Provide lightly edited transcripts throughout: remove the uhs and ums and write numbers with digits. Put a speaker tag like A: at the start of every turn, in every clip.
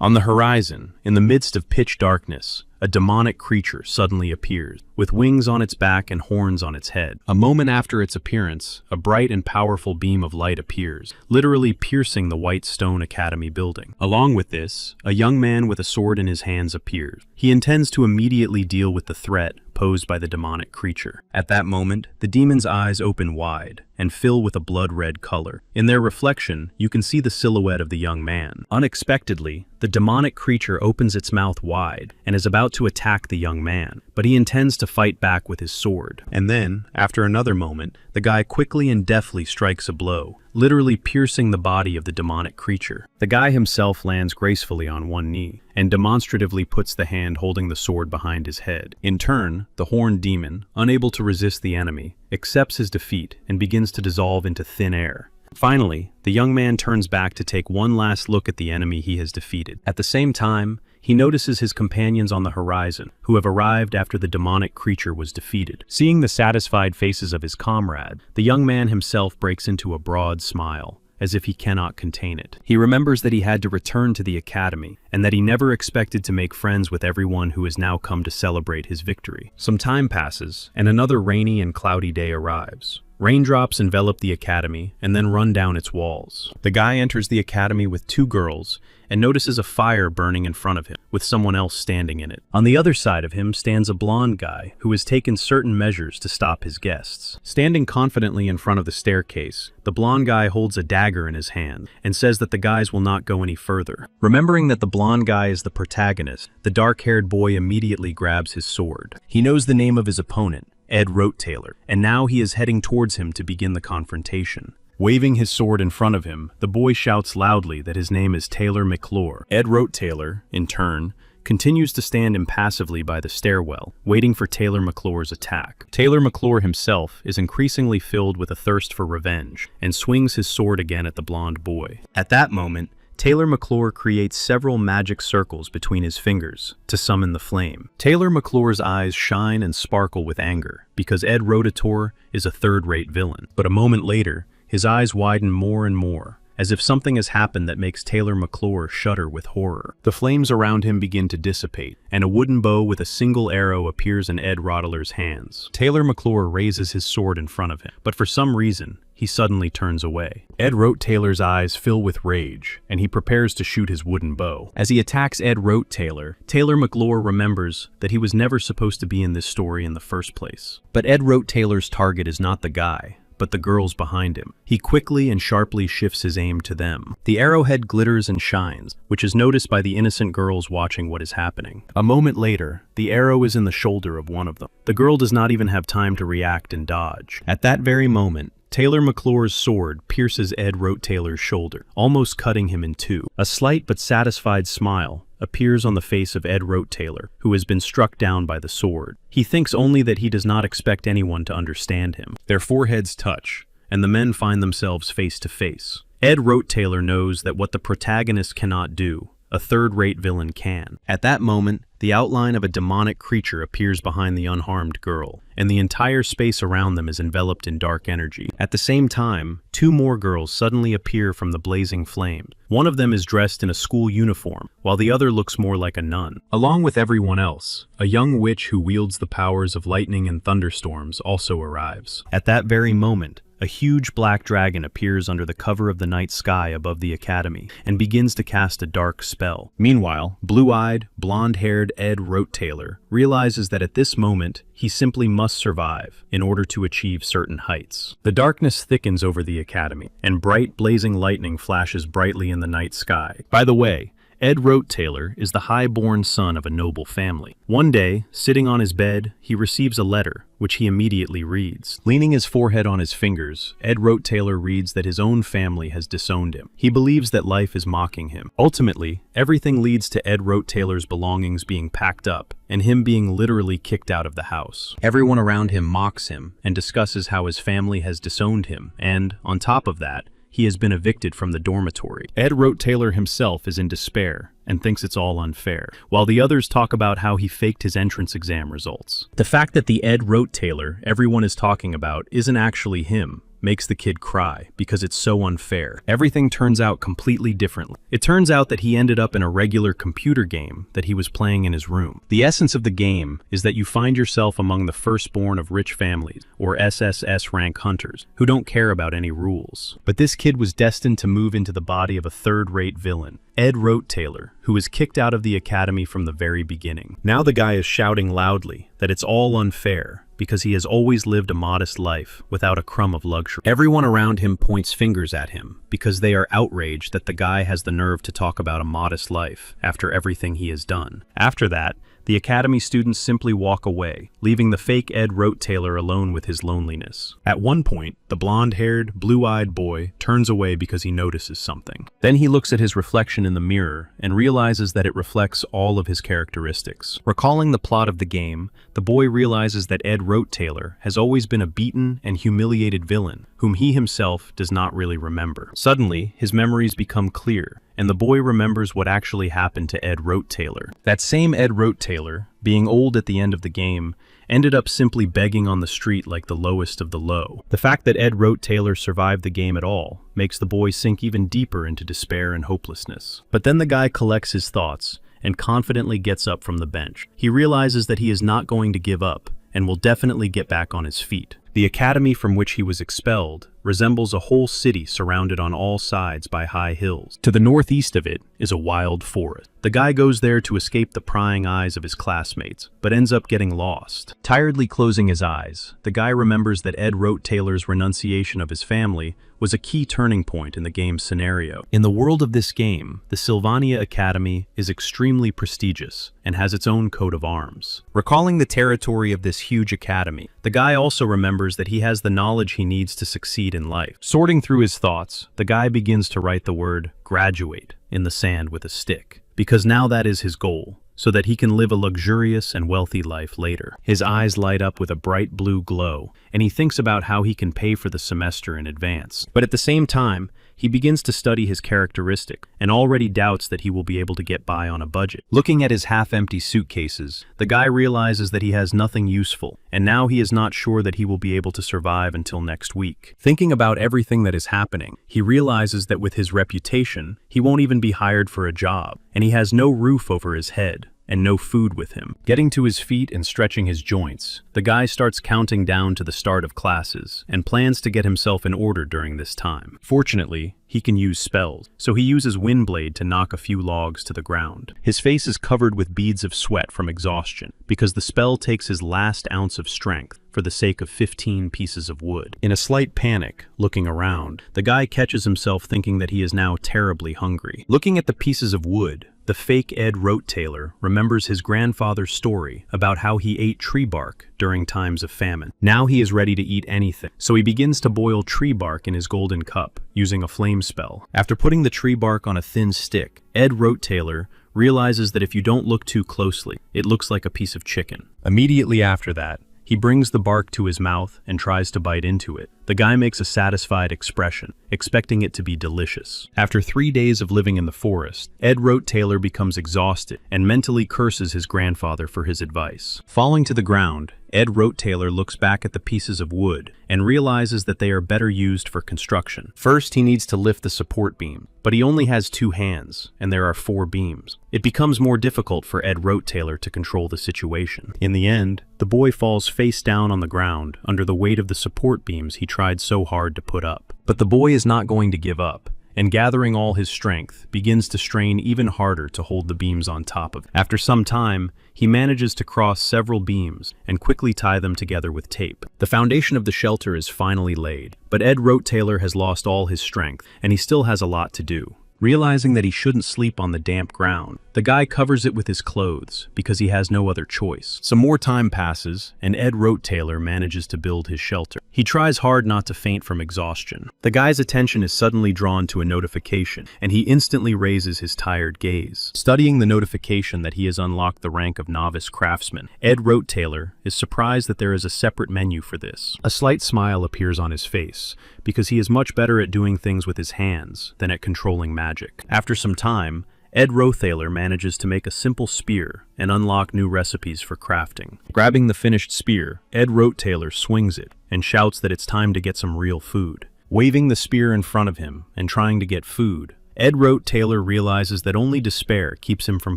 A: On the horizon, in the midst of pitch darkness, a demonic creature suddenly appears, with wings on its back and horns on its head. A moment after its appearance, a bright and powerful beam of light appears, literally piercing the white stone academy building. Along with this, a young man with a sword in his hands appears. He intends to immediately deal with the threat posed by the demonic creature. At that moment, the demon's eyes open wide and fill with a blood-red color. In their reflection, you can see the silhouette of the young man. Unexpectedly, the demonic creature opens its mouth wide and is about to attack the young man, but he intends to fight back with his sword. And then, after another moment, the guy quickly and deftly strikes a blow, literally piercing the body of the demonic creature. The guy himself lands gracefully on one knee and demonstratively puts the hand holding the sword behind his head. In turn, the horned demon, unable to resist the enemy, accepts his defeat and begins to dissolve into thin air. Finally, the young man turns back to take one last look at the enemy he has defeated. At the same time, he notices his companions on the horizon, who have arrived after the demonic creature was defeated. Seeing the satisfied faces of his comrade, the young man himself breaks into a broad smile, as if he cannot contain it. He remembers that he had to return to the academy, and that he never expected to make friends with everyone who has now come to celebrate his victory. Some time passes, and another rainy and cloudy day arrives. Raindrops envelop the academy and then run down its walls. The guy enters the academy with two girls and notices a fire burning in front of him, with someone else standing in it. On the other side of him stands a blonde guy who has taken certain measures to stop his guests. Standing confidently in front of the staircase, the blonde guy holds a dagger in his hand and says that the guys will not go any further. Remembering that the blonde guy is the protagonist, the dark-haired boy immediately grabs his sword. He knows the name of his opponent, Ed Rote-Taylor, and now he is heading towards him to begin the confrontation. Waving his sword in front of him, the boy shouts loudly that his name is Taylor McClure. Ed Rote-Taylor, in turn, continues to stand impassively by the stairwell, waiting for Taylor McClure's attack. Taylor McClure himself is increasingly filled with a thirst for revenge, and swings his sword again at the blonde boy. At that moment, Taylor McClure creates several magic circles between his fingers to summon the flame. Taylor McClure's eyes shine and sparkle with anger because Ed Rotator is a third-rate villain. But a moment later, his eyes widen more and more, as if something has happened that makes Taylor McClure shudder with horror. The flames around him begin to dissipate, and a wooden bow with a single arrow appears in Ed Rottler's hands. Taylor McClure raises his sword in front of him, but for some reason, he suddenly turns away. Ed Rote-Taylor's eyes fill with rage, and he prepares to shoot his wooden bow. As he attacks Ed Rote-Taylor, Taylor McClure remembers that he was never supposed to be in this story in the first place. But Ed Rote-Taylor's target is not the guy, but the girls behind him. He quickly and sharply shifts his aim to them. The arrowhead glitters and shines, which is noticed by the innocent girls watching what is happening. A moment later, the arrow is in the shoulder of one of them. The girl does not even have time to react and dodge. At that very moment, Taylor McClure's sword pierces Ed Rote-Taylor's shoulder, almost cutting him in two. A slight but satisfied smile appears on the face of Ed Rote-Taylor, who has been struck down by the sword. He thinks only that he does not expect anyone to understand him. Their foreheads touch, and the men find themselves face to face. Ed Rote-Taylor knows that what the protagonist cannot do, a third-rate villain can. At that moment, the outline of a demonic creature appears behind the unharmed girl, and the entire space around them is enveloped in dark energy. At the same time, two more girls suddenly appear from the blazing flames. One of them is dressed in a school uniform, while the other looks more like a nun. Along with everyone else, a young witch who wields the powers of lightning and thunderstorms also arrives. At that very moment, a huge black dragon appears under the cover of the night sky above the academy and begins to cast a dark spell. Meanwhile, blue-eyed, blonde-haired Ed Rote-Taylor realizes that at this moment, he simply must survive in order to achieve certain heights. The darkness thickens over the academy, and bright, blazing lightning flashes brightly in the night sky. By the way, Ed Rote-Taylor is the high-born son of a noble family. One day, sitting on his bed, he receives a letter, which he immediately reads. Leaning his forehead on his fingers, Ed Rote-Taylor reads that his own family has disowned him. He believes that life is mocking him. Ultimately, everything leads to Ed Rote-Taylor's belongings being packed up, and him being literally kicked out of the house. Everyone around him mocks him, and discusses how his family has disowned him, and, on top of that, he has been evicted from the dormitory. Ed Rote-Taylor himself is in despair and thinks it's all unfair, while the others talk about how he faked his entrance exam results. The fact that the Ed Rote-Taylor everyone is talking about isn't actually him, makes the kid cry because it's so unfair. Everything turns out completely differently. It turns out that he ended up in a regular computer game that he was playing in his room. The essence of the game is that you find yourself among the firstborn of rich families, or SSS rank hunters, who don't care about any rules. But this kid was destined to move into the body of a third-rate villain, Ed Taylor, who was kicked out of the academy from the very beginning. Now the guy is shouting loudly that it's all unfair because he has always lived a modest life without a crumb of luxury. Everyone around him points fingers at him because they are outraged that the guy has the nerve to talk about a modest life after everything he has done. After that, the academy students simply walk away, leaving the fake Ed Taylor alone with his loneliness. At one point, the blonde-haired, blue-eyed boy turns away because he notices something. Then he looks at his reflection in the mirror and realizes that it reflects all of his characteristics. Recalling the plot of the game, the boy realizes that Ed Taylor has always been a beaten and humiliated villain, whom he himself does not really remember. Suddenly, his memories become clear, and the boy remembers what actually happened to Ed Taylor. That same Ed Taylor, being old at the end of the game, ended up simply begging on the street like the lowest of the low. The fact that Ed Taylor survived the game at all makes the boy sink even deeper into despair and hopelessness. But then the guy collects his thoughts and confidently gets up from the bench. He realizes that he is not going to give up and will definitely get back on his feet. The academy from which he was expelled resembles a whole city surrounded on all sides by high hills. To the northeast of it is a wild forest. The guy goes there to escape the prying eyes of his classmates, but ends up getting lost. Tiredly closing his eyes, the guy remembers that Ed Taylor's renunciation of his family was a key turning point in the game's scenario. In the world of this game, the Sylvania Academy is extremely prestigious and has its own coat of arms. Recalling the territory of this huge academy, the guy also remembers that he has the knowledge he needs to succeed in life. Sorting through his thoughts, the guy begins to write the word graduate in the sand with a stick, because now that is his goal, so that he can live a luxurious and wealthy life later. His eyes light up with a bright blue glow, and he thinks about how he can pay for the semester in advance. But at the same time, he begins to study his characteristic and already doubts that he will be able to get by on a budget. Looking at his half-empty suitcases, the guy realizes that he has nothing useful, and now he is not sure that he will be able to survive until next week. Thinking about everything that is happening, he realizes that with his reputation, he won't even be hired for a job, and he has no roof over his head and no food with him. Getting to his feet and stretching his joints, the guy starts counting down to the start of classes and plans to get himself in order during this time. Fortunately, he can use spells, so he uses Windblade to knock a few logs to the ground. His face is covered with beads of sweat from exhaustion, because the spell takes his last ounce of strength for the sake of 15 pieces of wood. In a slight panic, looking around, the guy catches himself thinking that he is now terribly hungry. Looking at the pieces of wood, the fake Ed Taylor remembers his grandfather's story about how he ate tree bark during times of famine. Now he is ready to eat anything, so he begins to boil tree bark in his golden cup, using a flame spell. After putting the tree bark on a thin stick, Ed Taylor realizes that if you don't look too closely, it looks like a piece of chicken. Immediately after that, he brings the bark to his mouth and tries to bite into it. The guy makes a satisfied expression, expecting it to be delicious. After 3 days of living in the forest, Ed Taylor becomes exhausted and mentally curses his grandfather for his advice. Falling to the ground, Ed Taylor looks back at the pieces of wood and realizes that they are better used for construction. First, he needs to lift the support beam, but he only has 2 hands, and there are 4 beams. It becomes more difficult for Ed Taylor to control the situation. In the end, the boy falls face down on the ground under the weight of the support beams he tried so hard to put up. But the boy is not going to give up, and gathering all his strength, begins to strain even harder to hold the beams on top of it. After some time, he manages to cross several beams and quickly tie them together with tape. The foundation of the shelter is finally laid, but Ed Taylor has lost all his strength, and he still has a lot to do. Realizing that he shouldn't sleep on the damp ground, the guy covers it with his clothes because he has no other choice. Some more time passes, and Ed Taylor manages to build his shelter. He tries hard not to faint from exhaustion. The guy's attention is suddenly drawn to a notification, and he instantly raises his tired gaze. Studying the notification that he has unlocked the rank of novice craftsman, Ed Taylor is surprised that there is a separate menu for this. A slight smile appears on his face, because he is much better at doing things with his hands than at controlling magic. After some time, Ed Rothaler manages to make a simple spear and unlock new recipes for crafting. Grabbing the finished spear, Ed Rothaler swings it and shouts that it's time to get some real food. Waving the spear in front of him and trying to get food, Ed Rothaler realizes that only despair keeps him from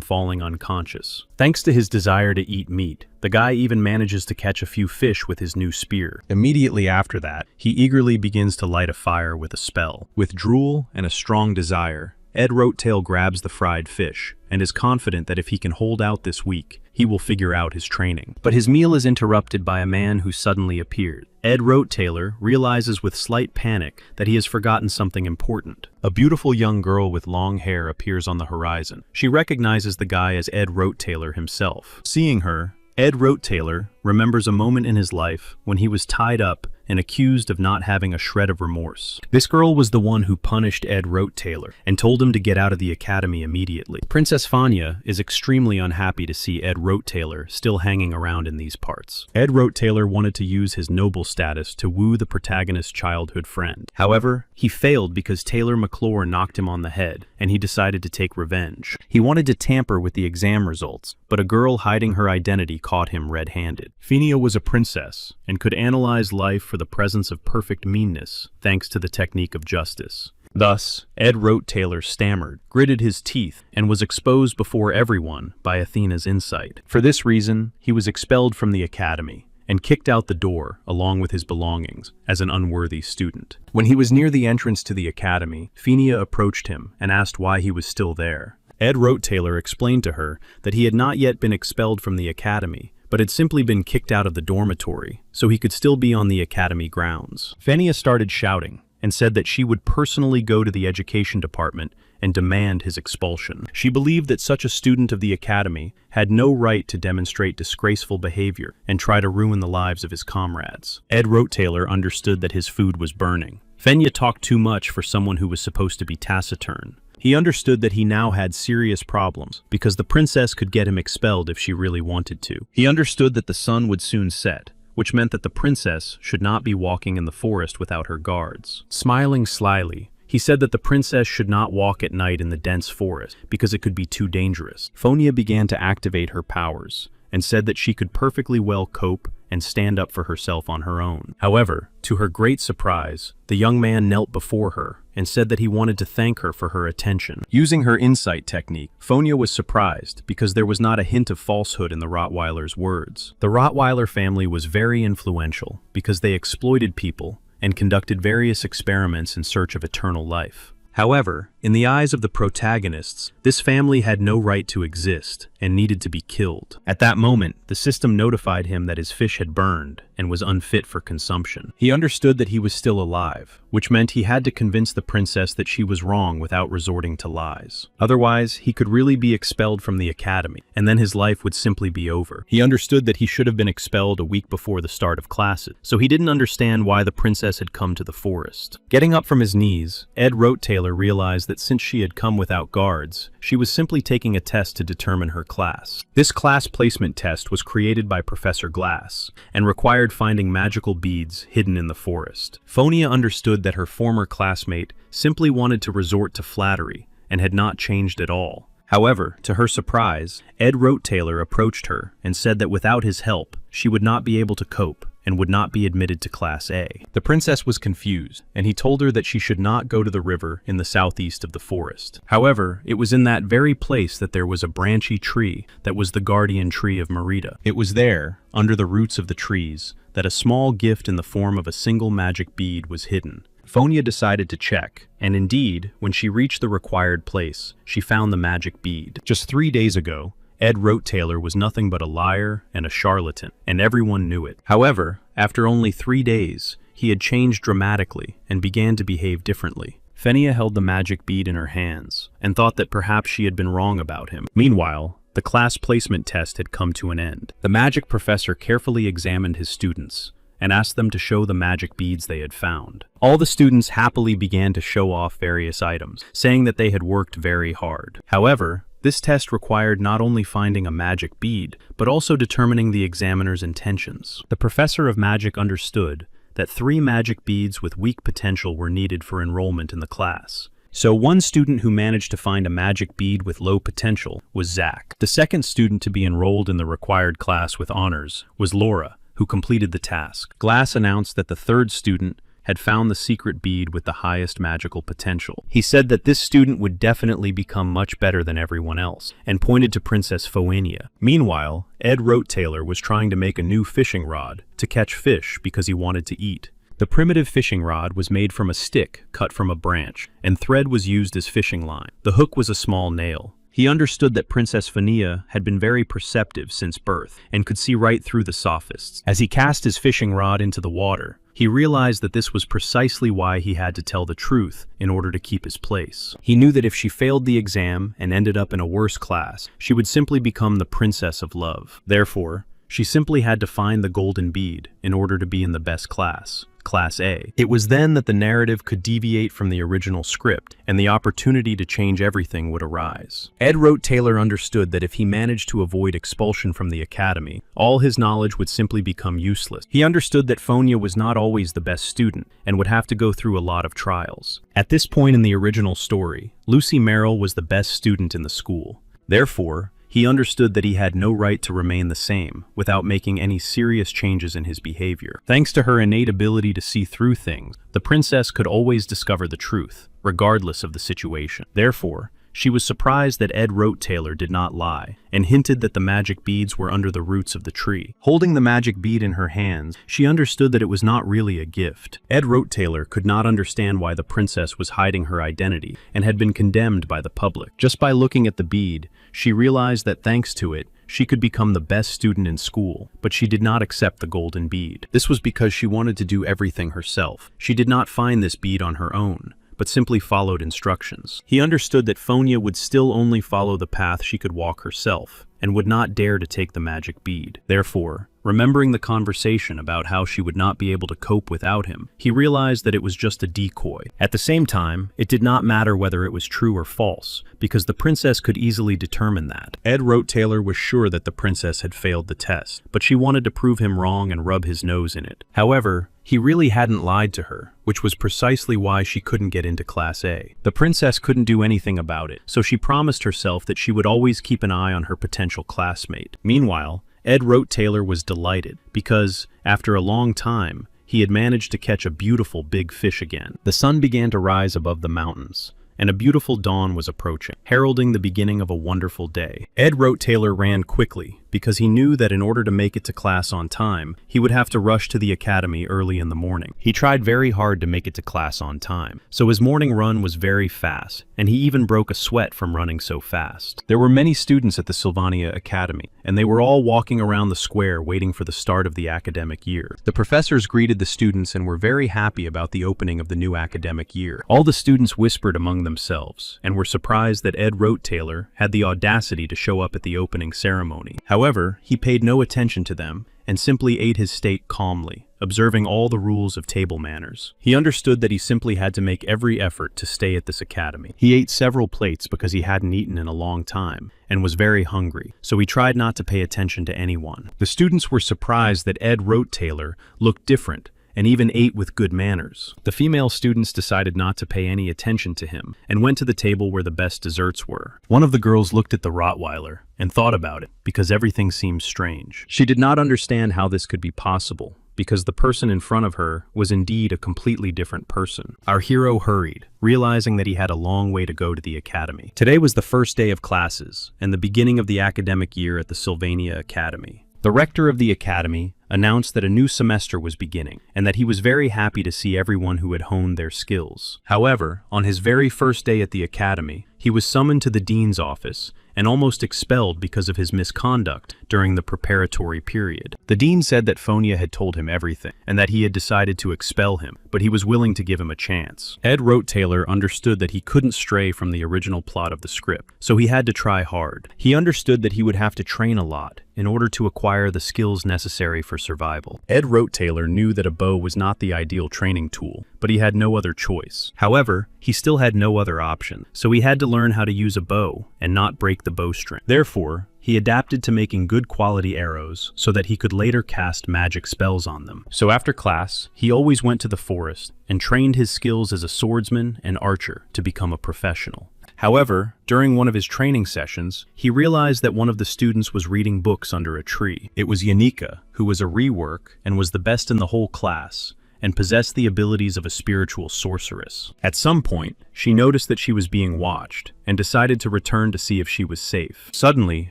A: falling unconscious. Thanks to his desire to eat meat, the guy even manages to catch a few fish with his new spear. Immediately after that, he eagerly begins to light a fire with a spell. With drool and a strong desire, Ed Rotail grabs the fried fish and is confident that if he can hold out this week, he will figure out his training. But his meal is interrupted by a man who suddenly appeared. Ed Rothaler realizes with slight panic that he has forgotten something important. A beautiful young girl with long hair appears on the horizon. She recognizes the guy as Ed Rothaler himself. Seeing her, Ed Rothaler remembers a moment in his life when he was tied up and accused of not having a shred of remorse. This girl was the one who punished Ed Rothaler and told him to get out of the academy immediately. Princess Fanya is extremely unhappy to see Ed Rothaler still hanging around in these parts. Ed Rothaler wanted to use his noble status to woo the protagonist's childhood friend. However, he failed because Taylor McClure knocked him on the head, and he decided to take revenge. He wanted to tamper with the exam results, but a girl hiding her identity caught him red-handed. Fenia was a princess and could analyze life for the presence of perfect meanness, thanks to the technique of justice. Thus, Ed Rothaler stammered, gritted his teeth, and was exposed before everyone by Athena's insight. For this reason, he was expelled from the academy and kicked out the door along with his belongings as an unworthy student. When he was near the entrance to the academy, Fenia approached him and asked why he was still there. Ed Rothaler explained to her that he had not yet been expelled from the academy, but had simply been kicked out of the dormitory, so he could still be on the academy grounds. Fenia started shouting and said that she would personally go to the education department and demand his expulsion. She believed that such a student of the academy had no right to demonstrate disgraceful behavior and try to ruin the lives of his comrades. Ed Rothaler understood that his food was burning. Fenia talked too much for someone who was supposed to be taciturn. He understood that he now had serious problems because the princess could get him expelled if she really wanted to. He understood that the sun would soon set, which meant that the princess should not be walking in the forest without her guards. Smiling slyly, he said that the princess should not walk at night in the dense forest because it could be too dangerous. Fonia began to activate her powers and said that she could perfectly well cope and stand up for herself on her own. However, to her great surprise, the young man knelt before her and said that he wanted to thank her for her attention. Using her insight technique, Fonia was surprised because there was not a hint of falsehood in the Rottweiler's words. The Rottweiler family was very influential because they exploited people and conducted various experiments in search of eternal life. However, in the eyes of the protagonists, this family had no right to exist and needed to be killed. At that moment, the system notified him that his fish had burned and was unfit for consumption. He understood that he was still alive, which meant he had to convince the princess that she was wrong without resorting to lies. Otherwise, he could really be expelled from the academy, and then his life would simply be over. He understood that he should have been expelled a week before the start of classes, so he didn't understand why the princess had come to the forest. Getting up from his knees, Ed Rothaler realized that since she had come without guards, she was simply taking a test to determine her class. This class placement test was created by Professor Glass and required finding magical beads hidden in the forest. Fonia understood that her former classmate simply wanted to resort to flattery and had not changed at all. However, to her surprise, Ed Rothaler approached her and said that without his help, she would not be able to cope and would not be admitted to Class A. The princess was confused, and he told her that she should not go to the river in the southeast of the forest. However, it was in that very place that there was a branchy tree that was the guardian tree of Merida. It was there, under the roots of the trees, that a small gift in the form of a single magic bead was hidden. Fonia decided to check, and indeed, when she reached the required place, she found the magic bead. Just 3 days ago, Ed Rothaler was nothing but a liar and a charlatan, and everyone knew it. However, after only 3 days, he had changed dramatically and began to behave differently. Fenia held the magic bead in her hands and thought that perhaps she had been wrong about him. Meanwhile, the class placement test had come to an end. The magic professor carefully examined his students and asked them to show the magic beads they had found. All the students happily began to show off various items, saying that they had worked very hard. However, this test required not only finding a magic bead, but also determining the examiner's intentions. The professor of magic understood that 3 magic beads with weak potential were needed for enrollment in the class. So one student who managed to find a magic bead with low potential was Zach. The second student to be enrolled in the required class with honors was Laura, who completed the task. Glass announced that the third student had found the secret bead with the highest magical potential. He said that this student would definitely become much better than everyone else, and pointed to Princess Phoenia. Meanwhile, Ed Rote-Taylor was trying to make a new fishing rod to catch fish because he wanted to eat. The primitive fishing rod was made from a stick cut from a branch, and thread was used as fishing line. The hook was a small nail. He understood that Princess Phoenia had been very perceptive since birth and could see right through the sophists. As he cast his fishing rod into the water, he realized that this was precisely why he had to tell the truth in order to keep his place. He knew that if she failed the exam and ended up in a worse class, she would simply become the Princess of Love. Therefore, she simply had to find the golden bead in order to be in the best class. Class A. It was then that the narrative could deviate from the original script, and the opportunity to change everything would arise. Ed Rote-Taylor understood that if he managed to avoid expulsion from the academy, all his knowledge would simply become useless. He understood that Phoenia was not always the best student, and would have to go through a lot of trials. At this point in the original story, Lucy Merrill was the best student in the school. Therefore, he understood that he had no right to remain the same without making any serious changes in his behavior. Thanks to her innate ability to see through things, the princess could always discover the truth, regardless of the situation. Therefore, she was surprised that Ed Rote-Taylor did not lie, and hinted that the magic beads were under the roots of the tree. Holding the magic bead in her hands, she understood that it was not really a gift. Ed Rote-Taylor could not understand why the princess was hiding her identity and had been condemned by the public. Just by looking at the bead, she realized that thanks to it, she could become the best student in school, but she did not accept the golden bead. This was because she wanted to do everything herself. She did not find this bead on her own, but simply followed instructions. He understood that Phoenia would still only follow the path she could walk herself, and would not dare to take the magic bead. Therefore, remembering the conversation about how she would not be able to cope without him, he realized that it was just a decoy. At the same time, it did not matter whether it was true or false, because the princess could easily determine that. Ed Rote-Taylor was sure that the princess had failed the test, but she wanted to prove him wrong and rub his nose in it. However, he really hadn't lied to her, which was precisely why she couldn't get into Class A. The princess couldn't do anything about it, so she promised herself that she would always keep an eye on her potential classmate. Meanwhile, Ed Rote-Taylor was delighted because, after a long time, he had managed to catch a beautiful big fish again. The sun began to rise above the mountains, and a beautiful dawn was approaching, heralding the beginning of a wonderful day. Ed Rote-Taylor ran quickly because he knew that in order to make it to class on time, he would have to rush to the academy early in the morning. He tried very hard to make it to class on time, so his morning run was very fast, and he even broke a sweat from running so fast. There were many students at the Sylvania Academy, and they were all walking around the square waiting for the start of the academic year. The professors greeted the students and were very happy about the opening of the new academic year. All the students whispered among themselves, and were surprised that Ed Rote-Taylor had the audacity to show up at the opening ceremony. However, he paid no attention to them and simply ate his steak calmly, observing all the rules of table manners. He understood that he simply had to make every effort to stay at this academy. He ate several plates because he hadn't eaten in a long time and was very hungry, so he tried not to pay attention to anyone. The students were surprised that Ed Rote-Taylor looked different and even ate with good manners. The female students decided not to pay any attention to him and went to the table where the best desserts were. One of the girls looked at the Rottweiler and thought about it because everything seemed strange. She did not understand how this could be possible because the person in front of her was indeed a completely different person. Our hero hurried, realizing that he had a long way to go to the academy. Today was the first day of classes and the beginning of the academic year at the Sylvania Academy. The rector of the academy announced that a new semester was beginning, and that he was very happy to see everyone who had honed their skills. However, on his very first day at the academy, he was summoned to the dean's office and almost expelled because of his misconduct during the preparatory period. The dean said that Phoenia had told him everything, and that he had decided to expel him, but he was willing to give him a chance. Ed Rote-Taylor understood that he couldn't stray from the original plot of the script, so he had to try hard. He understood that he would have to train a lot in order to acquire the skills necessary for survival. Ed Rote-Taylor knew that a bow was not the ideal training tool, but he had no other choice. However, he still had no other option, so he had to learn how to use a bow and not break the bowstring. Therefore, he adapted to making good quality arrows so that he could later cast magic spells on them. So after class, he always went to the forest and trained his skills as a swordsman and archer to become a professional. However, during one of his training sessions, he realized that one of the students was reading books under a tree. It was Yanika, who was a rework and was the best in the whole class, and possessed the abilities of a spiritual sorceress. At some point, she noticed that she was being watched, and decided to return to see if she was safe. Suddenly,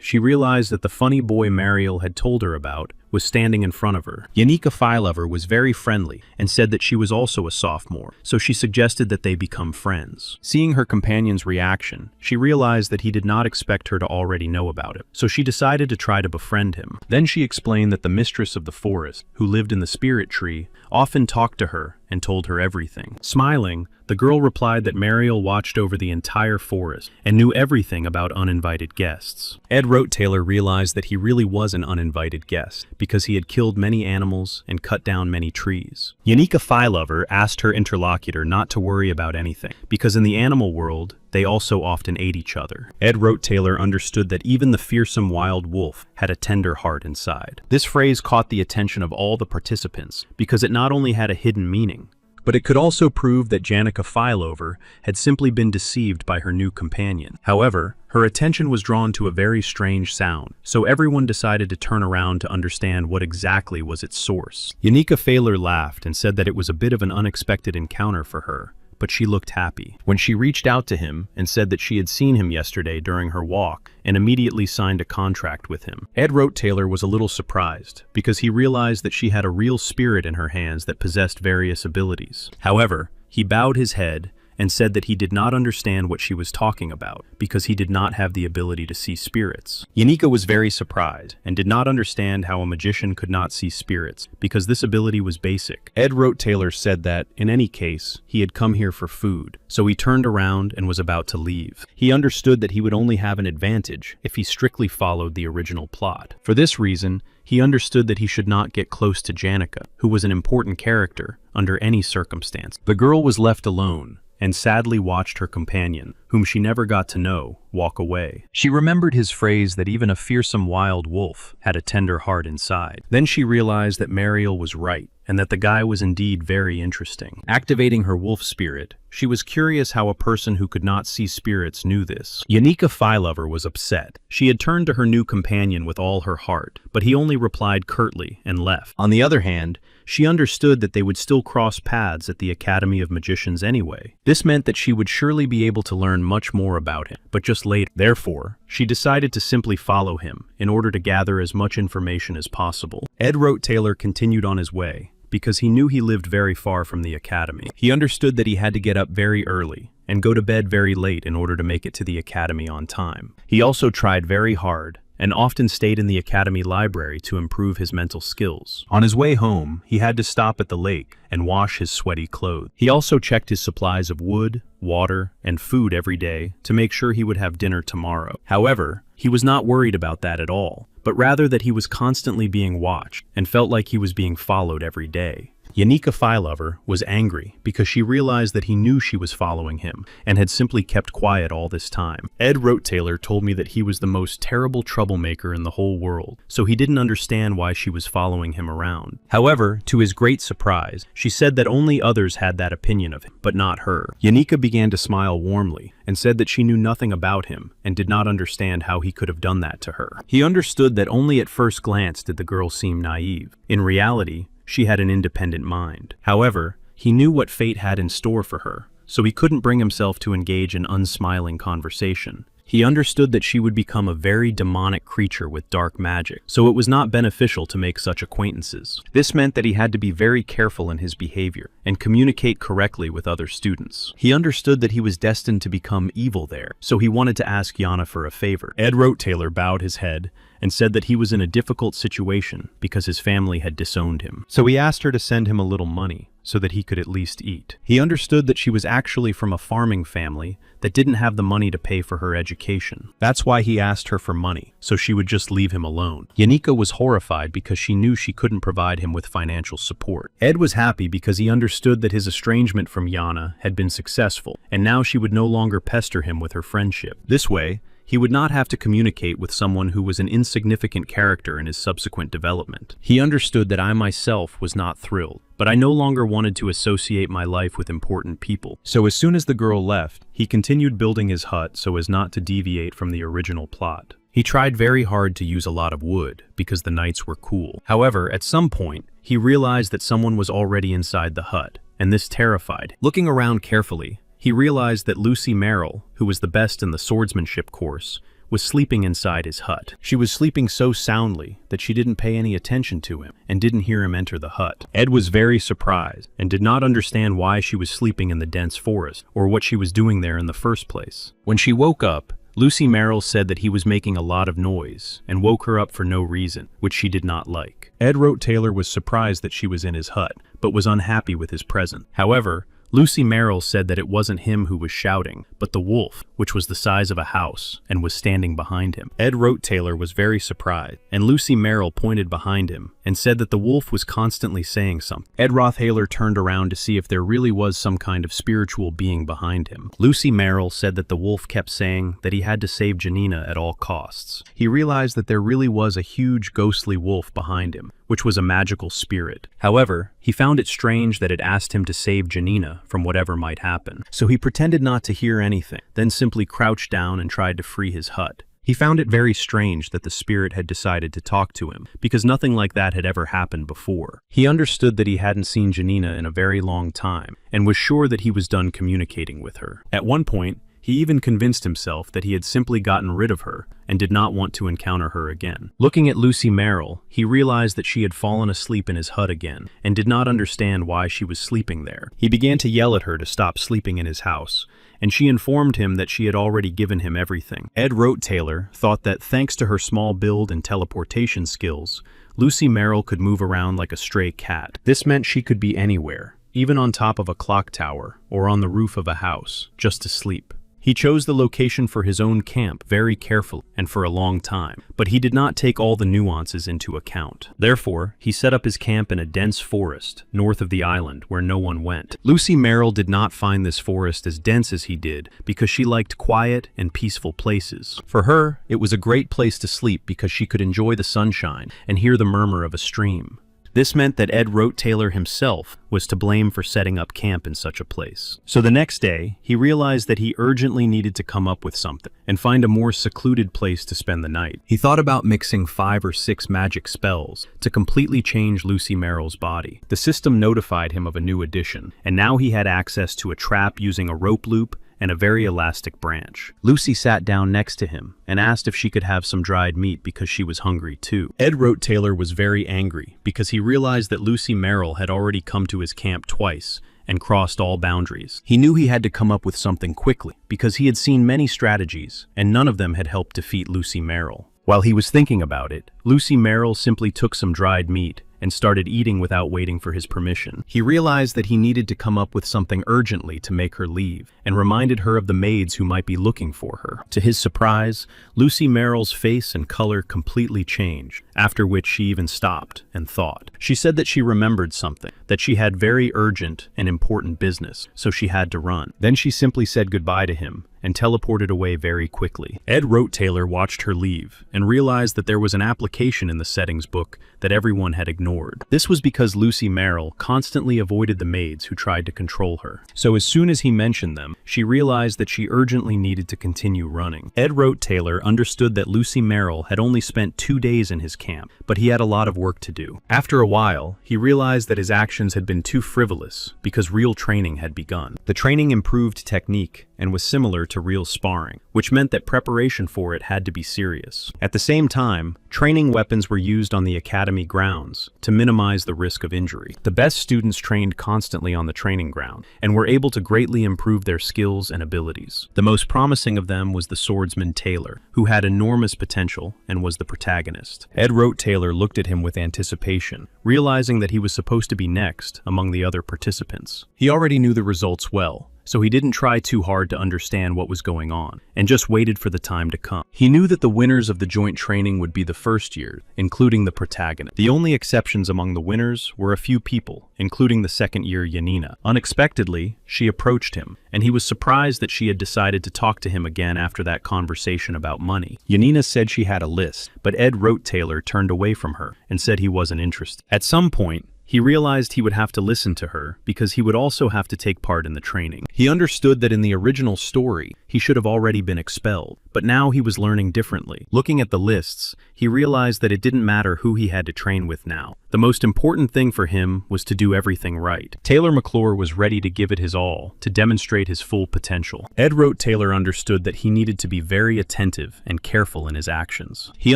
A: she realized that the funny boy Mariel had told her about was standing in front of her. Yanika Phylover was very friendly and said that she was also a sophomore, so she suggested that they become friends. Seeing her companion's reaction, she realized that he did not expect her to already know about it, so she decided to try to befriend him. Then she explained that the mistress of the forest, who lived in the spirit tree, often talked to her and told her everything. Smiling, the girl replied that Mariel watched over the entire forest and knew everything about uninvited guests. Ed Taylor realized that he really was an uninvited guest because he had killed many animals and cut down many trees. Yanika Phylover asked her interlocutor not to worry about anything because in the animal world, they also often ate each other. Ed Taylor understood that even the fearsome wild wolf had a tender heart inside. This phrase caught the attention of all the participants because it not only had a hidden meaning, but it could also prove that Janica Phylover had simply been deceived by her new companion. However, her attention was drawn to a very strange sound, so everyone decided to turn around to understand what exactly was its source. Yanika Phylover laughed and said that it was a bit of an unexpected encounter for her, but she looked happy. When she reached out to him and said that she had seen him yesterday during her walk and immediately signed a contract with him. Ed Taylor was a little surprised because he realized that she had a real spirit in her hands that possessed various abilities. However, he bowed his head and said that he did not understand what she was talking about because he did not have the ability to see spirits. Yanika was very surprised and did not understand how a magician could not see spirits because this ability was basic. Ed Taylor said that, in any case, he had come here for food, so he turned around and was about to leave. He understood that he would only have an advantage if he strictly followed the original plot. For this reason, he understood that he should not get close to Janica, who was an important character, under any circumstance. The girl was left alone, and sadly watched her companion, whom she never got to know, walk away. She remembered his phrase that even a fearsome wild wolf had a tender heart inside. Then she realized that Mariel was right, and that the guy was indeed very interesting. Activating her wolf spirit, she was curious how a person who could not see spirits knew this. Yanika Phylover was upset. She had turned to her new companion with all her heart, but he only replied curtly and left. On the other hand, she understood that they would still cross paths at the Academy of Magicians anyway. This meant that she would surely be able to learn much more about him, but just later. Therefore, she decided to simply follow him in order to gather as much information as possible. Ed Taylor continued on his way because he knew he lived very far from the academy. He understood that he had to get up very early and go to bed very late in order to make it to the academy on time. He also tried very hard and often stayed in the academy library to improve his mental skills. On his way home, he had to stop at the lake and wash his sweaty clothes. He also checked his supplies of wood, water, and food every day to make sure he would have dinner tomorrow. However, he was not worried about that at all, but rather that he was constantly being watched and felt like he was being followed every day. Yanika Phylover was angry because she realized that he knew she was following him and had simply kept quiet all this time. Ed Taylor told me that he was the most terrible troublemaker in the whole world, so he didn't understand why she was following him around. However, to his great surprise, she said that only others had that opinion of him, but not her. Yanika began to smile warmly and said that she knew nothing about him and did not understand how he could have done that to her. He understood that only at first glance did the girl seem naive. In reality, she had an independent mind. However, he knew what fate had in store for her, so he couldn't bring himself to engage in unsmiling conversation. He understood that she would become a very demonic creature with dark magic, so it was not beneficial to make such acquaintances. This meant that he had to be very careful in his behavior and communicate correctly with other students. He understood that he was destined to become evil there, so he wanted to ask Yana for a favor. Ed Taylor bowed his head and said that he was in a difficult situation because his family had disowned him. So he asked her to send him a little money so that he could at least eat. He understood that she was actually from a farming family that didn't have the money to pay for her education. That's why he asked her for money, so she would just leave him alone. Yanika was horrified because she knew she couldn't provide him with financial support. Ed was happy because he understood that his estrangement from Yana had been successful, and now she would no longer pester him with her friendship. This way, he would not have to communicate with someone who was an insignificant character in his subsequent development. He understood that I myself was not thrilled, but I no longer wanted to associate my life with important people. So as soon as the girl left, he continued building his hut so as not to deviate from the original plot. He tried very hard to use a lot of wood because the nights were cool. However, at some point, he realized that someone was already inside the hut, and this terrified him. Looking around carefully, he realized that Lucy Merrill, who was the best in the swordsmanship course, was sleeping inside his hut. She was sleeping so soundly that she didn't pay any attention to him and didn't hear him enter the hut. Ed was very surprised and did not understand why she was sleeping in the dense forest or what she was doing there in the first place. When she woke up, Lucy Merrill said that he was making a lot of noise and woke her up for no reason, which she did not like. Ed wrote Taylor was surprised that she was in his hut, but was unhappy with his presence. However, Lucy Merrill said that it wasn't him who was shouting, but the wolf, which was the size of a house, and was standing behind him. Ed wrote Taylor was very surprised, and Lucy Merrill pointed behind him and said that the wolf was constantly saying something. Ed Rothaler turned around to see if there really was some kind of spiritual being behind him. Lucy Merrill said that the wolf kept saying that he had to save Janina at all costs. He realized that there really was a huge ghostly wolf behind him, which was a magical spirit. However, he found it strange that it asked him to save Janina from whatever might happen. So he pretended not to hear anything, then simply crouched down and tried to free his hut. He found it very strange that the spirit had decided to talk to him, because nothing like that had ever happened before. He understood that he hadn't seen Janina in a very long time, and was sure that he was done communicating with her. At one point, he even convinced himself that he had simply gotten rid of her and did not want to encounter her again. Looking at Lucy Merrill, he realized that she had fallen asleep in his hut again and did not understand why she was sleeping there. He began to yell at her to stop sleeping in his house, and she informed him that she had already given him everything. Ed wrote Taylor thought that thanks to her small build and teleportation skills, Lucy Merrill could move around like a stray cat. This meant she could be anywhere, even on top of a clock tower or on the roof of a house, just to sleep. He chose the location for his own camp very carefully and for a long time, but he did not take all the nuances into account. Therefore, he set up his camp in a dense forest north of the island where no one went. Lucy Merrill did not find this forest as dense as he did because she liked quiet and peaceful places. For her, it was a great place to sleep because she could enjoy the sunshine and hear the murmur of a stream. This meant that Ed wrote Taylor himself was to blame for setting up camp in such a place. So the next day, he realized that he urgently needed to come up with something and find a more secluded place to spend the night. He thought about mixing 5 or 6 magic spells to completely change Lucy Merrill's body. The system notified him of a new addition, and now he had access to a trap using a rope loop and a very elastic branch. Lucy sat down next to him and asked if she could have some dried meat because she was hungry too. Ed wrote Taylor was very angry because he realized that Lucy Merrill had already come to his camp twice and crossed all boundaries. He knew he had to come up with something quickly because he had seen many strategies and none of them had helped defeat Lucy Merrill. While he was thinking about it, Lucy Merrill simply took some dried meat and started eating without waiting for his permission. He realized that he needed to come up with something urgently to make her leave, and reminded her of the maids who might be looking for her. To his surprise, Lucy Merrill's face and color completely changed, after which she even stopped and thought. She said that she remembered something, that she had very urgent and important business, so she had to run. Then she simply said goodbye to him and teleported away very quickly. Ed wrote Taylor watched her leave and realized that there was an application in the settings book that everyone had ignored. This was because Lucy Merrill constantly avoided the maids who tried to control her. So as soon as he mentioned them, she realized that she urgently needed to continue running. Ed wrote Taylor understood that Lucy Merrill had only spent 2 days in his camp, but he had a lot of work to do. After a while, he realized that his actions had been too frivolous because real training had begun. The training improved technique and was similar to real sparring, which meant that preparation for it had to be serious. At the same time, training weapons were used on the academy grounds to minimize the risk of injury. The best students trained constantly on the training ground and were able to greatly improve their skills and abilities. The most promising of them was the swordsman Taylor, who had enormous potential and was the protagonist. Ed wrote Taylor looked at him with anticipation, realizing that he was supposed to be next among the other participants. He already knew the results well, so he didn't try too hard to understand what was going on, and just waited for the time to come. He knew that the winners of the joint training would be the first year, including the protagonist. The only exceptions among the winners were a few people, including the second-year Yanina. Unexpectedly, she approached him, and he was surprised that she had decided to talk to him again after that conversation about money. Yanina said she had a list, but Ed Wrote Taylor turned away from her and said he wasn't interested. At some point, he realized he would have to listen to her because he would also have to take part in the training. He understood that in the original story, he should have already been expelled, but now he was learning differently. Looking at the lists, he realized that it didn't matter who he had to train with now. The most important thing for him was to do everything right. Taylor McClure was ready to give it his all, to demonstrate his full potential. Ed Wrote Taylor understood that he needed to be very attentive and careful in his actions. He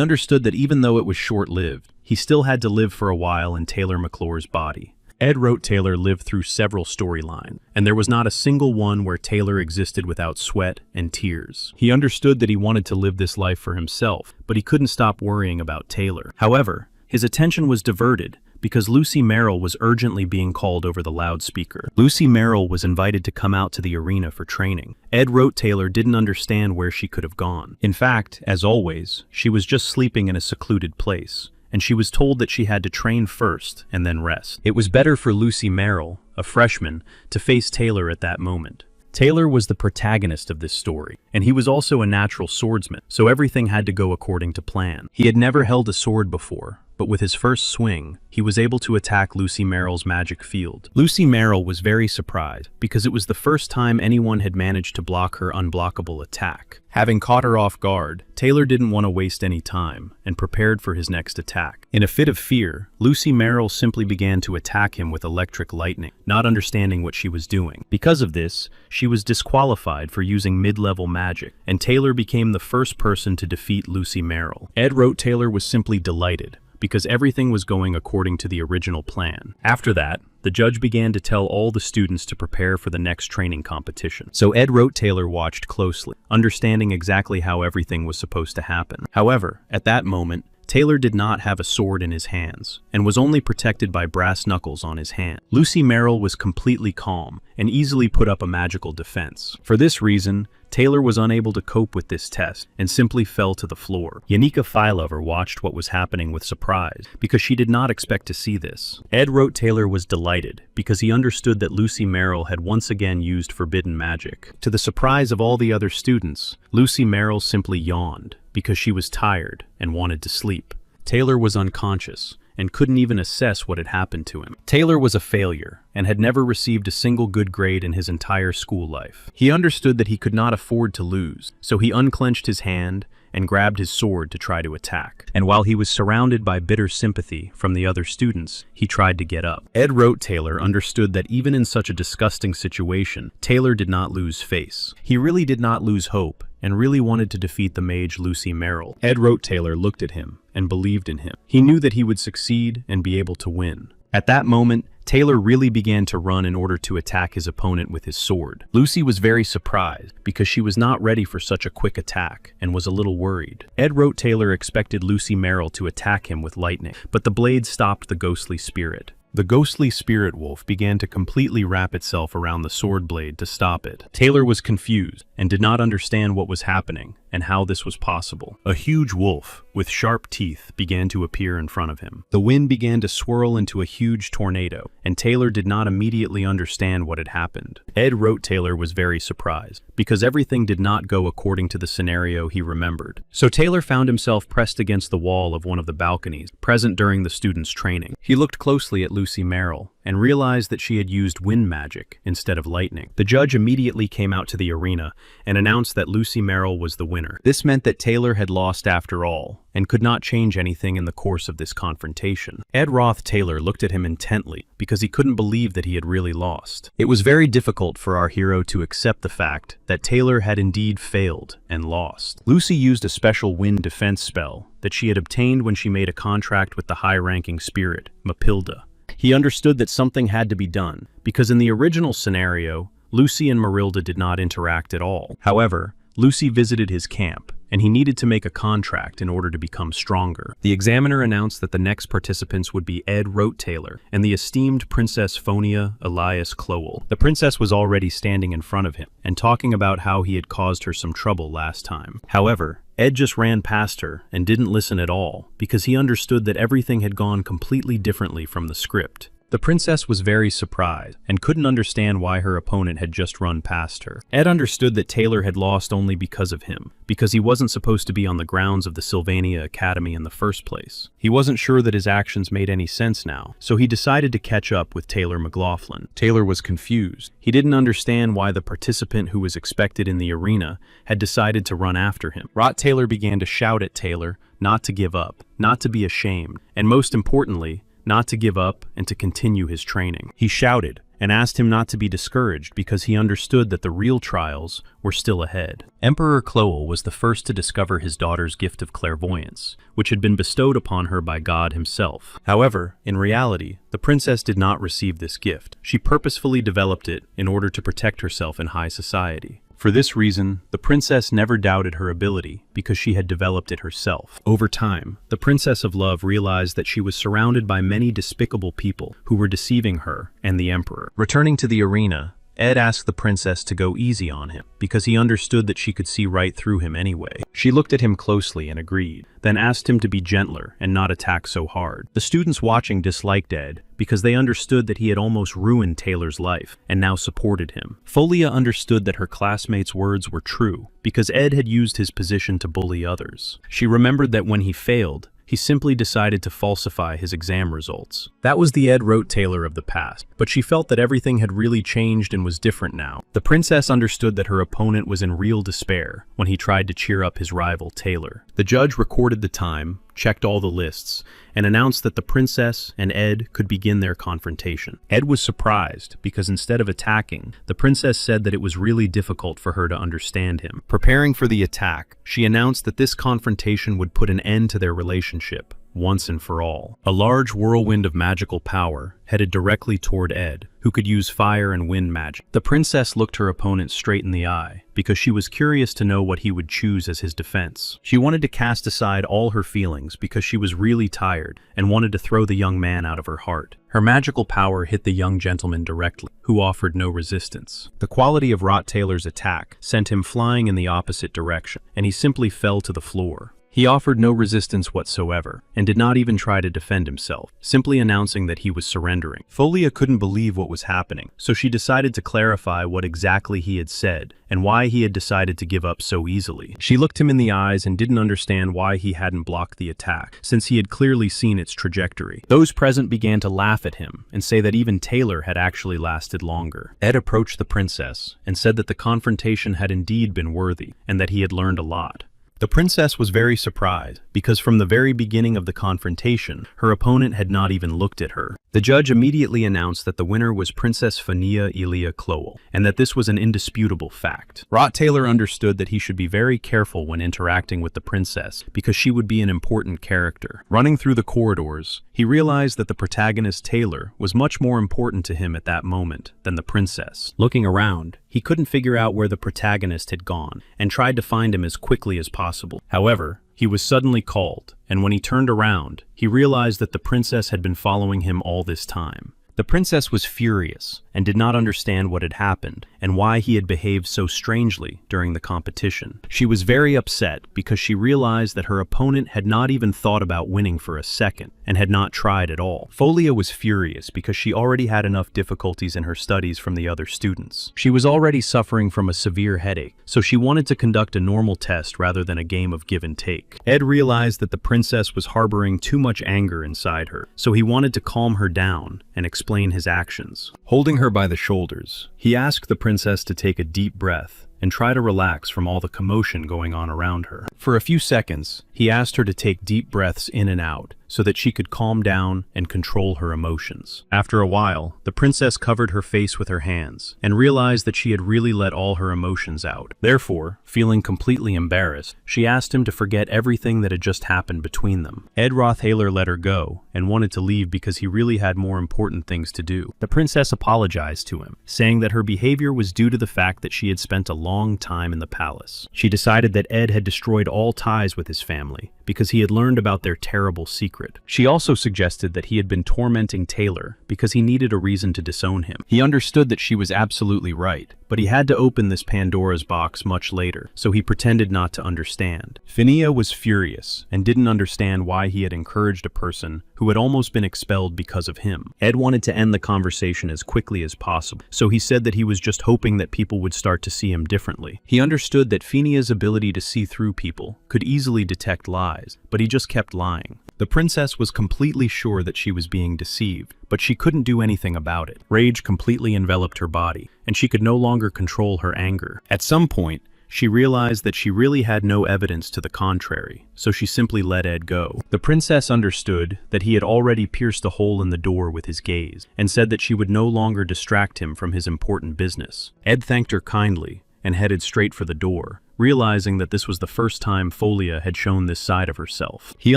A: understood that even though it was short-lived, he still had to live for a while in Taylor McClure's body. Ed Wrote Taylor lived through several storylines, and there was not a single one where Taylor existed without sweat and tears. He understood that he wanted to live this life for himself, but he couldn't stop worrying about Taylor. However, his attention was diverted because Lucy Merrill was urgently being called over the loudspeaker. Lucy Merrill was invited to come out to the arena for training. Ed Wrote Taylor didn't understand where she could have gone. In fact, as always, she was just sleeping in a secluded place, and she was told that she had to train first and then rest. It was better for Lucy Merrill, a freshman, to face Taylor at that moment. Taylor was the protagonist of this story, and he was also a natural swordsman, so everything had to go according to plan. He had never held a sword before, but with his first swing, he was able to attack Lucy Merrill's magic field. Lucy Merrill was very surprised because it was the first time anyone had managed to block her unblockable attack. Having caught her off guard, Taylor didn't want to waste any time and prepared for his next attack. In a fit of fear, Lucy Merrill simply began to attack him with electric lightning, not understanding what she was doing. Because of this, she was disqualified for using mid-level magic, and Taylor became the first person to defeat Lucy Merrill. Ed Wrote Taylor was simply delighted, because everything was going according to the original plan. After that, the judge began to tell all the students to prepare for the next training competition. So Ed Wrote Taylor watched closely, understanding exactly how everything was supposed to happen. However, at that moment, Taylor did not have a sword in his hands, and was only protected by brass knuckles on his hand. Lucy Merrill was completely calm, and easily put up a magical defense. For this reason, Taylor was unable to cope with this test, and simply fell to the floor. Yanika Filover watched what was happening with surprise, because she did not expect to see this. Ed Wrote Taylor was delighted, because he understood that Lucy Merrill had once again used forbidden magic. To the surprise of all the other students, Lucy Merrill simply yawned, because she was tired and wanted to sleep. Taylor was unconscious and couldn't even assess what had happened to him. Taylor was a failure and had never received a single good grade in his entire school life. He understood that he could not afford to lose, so he unclenched his hand and grabbed his sword to try to attack. And while he was surrounded by bitter sympathy from the other students, he tried to get up. Ed Wrote Taylor understood that even in such a disgusting situation, Taylor did not lose face. He really did not lose hope, and really wanted to defeat the mage Lucy Merrill. Ed Wrote Taylor looked at him and believed in him. He knew that he would succeed and be able to win. At that moment, Taylor really began to run in order to attack his opponent with his sword. Lucy was very surprised because she was not ready for such a quick attack and was a little worried. Ed Wrote Taylor expected Lucy Merrill to attack him with lightning, but the blade stopped the ghostly spirit. The ghostly spirit wolf began to completely wrap itself around the sword blade to stop it. Taylor was confused and did not understand what was happening and how this was possible. A huge wolf with sharp teeth began to appear in front of him. The wind began to swirl into a huge tornado, and Taylor did not immediately understand what had happened. Ed Wrote Taylor was very surprised because everything did not go according to the scenario he remembered. So Taylor found himself pressed against the wall of one of the balconies present during the students' training. He looked closely at Lucy Merrill and realized that she had used wind magic instead of lightning. The judge immediately came out to the arena and announced that Lucy Merrill was the winner. This meant that Taylor had lost after all and could not change anything in the course of this confrontation. Ed Wrote Taylor looked at him intently because he couldn't believe that he had really lost. It was very difficult for our hero to accept the fact that Taylor had indeed failed and lost. Lucy used a special wind defense spell that she had obtained when she made a contract with the high-ranking spirit, Mapilda. He understood that something had to be done, because in the original scenario, Lucy and Marilda did not interact at all. However, Lucy visited his camp, and he needed to make a contract in order to become stronger. The examiner announced that the next participants would be Ed Taylor and the esteemed Princess Phonia Elias Clowell. The princess was already standing in front of him and talking about how he had caused her some trouble last time. However, Ed just ran past her and didn't listen at all because he understood that everything had gone completely differently from the script. The princess was very surprised and couldn't understand why her opponent had just run past her. Ed understood that Taylor had lost only because of him, because he wasn't supposed to be on the grounds of the Sylvania Academy in the first place. He wasn't sure that his actions made any sense now, so he decided to catch up with Taylor McLaughlin. Taylor was confused. He didn't understand why the participant who was expected in the arena had decided to run after him. Taylor began to shout at Taylor not to give up, not to be ashamed, and most importantly, not to give up and to continue his training. He shouted and asked him not to be discouraged because he understood that the real trials were still ahead. Emperor Clowell was the first to discover his daughter's gift of clairvoyance, which had been bestowed upon her by God himself. However, in reality, the princess did not receive this gift. She purposefully developed it in order to protect herself in high society. For this reason, the princess never doubted her ability because she had developed it herself. Over time, the Princess of Love realized that she was surrounded by many despicable people who were deceiving her and the emperor. Returning to the arena, Ed asked the princess to go easy on him because he understood that she could see right through him anyway. She looked at him closely and agreed, then asked him to be gentler and not attack so hard. The students watching disliked Ed because they understood that he had almost ruined Taylor's life and now supported him. Folia understood that her classmates' words were true because Ed had used his position to bully others. She remembered that when he failed, he simply decided to falsify his exam results. That was the Ed Taylor of the past, but she felt that everything had really changed and was different now. The princess understood that her opponent was in real despair when he tried to cheer up his rival Taylor. The judge recorded the time, checked all the lists, and announced that the princess and Ed could begin their confrontation. Ed was surprised because instead of attacking, the princess said that it was really difficult for her to understand him. Preparing for the attack, she announced that this confrontation would put an end to their relationship once and for all. A large whirlwind of magical power headed directly toward Ed, who could use fire and wind magic. The princess looked her opponent straight in the eye because she was curious to know what he would choose as his defense. She wanted to cast aside all her feelings because she was really tired and wanted to throw the young man out of her heart. Her magical power hit the young gentleman directly, who offered no resistance. The quality of Taylor's attack sent him flying in the opposite direction, and he simply fell to the floor. He offered no resistance whatsoever, and did not even try to defend himself, simply announcing that he was surrendering. Folia couldn't believe what was happening, so she decided to clarify what exactly he had said, and why he had decided to give up so easily. She looked him in the eyes and didn't understand why he hadn't blocked the attack, since he had clearly seen its trajectory. Those present began to laugh at him, and say that even Taylor had actually lasted longer. Ed approached the princess, and said that the confrontation had indeed been worthy, and that he had learned a lot. The princess was very surprised, because from the very beginning of the confrontation, her opponent had not even looked at her. The judge immediately announced that the winner was Princess Phonia Elia Clowell, and that this was an indisputable fact. Taylor understood that he should be very careful when interacting with the princess, because she would be an important character. Running through the corridors, he realized that the protagonist Taylor was much more important to him at that moment than the princess. Looking around, he couldn't figure out where the protagonist had gone, and tried to find him as quickly as possible. However, he was suddenly called, and when he turned around, he realized that the princess had been following him all this time. The princess was furious and did not understand what had happened and why he had behaved so strangely during the competition. She was very upset because she realized that her opponent had not even thought about winning for a second and had not tried at all. Folia was furious because she already had enough difficulties in her studies from the other students. She was already suffering from a severe headache, so she wanted to conduct a normal test rather than a game of give and take. Ed realized that the princess was harboring too much anger inside her, so he wanted to calm her down and explain his actions. Holding her by the shoulders, he asked the princess to take a deep breath and try to relax from all the commotion going on around her. For a few seconds, he asked her to take deep breaths in and out, so that she could calm down and control her emotions. After a while, the princess covered her face with her hands and realized that she had really let all her emotions out. Therefore, feeling completely embarrassed, she asked him to forget everything that had just happened between them. Ed Rothaler let her go and wanted to leave because he really had more important things to do. The princess apologized to him, saying that her behavior was due to the fact that she had spent a long time in the palace. She decided that Ed had destroyed all ties with his family because he had learned about their terrible secret. She also suggested that he had been tormenting Taylor because he needed a reason to disown him. He understood that she was absolutely right, but he had to open this Pandora's box much later, so he pretended not to understand. Phineas was furious and didn't understand why he had encouraged a person who had almost been expelled because of him. Ed wanted to end the conversation as quickly as possible, so he said that he was just hoping that people would start to see him differently. He understood that Phineas' ability to see through people could easily detect lies, but he just kept lying. The princess was completely sure that she was being deceived, but she couldn't do anything about it. Rage completely enveloped her body, and she could no longer control her anger. At some point, she realized that she really had no evidence to the contrary, so she simply let Ed go. The princess understood that he had already pierced a hole in the door with his gaze, and said that she would no longer distract him from his important business. Ed thanked her kindly and headed straight for the door, realizing that this was the first time Folia had shown this side of herself. He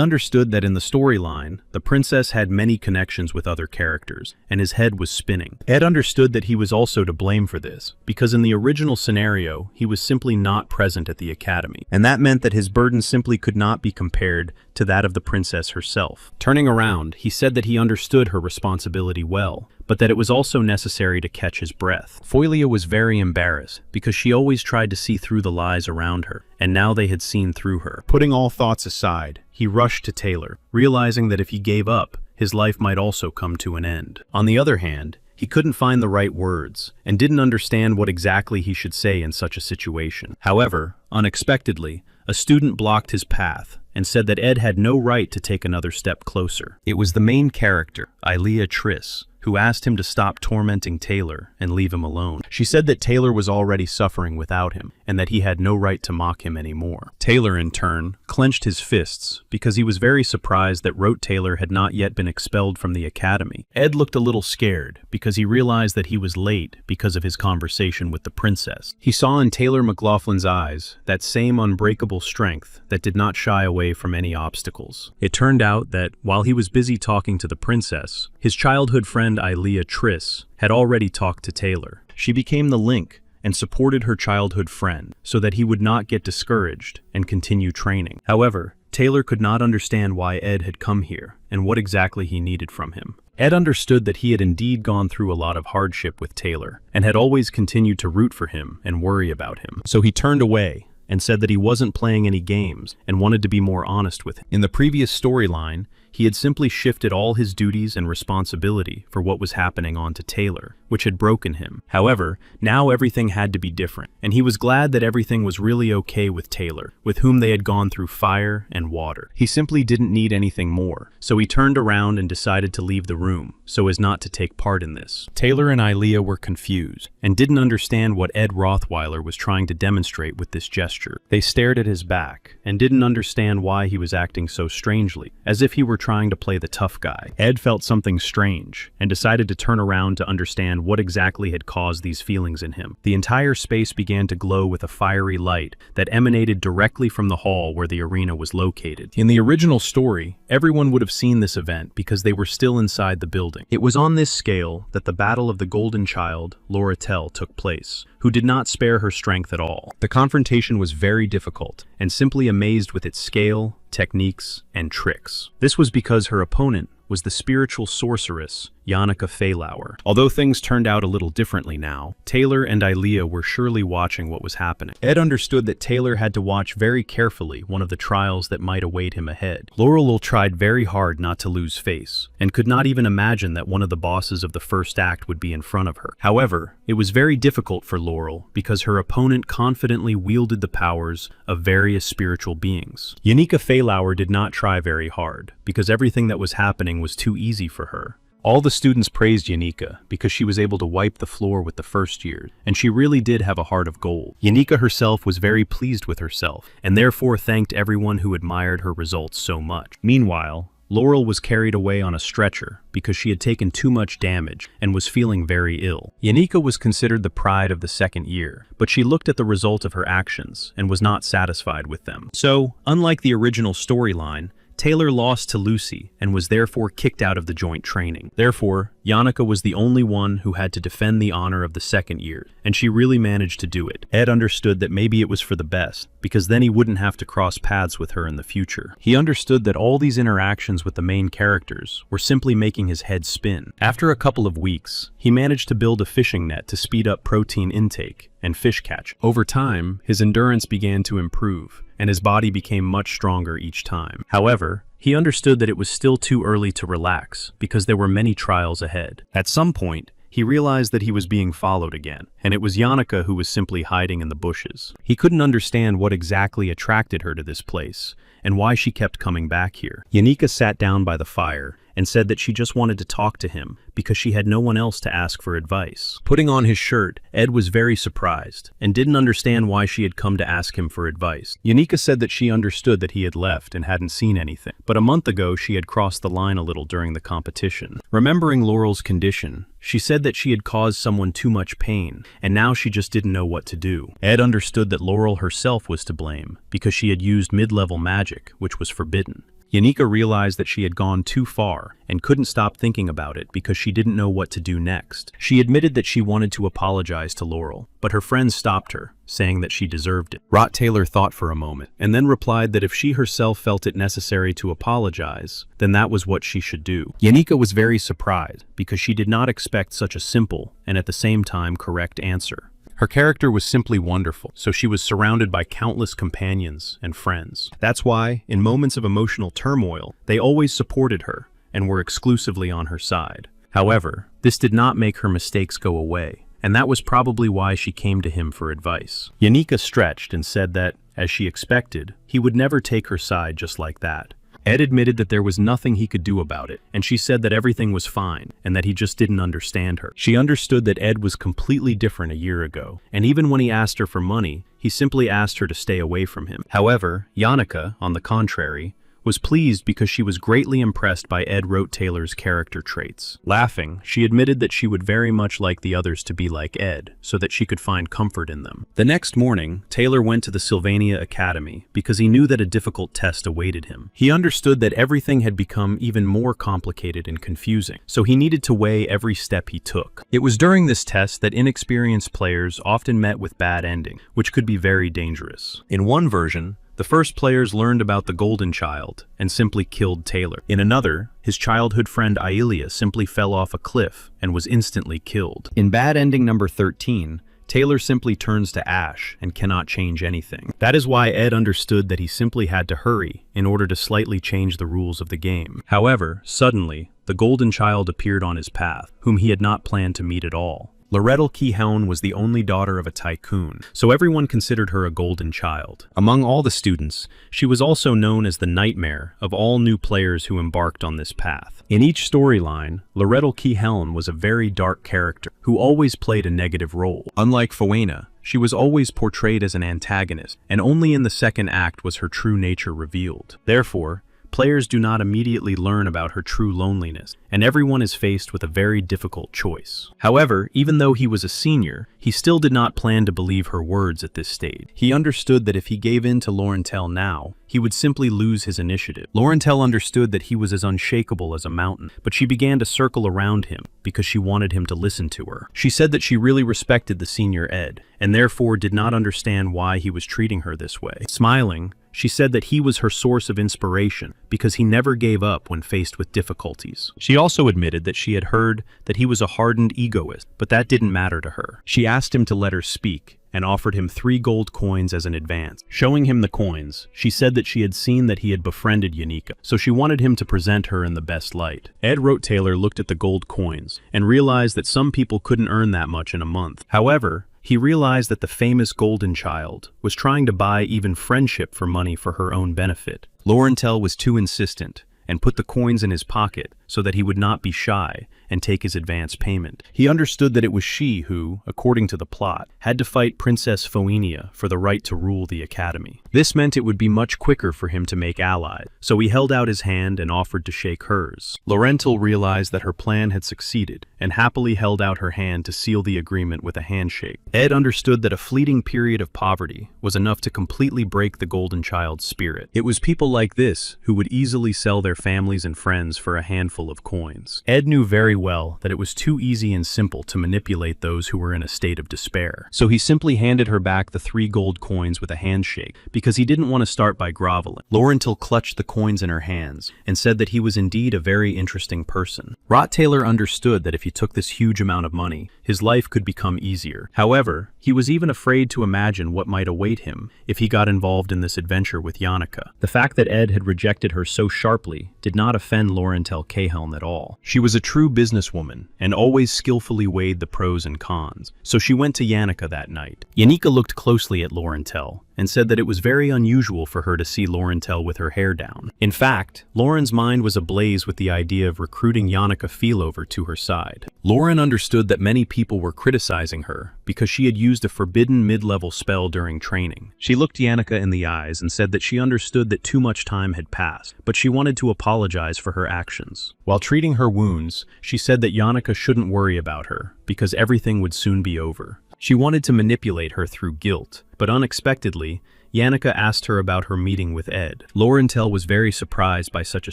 A: understood that in the storyline, the princess had many connections with other characters, and his head was spinning. Ed understood that he was also to blame for this, because in the original scenario, he was simply not present at the academy, and that meant that his burden simply could not be compared to that of the princess herself. Turning around, he said that he understood her responsibility well, but that it was also necessary to catch his breath. Folia was very embarrassed because she always tried to see through the lies around her, and now they had seen through her. Putting all thoughts aside, he rushed to Taylor, realizing that if he gave up, his life might also come to an end. On the other hand, he couldn't find the right words and didn't understand what exactly he should say in such a situation. However, unexpectedly, a student blocked his path and said that Ed had no right to take another step closer. It was the main character, Ilea Triss, who asked him to stop tormenting Taylor and leave him alone. She said that Taylor was already suffering without him, and that he had no right to mock him anymore. Taylor, in turn, clenched his fists because he was very surprised that Rote Taylor had not yet been expelled from the academy. Ed looked a little scared because he realized that he was late because of his conversation with the princess. He saw in Taylor McLaughlin's eyes that same unbreakable strength that did not shy away from any obstacles. It turned out that, while he was busy talking to the princess, his childhood friend Ilea Triss had already talked to Taylor. She became the link and supported her childhood friend so that he would not get discouraged and continue training. However, Taylor could not understand why Ed had come here and what exactly he needed from him. Ed understood that he had indeed gone through a lot of hardship with Taylor and had always continued to root for him and worry about him. So he turned away and said that he wasn't playing any games and wanted to be more honest with him. In the previous storyline, he had simply shifted all his duties and responsibility for what was happening onto Taylor, which had broken him. However, now everything had to be different, and he was glad that everything was really okay with Taylor, with whom they had gone through fire and water. He simply didn't need anything more, so he turned around and decided to leave the room, so as not to take part in this. Taylor and Ilea were confused, and didn't understand what Ed Rothweiler was trying to demonstrate with this gesture. They stared at his back, and didn't understand why he was acting so strangely, as if he were trying to play the tough guy. Ed felt something strange, and decided to turn around to understand what exactly had caused these feelings in him. The entire space began to glow with a fiery light that emanated directly from the hall where the arena was located. In the original story, everyone would have seen this event because they were still inside the building. It was on this scale that the Battle of the Golden Child, Loratel, took place, who did not spare her strength at all. The confrontation was very difficult, and simply amazed with its scale, techniques, and tricks. This was because her opponent was the spiritual sorceress, Yannicka Faylauer. Although things turned out a little differently now, Taylor and Ilea were surely watching what was happening. Ed understood that Taylor had to watch very carefully one of the trials that might await him ahead. Laurel tried very hard not to lose face, and could not even imagine that one of the bosses of the first act would be in front of her. However, it was very difficult for Laurel because her opponent confidently wielded the powers of various spiritual beings. Yannicka Faylauer did not try very hard, because everything that was happening was too easy for her. All the students praised Yannicka because she was able to wipe the floor with the first years, and she really did have a heart of gold. Yannicka herself was very pleased with herself, and therefore thanked everyone who admired her results so much. Meanwhile, Laurel was carried away on a stretcher because she had taken too much damage and was feeling very ill. Yanika was considered the pride of the second year, but she looked at the result of her actions and was not satisfied with them. So, unlike the original storyline, Taylor lost to Lucy and was therefore kicked out of the joint training. Therefore, Yanika was the only one who had to defend the honor of the second year, and she really managed to do it. Ed understood that maybe it was for the best, because then he wouldn't have to cross paths with her in the future. He understood that all these interactions with the main characters were simply making his head spin. After a couple of weeks, he managed to build a fishing net to speed up protein intake and fish catch. Over time, his endurance began to improve, and his body became much stronger each time. However, he understood that it was still too early to relax because there were many trials ahead. At some point, he realized that he was being followed again, and it was Yanika who was simply hiding in the bushes. He couldn't understand what exactly attracted her to this place, and why she kept coming back here. Yanika sat down by the fire and said that she just wanted to talk to him because she had no one else to ask for advice. Putting on his shirt, Ed was very surprised and didn't understand why she had come to ask him for advice. Yanika said that she understood that he had left and hadn't seen anything, but a month ago she had crossed the line a little during the competition. Remembering Laurel's condition, she said that she had caused someone too much pain, and now she just didn't know what to do. Ed understood that Laurel herself was to blame because she had used mid-level magic, which was forbidden. Yanika realized that she had gone too far and couldn't stop thinking about it because she didn't know what to do next. She admitted that she wanted to apologize to Laurel, but her friends stopped her, saying that she deserved it. Rot Taylor thought for a moment, and then replied that if she herself felt it necessary to apologize, then that was what she should do. Yanika was very surprised because she did not expect such a simple and at the same time correct answer. Her character was simply wonderful, so she was surrounded by countless companions and friends. That's why, in moments of emotional turmoil, they always supported her and were exclusively on her side. However, this did not make her mistakes go away, and that was probably why she came to him for advice. Yanika stretched and said that, as she expected, he would never take her side just like that. Ed admitted that there was nothing he could do about it, and she said that everything was fine, and that he just didn't understand her. She understood that Ed was completely different a year ago, and even when he asked her for money, he simply asked her to stay away from him. However, Yanika, on the contrary, was pleased because she was greatly impressed by Ed wrote Taylor's character traits. Laughing, she admitted that she would very much like the others to be like Ed, so that she could find comfort in them. The next morning, Taylor went to the Sylvania Academy because he knew that a difficult test awaited him. He understood that everything had become even more complicated and confusing, so he needed to weigh every step he took. It was during this test that inexperienced players often met with bad ending, which could be very dangerous. In one version, the first players learned about the Golden Child and simply killed Taylor. In another, his childhood friend Ailia simply fell off a cliff and was instantly killed. In bad ending number 13, Taylor simply turns to ash and cannot change anything. That is why Ed understood that he simply had to hurry in order to slightly change the rules of the game. However, suddenly, the Golden Child appeared on his path, whom he had not planned to meet at all. Laurel Keyhound was the only daughter of a tycoon, so everyone considered her a golden child. Among all the students, she was also known as the nightmare of all new players who embarked on this path. In each storyline, Laurel Keyhound was a very dark character who always played a negative role. Unlike Fowena, she was always portrayed as an antagonist, and only in the second act was her true nature revealed. Therefore, players do not immediately learn about her true loneliness, and everyone is faced with a very difficult choice. However, even though he was a senior, he still did not plan to believe her words at this stage. He understood that if he gave in to Laurentel now, he would simply lose his initiative. Laurentel understood that he was as unshakable as a mountain, but she began to circle around him because she wanted him to listen to her. She said that she really respected the senior Ed, and therefore did not understand why he was treating her this way. Smiling, she said that he was her source of inspiration because he never gave up when faced with difficulties. She also admitted that she had heard that he was a hardened egoist, but that didn't matter to her. She asked him to let her speak and offered him 3 gold coins as an advance. Showing him the coins, she said that she had seen that he had befriended Yanika, so she wanted him to present her in the best light. Ed wrote Taylor looked at the gold coins and realized that some people couldn't earn that much in a month. However, he realized that the famous Golden Child was trying to buy even friendship for money for her own benefit. Laurentel was too insistent, and put the coins in his pocket so that he would not be shy and take his advance payment. He understood that it was she who, according to the plot, had to fight Princess Phoenia for the right to rule the academy. This meant it would be much quicker for him to make allies, so he held out his hand and offered to shake hers. Laurentil realized that her plan had succeeded and happily held out her hand to seal the agreement with a handshake. Ed understood that a fleeting period of poverty was enough to completely break the golden child's spirit. It was people like this who would easily sell their families and friends for a handful of coins. Ed knew very well that it was too easy and simple to manipulate those who were in a state of despair. So he simply handed her back the 3 gold coins with a handshake because he didn't want to start by groveling. Laurentil clutched the coins in her hands and said that he was indeed a very interesting person. Rot Taylor understood that if he took this huge amount of money, his life could become easier. However, he was even afraid to imagine what might await him if he got involved in this adventure with Yannicka. The fact that Ed had rejected her so sharply did not offend Laurentil Cahelm at all. She was a true businesswoman and always skillfully weighed the pros and cons, so she went to Yannicka that night. Yannicka looked closely at Laurentil and said that it was very unusual for her to see Laurentil with her hair down. In fact, Lauren's mind was ablaze with the idea of recruiting Yannicka Feelover to her side. Lauren understood that many people were criticizing her because she had used a forbidden mid-level spell during training. She looked Yannicka in the eyes and said that she understood that too much time had passed, but she wanted to apologize for her actions. While treating her wounds, she said that Yannicka shouldn't worry about her because everything would soon be over. She wanted to manipulate her through guilt, but unexpectedly, Yannicka asked her about her meeting with Ed. Laurentil was very surprised by such a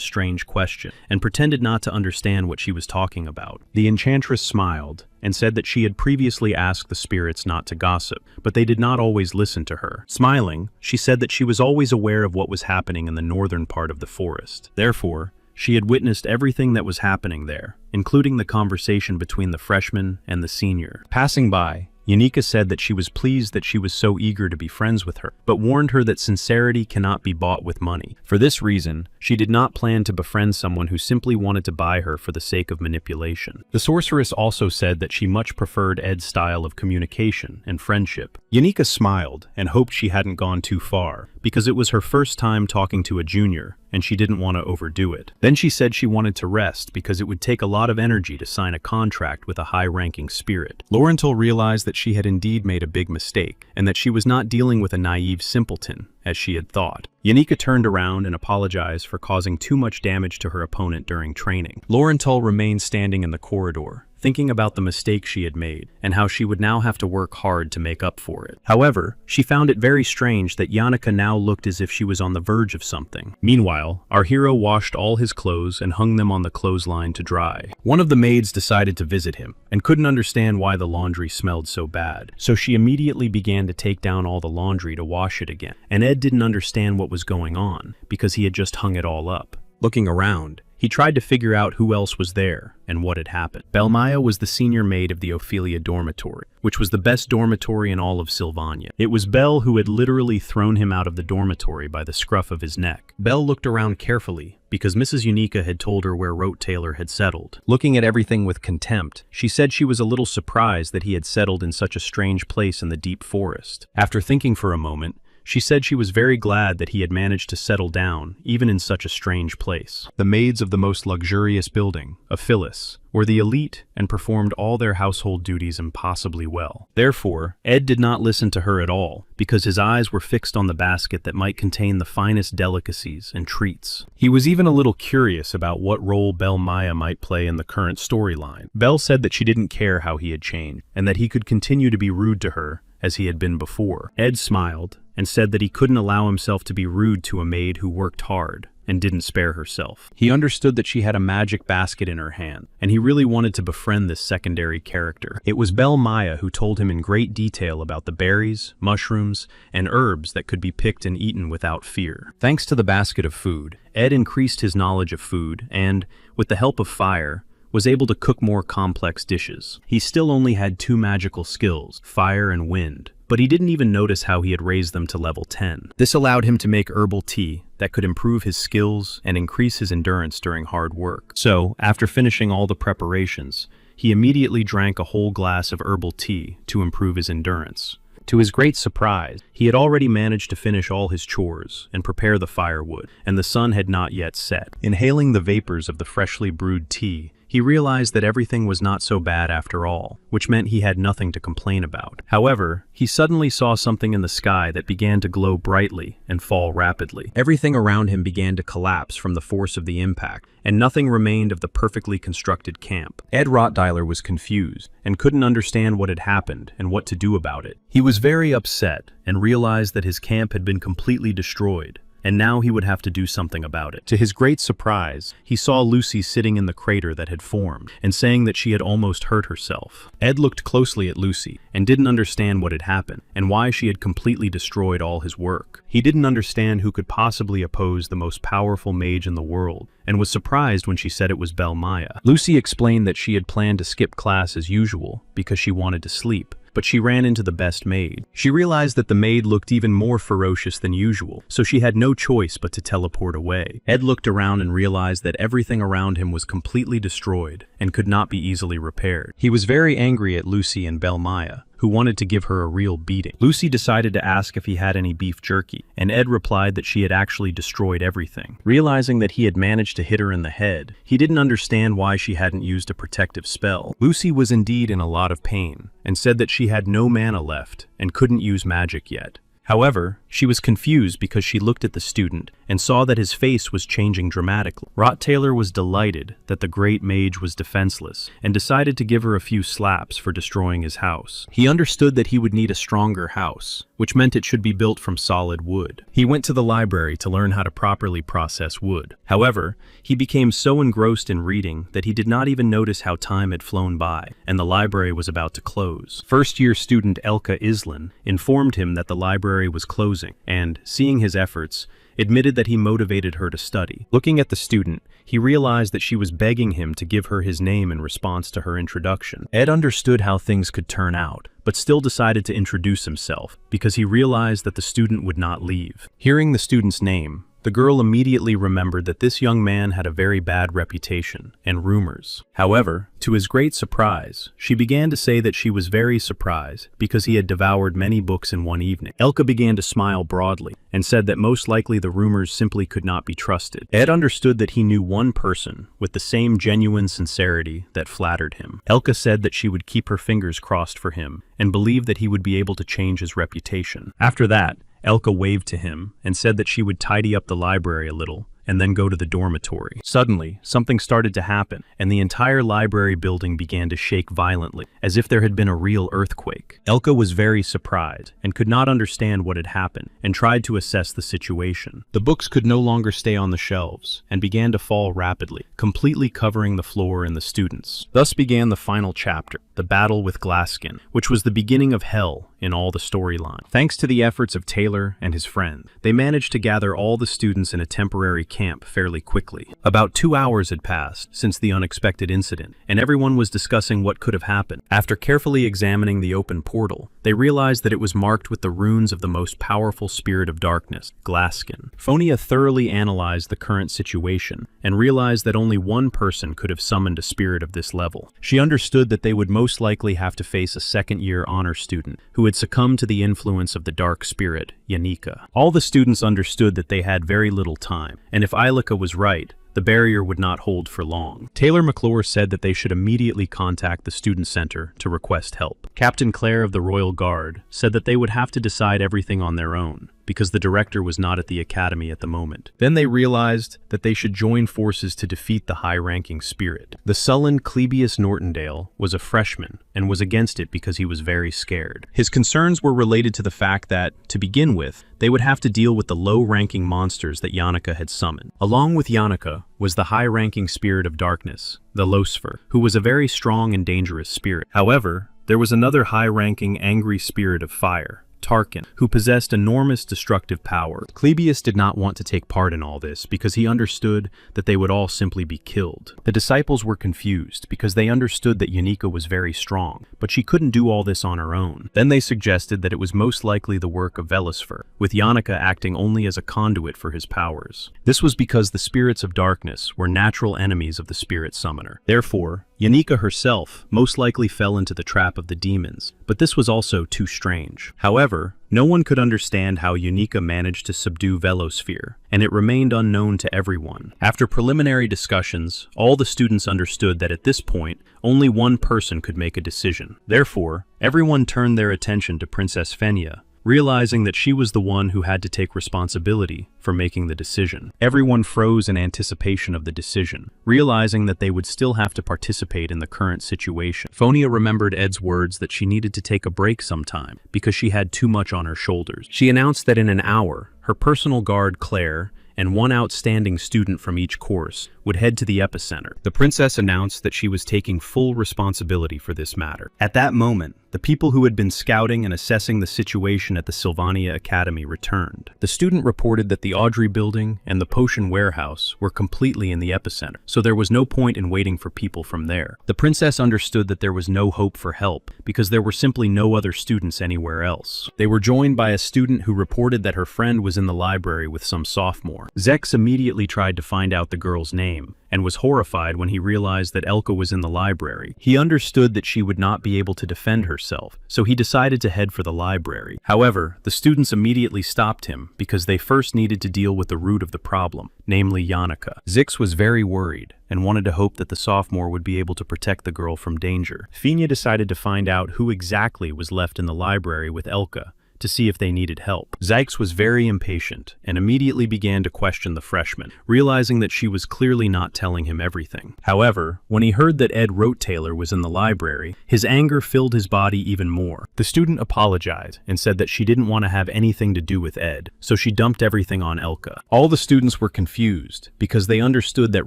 A: strange question and pretended not to understand what she was talking about. The enchantress smiled and said that she had previously asked the spirits not to gossip, but they did not always listen to her. Smiling, she said that she was always aware of what was happening in the northern part of the forest. Therefore, she had witnessed everything that was happening there, including the conversation between the freshman and the senior. Passing by, Yannicka said that she was pleased that she was so eager to be friends with her, but warned her that sincerity cannot be bought with money. For this reason, she did not plan to befriend someone who simply wanted to buy her for the sake of manipulation. The sorceress also said that she much preferred Ed's style of communication and friendship. Yannicka smiled and hoped she hadn't gone too far, because it was her first time talking to a junior, and she didn't want to overdo it. Then she said she wanted to rest because it would take a lot of energy to sign a contract with a high-ranking spirit. Laurentil realized that she had indeed made a big mistake, and that she was not dealing with a naive simpleton, as she had thought. Yannicka turned around and apologized for causing too much damage to her opponent during training. Laurentil remained standing in the corridor, thinking about the mistake she had made and how she would now have to work hard to make up for it. However, she found it very strange that Yannicka now looked as if she was on the verge of something. Meanwhile, our hero washed all his clothes and hung them on the clothesline to dry. One of the maids decided to visit him and couldn't understand why the laundry smelled so bad, so she immediately began to take down all the laundry to wash it again. And Ed didn't understand what was going on because he had just hung it all up. Looking around, he tried to figure out who else was there and what had happened. Belmaya was the senior maid of the Ophelia dormitory, which was the best dormitory in all of Sylvania. It was Belle who had literally thrown him out of the dormitory by the scruff of his neck. Belle looked around carefully because Mrs. Yannicka had told her where Rot Taylor had settled. Looking at everything with contempt, she said she was a little surprised that he had settled in such a strange place in the deep forest. After thinking for a moment, she said she was very glad that he had managed to settle down, even in such a strange place. The maids of the most luxurious building, a Phyllis, were the elite and performed all their household duties impossibly well. Therefore, Ed did not listen to her at all, because his eyes were fixed on the basket that might contain the finest delicacies and treats. He was even a little curious about what role Belle Maya might play in the current storyline. Belle said that she didn't care how he had changed, and that he could continue to be rude to her as he had been before. Ed smiled and said that he couldn't allow himself to be rude to a maid who worked hard and didn't spare herself. He understood that she had a magic basket in her hand, and he really wanted to befriend this secondary character. It was Belle Maya who told him in great detail about the berries, mushrooms, and herbs that could be picked and eaten without fear. Thanks to the basket of food, Ed increased his knowledge of food and, with the help of fire, was able to cook more complex dishes. He still only had 2 magical skills, fire and wind, but he didn't even notice how he had raised them to level 10. This allowed him to make herbal tea that could improve his skills and increase his endurance during hard work. So, after finishing all the preparations, he immediately drank a whole glass of herbal tea to improve his endurance. To his great surprise, he had already managed to finish all his chores and prepare the firewood, and the sun had not yet set. Inhaling the vapors of the freshly brewed tea, he realized that everything was not so bad after all, which meant he had nothing to complain about. However, he suddenly saw something in the sky that began to glow brightly and fall rapidly. Everything around him began to collapse from the force of the impact, and nothing remained of the perfectly constructed camp. Ed Rottweiler was confused and couldn't understand what had happened and what to do about it. He was very upset and realized that his camp had been completely destroyed, and now he would have to do something about it. To his great surprise, he saw Lucy sitting in the crater that had formed and saying that she had almost hurt herself. Ed looked closely at Lucy and didn't understand what had happened and why she had completely destroyed all his work. He didn't understand who could possibly oppose the most powerful mage in the world and was surprised when she said it was Maya. Lucy explained that she had planned to skip class as usual because she wanted to sleep, but she ran into the best maid. She realized that the maid looked even more ferocious than usual, so she had no choice but to teleport away. Ed looked around and realized that everything around him was completely destroyed and could not be easily repaired. He was very angry at Lucy and Maya, who wanted to give her a real beating. Lucy decided to ask if he had any beef jerky, and Ed replied that she had actually destroyed everything. Realizing that he had managed to hit her in the head, he didn't understand why she hadn't used a protective spell. Lucy was indeed in a lot of pain, and said that she had no mana left and couldn't use magic yet. However, she was confused because she looked at the student and saw that his face was changing dramatically. Rottweiler was delighted that the great mage was defenseless and decided to give her a few slaps for destroying his house. He understood that he would need a stronger house, which meant it should be built from solid wood. He went to the library to learn how to properly process wood. However, he became so engrossed in reading that he did not even notice how time had flown by, and the library was about to close. First-year student Elka Islan informed him that the library was closing, and, seeing his efforts, admitted that he motivated her to study. Looking at the student, he realized that she was begging him to give her his name in response to her introduction. Ed understood how things could turn out, but still decided to introduce himself because he realized that the student would not leave. Hearing the student's name, the girl immediately remembered that this young man had a very bad reputation and rumors. However, to his great surprise, she began to say that she was very surprised because he had devoured many books in one evening. Elka began to smile broadly and said that most likely the rumors simply could not be trusted. Ed understood that he knew one person with the same genuine sincerity that flattered him. Elka said that she would keep her fingers crossed for him and believed that he would be able to change his reputation. After that, Elka waved to him and said that she would tidy up the library a little and then go to the dormitory. Suddenly, something started to happen, and the entire library building began to shake violently, as if there had been a real earthquake. Elka was very surprised and could not understand what had happened, and tried to assess the situation. The books could no longer stay on the shelves, and began to fall rapidly, completely covering the floor and the students. Thus began the final chapter, the battle with Glasskin, which was the beginning of hell in all the storyline. Thanks to the efforts of Taylor and his friend, they managed to gather all the students in a temporary camp fairly quickly. About 2 hours had passed since the unexpected incident, and everyone was discussing what could have happened. After carefully examining the open portal, they realized that it was marked with the runes of the most powerful spirit of darkness, Glasskin. Phonia thoroughly analyzed the current situation and realized that only one person could have summoned a spirit of this level. She understood that they would most likely have to face a second-year honor student who had succumbed to the influence of the dark spirit, Yanika. All the students understood that they had very little time, and if Ilika was right, the barrier would not hold for long. Taylor McClure said that they should immediately contact the student center to request help. Captain Clare of the Royal Guard said that they would have to decide everything on their own, because the director was not at the academy at the moment. Then they realized that they should join forces to defeat the high-ranking spirit. The sullen Clebius Nortondale was a freshman and was against it because he was very scared. His concerns were related to the fact that, to begin with, they would have to deal with the low-ranking monsters that Yannicka had summoned. Along with Yannicka was the high-ranking spirit of darkness, the Losfer, who was a very strong and dangerous spirit. However, there was another high-ranking angry spirit of fire, Tarkin, who possessed enormous destructive power. Clebius did not want to take part in all this because he understood that they would all simply be killed. The disciples were confused because they understood that Yanika was very strong, but she couldn't do all this on her own. Then they suggested that it was most likely the work of Velisfer, with Yannika acting only as a conduit for his powers. This was because the spirits of darkness were natural enemies of the spirit summoner. Therefore, Yanika herself most likely fell into the trap of the demons, but this was also too strange. However, no one could understand how Yanika managed to subdue Velosphere, and it remained unknown to everyone. After preliminary discussions, all the students understood that at this point, only one person could make a decision. Therefore, everyone turned their attention to Princess Fenya, realizing that she was the one who had to take responsibility for making the decision. Everyone froze in anticipation of the decision, realizing that they would still have to participate in the current situation. Fonia remembered Ed's words that she needed to take a break sometime because she had too much on her shoulders. She announced that in an hour, her personal guard Claire and one outstanding student from each course would head to the epicenter. The princess announced that she was taking full responsibility for this matter. At that moment, the people who had been scouting and assessing the situation at the Sylvania Academy returned. The student reported that the Audrey building and the potion warehouse were completely in the epicenter, so there was no point in waiting for people from there. The princess understood that there was no hope for help because there were simply no other students anywhere else. They were joined by a student who reported that her friend was in the library with some sophomore. Zex immediately tried to find out the girl's name and was horrified when he realized that Elka was in the library. He understood that she would not be able to defend herself, so he decided to head for the library. However, the students immediately stopped him because they first needed to deal with the root of the problem, namely Yannicka. Zix was very worried and wanted to hope that the sophomore would be able to protect the girl from danger. Fenya decided to find out who exactly was left in the library with Elka to see if they needed help. Zykes was very impatient and immediately began to question the freshman, realizing that she was clearly not telling him everything. However, when he heard that Ed Rote-Taylor was in the library, his anger filled his body even more. The student apologized and said that she didn't want to have anything to do with Ed, so she dumped everything on Elka. All the students were confused because they understood that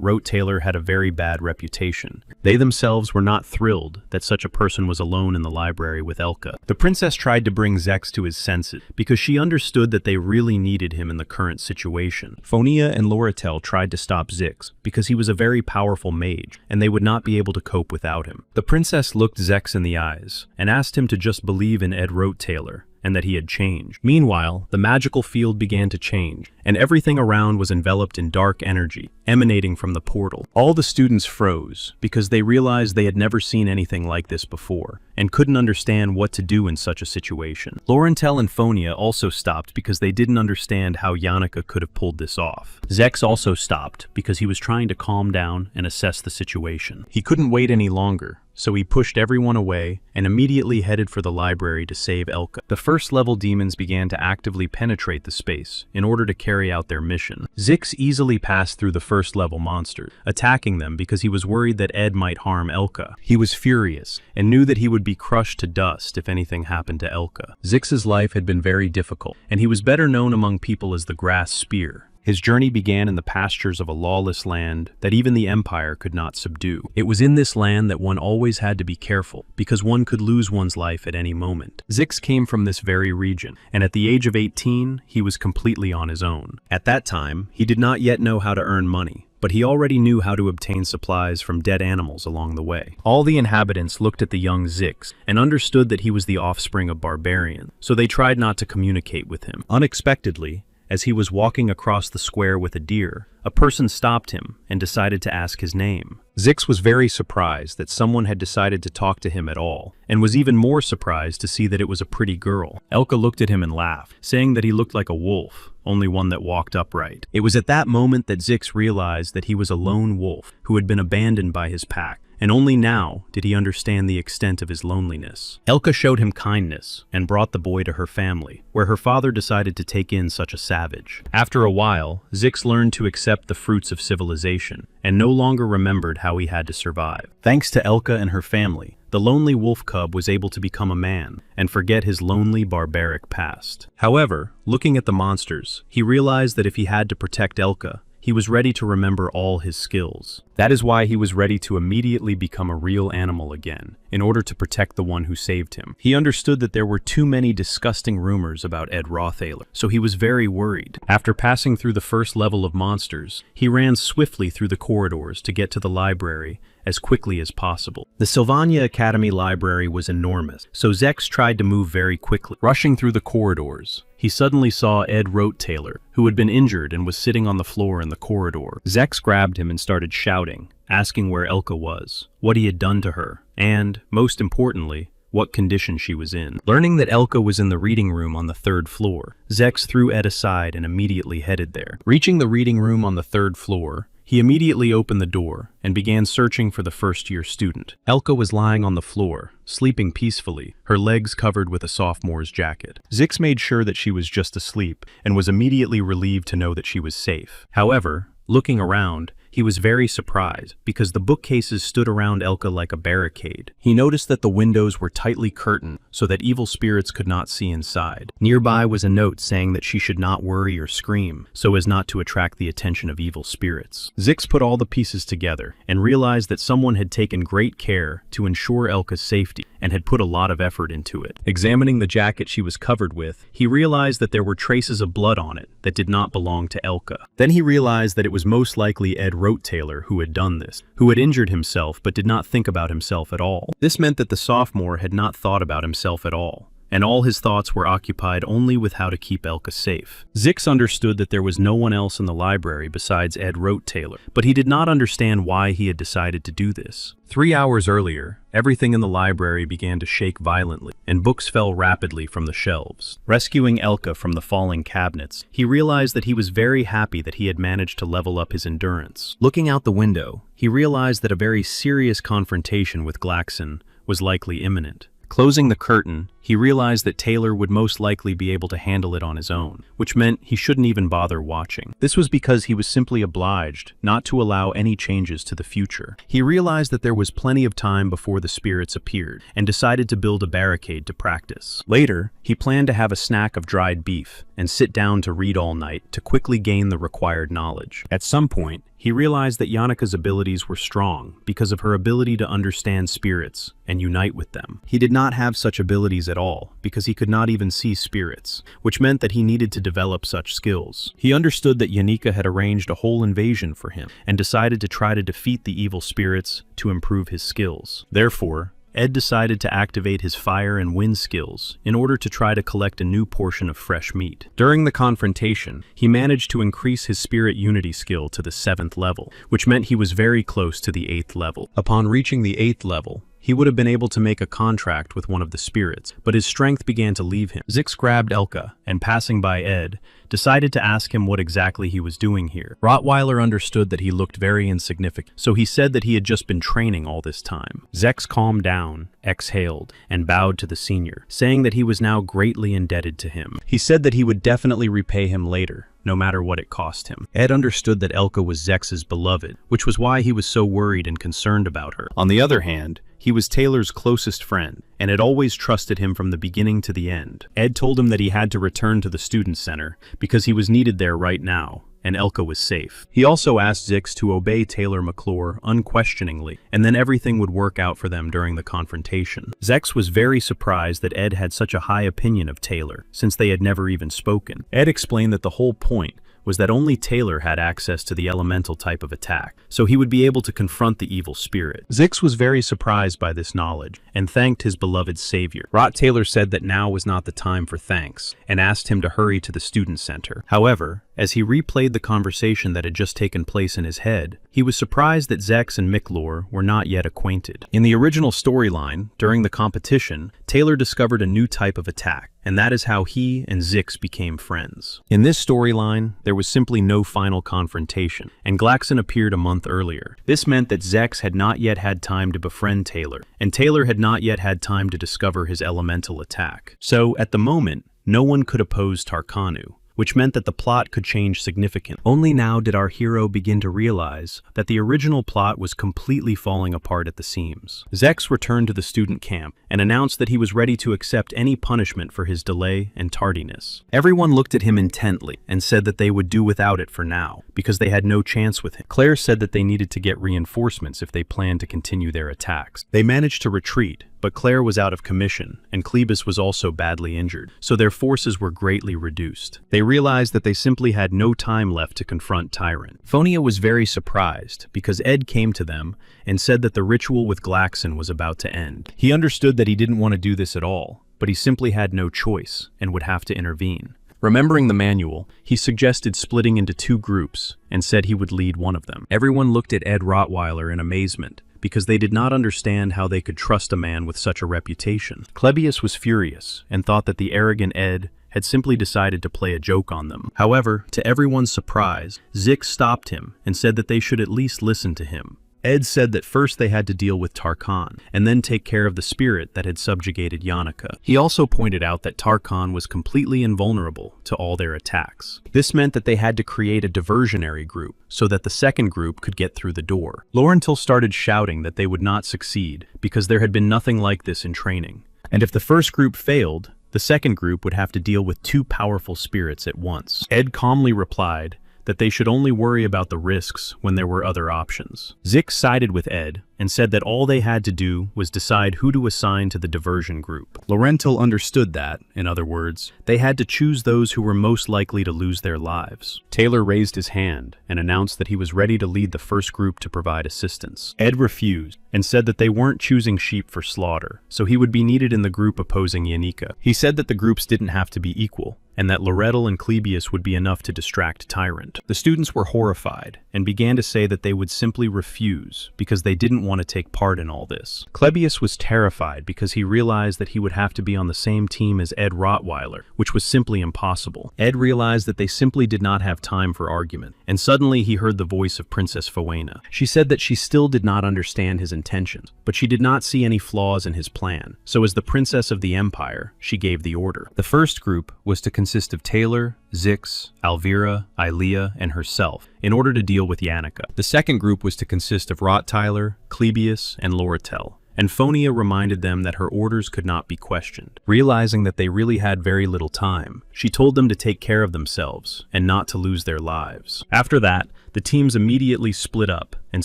A: Rote-Taylor had a very bad reputation. They themselves were not thrilled that such a person was alone in the library with Elka. The princess tried to bring Zex to his senses because she understood that they really needed him in the current situation. Fonia and Loratel tried to stop Zix because he was a very powerful mage and they would not be able to cope without him. The princess looked Zex in the eyes and asked him to just believe in Ed Rote-Taylor and that he had changed. Meanwhile, the magical field began to change, and everything around was enveloped in dark energy, emanating from the portal. All the students froze, because they realized they had never seen anything like this before, and couldn't understand what to do in such a situation. Laurentel and Fonia also stopped because they didn't understand how Yannicka could have pulled this off. Zex also stopped because he was trying to calm down and assess the situation. He couldn't wait any longer, so he pushed everyone away and immediately headed for the library to save Elka. The first-level demons began to actively penetrate the space in order to carry out their mission. Zix easily passed through the first-level monsters, attacking them because he was worried that Ed might harm Elka. He was furious and knew that he would be crushed to dust if anything happened to Elka. Zix's life had been very difficult, and he was better known among people as the Grass Spear. His journey began in the pastures of a lawless land that even the Empire could not subdue. It was in this land that one always had to be careful, because one could lose one's life at any moment. Zix came from this very region, and at the age of 18, he was completely on his own. At that time, he did not yet know how to earn money, but he already knew how to obtain supplies from dead animals along the way. All the inhabitants looked at the young Zix and understood that he was the offspring of barbarians, so they tried not to communicate with him. Unexpectedly, as he was walking across the square with a deer, a person stopped him and decided to ask his name. Zix was very surprised that someone had decided to talk to him at all, and was even more surprised to see that it was a pretty girl. Elka looked at him and laughed, saying that he looked like a wolf, only one that walked upright. It was at that moment that Zix realized that he was a lone wolf who had been abandoned by his pack, and only now did he understand the extent of his loneliness. Elka showed him kindness and brought the boy to her family, where her father decided to take in such a savage. After a while, Zix learned to accept the fruits of civilization and no longer remembered how he had to survive. Thanks to Elka and her family, the lonely wolf cub was able to become a man and forget his lonely barbaric past. However, looking at the monsters, he realized that if he had to protect Elka, he was ready to remember all his skills. That is why he was ready to immediately become a real animal again, in order to protect the one who saved him. He understood that there were too many disgusting rumors about Ed Roth-Taylor, so he was very worried. After passing through the first level of monsters, he ran swiftly through the corridors to get to the library as quickly as possible. The Sylvania Academy library was enormous, so Zex tried to move very quickly. Rushing through the corridors, he he suddenly saw Ed Taylor, who had been injured and was sitting on the floor in the corridor. Zex grabbed him and started shouting, asking where Elka was, what he had done to her, and, most importantly, what condition she was in. Learning that Elka was in the reading room on the 3rd floor, Zex threw Ed aside and immediately headed there. Reaching the reading room on the 3rd floor, he immediately opened the door and began searching for the first-year student. Elka was lying on the floor, sleeping peacefully, her legs covered with a sophomore's jacket. Zix made sure that she was just asleep and was immediately relieved to know that she was safe. However, looking around, he was very surprised because the bookcases stood around Elka like a barricade. He noticed that the windows were tightly curtained so that evil spirits could not see inside. Nearby was a note saying that she should not worry or scream so as not to attract the attention of evil spirits. Zix put all the pieces together and realized that someone had taken great care to ensure Elka's safety and had put a lot of effort into it. Examining the jacket she was covered with, he realized that there were traces of blood on it that did not belong to Elka. Then he realized that it was most likely Ed Taylor who had done this, who had injured himself but did not think about himself at all. This meant that the sophomore had not thought about himself at all, and all his thoughts were occupied only with how to keep Elka safe. Zix understood that there was no one else in the library besides Ed Taylor, but he did not understand why he had decided to do this. 3 hours earlier, everything in the library began to shake violently, and books fell rapidly from the shelves. Rescuing Elka from the falling cabinets, he realized that he was very happy that he had managed to level up his endurance. Looking out the window, he realized that a very serious confrontation with Glaxon was likely imminent. Closing the curtain, he realized that Taylor would most likely be able to handle it on his own, which meant he shouldn't even bother watching. This was because he was simply obliged not to allow any changes to the future. He realized that there was plenty of time before the spirits appeared, and decided to build a barricade to practice. Later, he planned to have a snack of dried beef and sit down to read all night to quickly gain the required knowledge. At some point, he realized that Yanika's abilities were strong because of her ability to understand spirits and unite with them. He did not have such abilities at all because he could not even see spirits, which meant that he needed to develop such skills. He understood that Yanika had arranged a whole invasion for him and decided to try to defeat the evil spirits to improve his skills. Therefore, Ed decided to activate his fire and wind skills in order to try to collect a new portion of fresh meat. During the confrontation, he managed to increase his spirit unity skill to the 7th level, which meant he was very close to the 8th level. Upon reaching the 8th level, he would have been able to make a contract with one of the spirits, but his strength began to leave him. Zix grabbed Elka, and passing by Ed, decided to ask him what exactly he was doing here. Rottweiler understood that he looked very insignificant, so he said that he had just been training all this time. Zex calmed down, exhaled, and bowed to the senior, saying that he was now greatly indebted to him. He said that he would definitely repay him later, no matter what it cost him. Ed understood that Elka was Zex's beloved, which was why he was so worried and concerned about her. On the other hand, he was Taylor's closest friend, and had always trusted him from the beginning to the end. Ed told him that he had to return to the student center because he was needed there right now, and Elka was safe. He also asked Zix to obey Taylor McClure unquestioningly, and then everything would work out for them during the confrontation. Zex was very surprised that Ed had such a high opinion of Taylor, since they had never even spoken. Ed explained that the whole point was that only Taylor had access to the elemental type of attack, so he would be able to confront the evil spirit. Zix was very surprised by this knowledge, and thanked his beloved savior. Taylor said that now was not the time for thanks, and asked him to hurry to the student center. However, as he replayed the conversation that had just taken place in his head, he was surprised that Zex and Micklor were not yet acquainted. In the original storyline, during the competition, Taylor discovered a new type of attack, and that is how he and Zix became friends. In this storyline, there was simply no final confrontation, and Glaxon appeared a month earlier. This meant that Zex had not yet had time to befriend Taylor, and Taylor had not yet had time to discover his elemental attack. So, at the moment, no one could oppose Tarkanu, which meant that the plot could change significantly. Only now did our hero begin to realize that the original plot was completely falling apart at the seams. Zex returned to the student camp and announced that he was ready to accept any punishment for his delay and tardiness. Everyone looked at him intently and said that they would do without it for now, because they had no chance with him. Claire said that they needed to get reinforcements if they planned to continue their attacks. They managed to retreat, but Claire was out of commission, and Cleebus was also badly injured, so their forces were greatly reduced. They realized that they simply had no time left to confront Tyrant. Phonia was very surprised, because Ed came to them and said that the ritual with Glaxon was about to end. He understood that he didn't want to do this at all, but he simply had no choice and would have to intervene. Remembering the manual, he suggested splitting into 2 groups and said he would lead one of them. Everyone looked at Ed Rottweiler in amazement, because they did not understand how they could trust a man with such a reputation. Klebius was furious and thought that the arrogant Ed had simply decided to play a joke on them. However, to everyone's surprise, Zik stopped him and said that they should at least listen to him. Ed said that first they had to deal with Tarkan, and then take care of the spirit that had subjugated Yannicka. He also pointed out that Tarkan was completely invulnerable to all their attacks. This meant that they had to create a diversionary group, so that the second group could get through the door. Laurentil started shouting that they would not succeed, because there had been nothing like this in training. And if the first group failed, the second group would have to deal with 2 powerful spirits at once. Ed calmly replied that they should only worry about the risks when there were other options. Zik sided with Ed and said that all they had to do was decide who to assign to the diversion group. Laurentil understood that, in other words, they had to choose those who were most likely to lose their lives. Taylor raised his hand and announced that he was ready to lead the first group to provide assistance. Ed refused and said that they weren't choosing sheep for slaughter, so he would be needed in the group opposing Yannicka. He said that the groups didn't have to be equal, and that Loretel and Klebius would be enough to distract Tyrant. The students were horrified and began to say that they would simply refuse because they didn't want to take part in all this. Klebius was terrified because he realized that he would have to be on the same team as Ed Rottweiler, which was simply impossible. Ed realized that they simply did not have time for argument, and suddenly he heard the voice of Princess Fowena. She said that she still did not understand his intentions, but she did not see any flaws in his plan, so as the Princess of the Empire, she gave the order. The first group was to consist of Taylor, Zix, Alvira, Ilea, and herself, in order to deal with Yannicka. The second group was to consist of Rottweiler, Klebius, and Loretel. And Phonia reminded them that her orders could not be questioned. Realizing that they really had very little time, she told them to take care of themselves and not to lose their lives. After that, the teams immediately split up and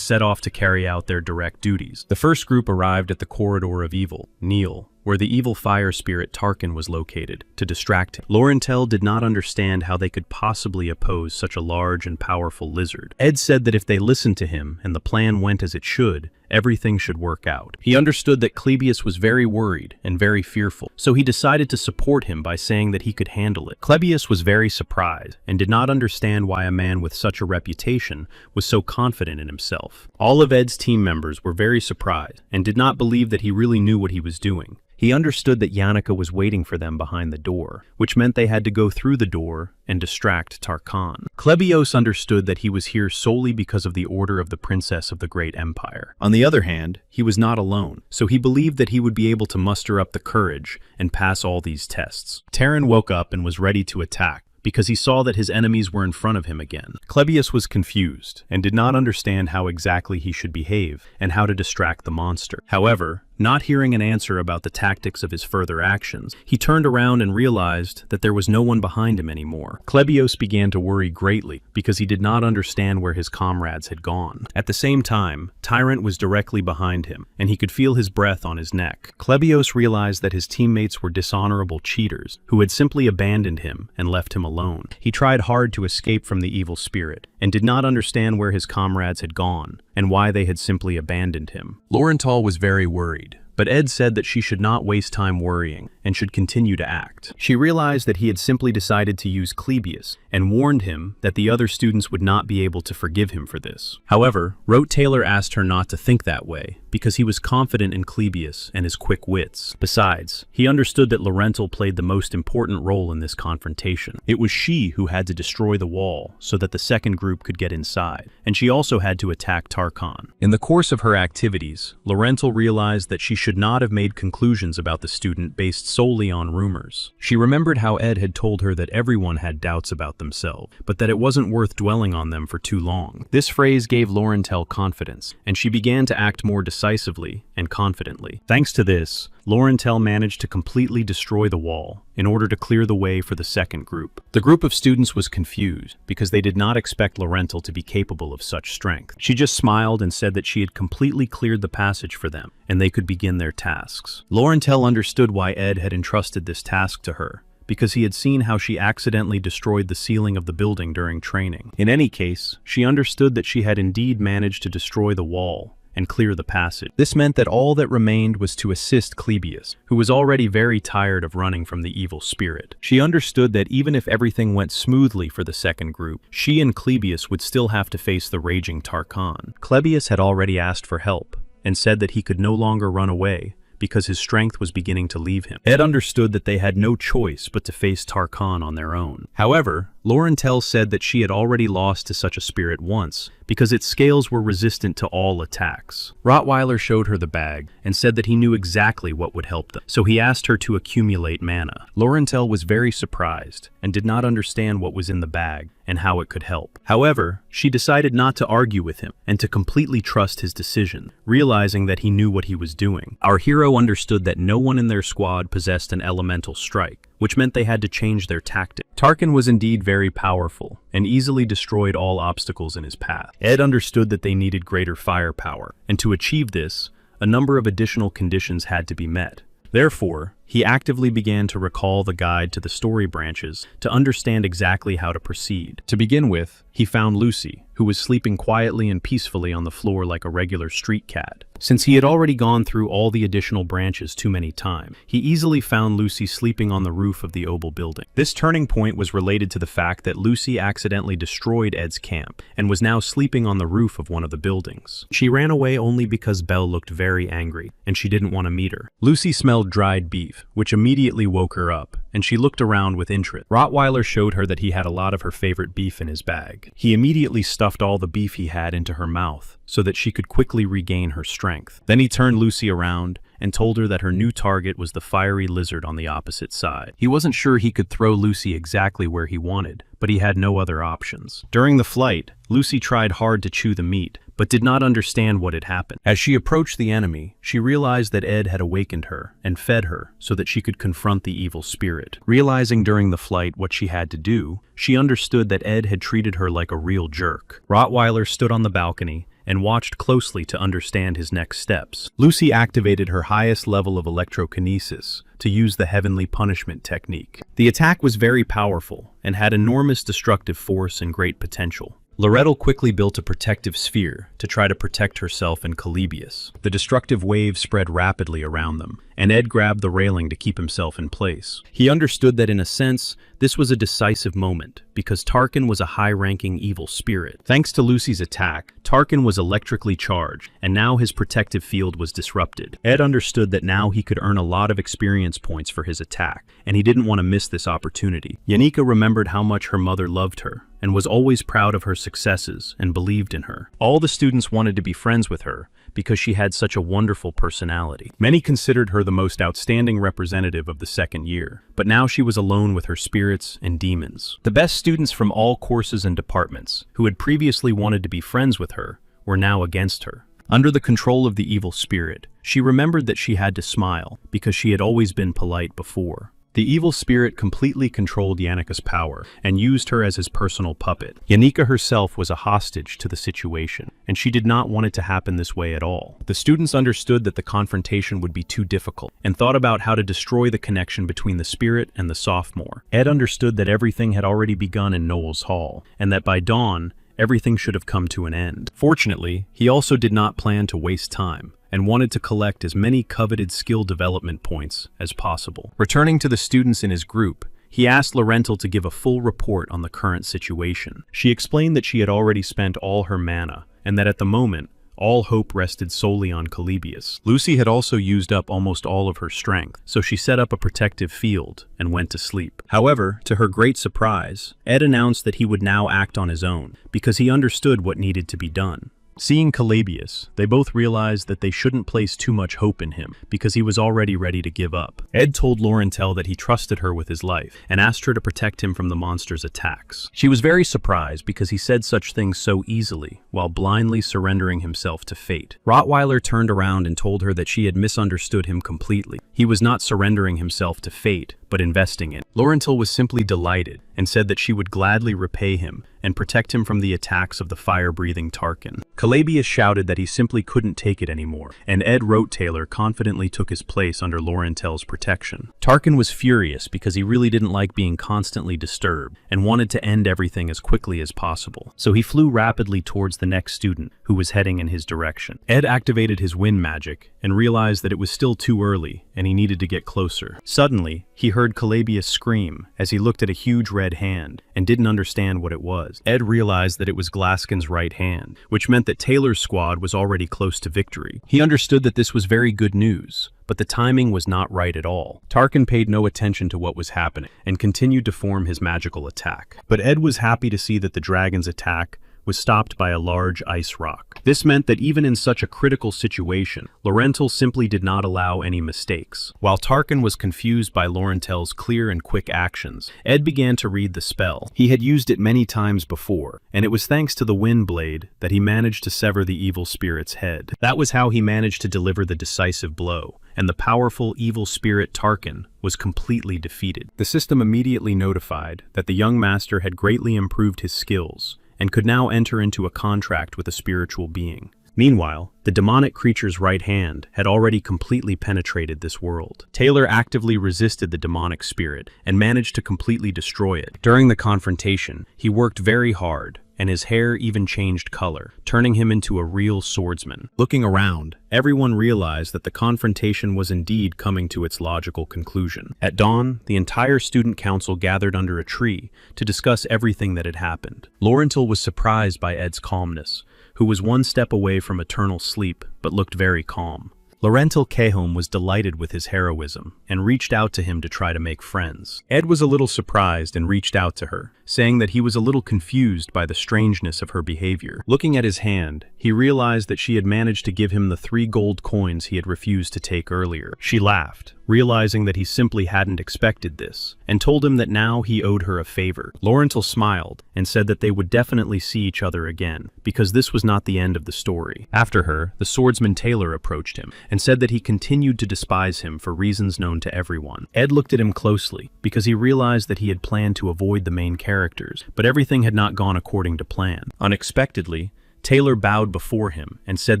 A: set off to carry out their direct duties. The first group arrived at the Corridor of Evil, Neil, where the evil fire spirit Tarkin was located, to distract him. Laurentel did not understand how they could possibly oppose such a large and powerful lizard. Ed said that if they listened to him and the plan went as it should, everything should work out. He understood that Klebius was very worried and very fearful, so he decided to support him by saying that he could handle it. Klebius was very surprised and did not understand why a man with such a reputation was so confident in himself. All of Ed's team members were very surprised and did not believe that he really knew what he was doing. He understood that Yannicka was waiting for them behind the door, which meant they had to go through the door and distract Tarkan. Klebios understood that he was here solely because of the order of the Princess of the Great Empire. On the other hand, he was not alone, so he believed that he would be able to muster up the courage and pass all these tests. Terran woke up and was ready to attack, because he saw that his enemies were in front of him again. Klebius was confused and did not understand how exactly he should behave and how to distract the monster. However, not hearing an answer about the tactics of his further actions, he turned around and realized that there was no one behind him anymore. Klebios began to worry greatly because he did not understand where his comrades had gone. At the same time, Tyrant was directly behind him, and he could feel his breath on his neck. Klebios realized that his teammates were dishonorable cheaters who had simply abandoned him and left him alone. He tried hard to escape from the evil spirit and did not understand where his comrades had gone and why they had simply abandoned him. Laurental was very worried, but Ed said that she should not waste time worrying and should continue to act. She realized that he had simply decided to use Klebius and warned him that the other students would not be able to forgive him for this. However, Rote Taylor asked her not to think that way because he was confident in Klebius and his quick wits. Besides, he understood that Laurentil played the most important role in this confrontation. It was she who had to destroy the wall so that the second group could get inside, and she also had to attack Tarkan. In the course of her activities, Laurentil realized that she should not have made conclusions about the student based solely on rumors. She remembered how Ed had told her that everyone had doubts about themselves, but that it wasn't worth dwelling on them for too long. This phrase gave Laurentil confidence, and she began to act more decisively and confidently. Thanks to this, Laurentil managed to completely destroy the wall in order to clear the way for the second group. The group of students was confused because they did not expect Laurentil to be capable of such strength. She just smiled and said that she had completely cleared the passage for them and they could begin their tasks. Laurentil understood why Ed had entrusted this task to her, because he had seen how she accidentally destroyed the ceiling of the building during training. In any case, she understood that she had indeed managed to destroy the wall and clear the passage. This meant that all that remained was to assist Clebius, who was already very tired of running from the evil spirit. She understood that even if everything went smoothly for the second group, she and Clebius would still have to face the raging Tarkan. Clebius had already asked for help, and said that he could no longer run away, because his strength was beginning to leave him. Ed understood that they had no choice but to face Tarkan on their own. However, Laurentel said that she had already lost to such a spirit once, because its scales were resistant to all attacks. Rottweiler showed her the bag, and said that he knew exactly what would help them, so he asked her to accumulate mana. Laurentel was very surprised, and did not understand what was in the bag, and how it could help. However, she decided not to argue with him, and to completely trust his decision, realizing that he knew what he was doing. Our hero understood that no one in their squad possessed an elemental strike, which meant they had to change their tactic. Tarkan was indeed very powerful, and easily destroyed all obstacles in his path. Ed understood that they needed greater firepower, and to achieve this, a number of additional conditions had to be met. Therefore, he actively began to recall the guide to the story branches to understand exactly how to proceed. To begin with, he found Lucy, who was sleeping quietly and peacefully on the floor like a regular street cat. Since he had already gone through all the additional branches too many times, he easily found Lucy sleeping on the roof of the Oval building. This turning point was related to the fact that Lucy accidentally destroyed Ed's camp, and was now sleeping on the roof of one of the buildings. She ran away only because Belle looked very angry, and she didn't want to meet her. Lucy smelled dried beef, which immediately woke her up, and she looked around with interest. Rottweiler showed her that he had a lot of her favorite beef in his bag. He immediately stuffed all the beef he had into her mouth, so that she could quickly regain her strength. Then he turned Lucy around and told her that her new target was the fiery lizard on the opposite side. He wasn't sure he could throw Lucy exactly where he wanted, but he had no other options. During the flight, Lucy tried hard to chew the meat, but did not understand what had happened. As she approached the enemy, she realized that Ed had awakened her and fed her so that she could confront the evil spirit. Realizing during the flight what she had to do, she understood that Ed had treated her like a real jerk. Rottweiler stood on the balcony and watched closely to understand his next steps. Lucy activated her highest level of electrokinesis to use the heavenly punishment technique. The attack was very powerful and had enormous destructive force and great potential. Loretto quickly built a protective sphere to try to protect herself and Calebius. The destructive waves spread rapidly around them, and Ed grabbed the railing to keep himself in place. He understood that in a sense, this was a decisive moment, because Tarkan was a high-ranking evil spirit. Thanks to Lucy's attack, Tarkan was electrically charged, and now his protective field was disrupted. Ed understood that now he could earn a lot of experience points for his attack, and he didn't want to miss this opportunity. Yanika remembered how much her mother loved her, and was always proud of her successes and believed in her. All the students wanted to be friends with her because she had such a wonderful personality. Many considered her the most outstanding representative of the second year, but now she was alone with her spirits and demons. The best students from all courses and departments, who had previously wanted to be friends with her, were now against her. Under the control of the evil spirit, she remembered that she had to smile because she had always been polite before. The evil spirit completely controlled Yannicka's power and used her as his personal puppet. Yanika herself was a hostage to the situation, and she did not want it to happen this way at all. The students understood that the confrontation would be too difficult and thought about how to destroy the connection between the spirit and the sophomore. Ed understood that everything had already begun in Noel's Hall, and that by dawn, everything should have come to an end. Fortunately, he also did not plan to waste time, and wanted to collect as many coveted skill development points as possible. Returning to the students in his group, he asked Laurentel to give a full report on the current situation. She explained that she had already spent all her mana, and that at the moment, all hope rested solely on Calebius. Lucy had also used up almost all of her strength, so she set up a protective field and went to sleep. However, to her great surprise, Ed announced that he would now act on his own, because he understood what needed to be done. Seeing Calebius, they both realized that they shouldn't place too much hope in him, because he was already ready to give up. Ed told Laurentel that he trusted her with his life, and asked her to protect him from the monster's attacks. She was very surprised because he said such things so easily, while blindly surrendering himself to fate. Rottweiler turned around and told her that she had misunderstood him completely. He was not surrendering himself to fate, but investing in. Laurentil was simply delighted and said that she would gladly repay him and protect him from the attacks of the fire-breathing Tarkin. Calabius shouted that he simply couldn't take it anymore, and Ed Rote Taylor confidently took his place under Laurentil's protection. Tarkin was furious because he really didn't like being constantly disturbed and wanted to end everything as quickly as possible, so he flew rapidly towards the next student who was heading in his direction. Ed activated his wind magic and realized that it was still too early and he needed to get closer. Suddenly, he heard Calabius scream as he looked at a huge red hand and didn't understand what it was. Ed realized that it was Glaskin's right hand, which meant that Taylor's squad was already close to victory. He understood that this was very good news, but the timing was not right at all. Tarkin paid no attention to what was happening and continued to form his magical attack. But Ed was happy to see that the dragon's attack was stopped by a large ice rock. This meant that even in such a critical situation, Laurentil simply did not allow any mistakes. While Tarkin was confused by Laurentil's clear and quick actions, Ed began to read the spell. He had used it many times before, and it was thanks to the wind blade that he managed to sever the evil spirit's head. That was how he managed to deliver the decisive blow, and the powerful evil spirit Tarkin was completely defeated. The system immediately notified that the young master had greatly improved his skills and could now enter into a contract with a spiritual being. Meanwhile, the demonic creature's right hand had already completely penetrated this world. Taylor actively resisted the demonic spirit and managed to completely destroy it. During the confrontation, he worked very hard, and his hair even changed color, turning him into a real swordsman. Looking around, everyone realized that the confrontation was indeed coming to its logical conclusion. At dawn, the entire student council gathered under a tree to discuss everything that had happened. Laurentil was surprised by Ed's calmness, who was one step away from eternal sleep but looked very calm. Laurentil Cahome was delighted with his heroism and reached out to him to try to make friends. Ed was a little surprised and reached out to her, saying that he was a little confused by the strangeness of her behavior. Looking at his hand, he realized that she had managed to give him the 3 gold coins he had refused to take earlier. She laughed, realizing that he simply hadn't expected this, and told him that now he owed her a favor. Laurentil smiled and said that they would definitely see each other again, because this was not the end of the story. After her, the swordsman Taylor approached him and said that he continued to despise him for reasons known to everyone. Ed looked at him closely because he realized that he had planned to avoid the main characters, but everything had not gone according to plan. Unexpectedly, Taylor bowed before him and said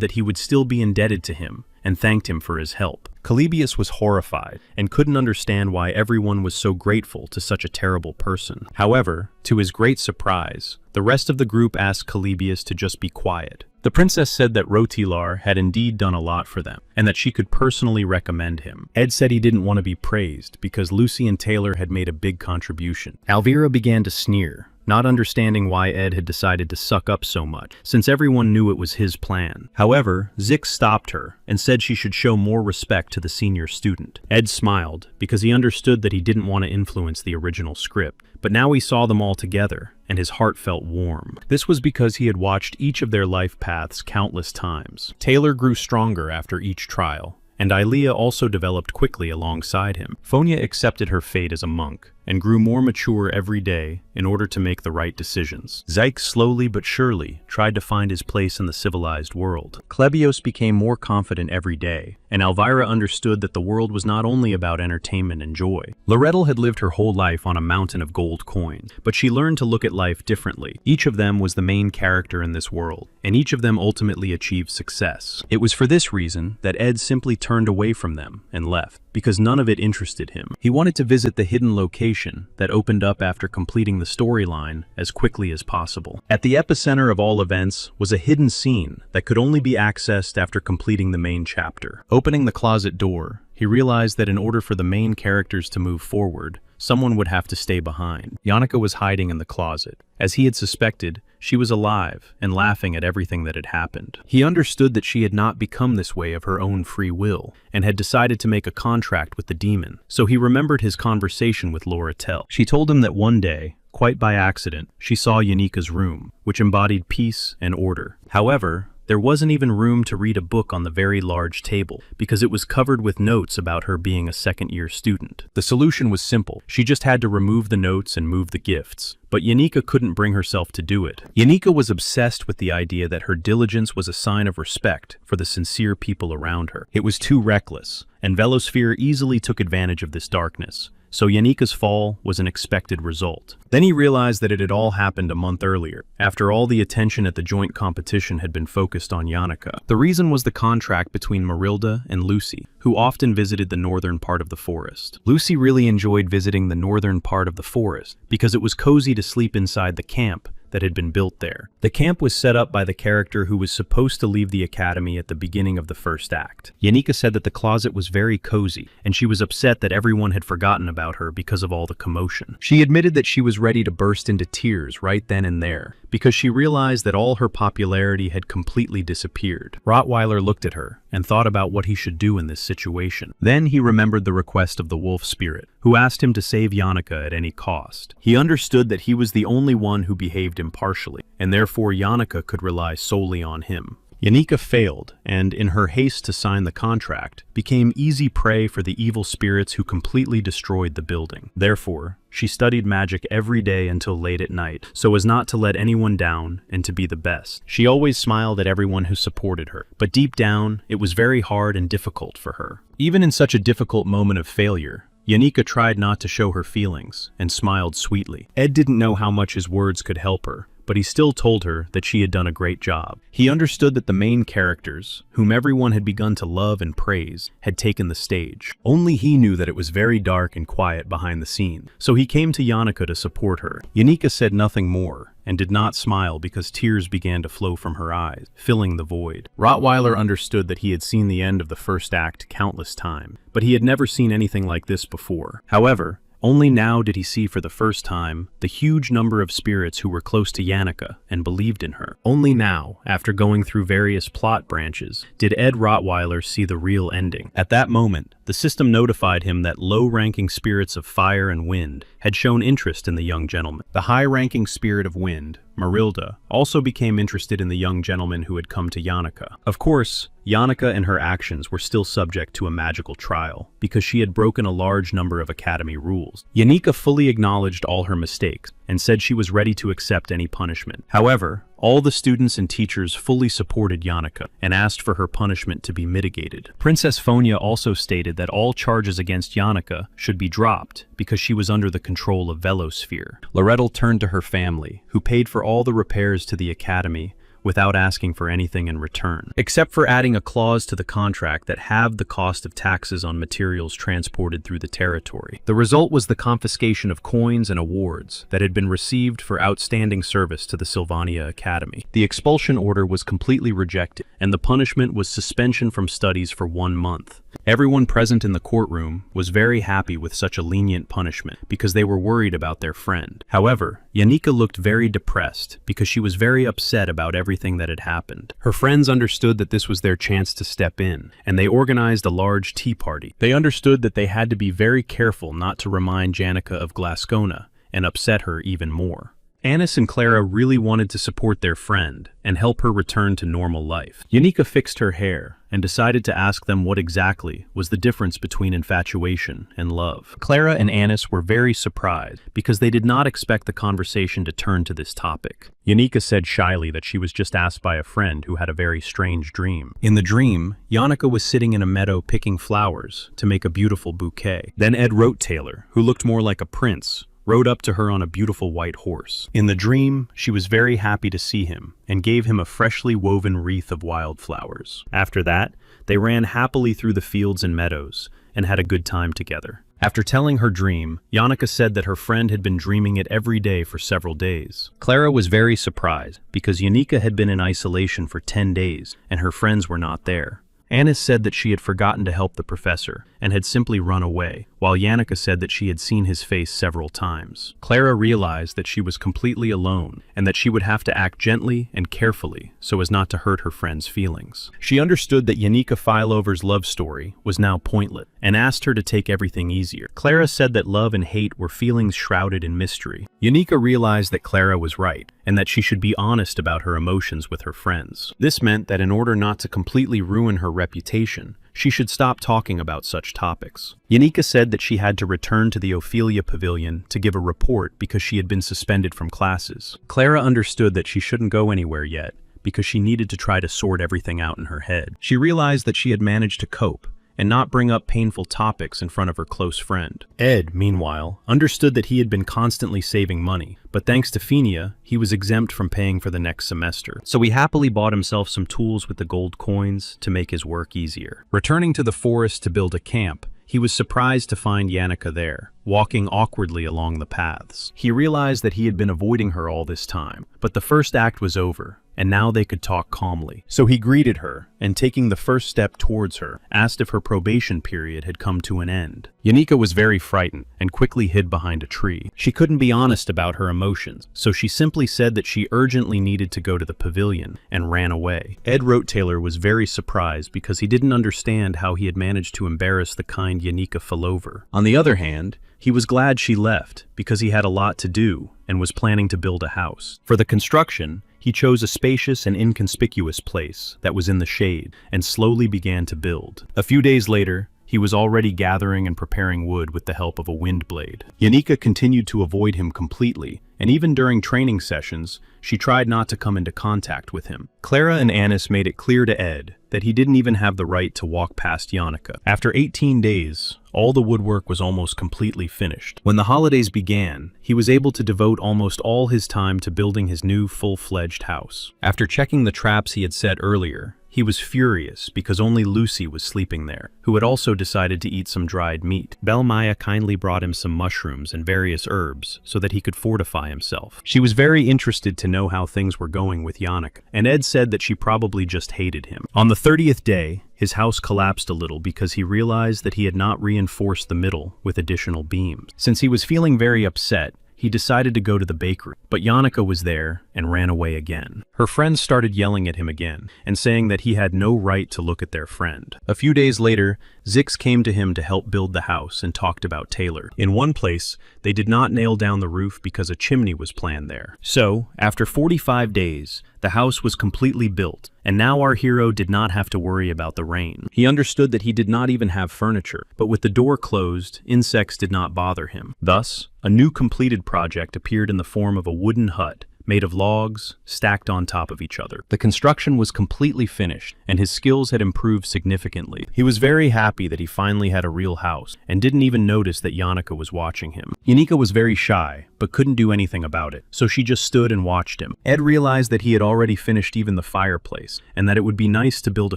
A: that he would still be indebted to him and thanked him for his help. Calabius was horrified and couldn't understand why everyone was so grateful to such a terrible person. However, to his great surprise, the rest of the group asked Calabius to just be quiet. The princess said that Rotilar had indeed done a lot for them, and that she could personally recommend him. Ed said he didn't want to be praised because Lucy and Taylor had made a big contribution. Alvira began to sneer, not understanding why Ed had decided to suck up so much, since everyone knew it was his plan. However, Zix stopped her and said she should show more respect to the senior student. Ed smiled because he understood that he didn't want to influence the original script, but now he saw them all together, and his heart felt warm. This was because he had watched each of their life paths countless times. Taylor grew stronger after each trial, and Ilea also developed quickly alongside him. Fonia accepted her fate as a monk, and grew more mature every day in order to make the right decisions. Zyke slowly but surely tried to find his place in the civilized world. Klebios became more confident every day, and Elvira understood that the world was not only about entertainment and joy. Lorettel had lived her whole life on a mountain of gold coins, but she learned to look at life differently. Each of them was the main character in this world, and each of them ultimately achieved success. It was for this reason that Ed simply turned away from them and left, because none of it interested him. He wanted to visit the hidden location that opened up after completing the storyline as quickly as possible. At the epicenter of all events was a hidden scene that could only be accessed after completing the main chapter. Opening the closet door, he realized that in order for the main characters to move forward, someone would have to stay behind. Yannicka was hiding in the closet. As he had suspected, she was alive and laughing at everything that had happened. He understood that she had not become this way of her own free will and had decided to make a contract with the demon. So he remembered his conversation with Laurentil. She told him that one day, quite by accident, she saw Yannicka's room, which embodied peace and order. However, there wasn't even room to read a book on the very large table because it was covered with notes about her being a second-year student. The solution was simple. She just had to remove the notes and move the gifts. But Yannicka couldn't bring herself to do it. Yannicka was obsessed with the idea that her diligence was a sign of respect for the sincere people around her. It was too reckless, and Velosphere easily took advantage of this darkness, so Yanika's fall was an expected result. Then he realized that it had all happened a month earlier, after all the attention at the joint competition had been focused on Yannika. The reason was the contract between Marilda and Lucy, who often visited the northern part of the forest. Lucy really enjoyed visiting the northern part of the forest because it was cozy to sleep inside the camp that had been built there. The camp was set up by the character who was supposed to leave the academy at the beginning of the first act. Yanika said that the closet was very cozy, and she was upset that everyone had forgotten about her because of all the commotion. She admitted that she was ready to burst into tears right then and there, because she realized that all her popularity had completely disappeared. Rottweiler looked at her and thought about what he should do in this situation. Then he remembered the request of the wolf spirit, who asked him to save Yannika at any cost. He understood that he was the only one who behaved impartially, and therefore Yannika could rely solely on him. Yanika failed, and in her haste to sign the contract, became easy prey for the evil spirits who completely destroyed the building. Therefore, she studied magic every day until late at night, so as not to let anyone down and to be the best. She always smiled at everyone who supported her, but deep down, it was very hard and difficult for her. Even in such a difficult moment of failure, Yanika tried not to show her feelings and smiled sweetly. Ed didn't know how much his words could help her, but he still told her that she had done a great job. He understood that the main characters, whom everyone had begun to love and praise, had taken the stage. Only he knew that it was very dark and quiet behind the scene, so he came to Yannika to support her. Yanika said nothing more, and did not smile because tears began to flow from her eyes, filling the void. Rottweiler understood that he had seen the end of the first act countless times, but he had never seen anything like this before. However, only now did he see for the first time the huge number of spirits who were close to Yannika and believed in her. Only now, after going through various plot branches, did Ed Rottweiler see the real ending. At that moment, the system notified him that low-ranking spirits of fire and wind had shown interest in the young gentleman. The high-ranking spirit of wind, Marilda, also became interested in the young gentleman who had come to Yannika. Of course, Yannika and her actions were still subject to a magical trial, because she had broken a large number of academy rules. Yanika fully acknowledged all her mistakes, and said she was ready to accept any punishment. However, all the students and teachers fully supported Yannika, and asked for her punishment to be mitigated. Princess Fonia also stated that all charges against Yannika should be dropped, because she was under the control of Velosphere. Loretto turned to her family, who paid for all the repairs to the academy, without asking for anything in return, except for adding a clause to the contract that halved the cost of taxes on materials transported through the territory. The result was the confiscation of coins and awards that had been received for outstanding service to the Sylvania Academy. The expulsion order was completely rejected, and the punishment was suspension from studies for 1 month. Everyone present in the courtroom was very happy with such a lenient punishment because they were worried about their friend. However, Yanika looked very depressed because she was very upset about everything that had happened. Her friends understood that this was their chance to step in, and they organized a large tea party. They understood that they had to be very careful not to remind Janica of Glasgona and upset her even more. Anis and Clara really wanted to support their friend and help her return to normal life. Yanika fixed her hair and decided to ask them what exactly was the difference between infatuation and love. Clara and Anis were very surprised because they did not expect the conversation to turn to this topic. Yanika said shyly that she was just asked by a friend who had a very strange dream. In the dream, Yannika was sitting in a meadow picking flowers to make a beautiful bouquet. Then Ed Taylor, who looked more like a prince, rode up to her on a beautiful white horse. In the dream, she was very happy to see him and gave him a freshly woven wreath of wildflowers. After that, they ran happily through the fields and meadows and had a good time together. After telling her dream, Yannika said that her friend had been dreaming it every day for several days. Clara was very surprised because Yanika had been in isolation for 10 days and her friends were not there. Anis said that she had forgotten to help the professor and had simply run away, while Yannika said that she had seen his face several times. Clara realized that she was completely alone and that she would have to act gently and carefully so as not to hurt her friend's feelings. She understood that Yanika Filover's love story was now pointless and asked her to take everything easier. Clara said that love and hate were feelings shrouded in mystery. Yanika realized that Clara was right and that she should be honest about her emotions with her friends. This meant that in order not to completely ruin her reputation, she should stop talking about such topics. Yanika said that she had to return to the Ophelia Pavilion to give a report because she had been suspended from classes. Clara understood that she shouldn't go anywhere yet because she needed to try to sort everything out in her head. She realized that she had managed to cope and not bring up painful topics in front of her close friend. Ed, meanwhile, understood that he had been constantly saving money, but thanks to Phinia, he was exempt from paying for the next semester. So he happily bought himself some tools with the gold coins to make his work easier. Returning to the forest to build a camp, he was surprised to find Yannicka there, walking awkwardly along the paths. He realized that he had been avoiding her all this time, but the first act was over, and now they could talk calmly. So he greeted her, and taking the first step towards her, asked if her probation period had come to an end. Yannicka was very frightened, and quickly hid behind a tree. She couldn't be honest about her emotions, so she simply said that she urgently needed to go to the pavilion, and ran away. Ed Rote-Taylor was very surprised because he didn't understand how he had managed to embarrass the kind Yannicka Fallover. On the other hand, he was glad she left because he had a lot to do and was planning to build a house. For the construction, he chose a spacious and inconspicuous place that was in the shade and slowly began to build. A few days later, he was already gathering and preparing wood with the help of a wind blade. Yannicka continued to avoid him completely, and even during training sessions, she tried not to come into contact with him. Clara and Anis made it clear to Ed that he didn't even have the right to walk past Yannicka. After 18 days, all the woodwork was almost completely finished. When the holidays began, he was able to devote almost all his time to building his new full-fledged house. After checking the traps he had set earlier, he was furious because only Lucy was sleeping there, who had also decided to eat some dried meat. Belmaya kindly brought him some mushrooms and various herbs so that he could fortify himself. She was very interested to know how things were going with Yannicka, and Ed said that she probably just hated him. On the 30th day, his house collapsed a little because he realized that he had not reinforced the middle with additional beams. Since he was feeling very upset, he decided to go to the bakery, but Yannicka was there and ran away again. Her friends started yelling at him again and saying that he had no right to look at their friend. A few days later, Zix came to him to help build the house and talked about Taylor. In one place, they did not nail down the roof because a chimney was planned there. So, after 45 days, the house was completely built, and now our hero did not have to worry about the rain. He understood that he did not even have furniture, but with the door closed, insects did not bother him. Thus, a new completed project appeared in the form of a wooden hut made of logs stacked on top of each other. The construction was completely finished, and his skills had improved significantly. He was very happy that he finally had a real house, and didn't even notice that Yannicka was watching him. Yannicka was very shy, but couldn't do anything about it, so she just stood and watched him. Ed realized that he had already finished even the fireplace, and that it would be nice to build a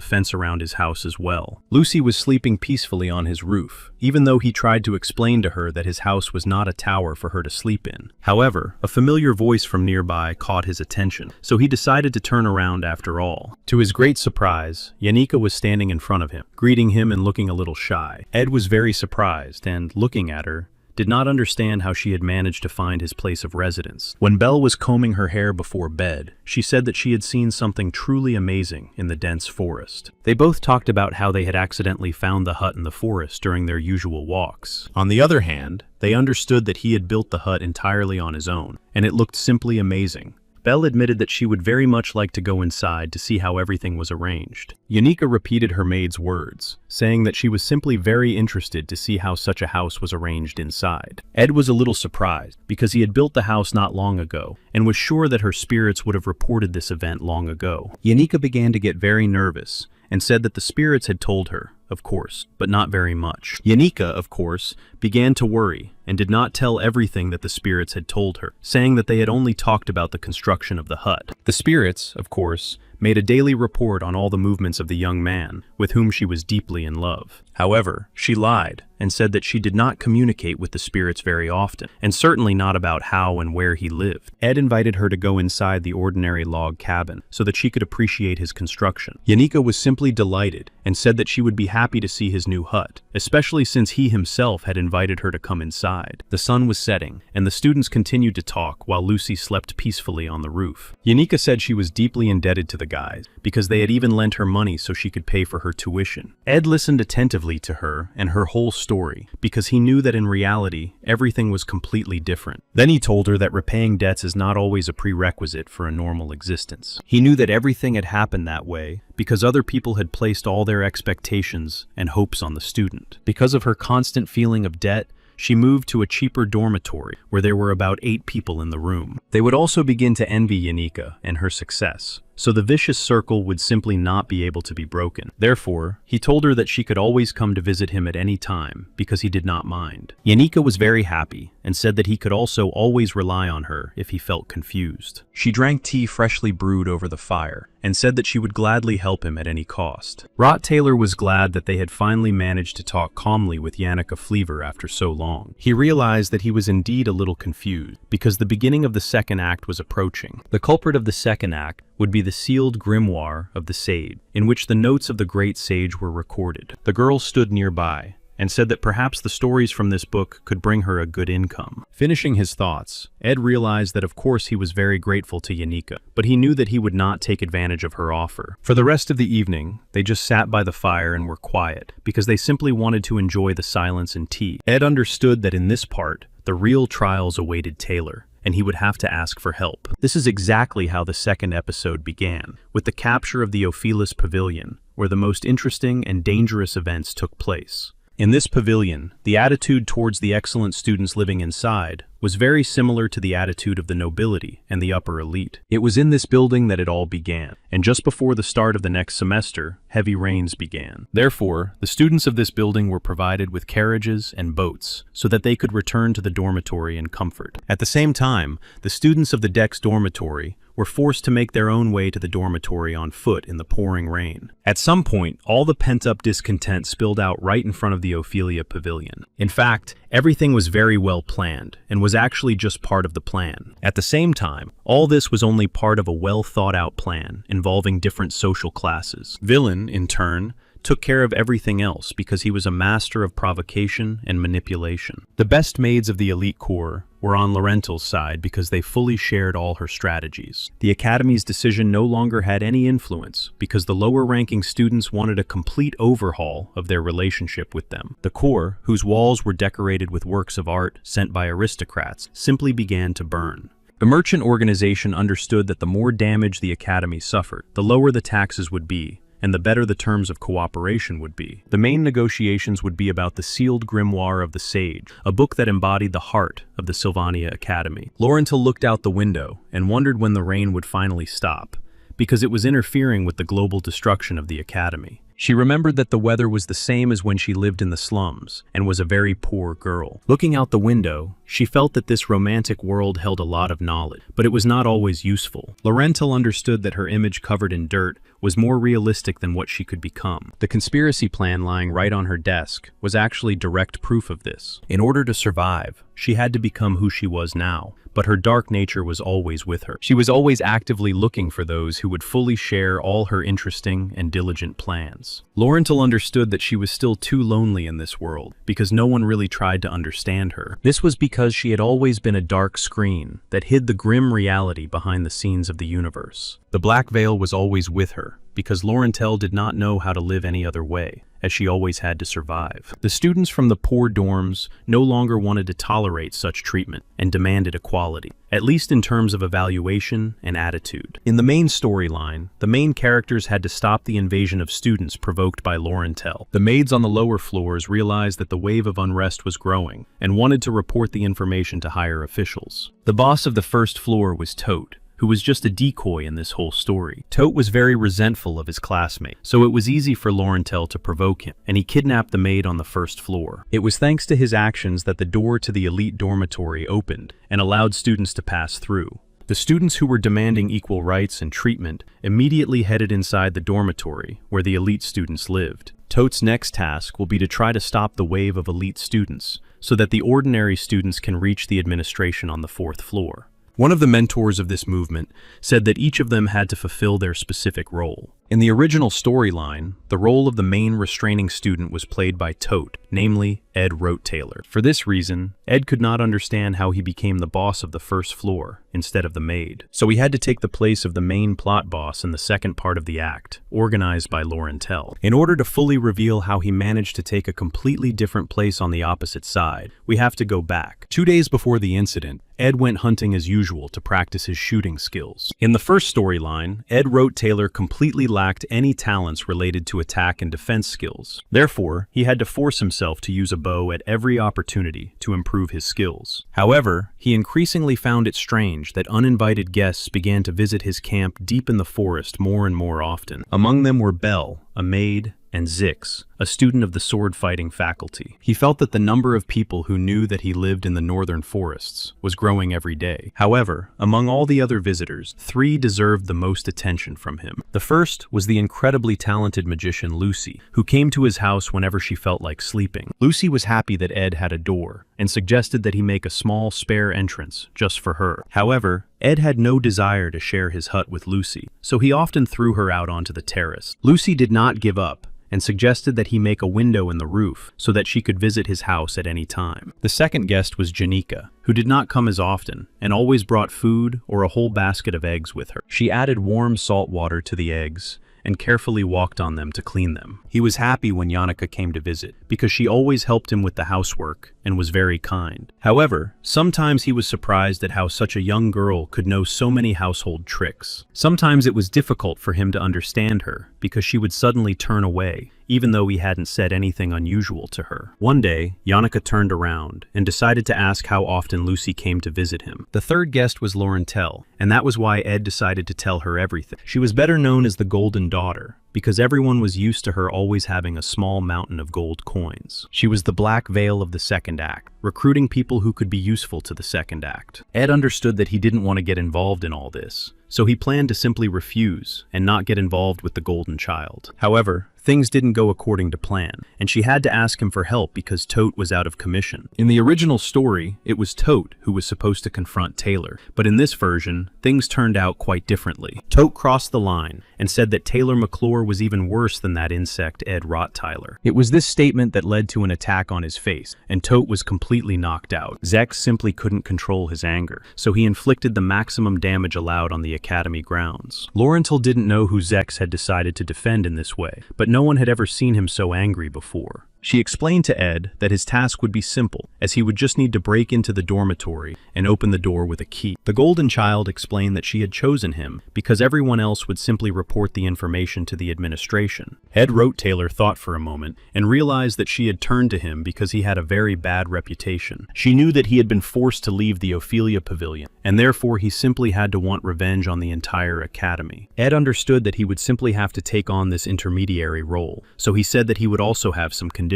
A: fence around his house as well. Lucy was sleeping peacefully on his roof, even though he tried to explain to her that his house was not a tower for her to sleep in. However, a familiar voice from nearby caught his attention, so he decided to turn around after all. To his great surprise, Yannicka was standing in front of him, greeting him and looking a little shy. Ed was very surprised and, looking at her, did not understand how she had managed to find his place of residence. When Belle was combing her hair before bed, she said that she had seen something truly amazing in the dense forest. They both talked about how they had accidentally found the hut in the forest during their usual walks. On the other hand, they understood that he had built the hut entirely on his own, and it looked simply amazing. Belle admitted that she would very much like to go inside to see how everything was arranged. Yannicka repeated her maid's words, saying that she was simply very interested to see how such a house was arranged inside. Ed was a little surprised, because he had built the house not long ago, and was sure that her spirits would have reported this event long ago. Yannicka began to get very nervous, and said that the spirits had told her, of course, but not very much. Yannicka, of course, began to worry, and did not tell everything that the spirits had told her, saying that they had only talked about the construction of the hut. The spirits, of course, made a daily report on all the movements of the young man, with whom she was deeply in love. However, she lied, and said that she did not communicate with the spirits very often, and certainly not about how and where he lived. Ed invited her to go inside the ordinary log cabin, so that she could appreciate his construction. Yannicka was simply delighted, and said that she would be happy to see his new hut, especially since he himself had invited her to come inside. The sun was setting, and the students continued to talk while Lucy slept peacefully on the roof. Yannicka said she was deeply indebted to the guys, because they had even lent her money so she could pay for her tuition. Ed listened attentively to her and her whole story, because he knew that in reality, everything was completely different. Then he told her that repaying debts is not always a prerequisite for a normal existence. He knew that everything had happened that way because other people had placed all their expectations and hopes on the student. Because of her constant feeling of debt, she moved to a cheaper dormitory where there were about 8 people in the room. They would also begin to envy Yannicka and her success, so the vicious circle would simply not be able to be broken. Therefore, he told her that she could always come to visit him at any time, because he did not mind. Yanika was very happy, and said that he could also always rely on her if he felt confused. She drank tea freshly brewed over the fire, and said that she would gladly help him at any cost. Rot Taylor was glad that they had finally managed to talk calmly with Yannicka Fleaver after so long. He realized that he was indeed a little confused, because the beginning of the second act was approaching. The culprit of the second act would be the sealed grimoire of the sage, in which the notes of the great sage were recorded. The girl stood nearby, and said that perhaps the stories from this book could bring her a good income. Finishing his thoughts, Ed realized that of course he was very grateful to Yanika, but he knew that he would not take advantage of her offer. For the rest of the evening, they just sat by the fire and were quiet, because they simply wanted to enjoy the silence and tea. Ed understood that in this part, the real trials awaited Taylor, and he would have to ask for help. This is exactly how the second episode began, with the capture of the Ophelis Pavilion, where the most interesting and dangerous events took place. In this pavilion, the attitude towards the excellent students living inside was very similar to the attitude of the nobility and the upper elite. It was in this building that it all began, and just before the start of the next semester, heavy rains began. Therefore, the students of this building were provided with carriages and boats so that they could return to the dormitory in comfort. At the same time, the students of the Dex dormitory were forced to make their own way to the dormitory on foot in the pouring rain. At some point, all the pent-up discontent spilled out right in front of the Ophelia Pavilion. In fact, everything was very well planned, and was actually just part of the plan. At the same time, all this was only part of a well-thought-out plan involving different social classes. Villain, in turn, took care of everything else because he was a master of provocation and manipulation. The best maids of the elite corps were on Laurentel's side because they fully shared all her strategies. The Academy's decision no longer had any influence because the lower-ranking students wanted a complete overhaul of their relationship with them. The corps, whose walls were decorated with works of art sent by aristocrats, simply began to burn. The merchant organization understood that the more damage the Academy suffered, the lower the taxes would be, and the better the terms of cooperation would be. The main negotiations would be about the sealed grimoire of the sage, a book that embodied the heart of the Sylvania Academy. Laurentel looked out the window and wondered when the rain would finally stop, because it was interfering with the global destruction of the Academy. She remembered that the weather was the same as when she lived in the slums and was a very poor girl. Looking out the window, she felt that this romantic world held a lot of knowledge, but it was not always useful. Laurentel understood that her image covered in dirt was more realistic than what she could become. The conspiracy plan lying right on her desk was actually direct proof of this. In order to survive, she had to become who she was now, but her dark nature was always with her. She was always actively looking for those who would fully share all her interesting and diligent plans. Laurentel understood that she was still too lonely in this world, because no one really tried to understand her. This was because she had always been a dark screen that hid the grim reality behind the scenes of the universe. The black veil was always with her, because Laurentel did not know how to live any other way, as she always had to survive. The students from the poor dorms no longer wanted to tolerate such treatment and demanded equality, at least in terms of evaluation and attitude. In the main storyline, the main characters had to stop the invasion of students provoked by Laurentel. The maids on the lower floors realized that the wave of unrest was growing and wanted to report the information to higher officials. The boss of the first floor was Tote, who was just a decoy in this whole story. Tote was very resentful of his classmate, so it was easy for Laurentel to provoke him, and he kidnapped the maid on the first floor. It was thanks to his actions that the door to the elite dormitory opened and allowed students to pass through. The students who were demanding equal rights and treatment immediately headed inside the dormitory where the elite students lived. Tote's next task will be to try to stop the wave of elite students so that the ordinary students can reach the administration on the fourth floor. One of the mentors of this movement said that each of them had to fulfill their specific role. In the original storyline, the role of the main restraining student was played by Tote, namely Ed Taylor. For this reason, Ed could not understand how he became the boss of the first floor instead of the maid. So he had to take the place of the main plot boss in the second part of the act, organized by Laurentel. In order to fully reveal how he managed to take a completely different place on the opposite side, we have to go back. 2 days before the incident, Ed went hunting as usual to practice his shooting skills. In the first storyline, Ed Taylor completely lacked lacked any talents related to attack and defense skills. Therefore, he had to force himself to use a bow at every opportunity to improve his skills. However, he increasingly found it strange that uninvited guests began to visit his camp deep in the forest more and more often. Among them were Belle, a maid, and Zix, a student of the sword-fighting faculty. He felt that the number of people who knew that he lived in the northern forests was growing every day. However, among all the other visitors, 3 deserved the most attention from him. The first was the incredibly talented magician Lucy, who came to his house whenever she felt like sleeping. Lucy was happy that Ed had a door, and suggested that he make a small spare entrance just for her. However, Ed had no desire to share his hut with Lucy, so he often threw her out onto the terrace. Lucy did not give up, and suggested that he make a window in the roof so that she could visit his house at any time. The second guest was Janika, who did not come as often, and always brought food or a whole basket of eggs with her. She added warm salt water to the eggs, and carefully walked on them to clean them. He was happy when Janika came to visit, because she always helped him with the housework and was very kind. However, sometimes he was surprised at how such a young girl could know so many household tricks. Sometimes it was difficult for him to understand her, because she would suddenly turn away, even though he hadn't said anything unusual to her. One day, Janika turned around and decided to ask how often Lucy came to visit him. The third guest was Laurentel, and that was why Ed decided to tell her everything. She was better known as the Golden Daughter, because everyone was used to her always having a small mountain of gold coins. She was the Black Veil of the second act, recruiting people who could be useful to the second act. Ed understood that he didn't want to get involved in all this, so he planned to simply refuse and not get involved with the Golden Child. However, things didn't go according to plan, and she had to ask him for help because Tote was out of commission. In the original story, it was Tote who was supposed to confront Taylor, but in this version, things turned out quite differently. Tote crossed the line and said that Taylor McClure was even worse than that insect Ed Rottweiler. It was this statement that led to an attack on his face, and Tote was completely knocked out. Zex simply couldn't control his anger, so he inflicted the maximum damage allowed on the academy grounds. Laurentel didn't know who Zex had decided to defend in this way, but no one had ever seen him so angry before. She explained to Ed that his task would be simple, as he would just need to break into the dormitory and open the door with a key. The Golden Child explained that she had chosen him because everyone else would simply report the information to the administration. Ed Taylor thought for a moment and realized that she had turned to him because he had a very bad reputation. She knew that he had been forced to leave the Ophelia Pavilion, and therefore he simply had to want revenge on the entire academy. Ed understood that he would simply have to take on this intermediary role, so he said that he would also have some conditions.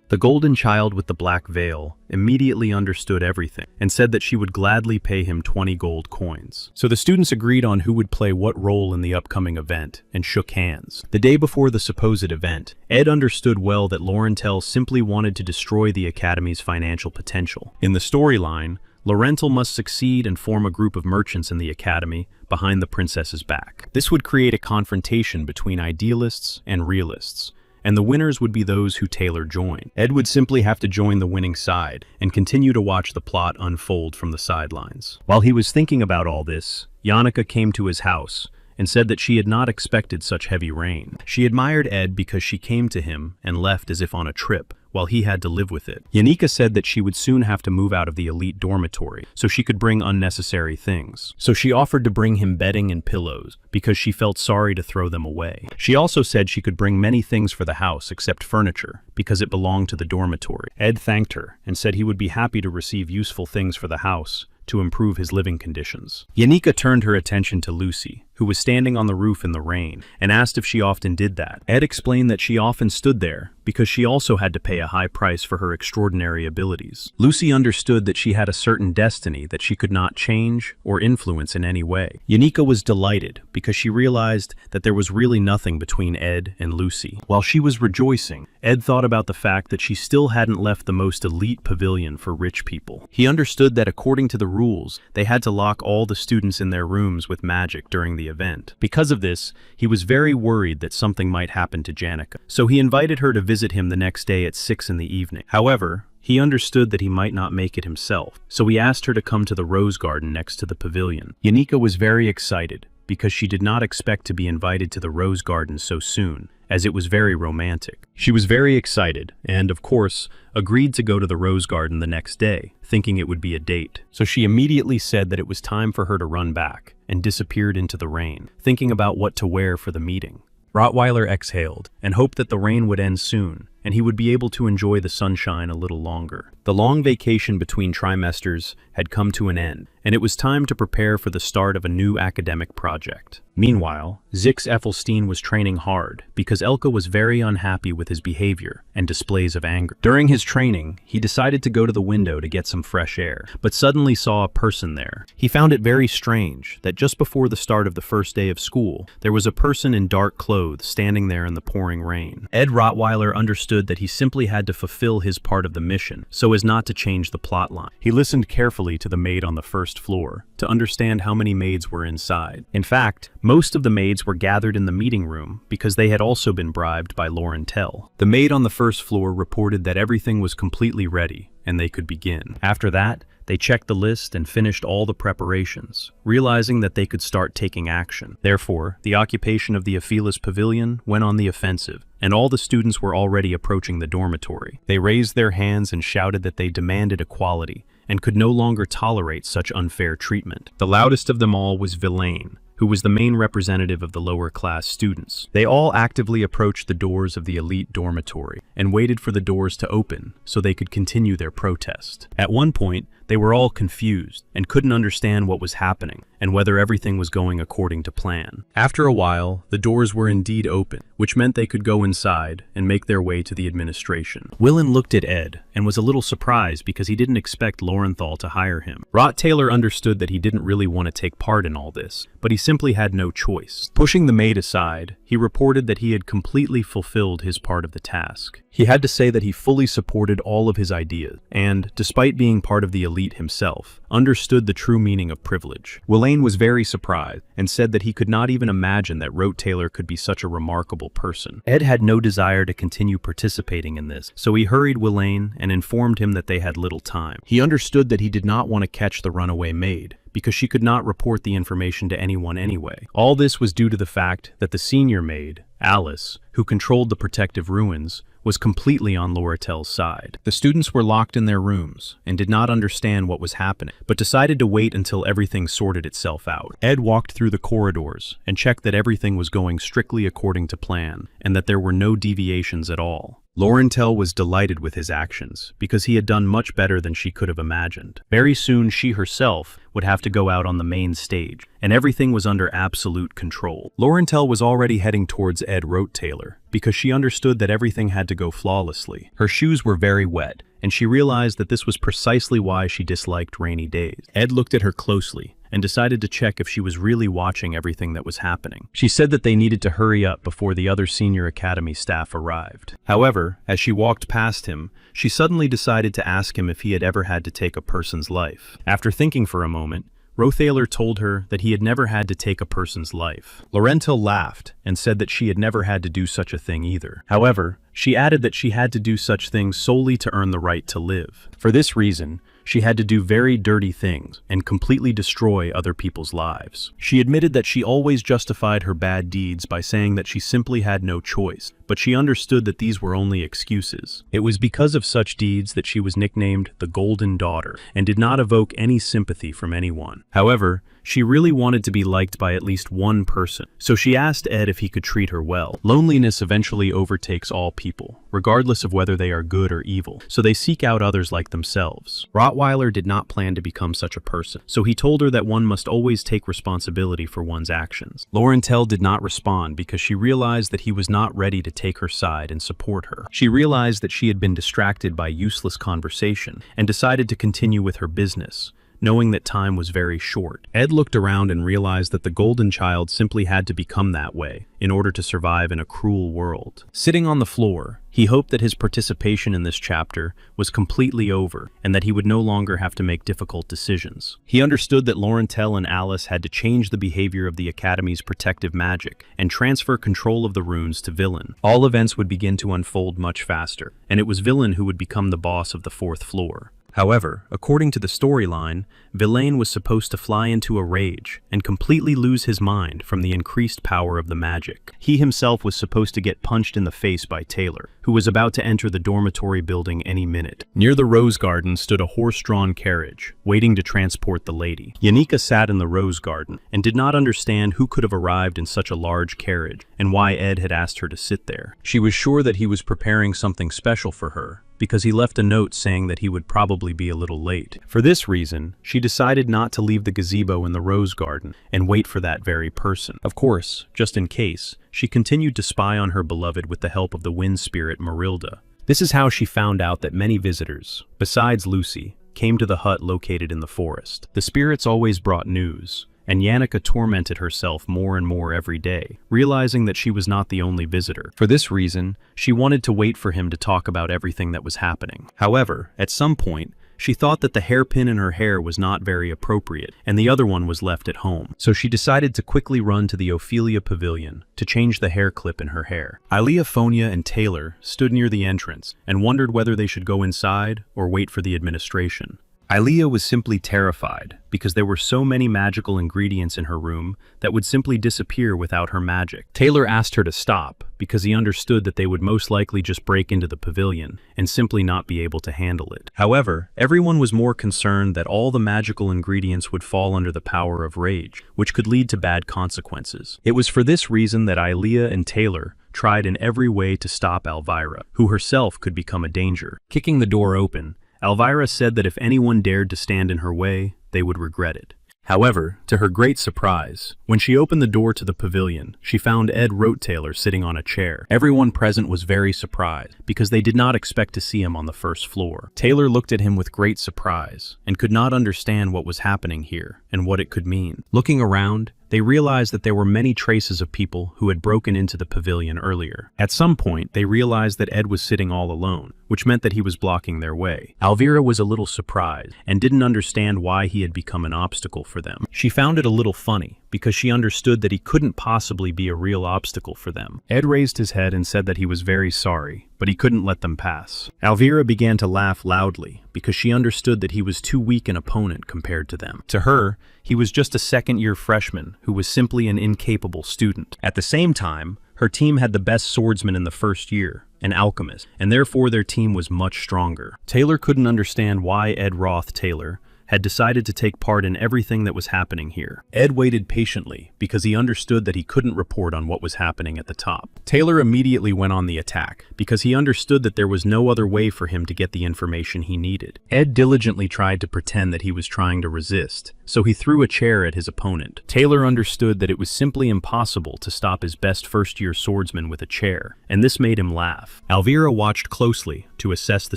A: The Golden Child with the Black Veil immediately understood everything and said that she would gladly pay him 20 gold coins. So the students agreed on who would play what role in the upcoming event and shook hands. The day before the supposed event, Ed understood well that Laurentel simply wanted to destroy the academy's financial potential. In the storyline, Laurentel must succeed and form a group of merchants in the academy behind the princess's back. This would create a confrontation between idealists and realists, and the winners would be those who Taylor joined. Ed would simply have to join the winning side and continue to watch the plot unfold from the sidelines. While he was thinking about all this, Janika came to his house and said that she had not expected such heavy rain. She admired Ed because she came to him and left as if on a trip, while he had to live with it. Janika said that she would soon have to move out of the elite dormitory, so she could bring unnecessary things. So she offered to bring him bedding and pillows, because she felt sorry to throw them away. She also said she could bring many things for the house except furniture, because it belonged to the dormitory. Ed thanked her and said he would be happy to receive useful things for the house to improve his living conditions. Janika turned her attention to Lucy, who was standing on the roof in the rain, and asked if she often did that. Ed explained that she often stood there because she also had to pay a high price for her extraordinary abilities. Lucy understood that she had a certain destiny that she could not change or influence in any way. Janika was delighted because she realized that there was really nothing between Ed and Lucy. While she was rejoicing, Ed thought about the fact that she still hadn't left the most elite pavilion for rich people. He understood that according to the rules, they had to lock all the students in their rooms with magic during the event. Because of this, he was very worried that something might happen to Janika, so he invited her to visit him the next day at 6 in the evening. However, he understood that he might not make it himself, so he asked her to come to the rose garden next to the pavilion. Janika was very excited because she did not expect to be invited to the rose garden so soon, as it was very romantic. She was very excited and, of course, agreed to go to the rose garden the next day, thinking it would be a date. So she immediately said that it was time for her to run back and disappeared into the rain, thinking about what to wear for the meeting. Rottweiler exhaled and hoped that the rain would end soon, and he would be able to enjoy the sunshine a little longer. The long vacation between trimesters had come to an end, and it was time to prepare for the start of a new academic project. Meanwhile, Zix Effelstein was training hard because Elke was very unhappy with his behavior and displays of anger. During his training, he decided to go to the window to get some fresh air, but suddenly saw a person there. He found it very strange that just before the start of the first day of school, there was a person in dark clothes standing there in the pouring rain. Ed Rottweiler understood that he simply had to fulfill his part of the mission so as not to change the plotline. He listened carefully to the maid on the first floor to understand how many maids were inside. In fact, most of the maids were gathered in the meeting room because they had also been bribed by Lauren Tell. The maid on the first floor reported that everything was completely ready and they could begin. After that, they checked the list and finished all the preparations, realizing that they could start taking action. Therefore, the occupation of the Aphelis Pavilion went on the offensive, and all the students were already approaching the dormitory. They raised their hands and shouted that they demanded equality and could no longer tolerate such unfair treatment. The loudest of them all was Villain, who was the main representative of the lower-class students. They all actively approached the doors of the elite dormitory and waited for the doors to open so they could continue their protest. At one point, they were all confused and couldn't understand what was happening and whether everything was going according to plan. After a while, the doors were indeed open, which meant they could go inside and make their way to the administration. Willen looked at Ed and was a little surprised because he didn't expect Lorenthal to hire him. Rott Taylor understood that he didn't really want to take part in all this, but he simply had no choice. Pushing the maid aside, he reported that he had completely fulfilled his part of the task. He had to say that he fully supported all of his ideas, and, despite being part of the elite himself, understood the true meaning of privilege. Willain was very surprised, and said that he could not even imagine that Rote Taylor could be such a remarkable person. Ed had no desire to continue participating in this, so he hurried Willain and informed him that they had little time. He understood that he did not want to catch the runaway maid, because she could not report the information to anyone anyway. All this was due to the fact that the senior maid, Alice, who controlled the protective ruins, was completely on Loratel's side. The students were locked in their rooms and did not understand what was happening, but decided to wait until everything sorted itself out. Ed walked through the corridors and checked that everything was going strictly according to plan and that there were no deviations at all. Lorenthal was delighted with his actions because he had done much better than she could have imagined. Very soon she herself would have to go out on the main stage, and everything was under absolute control. Lorenthal was already heading towards Ed Rote Taylor because she understood that everything had to go flawlessly. Her shoes were very wet, and she realized that this was precisely why she disliked rainy days. Ed looked at her closely and decided to check if she was really watching everything that was happening. She said that they needed to hurry up before the other senior academy staff arrived. However, as she walked past him, she suddenly decided to ask him if he had ever had to take a person's life. After thinking for a moment, Rothaler told her that he had never had to take a person's life. Lorenthal laughed and said that she had never had to do such a thing either. However, she added that she had to do such things solely to earn the right to live. For this reason, she had to do very dirty things and completely destroy other people's lives. She admitted that she always justified her bad deeds by saying that she simply had no choice, but she understood that these were only excuses. It was because of such deeds that she was nicknamed the Golden Daughter and did not evoke any sympathy from anyone. However, she really wanted to be liked by at least one person, so she asked Ed if he could treat her well. Loneliness eventually overtakes all people, regardless of whether they are good or evil, so they seek out others like themselves. Rottweiler did not plan to become such a person, so he told her that one must always take responsibility for one's actions. Lorenthal did not respond because she realized that he was not ready to take her side and support her. She realized that she had been distracted by useless conversation and decided to continue with her business, knowing that time was very short. Ed looked around and realized that the golden child simply had to become that way in order to survive in a cruel world. Sitting on the floor, he hoped that his participation in this chapter was completely over and that he would no longer have to make difficult decisions. He understood that Lorenthal and Alice had to change the behavior of the Academy's protective magic and transfer control of the runes to Villain. All events would begin to unfold much faster, and it was Villain who would become the boss of the fourth floor. However, according to the storyline, Villain was supposed to fly into a rage and completely lose his mind from the increased power of the magic. He himself was supposed to get punched in the face by Taylor, who was about to enter the dormitory building any minute. Near the rose garden stood a horse-drawn carriage, waiting to transport the lady. Yanika sat in the rose garden and did not understand who could have arrived in such a large carriage and why Ed had asked her to sit there. She was sure that he was preparing something special for her, because he left a note saying that he would probably be a little late. For this reason, she decided not to leave the gazebo in the rose garden and wait for that very person. Of course, just in case, she continued to spy on her beloved with the help of the wind spirit Marilda. This is how she found out that many visitors, besides Lucy, came to the hut located in the forest. The spirits always brought news, and Yannicka tormented herself more and more every day, realizing that she was not the only visitor. For this reason, she wanted to wait for him to talk about everything that was happening. However, at some point, she thought that the hairpin in her hair was not very appropriate, and the other one was left at home. So she decided to quickly run to the Ophelia Pavilion to change the hair clip in her hair. Ilea, Phonia, and Taylor stood near the entrance and wondered whether they should go inside or wait for the administration. Ilea was simply terrified because there were so many magical ingredients in her room that would simply disappear without her magic. Taylor asked her to stop because he understood that they would most likely just break into the pavilion and simply not be able to handle it. However, everyone was more concerned that all the magical ingredients would fall under the power of rage, which could lead to bad consequences. It was for this reason that Ilea and Taylor tried in every way to stop Elvira, who herself could become a danger. Kicking the door open, Elvira said that if anyone dared to stand in her way, they would regret it. However, to her great surprise, when she opened the door to the pavilion, she found Ed Taylor sitting on a chair. Everyone present was very surprised because they did not expect to see him on the first floor. Taylor looked at him with great surprise and could not understand what was happening here and what it could mean. Looking around, they realized that there were many traces of people who had broken into the pavilion earlier. At some point, they realized that Ed was sitting all alone, which meant that he was blocking their way. Elvira was a little surprised and didn't understand why he had become an obstacle for them. She found it a little funny because she understood that he couldn't possibly be a real obstacle for them. Ed raised his head and said that he was very sorry, but he couldn't let them pass. Elvira began to laugh loudly because she understood that he was too weak an opponent compared to them. To her, he was just a second-year freshman who was simply an incapable student. At the same time, her team had the best swordsman in the first year, an alchemist, and therefore their team was much stronger. Taylor couldn't understand why Ed Taylor had decided to take part in everything that was happening here. Ed waited patiently because he understood that he couldn't report on what was happening at the top. Taylor immediately went on the attack because he understood that there was no other way for him to get the information he needed. Ed diligently tried to pretend that he was trying to resist, so he threw a chair at his opponent. Taylor understood that it was simply impossible to stop his best first-year swordsman with a chair, and this made him laugh. Elvira watched closely to assess the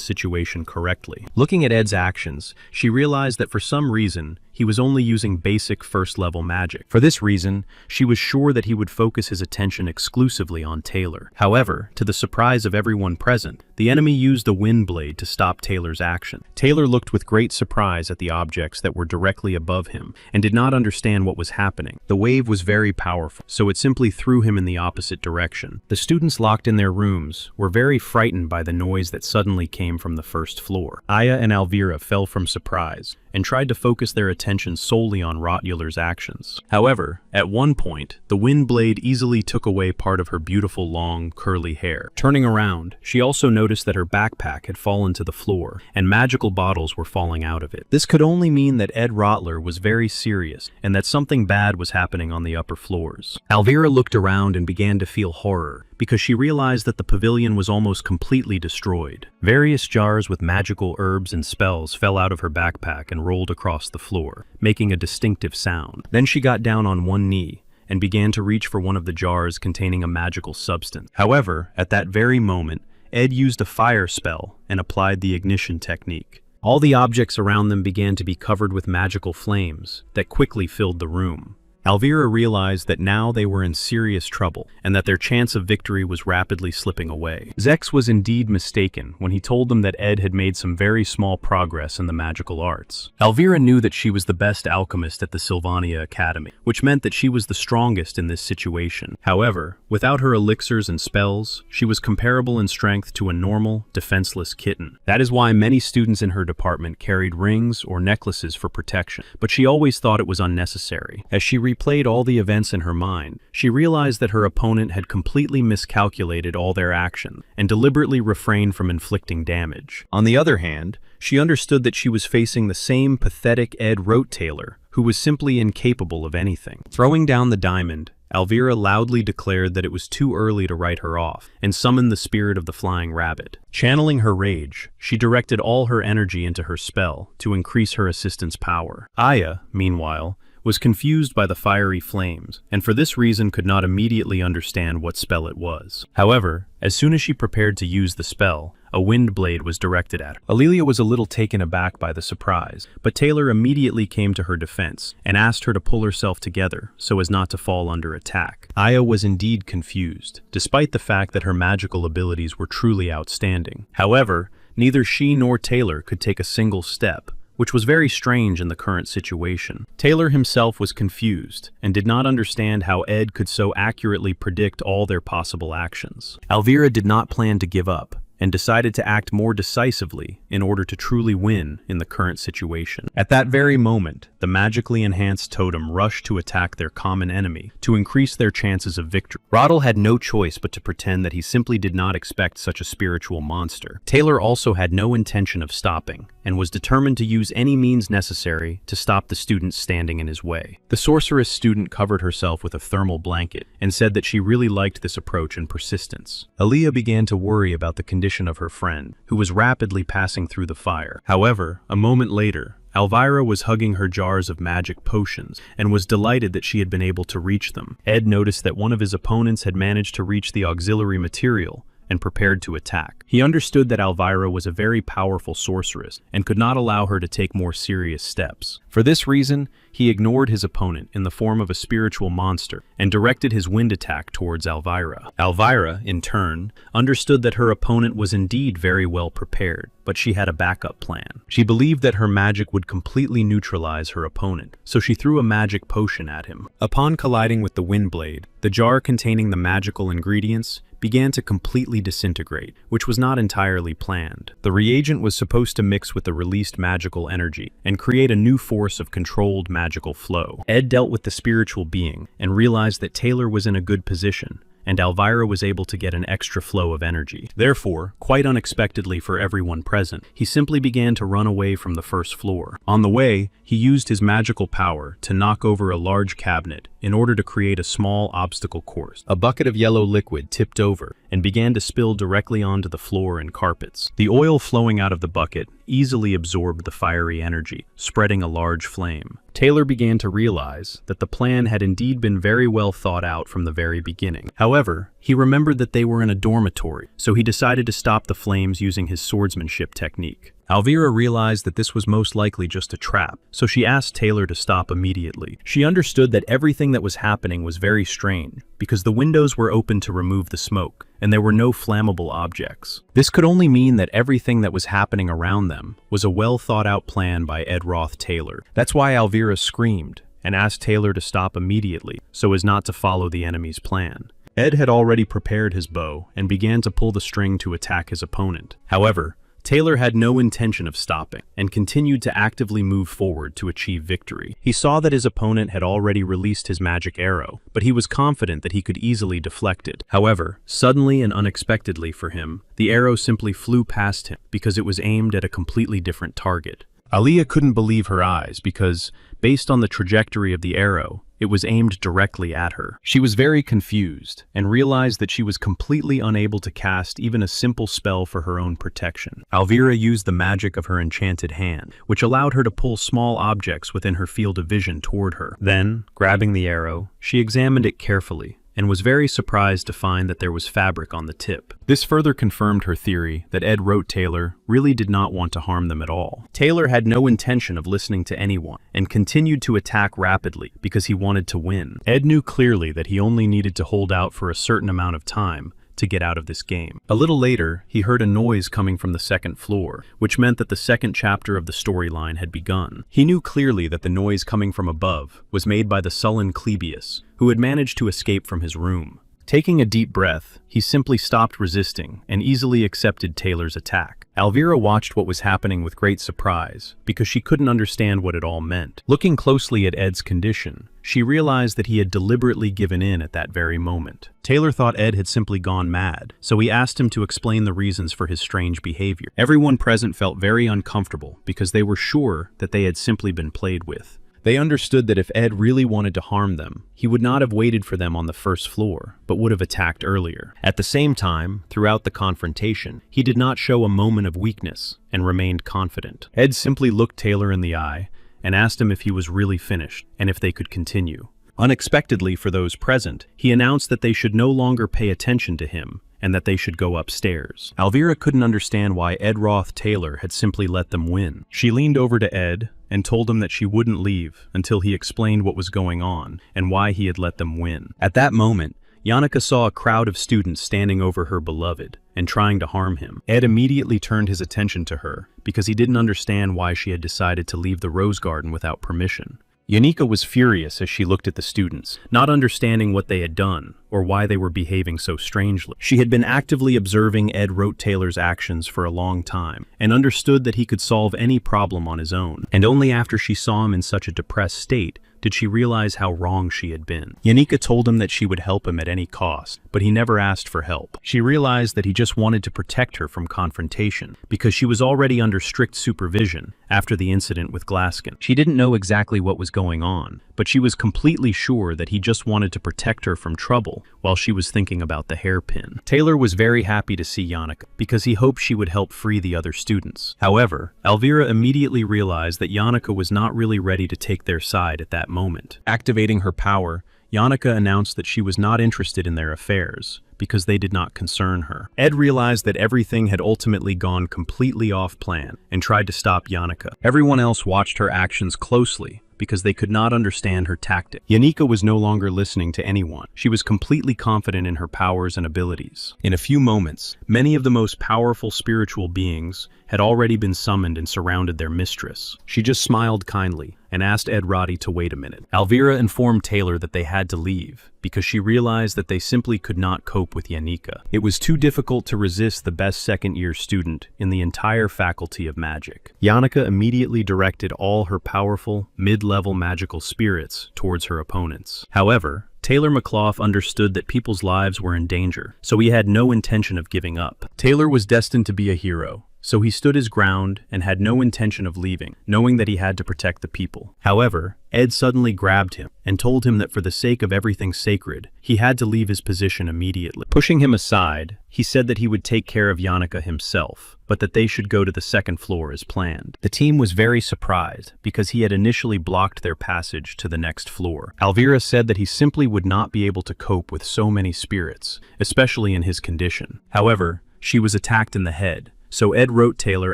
A: situation correctly. Looking at Ed's actions, she realized that for some reason, he was only using basic first-level magic. For this reason, she was sure that he would focus his attention exclusively on Taylor. However, to the surprise of everyone present, the enemy used a wind blade to stop Taylor's action. Taylor looked with great surprise at the objects that were directly above him and did not understand what was happening. The wave was very powerful, so it simply threw him in the opposite direction. The students locked in their rooms were very frightened by the noise that suddenly came from the first floor. Aya and Elvira fell from surprise and tried to focus their attention solely on Rotteuler's actions. However, at one point, the wind blade easily took away part of her beautiful long, curly hair. Turning around, she also noticed that her backpack had fallen to the floor, and magical bottles were falling out of it. This could only mean that Ed Rottler was very serious, and that something bad was happening on the upper floors. Elvira looked around and began to feel horror, because she realized that the pavilion was almost completely destroyed. Various jars with magical herbs and spells fell out of her backpack and rolled across the floor, making a distinctive sound. Then she got down on one knee and began to reach for one of the jars containing a magical substance. However, at that very moment, Ed used a fire spell and applied the ignition technique. All the objects around them began to be covered with magical flames that quickly filled the room. Elvira realized that now they were in serious trouble, and that their chance of victory was rapidly slipping away. Zex was indeed mistaken when he told them that Ed had made some very small progress in the magical arts. Elvira knew that she was the best alchemist at the Sylvania Academy, which meant that she was the strongest in this situation. However, without her elixirs and spells, she was comparable in strength to a normal, defenseless kitten. That is why many students in her department carried rings or necklaces for protection, but she always thought it was unnecessary. As she replayed all the events in her mind, she realized that her opponent had completely miscalculated all their actions and deliberately refrained from inflicting damage. On the other hand, she understood that she was facing the same pathetic Ed Taylor, who was simply incapable of anything. Throwing down the diamond, Elvira loudly declared that it was too early to write her off, and summoned the spirit of the flying rabbit. Channeling her rage, she directed all her energy into her spell to increase her assistant's power. Aya, meanwhile, was confused by the fiery flames, and for this reason could not immediately understand what spell it was. However, as soon as she prepared to use the spell, a wind blade was directed at her. Alelia was a little taken aback by the surprise, but Taylor immediately came to her defense and asked her to pull herself together so as not to fall under attack. Aya was indeed confused, despite the fact that her magical abilities were truly outstanding. However, neither she nor Taylor could take a single step, which was very strange in the current situation. Taylor himself was confused and did not understand how Ed could so accurately predict all their possible actions. Elvira did not plan to give up, and decided to act more decisively in order to truly win in the current situation. At that very moment, the magically enhanced totem rushed to attack their common enemy to increase their chances of victory. Roddle had no choice but to pretend that he simply did not expect such a spiritual monster. Taylor also had no intention of stopping, and was determined to use any means necessary to stop the student standing in his way. The sorceress student covered herself with a thermal blanket and said that she really liked this approach and persistence. Aaliyah began to worry about the condition of her friend, who was rapidly passing through the fire. However, a moment later, Elvira was hugging her jars of magic potions and was delighted that she had been able to reach them. Ed noticed that one of his opponents had managed to reach the auxiliary material and prepared to attack. He understood that Elvira was a very powerful sorceress and could not allow her to take more serious steps. For this reason, he ignored his opponent in the form of a spiritual monster and directed his wind attack towards Elvira. Elvira, in turn, understood that her opponent was indeed very well prepared, but she had a backup plan. She believed that her magic would completely neutralize her opponent, so she threw a magic potion at him. Upon colliding with the wind blade, the jar containing the magical ingredients began to completely disintegrate, which was not entirely planned. The reagent was supposed to mix with the released magical energy and create a new force of controlled magical flow. Ed dealt with the spiritual being and realized that Taylor was in a good position, and Elvira was able to get an extra flow of energy. Therefore, quite unexpectedly for everyone present, he simply began to run away from the first floor. On the way, he used his magical power to knock over a large cabinet in order to create a small obstacle course. A bucket of yellow liquid tipped over and began to spill directly onto the floor and carpets. The oil flowing out of the bucket easily absorbed the fiery energy, spreading a large flame. Taylor began to realize that the plan had indeed been very well thought out from the very beginning. However, he remembered that they were in a dormitory, so he decided to stop the flames using his swordsmanship technique. Elvira realized that this was most likely just a trap, so she asked Taylor to stop immediately. She understood that everything that was happening was very strange, because the windows were open to remove the smoke, and there were no flammable objects. This could only mean that everything that was happening around them was a well-thought-out plan by Ed Taylor. That's why Elvira screamed and asked Taylor to stop immediately, so as not to follow the enemy's plan. Ed had already prepared his bow and began to pull the string to attack his opponent. However, Taylor had no intention of stopping and continued to actively move forward to achieve victory. He saw that his opponent had already released his magic arrow, but he was confident that he could easily deflect it. However, suddenly and unexpectedly for him, the arrow simply flew past him because it was aimed at a completely different target. Aaliyah couldn't believe her eyes because, based on the trajectory of the arrow, it was aimed directly at her. She was very confused and realized that she was completely unable to cast even a simple spell for her own protection. Elvira used the magic of her enchanted hand, which allowed her to pull small objects within her field of vision toward her. Then, grabbing the arrow, she examined it carefully and was very surprised to find that there was fabric on the tip. This further confirmed her theory that Ed wrote Taylor really did not want to harm them at all. Taylor had no intention of listening to anyone and continued to attack rapidly because he wanted to win. Ed knew clearly that he only needed to hold out for a certain amount of time to get out of this game. A little later, he heard a noise coming from the second floor, which meant that the second chapter of the storyline had begun. He knew clearly that the noise coming from above was made by the sullen Clebius, who had managed to escape from his room. Taking a deep breath, he simply stopped resisting and easily accepted Taylor's attack. Alvira watched what was happening with great surprise, because she couldn't understand what it all meant. Looking closely at Ed's condition, she realized that he had deliberately given in at that very moment. Taylor thought Ed had simply gone mad, so he asked him to explain the reasons for his strange behavior. Everyone present felt very uncomfortable because they were sure that they had simply been played with. They understood that if Ed really wanted to harm them, he would not have waited for them on the first floor, but would have attacked earlier. At the same time, throughout the confrontation, he did not show a moment of weakness and remained confident. Ed simply looked Taylor in the eye and asked him if he was really finished and if they could continue. Unexpectedly for those present, he announced that they should no longer pay attention to him and that they should go upstairs. Alvira couldn't understand why Ed Roth Taylor had simply let them win. She leaned over to Ed and told him that she wouldn't leave until he explained what was going on and why he had let them win. At that moment, Yannicka saw a crowd of students standing over her beloved and trying to harm him. Ed immediately turned his attention to her because he didn't understand why she had decided to leave the rose garden without permission. Yannicka was furious as she looked at the students, not understanding what they had done or why they were behaving so strangely. She had been actively observing Ed wrote Taylor's actions for a long time and understood that he could solve any problem on his own. And only after she saw him in such a depressed state did she realize how wrong she had been. Yannicka told him that she would help him at any cost, but he never asked for help. She realized that he just wanted to protect her from confrontation because she was already under strict supervision after the incident with Glaskin. She didn't know exactly what was going on, but she was completely sure that he just wanted to protect her from trouble while she was thinking about the hairpin. Taylor was very happy to see Yannicka because he hoped she would help free the other students. However, Alvira immediately realized that Yannicka was not really ready to take their side at that moment. Activating her power, Yannicka announced that she was not interested in their affairs because they did not concern her. Ed realized that everything had ultimately gone completely off plan and tried to stop Yannicka. Everyone else watched her actions closely because they could not understand her tactic. Yannicka was no longer listening to anyone. She was completely confident in her powers and abilities. In a few moments, many of the most powerful spiritual beings had already been summoned and surrounded their mistress. She just smiled kindly and asked Ed Roddy to wait a minute. Alvira informed Taylor that they had to leave because she realized that they simply could not cope with Yannicka. It was too difficult to resist the best second-year student in the entire faculty of magic. Yannicka immediately directed all her powerful, mid-level magical spirits towards her opponents. However, Taylor McClough understood that people's lives were in danger, so he had no intention of giving up. Taylor was destined to be a hero, so he stood his ground and had no intention of leaving, knowing that he had to protect the people. However, Ed suddenly grabbed him and told him that for the sake of everything sacred, he had to leave his position immediately. Pushing him aside, he said that he would take care of Yannicka himself, but that they should go to the second floor as planned. The team was very surprised because he had initially blocked their passage to the next floor. Alvira said that he simply would not be able to cope with so many spirits, especially in his condition. However, she was attacked in the head, so Ed wrote Taylor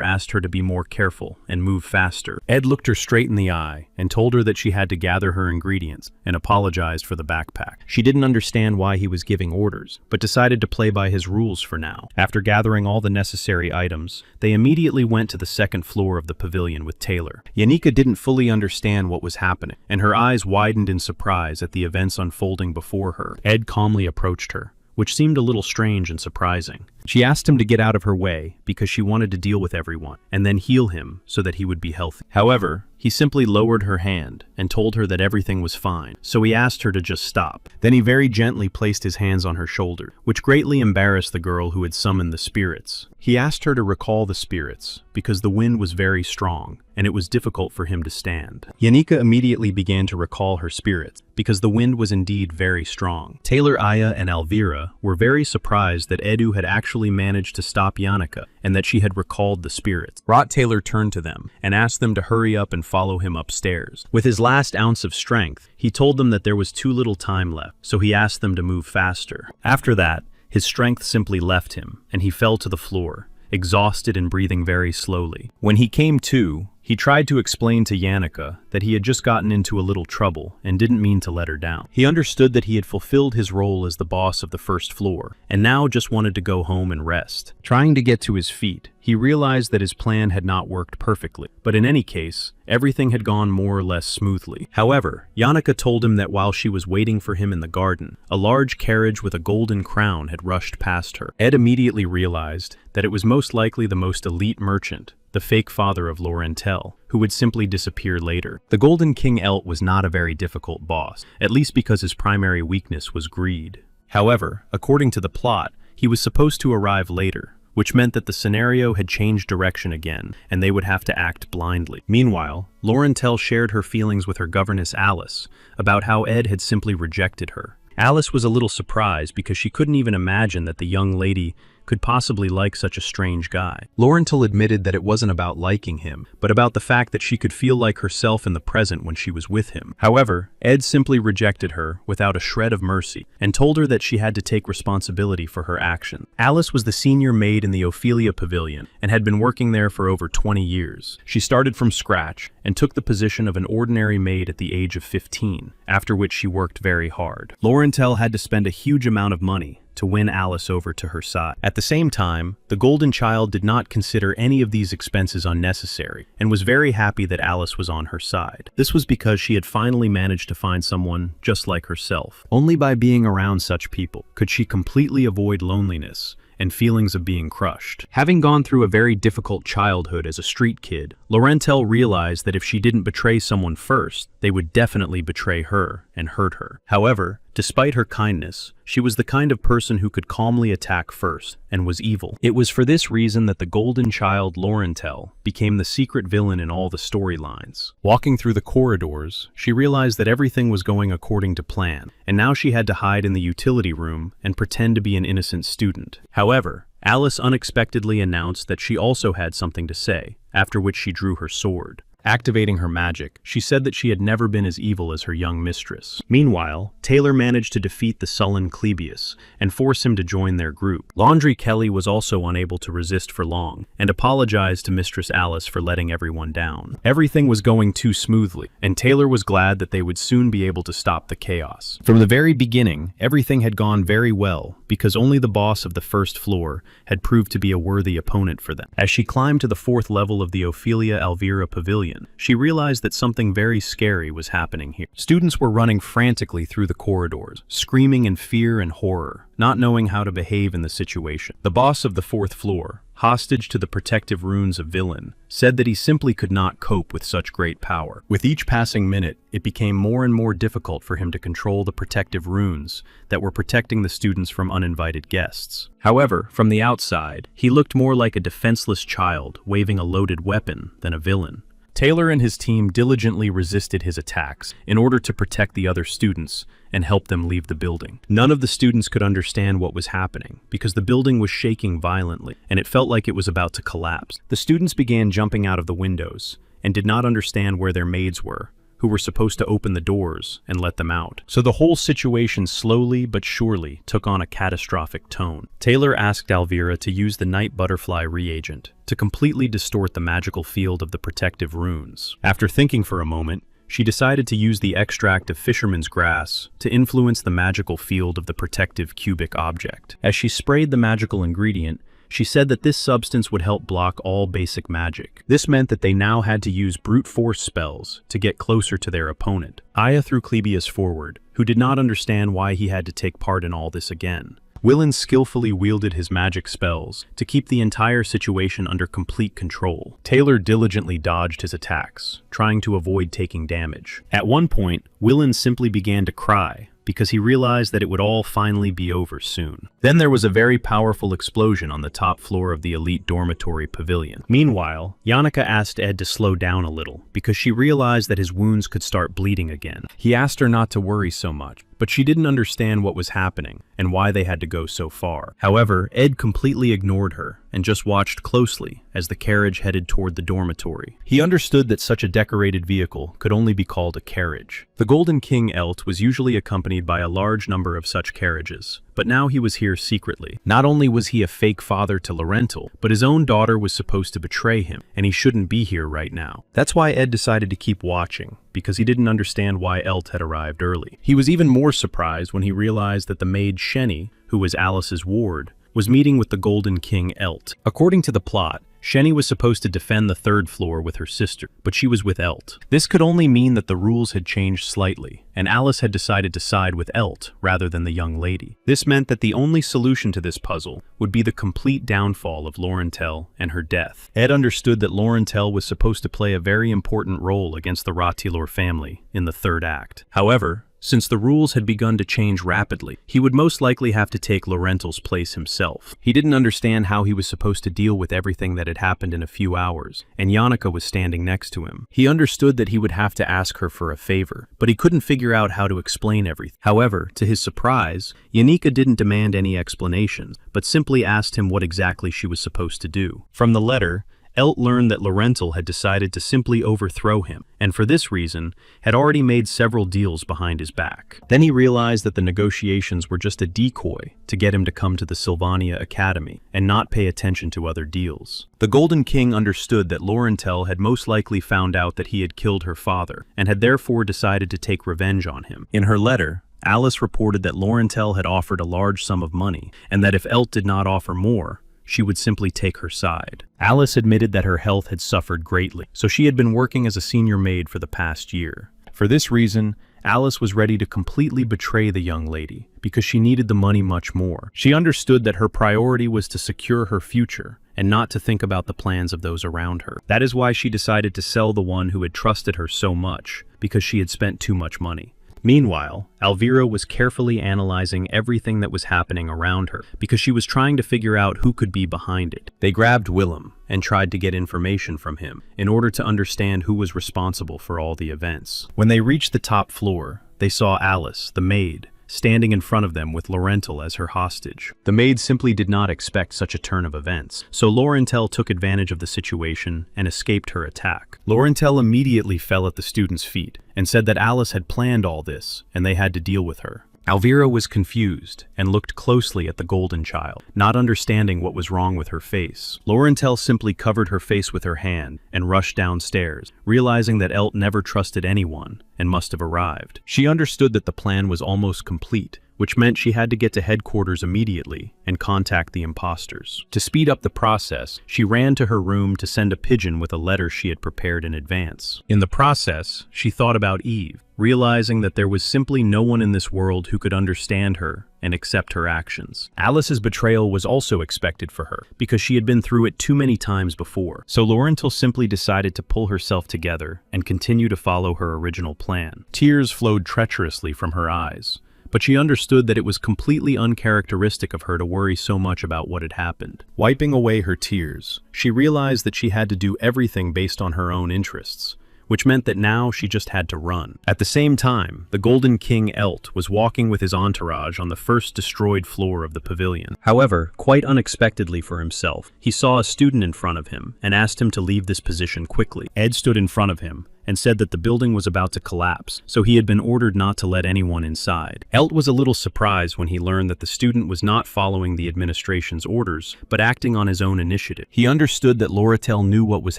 A: asked her to be more careful and move faster. Ed looked her straight in the eye and told her that she had to gather her ingredients and apologized for the backpack. She didn't understand why he was giving orders, but decided to play by his rules for now. After gathering all the necessary items, they immediately went to the second floor of the pavilion with Taylor. Yannicka didn't fully understand what was happening, and her eyes widened in surprise at the events unfolding before her. Ed calmly approached her, which seemed a little strange and surprising. She asked him to get out of her way because she wanted to deal with everyone and then heal him so that he would be healthy. However, he simply lowered her hand and told her that everything was fine, so he asked her to just stop. Then he very gently placed his hands on her shoulder, which greatly embarrassed the girl who had summoned the spirits. He asked her to recall the spirits, because the wind was very strong, and it was difficult for him to stand. Yannicka immediately began to recall her spirits, because the wind was indeed very strong. Taylor, Aya, and Elvira were very surprised that Edu had actually managed to stop Yannicka, and that she had recalled the spirits. Rot Taylor turned to them, and asked them to hurry up and follow him upstairs. With his last ounce of strength, he told them that there was too little time left, so he asked them to move faster. After that, his strength simply left him, and he fell to the floor, exhausted and breathing very slowly. When he came to, he tried to explain to Yannicka that he had just gotten into a little trouble and didn't mean to let her down. He understood that he had fulfilled his role as the boss of the first floor, and now just wanted to go home and rest. Trying to get to his feet, he realized that his plan had not worked perfectly, but in any case, everything had gone more or less smoothly. However, Yannicka told him that while she was waiting for him in the garden, a large carriage with a golden crown had rushed past her. Ed immediately realized that it was most likely the most elite merchant, the fake father of Laurentel, who would simply disappear later. The Golden King Elt was not a very difficult boss, at least because his primary weakness was greed. However, according to the plot, he was supposed to arrive later, which meant that the scenario had changed direction again, and they would have to act blindly. Meanwhile, Laurentel shared her feelings with her governess Alice about how Ed had simply rejected her. Alice was a little surprised because she couldn't even imagine that the young lady could possibly like such a strange guy. Laurentel admitted that it wasn't about liking him, but about the fact that she could feel like herself in the present when she was with him. However, Ed simply rejected her without a shred of mercy and told her that she had to take responsibility for her actions. Alice was the senior maid in the Ophelia Pavilion and had been working there for over 20 years. She started from scratch and took the position of an ordinary maid at the age of 15, after which she worked very hard. Laurentel had to spend a huge amount of money to win Alice over to her side. At the same time, the Golden Child did not consider any of these expenses unnecessary and was very happy that Alice was on her side. This was because she had finally managed to find someone just like herself. Only by being around such people could she completely avoid loneliness and feelings of being crushed. Having gone through a very difficult childhood as a street kid, Laurentel realized that if she didn't betray someone first, they would definitely betray her and hurt her. However, despite her kindness, she was the kind of person who could calmly attack first and was evil. It was for this reason that the Golden Child Laurentel became the secret villain in all the storylines. Walking through the corridors, she realized that everything was going according to plan, and now she had to hide in the utility room and pretend to be an innocent student. However, Alice unexpectedly announced that she also had something to say, after which she drew her sword. Activating her magic, she said that she had never been as evil as her young mistress. Meanwhile, Taylor managed to defeat the sullen Clebius and force him to join their group. Laundry Kelly was also unable to resist for long and apologized to Mistress Alice for letting everyone down. Everything was going too smoothly, and Taylor was glad that they would soon be able to stop the chaos. From the very beginning, everything had gone very well because only the boss of the first floor had proved to be a worthy opponent for them. As she climbed to the 4th level of the Ophelia Elvira Pavilion, she realized that something very scary was happening here. Students were running frantically through the corridors, screaming in fear and horror, not knowing how to behave in the situation. The boss of the 4th floor, hostage to the protective runes of Villain, said that he simply could not cope with such great power. With each passing minute, it became more and more difficult for him to control the protective runes that were protecting the students from uninvited guests. However, from the outside, he looked more like a defenseless child waving a loaded weapon than a villain. Taylor and his team diligently resisted his attacks in order to protect the other students and help them leave the building. None of the students could understand what was happening because the building was shaking violently and it felt like it was about to collapse. The students began jumping out of the windows and did not understand where their maids were, who were supposed to open the doors and let them out. So the whole situation slowly but surely took on a catastrophic tone. Taylor asked Elvira to use the night butterfly reagent to completely distort the magical field of the protective runes. After thinking for a moment, she decided to use the extract of fisherman's grass to influence the magical field of the protective cubic object. As she sprayed the magical ingredient, she said that this substance would help block all basic magic. This meant that they now had to use brute force spells to get closer to their opponent. Aya threw Clebius forward, who did not understand why he had to take part in all this again. Willen skillfully wielded his magic spells to keep the entire situation under complete control. Taylor diligently dodged his attacks, trying to avoid taking damage. At one point, Willen simply began to cry, because he realized that it would all finally be over soon. Then there was a very powerful explosion on the top floor of the elite dormitory pavilion. Meanwhile, Yannicka asked Ed to slow down a little because she realized that his wounds could start bleeding again. He asked her not to worry so much, but she didn't understand what was happening and why they had to go so far. However, Ed completely ignored her and just watched closely as the carriage headed toward the dormitory. He understood that such a decorated vehicle could only be called a carriage. The Golden King Elt was usually accompanied by a large number of such carriages, but now he was here secretly. Not only was he a fake father to Laurentil, but his own daughter was supposed to betray him, and he shouldn't be here right now. That's why Ed decided to keep watching, because he didn't understand why Elt had arrived early. He was even more surprised when he realized that the maid Shenny, who was Alice's ward, was meeting with the Golden King Elt. According to the plot, Shenny was supposed to defend the third floor with her sister, but she was with Elt. This could only mean that the rules had changed slightly, and Alice had decided to side with Elt rather than the young lady. This meant that the only solution to this puzzle would be the complete downfall of Laurentil and her death. Ed understood that Laurentil was supposed to play a very important role against the Ratilor family in the third act. However, since the rules had begun to change rapidly, he would most likely have to take Laurentil's place himself. He didn't understand how he was supposed to deal with everything that had happened in a few hours, and Yannicka was standing next to him. He understood that he would have to ask her for a favor, but he couldn't figure out how to explain everything. However, to his surprise, Yannicka didn't demand any explanation, but simply asked him what exactly she was supposed to do. From the letter, Elt learned that Laurentil had decided to simply overthrow him, and for this reason, had already made several deals behind his back. Then he realized that the negotiations were just a decoy to get him to come to the Sylvania Academy and not pay attention to other deals. The Golden King understood that Laurentil had most likely found out that he had killed her father, and had therefore decided to take revenge on him. In her letter, Alice reported that Laurentil had offered a large sum of money, and that if Elt did not offer more, she would simply take her side. Alice admitted that her health had suffered greatly, so she had been working as a senior maid for the past year. For this reason, Alice was ready to completely betray the young lady, because she needed the money much more. She understood that her priority was to secure her future, and not to think about the plans of those around her. That is why she decided to sell the one who had trusted her so much, because she had spent too much money. Meanwhile, Alvira was carefully analyzing everything that was happening around her because she was trying to figure out who could be behind it. They grabbed Willem and tried to get information from him in order to understand who was responsible for all the events. When they reached the top floor, they saw Alice, the maid, standing in front of them with Laurentil as her hostage. The maid simply did not expect such a turn of events, so Laurentil took advantage of the situation and escaped her attack. Laurentil immediately fell at the student's feet and said that Alice had planned all this and they had to deal with her. Alvira was confused and looked closely at the golden child, not understanding what was wrong with her face. Laurentil simply covered her face with her hand and rushed downstairs, realizing that Elt never trusted anyone and must have arrived. She understood that the plan was almost complete, which meant she had to get to headquarters immediately and contact the imposters. To speed up the process, she ran to her room to send a pigeon with a letter she had prepared in advance. In the process, she thought about Eve, realizing that there was simply no one in this world who could understand her and accept her actions. Alice's betrayal was also expected for her, because she had been through it too many times before, so Laurentil simply decided to pull herself together and continue to follow her original plan. Tears flowed treacherously from her eyes, but she understood that it was completely uncharacteristic of her to worry so much about what had happened. Wiping away her tears, she realized that she had to do everything based on her own interests, which meant that now she just had to run. At the same time, the Golden King Elt was walking with his entourage on the first destroyed floor of the pavilion. However, quite unexpectedly for himself, he saw a student in front of him and asked him to leave this position quickly. Ed stood in front of him and said that the building was about to collapse, so he had been ordered not to let anyone inside. Elt was a little surprised when he learned that the student was not following the administration's orders, but acting on his own initiative. He understood that Laurentil knew what was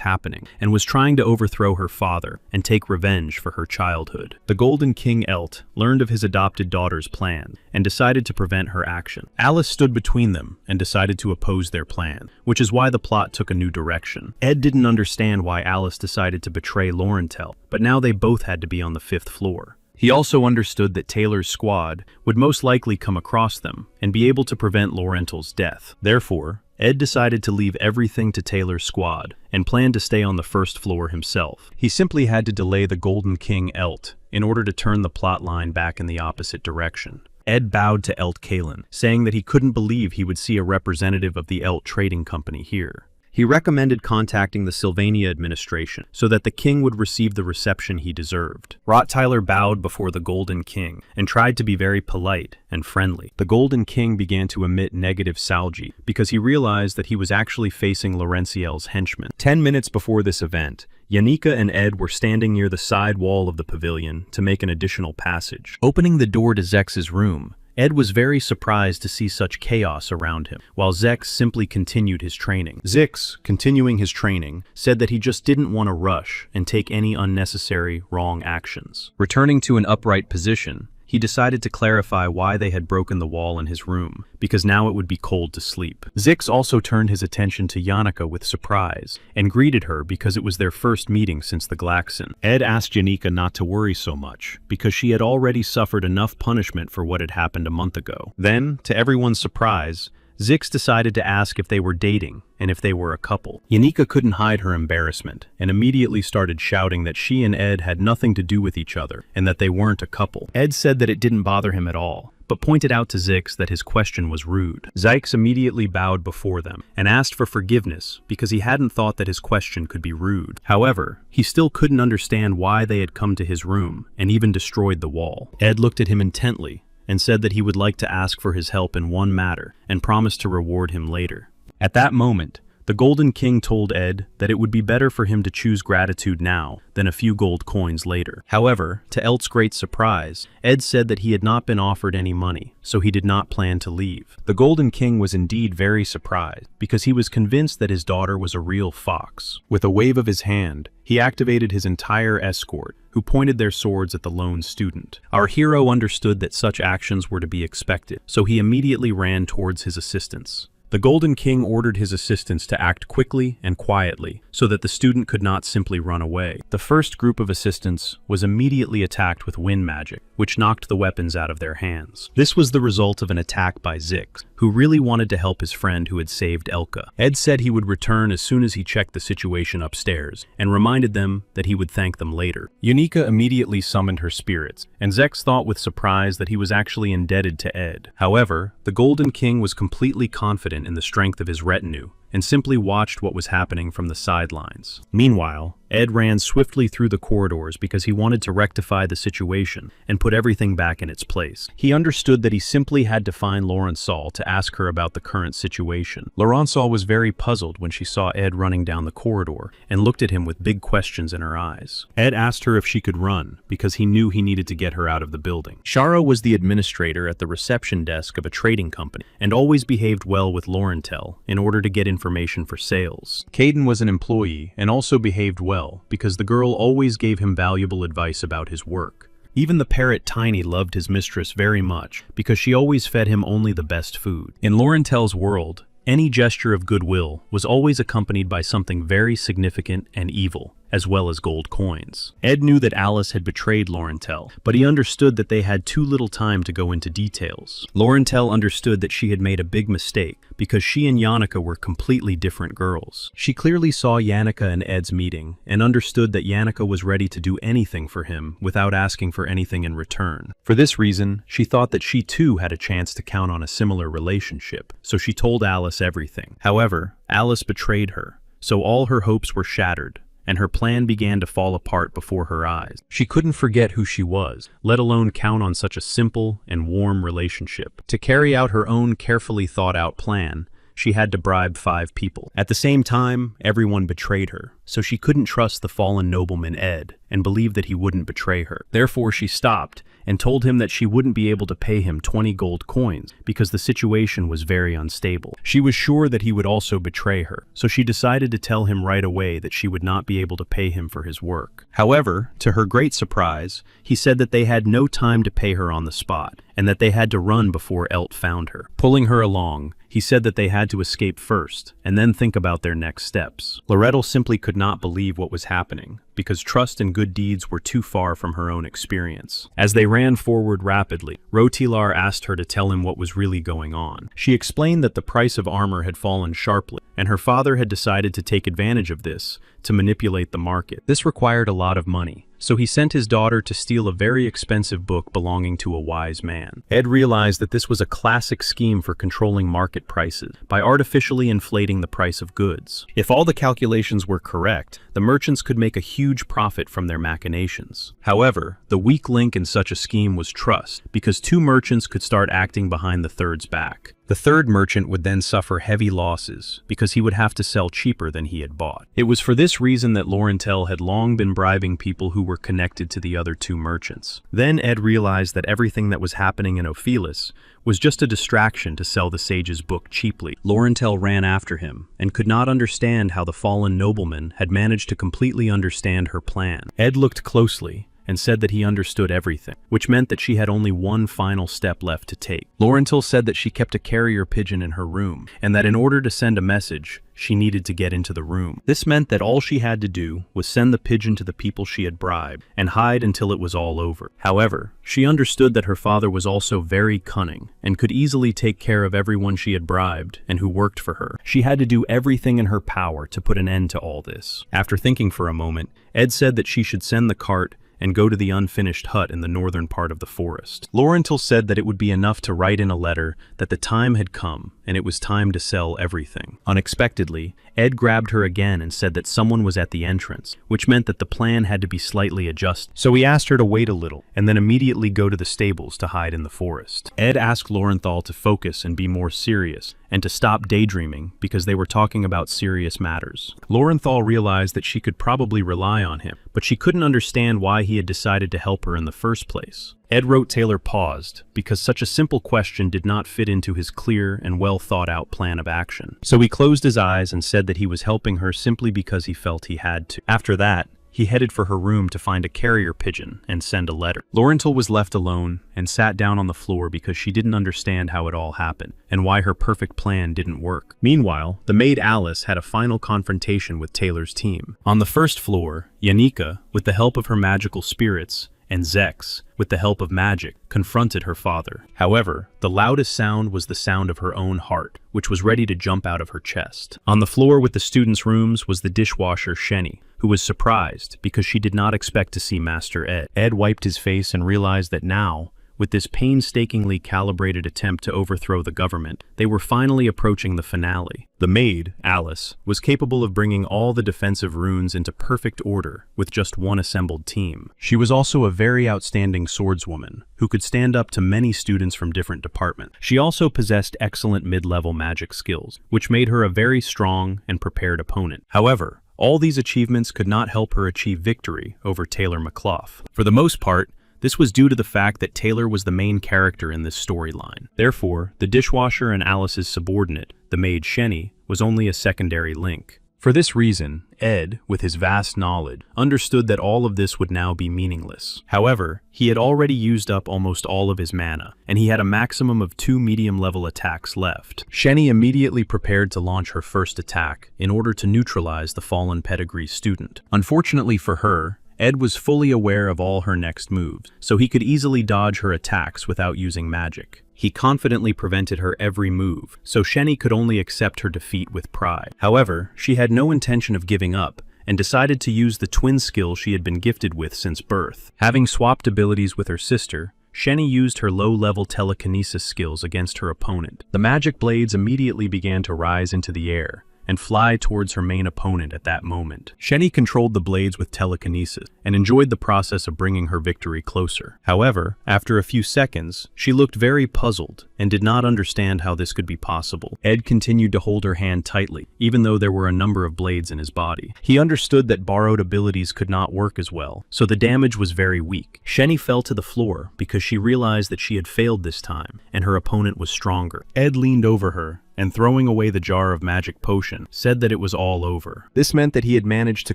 A: happening, and was trying to overthrow her father and take revenge for her childhood. The Golden King Elt learned of his adopted daughter's plan, and decided to prevent her action. Alice stood between them and decided to oppose their plan, which is why the plot took a new direction. Ed didn't understand why Alice decided to betray Laurentil, but now they both had to be on the 5th floor. He also understood that Taylor's squad would most likely come across them and be able to prevent Laurentil's death. Therefore, Ed decided to leave everything to Taylor's squad and planned to stay on the 1st floor himself. He simply had to delay the Golden King Elt in order to turn the plot line back in the opposite direction. Ed bowed to Elt Kalin, saying that he couldn't believe he would see a representative of the Elt Trading Company here. He recommended contacting the Sylvania administration so that the king would receive the reception he deserved. Rottweiler bowed before the Golden King and tried to be very polite and friendly. The Golden King began to emit negative salgy because he realized that he was actually facing Laurentiel's henchmen. 10 minutes before this event, Yanika and Ed were standing near the side wall of the pavilion to make an additional passage. Opening the door to Zex's room, Ed was very surprised to see such chaos around him, while Zex simply continued his training. Zix, continuing his training, said that he just didn't want to rush and take any unnecessary wrong actions. Returning to an upright position, he decided to clarify why they had broken the wall in his room, because now it would be cold to sleep. Zix also turned his attention to Yanika with surprise, and greeted her because it was their first meeting since the Glaxon. Ed asked Yanika not to worry so much, because she had already suffered enough punishment for what had happened a month ago. Then, to everyone's surprise, Zix decided to ask if they were dating and if they were a couple. Yanika couldn't hide her embarrassment and immediately started shouting that she and Ed had nothing to do with each other and that they weren't a couple. Ed said that it didn't bother him at all, but pointed out to Zix that his question was rude. Zix immediately bowed before them and asked for forgiveness because he hadn't thought that his question could be rude. However, he still couldn't understand why they had come to his room and even destroyed the wall. Ed looked at him intently and said that he would like to ask for his help in one matter and promised to reward him later. At that moment, the Golden King told Ed that it would be better for him to choose gratitude now than a few gold coins later. However, to Elt's great surprise, Ed said that he had not been offered any money, so he did not plan to leave. The Golden King was indeed very surprised because he was convinced that his daughter was a real fox. With a wave of his hand, he activated his entire escort, who pointed their swords at the lone student. Our hero understood that such actions were to be expected, so he immediately ran towards his assistants. The Golden King ordered his assistants to act quickly and quietly so that the student could not simply run away. The first group of assistants was immediately attacked with wind magic, which knocked the weapons out of their hands. This was the result of an attack by Zix, who really wanted to help his friend who had saved Elka. Ed said he would return as soon as he checked the situation upstairs and reminded them that he would thank them later. Yanika immediately summoned her spirits, and Zex thought with surprise that he was actually indebted to Ed. However, the Golden King was completely confident in the strength of his retinue and simply watched what was happening from the sidelines. Meanwhile, Ed ran swiftly through the corridors because he wanted to rectify the situation and put everything back in its place. He understood that he simply had to find Laurensaul to ask her about the current situation. Laurensaul was very puzzled when she saw Ed running down the corridor and looked at him with big questions in her eyes. Ed asked her if she could run because he knew he needed to get her out of the building. Sharo was the administrator at the reception desk of a trading company and always behaved well with Laurentel in order to get information for sales. Caden was an employee and also behaved well because the girl always gave him valuable advice about his work. Even the parrot Tiny loved his mistress very much because she always fed him only the best food. In Laurentel's world, any gesture of goodwill was always accompanied by something very significant and evil, as well as gold coins. Ed knew that Alice had betrayed Laurentel, but he understood that they had too little time to go into details. Laurentel understood that she had made a big mistake because she and Yanika were completely different girls. She clearly saw Yanika and Ed's meeting and understood that Yanika was ready to do anything for him without asking for anything in return. For this reason, she thought that she too had a chance to count on a similar relationship, so she told Alice everything. However, Alice betrayed her, so all her hopes were shattered, and her plan began to fall apart before her eyes. She couldn't forget who she was, let alone count on such a simple and warm relationship. To carry out her own carefully thought-out plan, she had to bribe 5 people. At the same time, everyone betrayed her, so she couldn't trust the fallen nobleman Ed and believed that he wouldn't betray her. Therefore, she stopped and told him that she wouldn't be able to pay him 20 gold coins because the situation was very unstable. She was sure that he would also betray her, so she decided to tell him right away that she would not be able to pay him for his work. However, to her great surprise, he said that they had no time to pay her on the spot and that they had to run before Elt found her. Pulling her along, he said that they had to escape first and then think about their next steps. Loretto simply could not believe what was happening, because trust and good deeds were too far from her own experience. As they ran forward rapidly, Rotilar asked her to tell him what was really going on. She explained that the price of armor had fallen sharply, and her father had decided to take advantage of this to manipulate the market. This required a lot of money, so he sent his daughter to steal a very expensive book belonging to a wise man. Ed realized that this was a classic scheme for controlling market prices by artificially inflating the price of goods. If all the calculations were correct, the merchants could make a huge profit from their machinations. However, the weak link in such a scheme was trust, because two merchants could start acting behind the third's back. The third merchant would then suffer heavy losses because he would have to sell cheaper than he had bought. It was for this reason that Laurentel had long been bribing people who were connected to the other two merchants. Then Ed realized that everything that was happening in Ophelis was just a distraction to sell the sage's book cheaply. Laurentel ran after him and could not understand how the fallen nobleman had managed to completely understand her plan. Ed looked closely and said that he understood everything, which meant that she had only one final step left to take. Laurentel said that she kept a carrier pigeon in her room, and that in order to send a message, she needed to get into the room. This meant that all she had to do was send the pigeon to the people she had bribed and hide until it was all over. However, she understood that her father was also very cunning and could easily take care of everyone she had bribed and who worked for her. She had to do everything in her power to put an end to all this. After thinking for a moment, Ed said that she should send the cart and go to the unfinished hut in the northern part of the forest. Laurentel said that it would be enough to write in a letter that the time had come and it was time to sell everything. Unexpectedly, Ed grabbed her again and said that someone was at the entrance, which meant that the plan had to be slightly adjusted. So he asked her to wait a little and then immediately go to the stables to hide in the forest. Ed asked Laurenthal to focus and be more serious and to stop daydreaming because they were talking about serious matters. Laurenthal realized that she could probably rely on him, but she couldn't understand why he had decided to help her in the first place. Ed wrote Taylor paused because such a simple question did not fit into his clear and well thought out plan of action. So he closed his eyes and said that he was helping her simply because he felt he had to. After that, he headed for her room to find a carrier pigeon and send a letter. Laurentel was left alone and sat down on the floor because she didn't understand how it all happened and why her perfect plan didn't work. Meanwhile, the maid Alice had a final confrontation with Taylor's team. On the first floor, Yanika, with the help of her magical spirits, and Zex, with the help of magic, confronted her father. However, the loudest sound was the sound of her own heart, which was ready to jump out of her chest. On the floor with the students' rooms was the dishwasher Shenny, who was surprised because she did not expect to see Master Ed. Ed wiped his face and realized that now, with this painstakingly calibrated attempt to overthrow the government, they were finally approaching the finale. The maid, Alice, was capable of bringing all the defensive runes into perfect order with just one assembled team. She was also a very outstanding swordswoman who could stand up to many students from different departments. She also possessed excellent mid-level magic skills, which made her a very strong and prepared opponent. However, all these achievements could not help her achieve victory over Taylor McClough. For the most part, this was due to the fact that Taylor was the main character in this storyline. Therefore, the dishwasher and Alice's subordinate, the maid Shenny, was only a secondary link. For this reason, Ed, with his vast knowledge, understood that all of this would now be meaningless. However, he had already used up almost all of his mana, and he had a maximum of 2 medium-level attacks left. Shenny immediately prepared to launch her first attack in order to neutralize the fallen pedigree student. Unfortunately for her, Ed was fully aware of all her next moves, so he could easily dodge her attacks without using magic. He confidently prevented her every move, so Shenny could only accept her defeat with pride. However, she had no intention of giving up, and decided to use the twin skill she had been gifted with since birth. Having swapped abilities with her sister, Shenny used her low-level telekinesis skills against her opponent. The magic blades immediately began to rise into the air and fly towards her main opponent at that moment. Shenny controlled the blades with telekinesis and enjoyed the process of bringing her victory closer. However, after a few seconds, she looked very puzzled and did not understand how this could be possible. Ed continued to hold her hand tightly, even though there were a number of blades in his body. He understood that borrowed abilities could not work as well, so the damage was very weak. Shenny fell to the floor because she realized that she had failed this time, and her opponent was stronger. Ed leaned over her, and throwing away the jar of magic potion, said that it was all over. This meant that he had managed to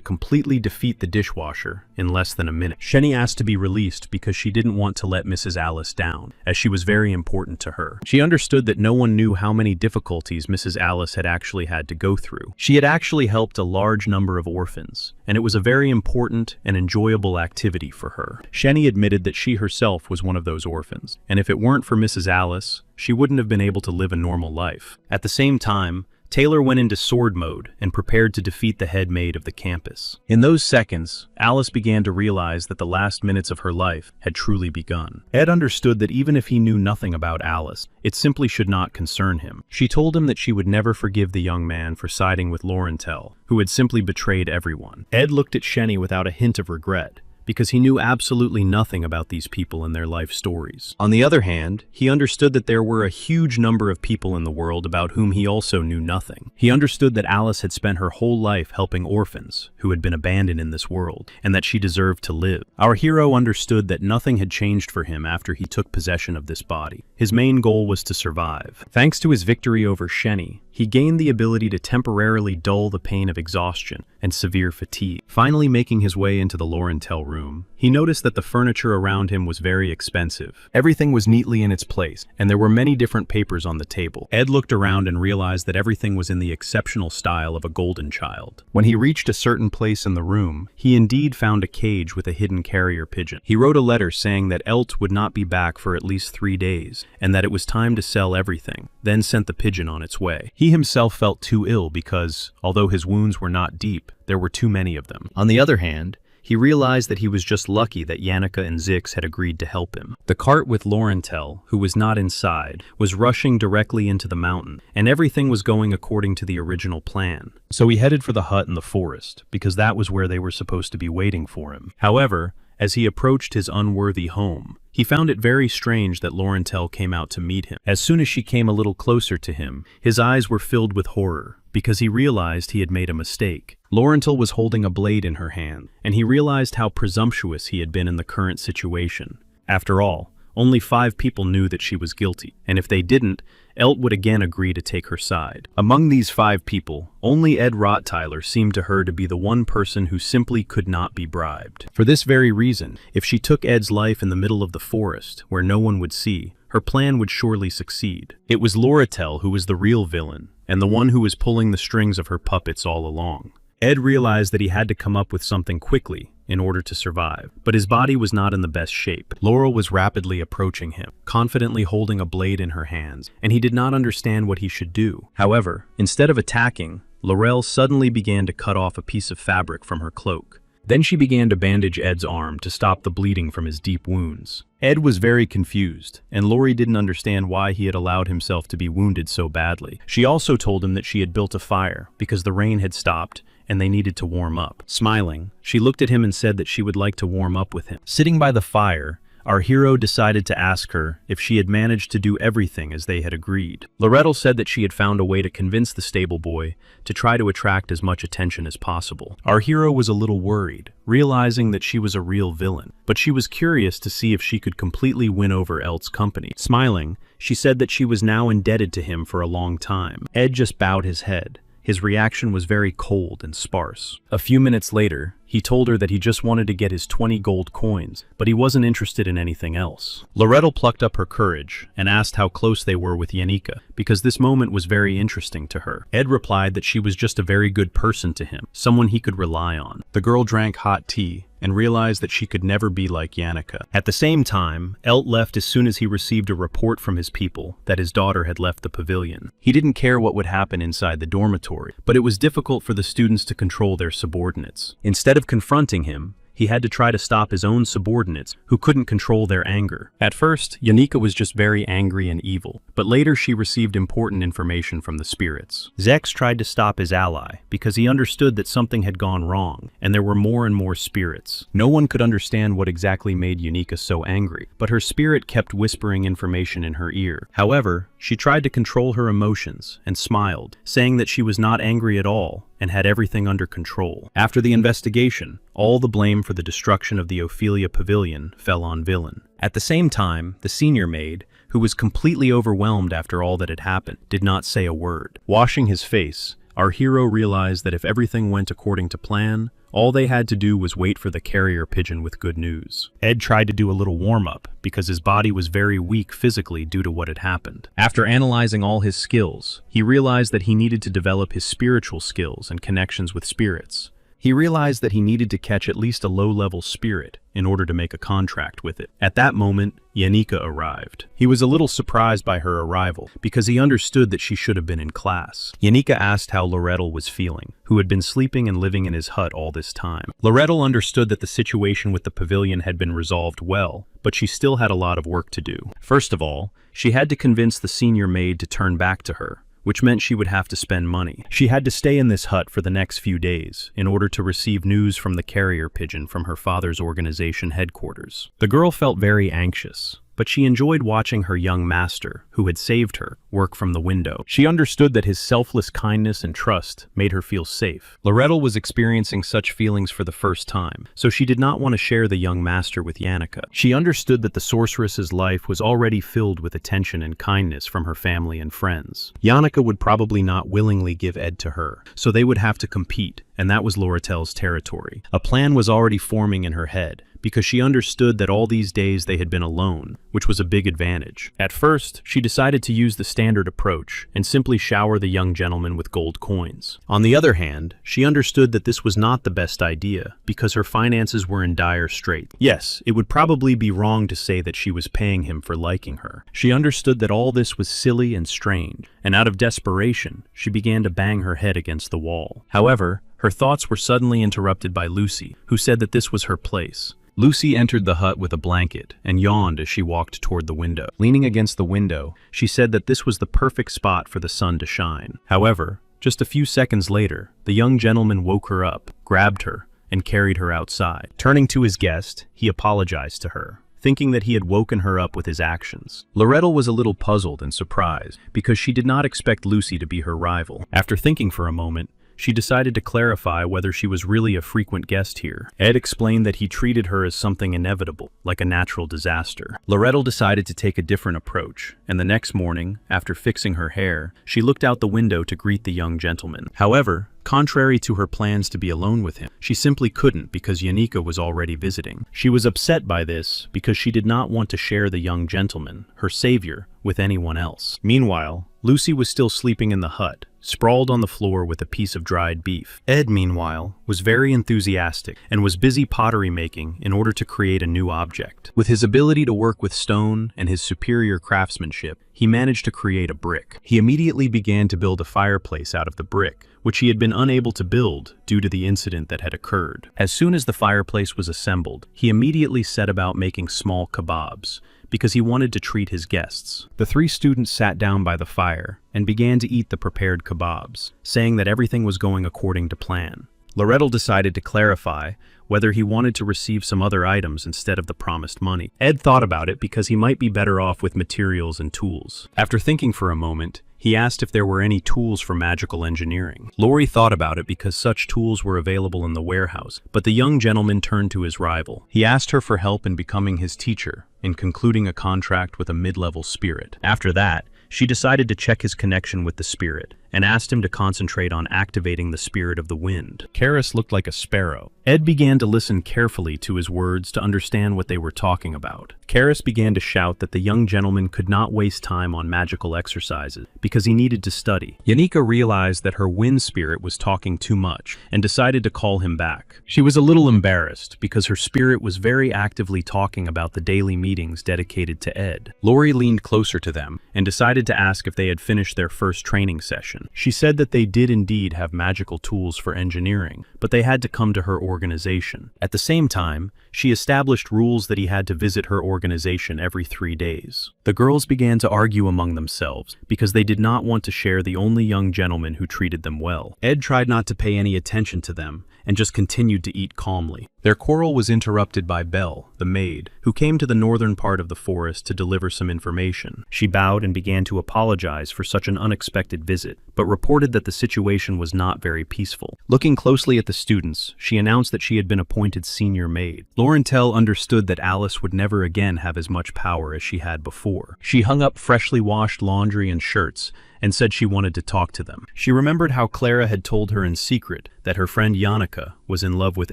A: completely defeat the dishwasher in less than a minute. Shenny asked to be released because she didn't want to let Mrs. Alice down, as she was very important to her. She understood that no one knew how many difficulties Mrs. Alice had actually had to go through. She had actually helped a large number of orphans, and it was a very important and enjoyable activity for her. Shenny admitted that she herself was one of those orphans, and if it weren't for Mrs. Alice, she wouldn't have been able to live a normal life. At the same time, Taylor went into sword mode and prepared to defeat the head maid of the campus. In those seconds, Alice began to realize that the last minutes of her life had truly begun. Ed understood that even if he knew nothing about Alice, it simply should not concern him. She told him that she would never forgive the young man for siding with Laurentel, who had simply betrayed everyone. Ed looked at Shenny without a hint of regret, because he knew absolutely nothing about these people and their life stories. On the other hand, he understood that there were a huge number of people in the world about whom he also knew nothing. He understood that Alice had spent her whole life helping orphans who had been abandoned in this world, and that she deserved to live. Our hero understood that nothing had changed for him after he took possession of this body. His main goal was to survive. Thanks to his victory over Shenny, he gained the ability to temporarily dull the pain of exhaustion and severe fatigue. Finally making his way into the Laurentel room, he noticed that the furniture around him was very expensive. Everything was neatly in its place, and there were many different papers on the table. Ed looked around and realized that everything was in the exceptional style of a golden child. When he reached a certain place in the room, he indeed found a cage with a hidden carrier pigeon. He wrote a letter saying that Elt would not be back for at least 3 days, and that it was time to sell everything, then sent the pigeon on its way. He himself felt too ill because, although his wounds were not deep, there were too many of them. On the other hand, he realized that he was just lucky that Yannicka and Zix had agreed to help him. The cart with Laurentel, who was not inside, was rushing directly into the mountain, and everything was going according to the original plan. So he headed for the hut in the forest, because that was where they were supposed to be waiting for him. However, as he approached his unworthy home, he found it very strange that Laurentel came out to meet him. As soon as she came a little closer to him, his eyes were filled with horror, because he realized he had made a mistake. Laurentel was holding a blade in her hand, and he realized how presumptuous he had been in the current situation. After all, only 5 people knew that she was guilty, and if they didn't, Elt would again agree to take her side. Among these 5 people, only Ed Rottweiler seemed to her to be the one person who simply could not be bribed. For this very reason, if she took Ed's life in the middle of the forest, where no one would see, her plan would surely succeed. It was Laurentel who was the real villain, and the one who was pulling the strings of her puppets all along. Ed realized that he had to come up with something quickly in order to survive, but his body was not in the best shape. Laurel was rapidly approaching him, confidently holding a blade in her hands, and he did not understand what he should do. However, instead of attacking, Laurel suddenly began to cut off a piece of fabric from her cloak. Then she began to bandage Ed's arm to stop the bleeding from his deep wounds. Ed was very confused, and Lori didn't understand why he had allowed himself to be wounded so badly. She also told him that she had built a fire because the rain had stopped and they needed to warm up. Smiling, she looked at him and said that she would like to warm up with him. Sitting by the fire, our hero decided to ask her if she had managed to do everything as they had agreed. Lorettel said that she had found a way to convince the stable boy to try to attract as much attention as possible. Our hero was a little worried, realizing that she was a real villain, but she was curious to see if she could completely win over Elt's company. Smiling, she said that she was now indebted to him for a long time. Ed just bowed his head. His reaction was very cold and sparse. A few minutes later, he told her that he just wanted to get his 20 gold coins, but he wasn't interested in anything else. Lorettel plucked up her courage and asked how close they were with Yannicka, because this moment was very interesting to her. Ed replied that she was just a very good person to him, someone he could rely on. The girl drank hot tea and realized that she could never be like Yannicka. At the same time, Elt left as soon as he received a report from his people that his daughter had left the pavilion. He didn't care what would happen inside the dormitory, but it was difficult for the students to control their subordinates. Instead of confronting him, he had to try to stop his own subordinates who couldn't control their anger. At first, Yannicka was just very angry and evil, but later she received important information from the spirits. Zex tried to stop his ally because he understood that something had gone wrong, and there were more and more spirits. No one could understand what exactly made Yannicka so angry, but her spirit kept whispering information in her ear. However, she tried to control her emotions and smiled, saying that she was not angry at all and had everything under control. After the investigation, all the blame for the destruction of the Ophelia Pavilion fell on Villain. At the same time, the senior maid, who was completely overwhelmed after all that had happened, did not say a word. Washing his face, our hero realized that if everything went according to plan, all they had to do was wait for the carrier pigeon with good news. Ed tried to do a little warm-up because his body was very weak physically due to what had happened. After analyzing all his skills, he realized that he needed to develop his spiritual skills and connections with spirits. He realized that he needed to catch at least a low-level spirit in order to make a contract with it. At that moment, Yanika arrived. He was a little surprised by her arrival because he understood that she should have been in class. Yanika asked how Loretto was feeling, who had been sleeping and living in his hut all this time. Loretto understood that the situation with the pavilion had been resolved well, but she still had a lot of work to do. First of all, she had to convince the senior maid to turn back to her, which meant she would have to spend money. She had to stay in this hut for the next few days in order to receive news from the carrier pigeon from her father's organization headquarters. The girl felt very anxious, but she enjoyed watching her young master, who had saved her, work from the window. She understood that his selfless kindness and trust made her feel safe. Loretto was experiencing such feelings for the first time, so she did not want to share the young master with Yanika. She understood that the sorceress's life was already filled with attention and kindness from her family and friends. Yanika would probably not willingly give Ed to her, so they would have to compete, and that was Loratel's territory. A plan was already forming in her head, because she understood that all these days they had been alone, which was a big advantage. At first, she decided to use the standard approach and simply shower the young gentleman with gold coins. On the other hand, she understood that this was not the best idea because her finances were in dire straits. Yes, it would probably be wrong to say that she was paying him for liking her. She understood that all this was silly and strange, and out of desperation, she began to bang her head against the wall. However, her thoughts were suddenly interrupted by Lucy, who said that this was her place. Lucy entered the hut with a blanket and yawned as she walked toward the window. Leaning against the window, she said that this was the perfect spot for the sun to shine. However, just a few seconds later, the young gentleman woke her up, grabbed her, and carried her outside. Turning to his guest, he apologized to her, thinking that he had woken her up with his actions. Loretto was a little puzzled and surprised because she did not expect Lucy to be her rival. After thinking for a moment, she decided to clarify whether she was really a frequent guest here. Ed explained that he treated her as something inevitable, like a natural disaster. Loretto decided to take a different approach, and the next morning, after fixing her hair, she looked out the window to greet the young gentleman. However, contrary to her plans to be alone with him, she simply couldn't because Yanika was already visiting. She was upset by this because she did not want to share the young gentleman, her savior, with anyone else. Meanwhile, Lucy was still sleeping in the hut, sprawled on the floor with a piece of dried beef. Ed, meanwhile, was very enthusiastic and was busy pottery making in order to create a new object. With his ability to work with stone and his superior craftsmanship, he managed to create a brick. He immediately began to build a fireplace out of the brick, which he had been unable to build due to the incident that had occurred. As soon as the fireplace was assembled, he immediately set about making small kebabs, because he wanted to treat his guests. The three students sat down by the fire and began to eat the prepared kebabs, saying that everything was going according to plan. Loretto decided to clarify whether he wanted to receive some other items instead of the promised money. Ed thought about it because he might be better off with materials and tools. After thinking for a moment, he asked if there were any tools for magical engineering. Lori thought about it because such tools were available in the warehouse, but the young gentleman turned to his rival. He asked her for help in becoming his teacher, in concluding a contract with a mid-level spirit. After that, she decided to check his connection with the spirit, and asked him to concentrate on activating the spirit of the wind. Karis looked like a sparrow. Ed began to listen carefully to his words to understand what they were talking about. Karis began to shout that the young gentleman could not waste time on magical exercises because he needed to study. Yanika realized that her wind spirit was talking too much and decided to call him back. She was a little embarrassed because her spirit was very actively talking about the daily meetings dedicated to Ed. Lori leaned closer to them and decided to ask if they had finished their first training session. She said that they did indeed have magical tools for engineering, but they had to come to her organization. At the same time, she established rules that he had to visit her organization every 3 days. The girls began to argue among themselves because they did not want to share the only young gentleman who treated them well. Ed tried not to pay any attention to them and just continued to eat calmly. Their quarrel was interrupted by Belle, the maid, who came to the northern part of the forest to deliver some information. She bowed and began to apologize for such an unexpected visit, but reported that the situation was not very peaceful. Looking closely at the students, she announced that she had been appointed senior maid. Laurentelle understood that Alice would never again have as much power as she had before. She hung up freshly washed laundry and shirts, and said she wanted to talk to them. She remembered how Clara had told her in secret that her friend Yannicka was in love with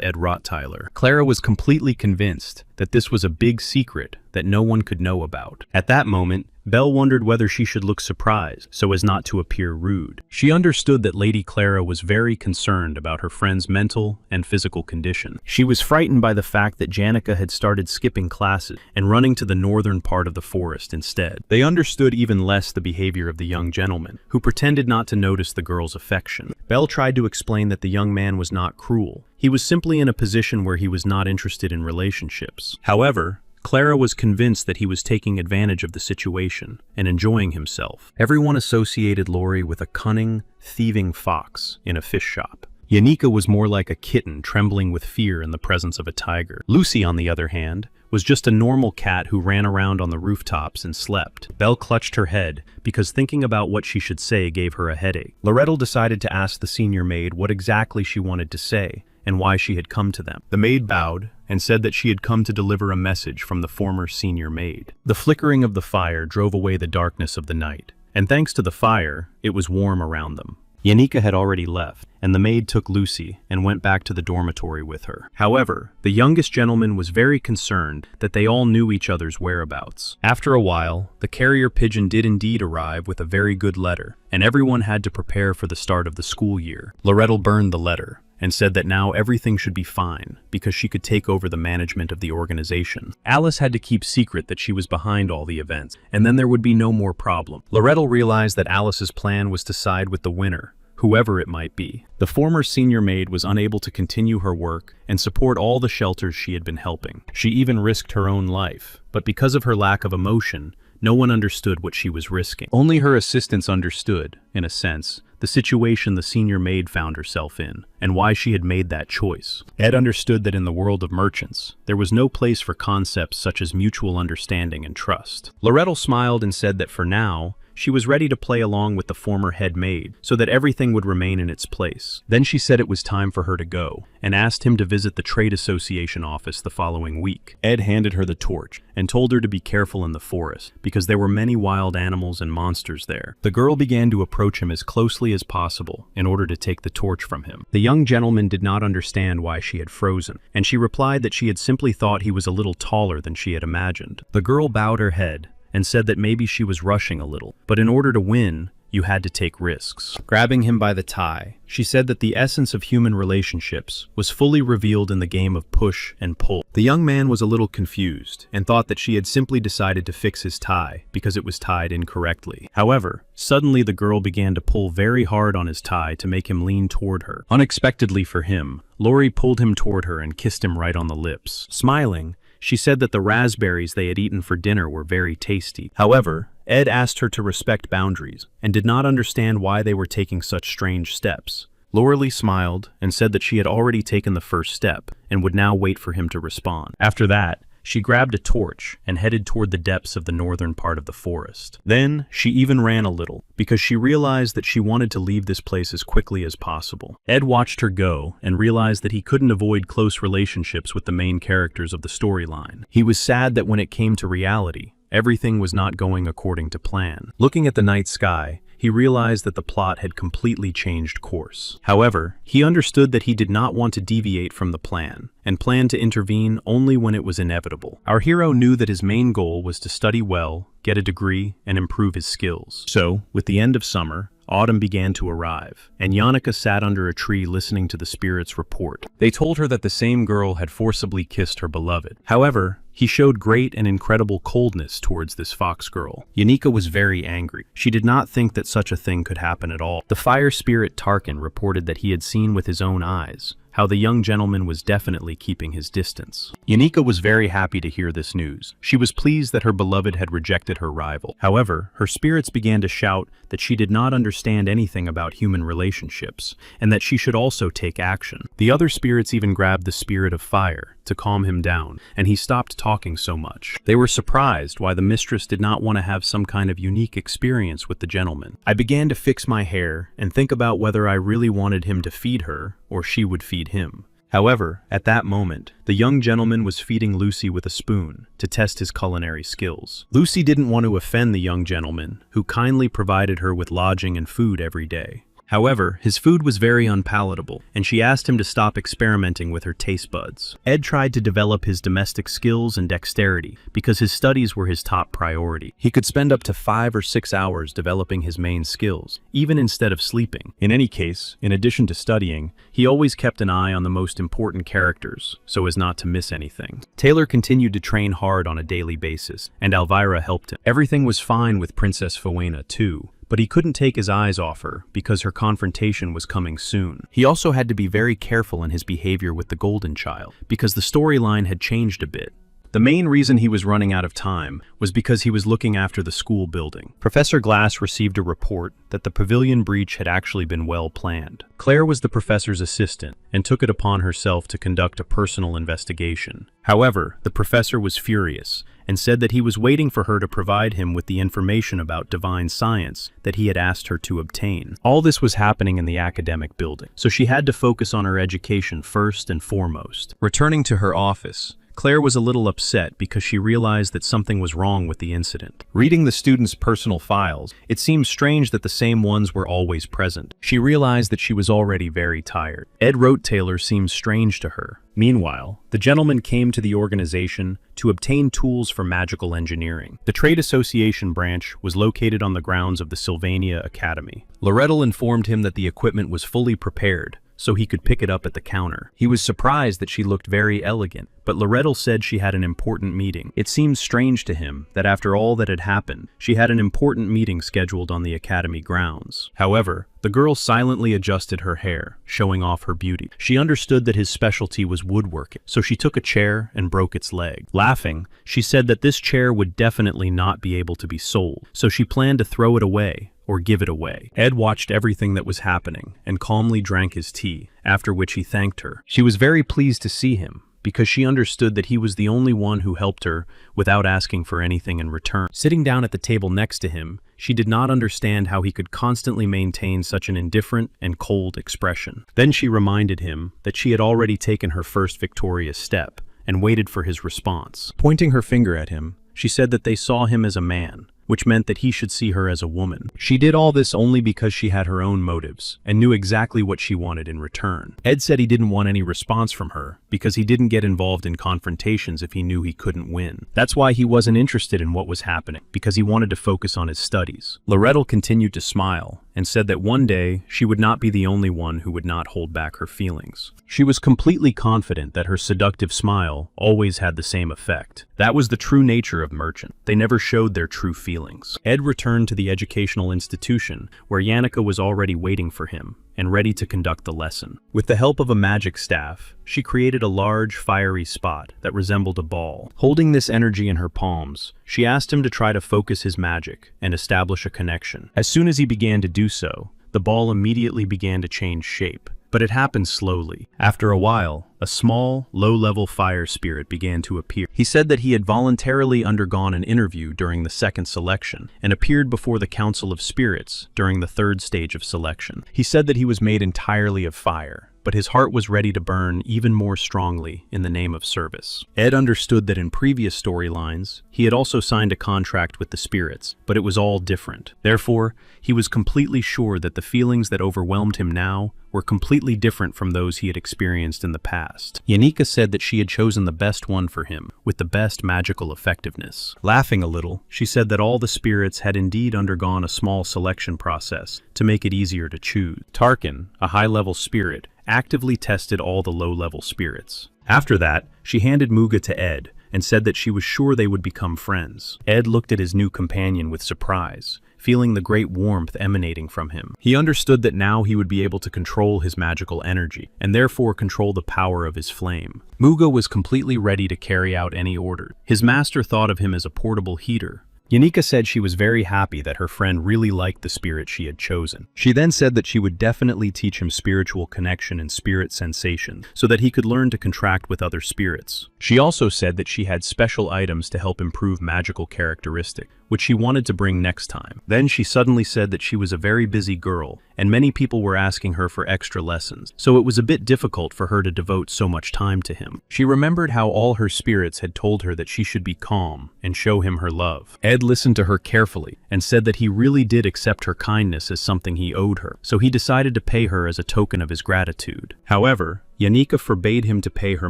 A: Ed Rottweiler. Clara was completely convinced that this was a big secret that no one could know about. At that moment, Belle wondered whether she should look surprised so as not to appear rude. She understood that Lady Clara was very concerned about her friend's mental and physical condition. She was frightened by the fact that Janica had started skipping classes and running to the northern part of the forest instead. They understood even less the behavior of the young gentleman, who pretended not to notice the girl's affection. Belle tried to explain that the young man was not cruel. He was simply in a position where he was not interested in relationships. However, Clara was convinced that he was taking advantage of the situation and enjoying himself. Everyone associated Laurie with a cunning, thieving fox in a fish shop. Yannicka was more like a kitten trembling with fear in the presence of a tiger. Lucy, on the other hand, was just a normal cat who ran around on the rooftops and slept. Belle clutched her head because thinking about what she should say gave her a headache. Laurette decided to ask the senior maid what exactly she wanted to say and why she had come to them. The maid bowed and said that she had come to deliver a message from the former senior maid. The flickering of the fire drove away the darkness of the night, and thanks to the fire, it was warm around them. Yannicka had already left, and the maid took Lucy and went back to the dormitory with her. However, the youngest gentleman was very concerned that they all knew each other's whereabouts. After a while, the carrier pigeon did indeed arrive with a very good letter, and everyone had to prepare for the start of the school year. Laurette burned the letter and said that now everything should be fine because she could take over the management of the organization. Alice had to keep secret that she was behind all the events, and then there would be no more problem. Laurette realized that Alice's plan was to side with the winner, whoever it might be. The former senior maid was unable to continue her work and support all the shelters she had been helping. She even risked her own life, but because of her lack of emotion, no one understood what she was risking. Only her assistants understood, in a sense, the situation the senior maid found herself in, and why she had made that choice. Ed understood that in the world of merchants, there was no place for concepts such as mutual understanding and trust. Laurette smiled and said that for now, she was ready to play along with the former head maid so that everything would remain in its place. Then she said it was time for her to go and asked him to visit the trade association office the following week. Ed handed her the torch and told her to be careful in the forest because there were many wild animals and monsters there. The girl began to approach him as closely as possible in order to take the torch from him. The young gentleman did not understand why she had frozen, and she replied that she had simply thought he was a little taller than she had imagined. The girl bowed her head and said that maybe she was rushing a little, but in order to win, you had to take risks. Grabbing him by the tie, she said that the essence of human relationships was fully revealed in the game of push and pull. The young man was a little confused and thought that she had simply decided to fix his tie because it was tied incorrectly. However, suddenly the girl began to pull very hard on his tie to make him lean toward her. Unexpectedly for him, Laurie pulled him toward her and kissed him right on the lips. Smiling, she said that the raspberries they had eaten for dinner were very tasty. However, Ed asked her to respect boundaries and did not understand why they were taking such strange steps. Laurie smiled and said that she had already taken the first step and would now wait for him to respond. After that, she grabbed a torch and headed toward the depths of the northern part of the forest. Then, she even ran a little, because she realized that she wanted to leave this place as quickly as possible. Ed watched her go and realized that he couldn't avoid close relationships with the main characters of the storyline. He was sad that when it came to reality, everything was not going according to plan. Looking at the night sky, he realized that the plot had completely changed course. However, he understood that he did not want to deviate from the plan, and planned to intervene only when it was inevitable. Our hero knew that his main goal was to study well, get a degree, and improve his skills. So, with the end of summer, autumn began to arrive, and Yannicka sat under a tree listening to the spirits report. They told her that the same girl had forcibly kissed her beloved. However, he showed great and incredible coldness towards this fox girl. Yannicka was very angry. She did not think that such a thing could happen at all. The fire spirit Tarkin reported that he had seen with his own eyes how the young gentleman was definitely keeping his distance. Yanika was very happy to hear this news. She was pleased that her beloved had rejected her rival. However, her spirits began to shout that she did not understand anything about human relationships, and that she should also take action. The other spirits even grabbed the spirit of fire to calm him down, and he stopped talking so much. They were surprised why the mistress did not want to have some kind of unique experience with the gentleman. I began to fix my hair and think about whether I really wanted him to feed her or she would feed him. However, at that moment, the young gentleman was feeding Lucy with a spoon to test his culinary skills. Lucy didn't want to offend the young gentleman, who kindly provided her with lodging and food every day. However, his food was very unpalatable, and she asked him to stop experimenting with her taste buds. Ed tried to develop his domestic skills and dexterity because his studies were his top priority. He could spend up to 5 or 6 hours developing his main skills, even instead of sleeping. In any case, in addition to studying, he always kept an eye on the most important characters, so as not to miss anything. Taylor continued to train hard on a daily basis, and Elvira helped him. Everything was fine with Princess Fowena, too, but he couldn't take his eyes off her because her confrontation was coming soon. He also had to be very careful in his behavior with the Golden Child, because the storyline had changed a bit. The main reason he was running out of time was because he was looking after the school building. Professor Glass received a report that the pavilion breach had actually been well planned. Claire was the professor's assistant and took it upon herself to conduct a personal investigation. However, the professor was furious and said that he was waiting for her to provide him with the information about divine science that he had asked her to obtain. All this was happening in the academic building, so she had to focus on her education first and foremost. Returning to her office, Claire was a little upset because she realized that something was wrong with the incident. Reading the students' personal files, it seemed strange that the same ones were always present. She realized that she was already very tired. Ed wrote Taylor seemed strange to her. Meanwhile, the gentleman came to the organization to obtain tools for magical engineering. The trade association branch was located on the grounds of the Sylvania Academy. Loretto informed him that the equipment was fully prepared, so he could pick it up at the counter. He was surprised that she looked very elegant, but Loretto said she had an important meeting. It seemed strange to him that after all that had happened, she had an important meeting scheduled on the academy grounds. However, the girl silently adjusted her hair, showing off her beauty. She understood that his specialty was woodworking, so she took a chair and broke its leg. Laughing, she said that this chair would definitely not be able to be sold, so she planned to throw it away or give it away. Ed watched everything that was happening and calmly drank his tea, after which he thanked her. She was very pleased to see him, because she understood that he was the only one who helped her without asking for anything in return. Sitting down at the table next to him, she did not understand how he could constantly maintain such an indifferent and cold expression. Then she reminded him that she had already taken her first victorious step and waited for his response. Pointing her finger at him, she said that they saw him as a man, which meant that he should see her as a woman. She did all this only because she had her own motives and knew exactly what she wanted in return. Ed said he didn't want any response from her because he didn't get involved in confrontations if he knew he couldn't win. That's why he wasn't interested in what was happening, because he wanted to focus on his studies. Loretto continued to smile and said that one day she would not be the only one who would not hold back her feelings. She was completely confident that her seductive smile always had the same effect. That was the true nature of merchants. They never showed their true feelings. Ed returned to the educational institution where Yannicka was already waiting for him and ready to conduct the lesson. With the help of a magic staff, she created a large, fiery spot that resembled a ball. Holding this energy in her palms, she asked him to try to focus his magic and establish a connection. As soon as he began to do so, the ball immediately began to change shape. But it happened slowly. After a while, a small, low-level fire spirit began to appear. He said that he had voluntarily undergone an interview during the second selection and appeared before the Council of Spirits during the third stage of selection. He said that he was made entirely of fire, but his heart was ready to burn even more strongly in the name of service. Ed understood that in previous storylines, he had also signed a contract with the spirits, but it was all different. Therefore, he was completely sure that the feelings that overwhelmed him now were completely different from those he had experienced in the past. Yanika said that she had chosen the best one for him, with the best magical effectiveness. Laughing a little, she said that all the spirits had indeed undergone a small selection process to make it easier to choose. Tarkin, a high-level spirit, actively tested all the low-level spirits. After that, she handed Muga to Ed and said that she was sure they would become friends. Ed looked at his new companion with surprise, feeling the great warmth emanating from him. He understood that now he would be able to control his magical energy, and therefore control the power of his flame. Muga was completely ready to carry out any order. His master thought of him as a portable heater. Yanika said she was very happy that her friend really liked the spirit she had chosen. She then said that she would definitely teach him spiritual connection and spirit sensation, so that he could learn to contract with other spirits. She also said that she had special items to help improve magical characteristics, which she wanted to bring next time. Then she suddenly said that she was a very busy girl, and many people were asking her for extra lessons, so it was a bit difficult for her to devote so much time to him. She remembered how all her spirits had told her that she should be calm and show him her love. Ed listened to her carefully and said that he really did accept her kindness as something he owed her, so he decided to pay her as a token of his gratitude. However, Yanika forbade him to pay her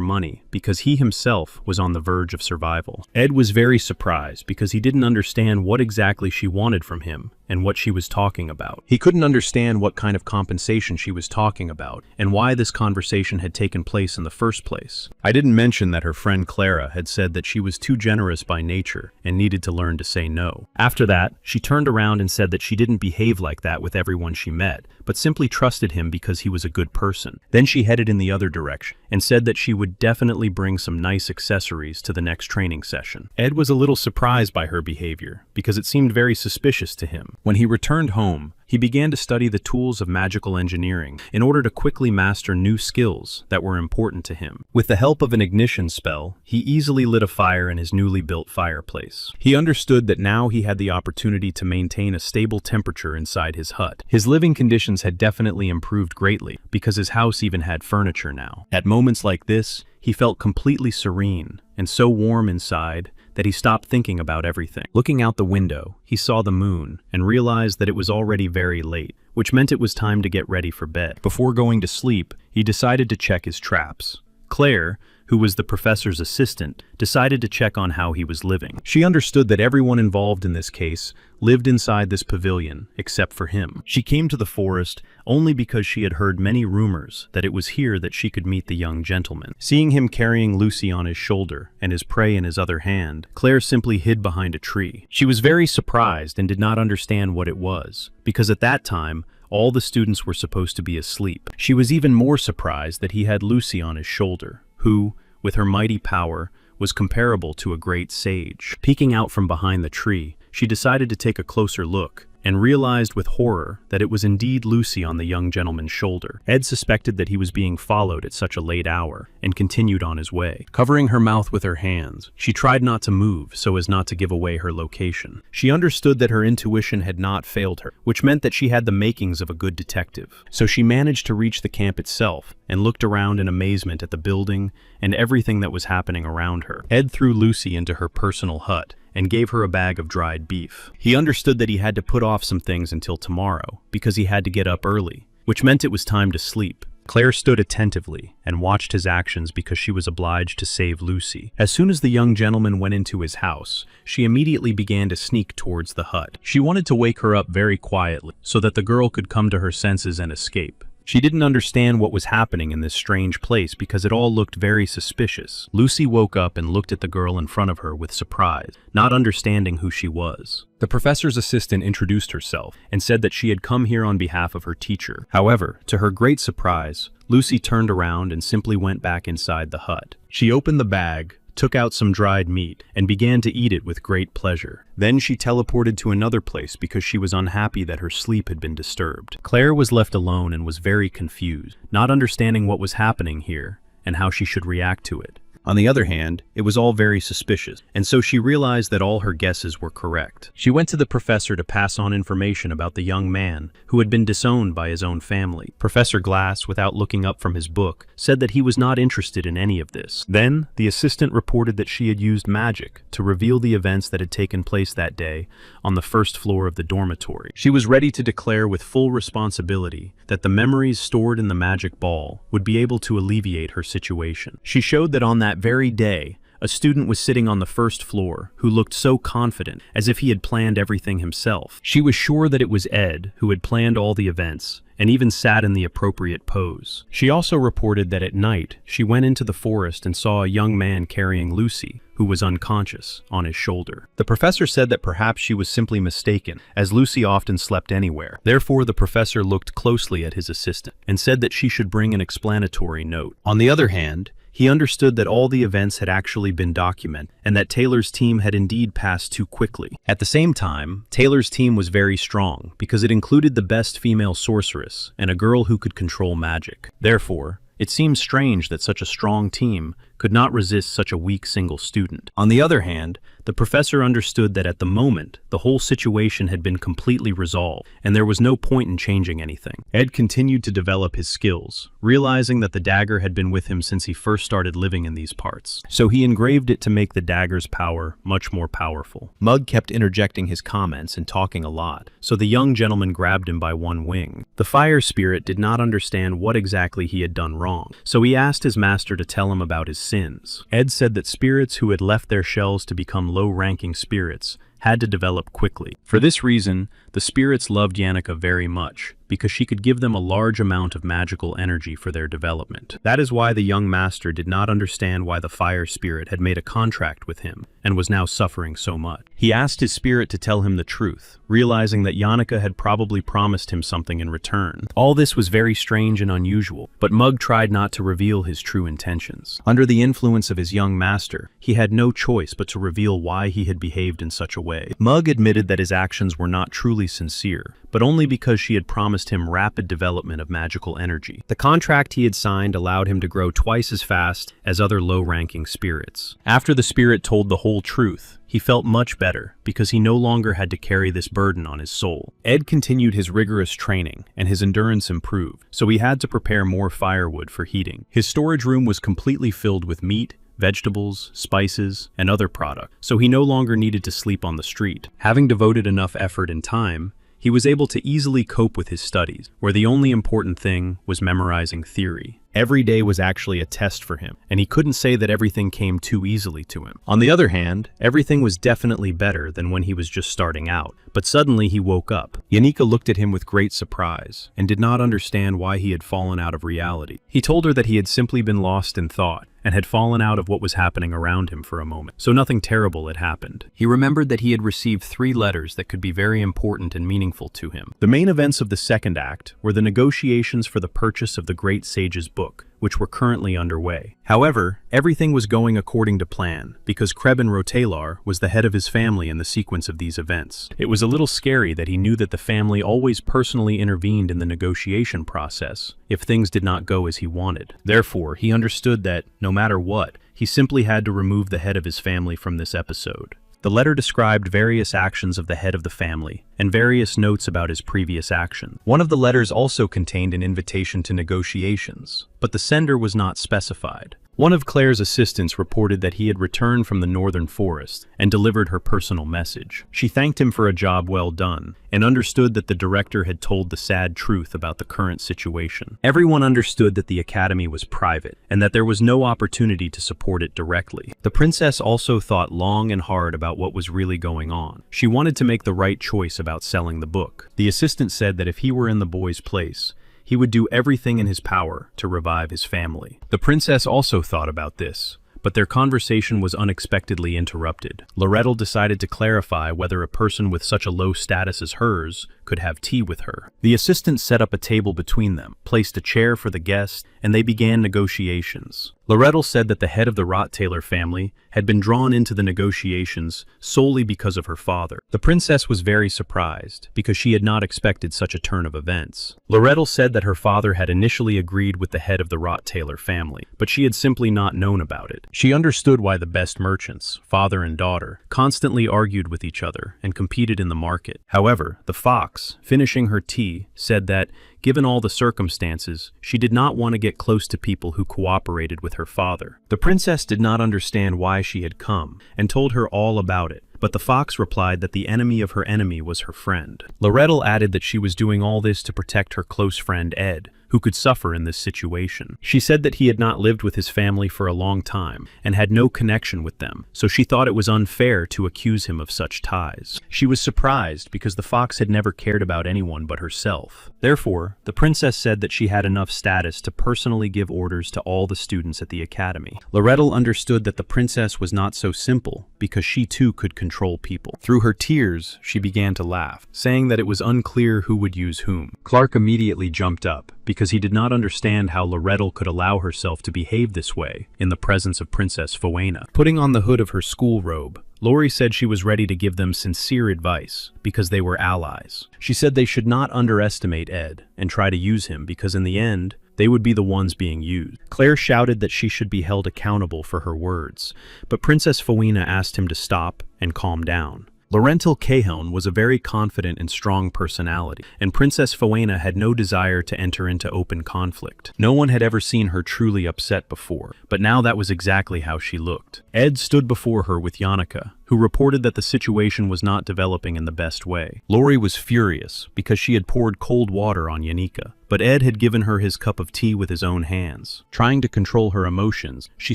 A: money because he himself was on the verge of survival. Ed was very surprised because he didn't understand what exactly she wanted from him and what she was talking about. He couldn't understand what kind of compensation she was talking about and why this conversation had taken place in the first place. I didn't mention that her friend Clara had said that she was too generous by nature and needed to learn to say no. After that, she turned around and said that she didn't behave like that with everyone she met, but simply trusted him because he was a good person. Then she headed in the other direction and said that she would definitely bring some nice accessories to the next training session. Ed was a little surprised by her behavior because it seemed very suspicious to him. When he returned home, he began to study the tools of magical engineering in order to quickly master new skills that were important to him. With the help of an ignition spell, he easily lit a fire in his newly built fireplace. He understood that now he had the opportunity to maintain a stable temperature inside his hut. His living conditions had definitely improved greatly because his house even had furniture now. At moments like this, he felt completely serene and so warm inside that he stopped thinking about everything. Looking out the window, he saw the moon and realized that it was already very late, which meant it was time to get ready for bed. Before going to sleep, he decided to check his traps. Claire, who was the professor's assistant, decided to check on how he was living. She understood that everyone involved in this case lived inside this pavilion, except for him. She came to the forest only because she had heard many rumors that it was here that she could meet the young gentleman. Seeing him carrying Lucy on his shoulder and his prey in his other hand, Claire simply hid behind a tree. She was very surprised and did not understand what it was, because at that time, all the students were supposed to be asleep. She was even more surprised that he had Lucy on his shoulder, who, with her mighty power, was comparable to a great sage. Peeking out from behind the tree, she decided to take a closer look, and realized with horror that it was indeed Lucy on the young gentleman's shoulder. Ed suspected that he was being followed at such a late hour, and continued on his way. Covering her mouth with her hands, she tried not to move so as not to give away her location. She understood that her intuition had not failed her, which meant that she had the makings of a good detective. So she managed to reach the camp itself, and looked around in amazement at the building and everything that was happening around her. Ed threw Lucy into her personal hut, and gave her a bag of dried beef. He understood that he had to put off some things until tomorrow, because he had to get up early, which meant it was time to sleep. Claire stood attentively and watched his actions because she was obliged to save Lucy. As soon as the young gentleman went into his house, she immediately began to sneak towards the hut. She wanted to wake her up very quietly, so that the girl could come to her senses and escape. She didn't understand what was happening in this strange place because it all looked very suspicious. Lucy woke up and looked at the girl in front of her with surprise, not understanding who she was. The professor's assistant introduced herself and said that she had come here on behalf of her teacher. However, to her great surprise, Lucy turned around and simply went back inside the hut. She opened the bag, took out some dried meat, and began to eat it with great pleasure. Then she teleported to another place because she was unhappy that her sleep had been disturbed. Claire was left alone and was very confused, not understanding what was happening here and how she should react to it. On the other hand, it was all very suspicious, and so she realized that all her guesses were correct. She went to the professor to pass on information about the young man who had been disowned by his own family. Professor Glass, without looking up from his book, said that he was not interested in any of this. Then, the assistant reported that she had used magic to reveal the events that had taken place that day on the first floor of the dormitory. She was ready to declare with full responsibility that the memories stored in the magic ball would be able to alleviate her situation. She showed that on that very day, a student was sitting on the first floor who looked so confident, as if he had planned everything himself. She was sure that it was Ed who had planned all the events, and even sat in the appropriate pose. She also reported that at night, she went into the forest and saw a young man carrying Lucy, who who was unconscious, on his shoulder. The professor said that perhaps she was simply mistaken, as Lucy often slept anywhere. Therefore, the professor looked closely at his assistant and said that she should bring an explanatory note. On the other hand, he understood that all the events had actually been documented and that Taylor's team had indeed passed too quickly. At the same time, Taylor's team was very strong because it included the best female sorceress and a girl who could control magic. Therefore, it seemed strange that such a strong team could not resist such a weak single student. On the other hand, the professor understood that at the moment, the whole situation had been completely resolved, and there was no point in changing anything. Ed continued to develop his skills, realizing that the dagger had been with him since he first started living in these parts. So he engraved it to make the dagger's power much more powerful. Mug kept interjecting his comments and talking a lot, so the young gentleman grabbed him by one wing. The fire spirit did not understand what exactly he had done wrong, so he asked his master to tell him about his sins. Ed said that spirits who had left their shells to become low-ranking spirits had to develop quickly. For this reason, the spirits loved Yannicka very much, because she could give them a large amount of magical energy for their development. That is why the young master did not understand why the fire spirit had made a contract with him and was now suffering so much. He asked his spirit to tell him the truth, realizing that Yannicka had probably promised him something in return. All this was very strange and unusual, but Mug tried not to reveal his true intentions. Under the influence of his young master, he had no choice but to reveal why he had behaved in such a way. Mug admitted that his actions were not truly sincere, but only because she had promised him rapid development of magical energy. The contract he had signed allowed him to grow twice as fast as other low-ranking spirits. After the spirit told the whole truth, he felt much better because he no longer had to carry this burden on his soul. Ed continued his rigorous training, and his endurance improved, so he had to prepare more firewood for heating. His storage room was completely filled with meat, vegetables, spices, and other products, so he no longer needed to sleep on the street. Having devoted enough effort and time, he was able to easily cope with his studies, where the only important thing was memorizing theory. Every day was actually a test for him, and he couldn't say that everything came too easily to him. On the other hand, everything was definitely better than when he was just starting out, but suddenly he woke up. Yannicka looked at him with great surprise, and did not understand why he had fallen out of reality. He told her that he had simply been lost in thought, and had fallen out of what was happening around him for a moment, so nothing terrible had happened. He remembered that he had received 3 letters that could be very important and meaningful to him. The main events of the second act were the negotiations for the purchase of the Great Sage's book, which were currently underway. However, everything was going according to plan, because Krebin Rotalar was the head of his family in the sequence of these events. It was a little scary that he knew that the family always personally intervened in the negotiation process if things did not go as he wanted. Therefore, he understood that, no matter what, he simply had to remove the head of his family from this episode. The letter described various actions of the head of the family, and various notes about his previous action. One of the letters also contained an invitation to negotiations, but the sender was not specified. One of Claire's assistants reported that he had returned from the northern forest and delivered her personal message. She thanked him for a job well done, and understood that the director had told the sad truth about the current situation. Everyone understood that the academy was private, and that there was no opportunity to support it directly. The princess also thought long and hard about what was really going on. She wanted to make the right choice about selling the book. The assistant said that if he were in the boy's place, he would do everything in his power to revive his family. The princess also thought about this, but their conversation was unexpectedly interrupted. Loretto decided to clarify whether a person with such a low status as hers could have tea with her. The assistant set up a table between them, placed a chair for the guest, and they began negotiations. Loretto said that the head of the Rot-Taylor family had been drawn into the negotiations solely because of her father. The princess was very surprised, because she had not expected such a turn of events. Loretto said that her father had initially agreed with the head of the Rot-Taylor family, but she had simply not known about it. She understood why the best merchants, father and daughter, constantly argued with each other and competed in the market. However, the fox, finishing her tea, said that, given all the circumstances, she did not want to get close to people who cooperated with her father. The princess did not understand why she had come, and told her all about it, but the fox replied that the enemy of her enemy was her friend. Loretto added that she was doing all this to protect her close friend Ed, who could suffer in this situation. She said that he had not lived with his family for a long time and had no connection with them, so she thought it was unfair to accuse him of such ties. She was surprised because the fox had never cared about anyone but herself. Therefore, the princess said that she had enough status to personally give orders to all the students at the academy. Loretto understood that the princess was not so simple because she too could control people. Through her tears, she began to laugh, saying that it was unclear who would use whom. Clark immediately jumped up because he did not understand how Loretto could allow herself to behave this way in the presence of Princess Foena. Putting on the hood of her school robe, Lori said she was ready to give them sincere advice because they were allies. She said they should not underestimate Ed and try to use him because in the end, they would be the ones being used. Claire shouted that she should be held accountable for her words, but Princess Foena asked him to stop and calm down. Laurentil Cajon was a very confident and strong personality, and Princess Foena had no desire to enter into open conflict. No one had ever seen her truly upset before, but now that was exactly how she looked. Ed stood before her with Yannicka, who reported that the situation was not developing in the best way. Lori was furious because she had poured cold water on Yannicka, but Ed had given her his cup of tea with his own hands. Trying to control her emotions, she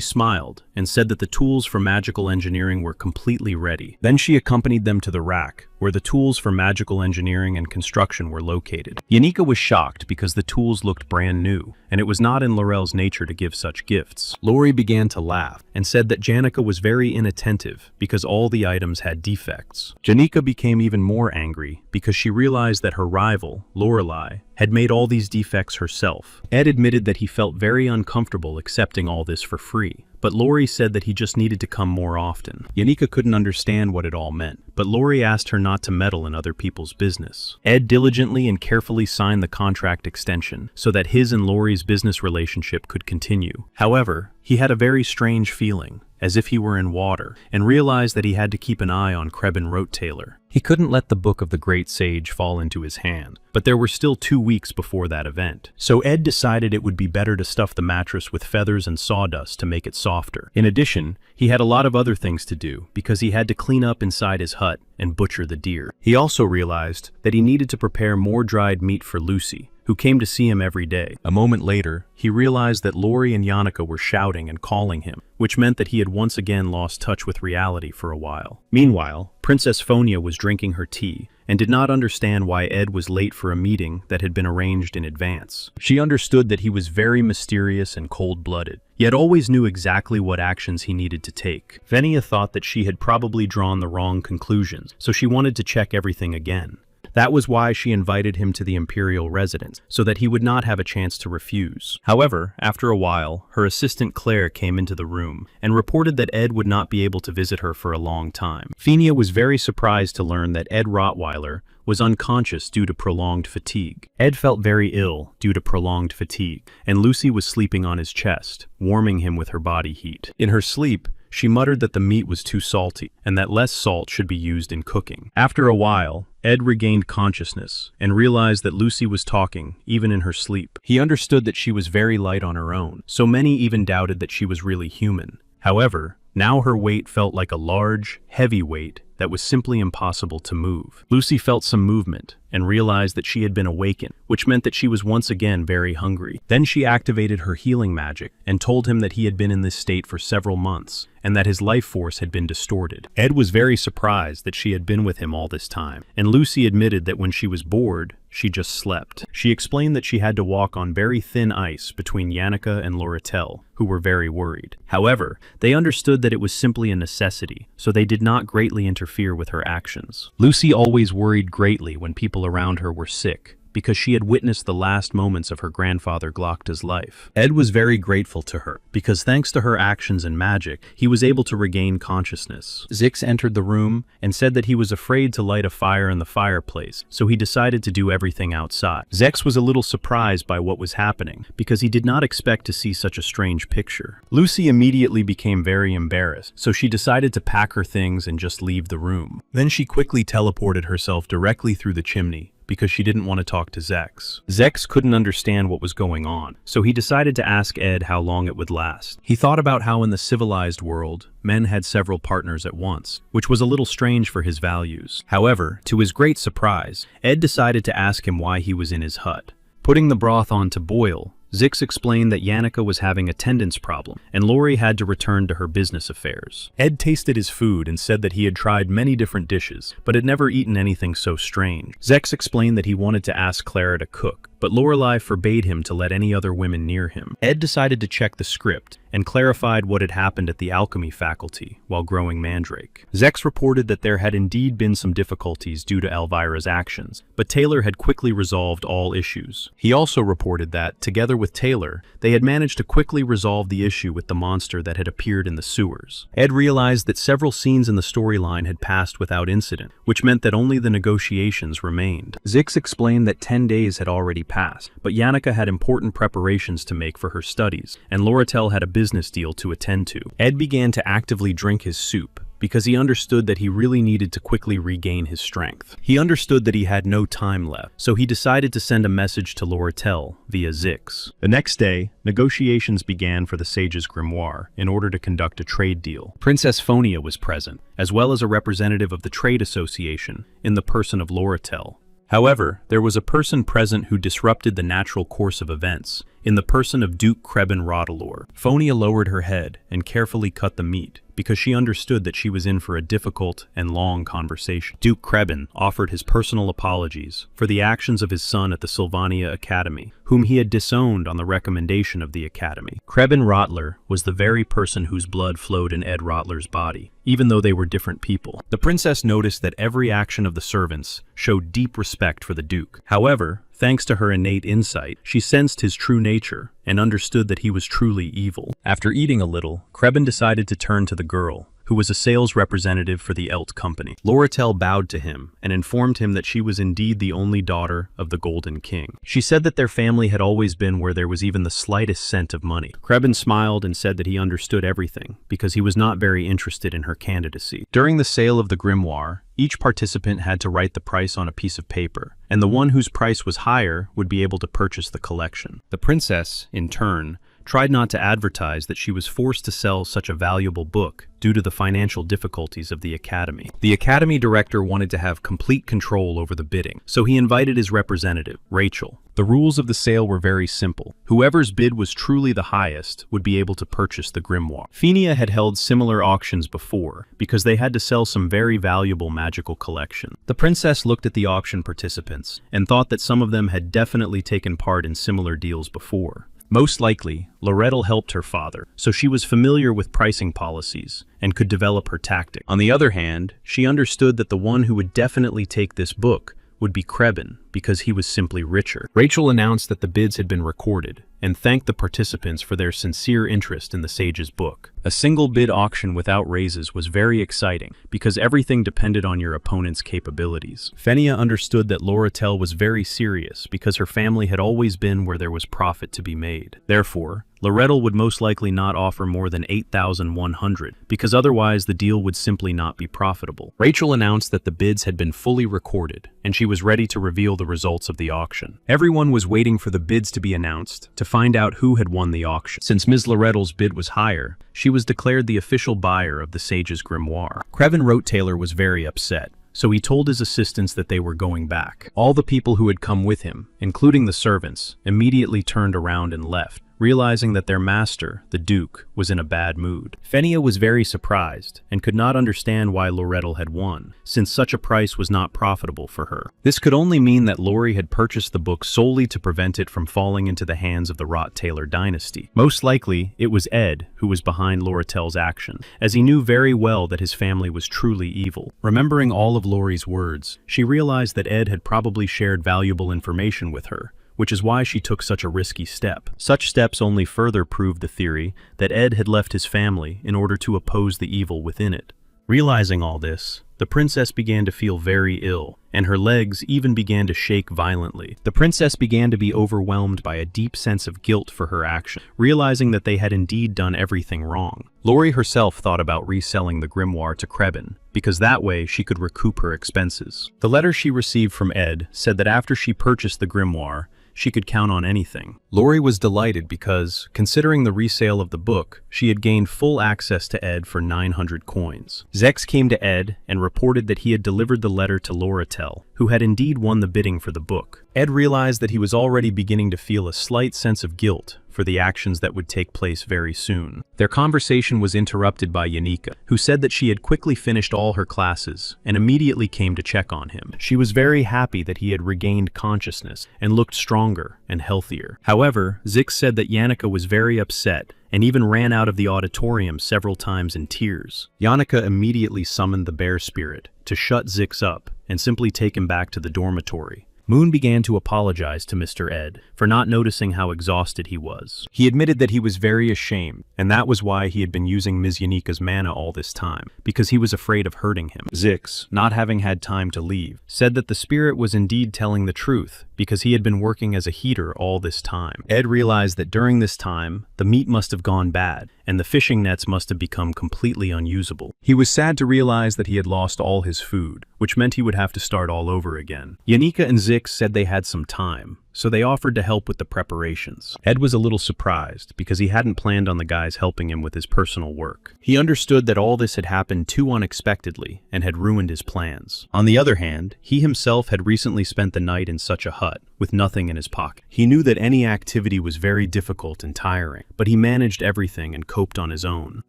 A: smiled and said that the tools for magical engineering were completely ready. Then she accompanied them to the rack, where the tools for magical engineering and construction were located. Yannicka was shocked because the tools looked brand new, and it was not in Laurel's nature to give such gifts. Lori began to laugh and said that Janica was very inattentive because all the items had defects. Janica became even more angry because she realized that her rival, Lorelei, had made all these defects herself. Ed admitted that he felt very uncomfortable accepting all this for free, but Lori said that he just needed to come more often. Yannicka couldn't understand what it all meant, but Lori asked her not to meddle in other people's business. Ed diligently and carefully signed the contract extension so that his and Lori's business relationship could continue. However, he had a very strange feeling, as if he were in water, and realized that he had to keep an eye on Krebin Rote-Taylor. He couldn't let the book of the great sage fall into his hand, but there were still 2 weeks before that event. So Ed decided it would be better to stuff the mattress with feathers and sawdust to make it softer. In addition, he had a lot of other things to do because he had to clean up inside his hut and butcher the deer. He also realized that he needed to prepare more dried meat for Lucy, who came to see him every day. A moment later, he realized that Lori and Yannicka were shouting and calling him, which meant that he had once again lost touch with reality for a while. Meanwhile, Princess Fonia was drinking her tea and did not understand why Ed was late for a meeting that had been arranged in advance. She understood that he was very mysterious and cold-blooded, yet always knew exactly what actions he needed to take. Venia thought that she had probably drawn the wrong conclusions, so she wanted to check everything again. That was why she invited him to the imperial residence, so that he would not have a chance to refuse. However, after a while, her assistant Claire came into the room and reported that Ed would not be able to visit her for a long time. Fenia was very surprised to learn that Ed Rottweiler was unconscious due to prolonged fatigue. Ed felt very ill due to prolonged fatigue, and Lucy was sleeping on his chest, warming him with her body heat. In her sleep, she muttered that the meat was too salty and that less salt should be used in cooking. After a while, Ed regained consciousness and realized that Lucy was talking, even in her sleep. He understood that she was very light on her own, so many even doubted that she was really human. However, now her weight felt like a large, heavy weight that was simply impossible to move. Lucy felt some movement and realized that she had been awakened, which meant that she was once again very hungry. Then she activated her healing magic and told him that he had been in this state for several months and that his life force had been distorted. Ed was very surprised that she had been with him all this time, and Lucy admitted that when she was bored, she just slept. She explained that she had to walk on very thin ice between Yannicka and Loretel, who were very worried. However, they understood that it was simply a necessity, so they did not greatly interfere with her actions. Lucy always worried greatly when people around her were sick, because she had witnessed the last moments of her grandfather Glocta's life. Ed was very grateful to her, because thanks to her actions and magic, he was able to regain consciousness. Zix entered the room and said that he was afraid to light a fire in the fireplace, so he decided to do everything outside. Zex was a little surprised by what was happening, because he did not expect to see such a strange picture. Lucy immediately became very embarrassed, so she decided to pack her things and just leave the room. Then she quickly teleported herself directly through the chimney, because she didn't want to talk to Zex. Zex couldn't understand what was going on, so he decided to ask Ed how long it would last. He thought about how in the civilized world, men had several partners at once, which was a little strange for his values. However, to his great surprise, Ed decided to ask him why he was in his hut. Putting the broth on to boil, Zix explained that Yannicka was having a attendance problem, and Lori had to return to her business affairs. Ed tasted his food and said that he had tried many different dishes, but had never eaten anything so strange. Zex explained that he wanted to ask Clara to cook, but Lorelei forbade him to let any other women near him. Ed decided to check the script, and clarified what had happened at the alchemy faculty while growing mandrake. Zex reported that there had indeed been some difficulties due to Elvira's actions, but Taylor had quickly resolved all issues. He also reported that, together with Taylor, they had managed to quickly resolve the issue with the monster that had appeared in the sewers. Ed realized that several scenes in the storyline had passed without incident, which meant that only the negotiations remained. Zix explained that 10 days had already passed, but Yannicka had important preparations to make for her studies, and Loratel had a business deal to attend to. Ed began to actively drink his soup, because he understood that he really needed to quickly regain his strength. He understood that he had no time left, so he decided to send a message to Loratel via Zix. The next day, negotiations began for the Sage's Grimoire in order to conduct a trade deal. Princess Phonia was present, as well as a representative of the Trade Association, in the person of Loratel. However, there was a person present who disrupted the natural course of events, in the person of Duke Krebin Rodalor. Phonia lowered her head and carefully cut the meat, because she understood that she was in for a difficult and long conversation. Duke Krebin offered his personal apologies for the actions of his son at the Sylvania Academy, whom he had disowned on the recommendation of the Academy. Krebin Rotler was the very person whose blood flowed in Ed Rotler's body, even though they were different people. The princess noticed that every action of the servants showed deep respect for the Duke. However, thanks to her innate insight, she sensed his true nature and understood that he was truly evil. After eating a little, Krebin decided to turn to the girl, who was a sales representative for the Elt Company. Loratel bowed to him and informed him that she was indeed the only daughter of the Golden King. She said that their family had always been where there was even the slightest scent of money. Krebin smiled and said that he understood everything, because he was not very interested in her candidacy. During the sale of the grimoire, each participant had to write the price on a piece of paper, and the one whose price was higher would be able to purchase the collection. The princess, in turn, tried not to advertise that she was forced to sell such a valuable book due to the financial difficulties of the Academy. The Academy director wanted to have complete control over the bidding, so he invited his representative, Rachel. The rules of the sale were very simple. Whoever's bid was truly the highest would be able to purchase the grimoire. Phoenia had held similar auctions before, because they had to sell some very valuable magical collection. The princess looked at the auction participants and thought that some of them had definitely taken part in similar deals before. Most likely, Lorettel helped her father, so she was familiar with pricing policies and could develop her tactic. On the other hand, she understood that the one who would definitely take this book would be Krebin, because he was simply richer. Rachel announced that the bids had been recorded and thanked the participants for their sincere interest in the Sage's book. A single bid auction without raises was very exciting, because everything depended on your opponent's capabilities. Phoenia understood that Loratel was very serious because her family had always been where there was profit to be made. Therefore, Lorettel would most likely not offer more than 8,100, because otherwise the deal would simply not be profitable. Rachel announced that the bids had been fully recorded, and she was ready to reveal the results of the auction. Everyone was waiting for the bids to be announced to find out who had won the auction. Since Ms. Lorettel's bid was higher, she was declared the official buyer of the Sage's Grimoire. Krebin Rote Taylor was very upset, so he told his assistants that they were going back. All the people who had come with him, including the servants, immediately turned around and left, realizing that their master, the Duke, was in a bad mood. Phoenia was very surprised and could not understand why Lorettel had won, since such a price was not profitable for her. This could only mean that Lori had purchased the book solely to prevent it from falling into the hands of the Rot-Taylor dynasty. Most likely, it was Ed who was behind Loretel's action, as he knew very well that his family was truly evil. Remembering all of Lori's words, she realized that Ed had probably shared valuable information with her, which is why she took such a risky step. Such steps only further proved the theory that Ed had left his family in order to oppose the evil within it. Realizing all this, the princess began to feel very ill, and her legs even began to shake violently. The princess began to be overwhelmed by a deep sense of guilt for her action, realizing that they had indeed done everything wrong. Lori herself thought about reselling the grimoire to Krebin, because that way she could recoup her expenses. The letter she received from Ed said that after she purchased the grimoire, she could count on anything. Lori was delighted because, considering the resale of the book, she had gained full access to Ed for 900 coins. Zex came to Ed and reported that he had delivered the letter to Loratel, who had indeed won the bidding for the book. Ed realized that he was already beginning to feel a slight sense of guilt for the actions that would take place very soon. Their conversation was interrupted by Yanika, who said that she had quickly finished all her classes and immediately came to check on him. She was very happy that he had regained consciousness and looked stronger and healthier. However, Zix said that Yanika was very upset and even ran out of the auditorium several times in tears. Yanika immediately summoned the bear spirit to shut Zix up and simply take him back to the dormitory. Moon began to apologize to Mr. Ed for not noticing how exhausted he was. He admitted that he was very ashamed, and that was why he had been using Ms. Yanika's mana all this time, because he was afraid of hurting him. Zix, not having had time to leave, said that the spirit was indeed telling the truth, because he had been working as a heater all this time. Ed realized that during this time, the meat must have gone bad, and the fishing nets must have become completely unusable. He was sad to realize that he had lost all his food, which meant he would have to start all over again. Yanika and Zix said they had some time, so they offered to help with the preparations. Ed was a little surprised because he hadn't planned on the guys helping him with his personal work. He understood that all this had happened too unexpectedly and had ruined his plans. On the other hand, he himself had recently spent the night in such a hut, with nothing in his pocket. He knew that any activity was very difficult and tiring, but he managed everything and coped on his own.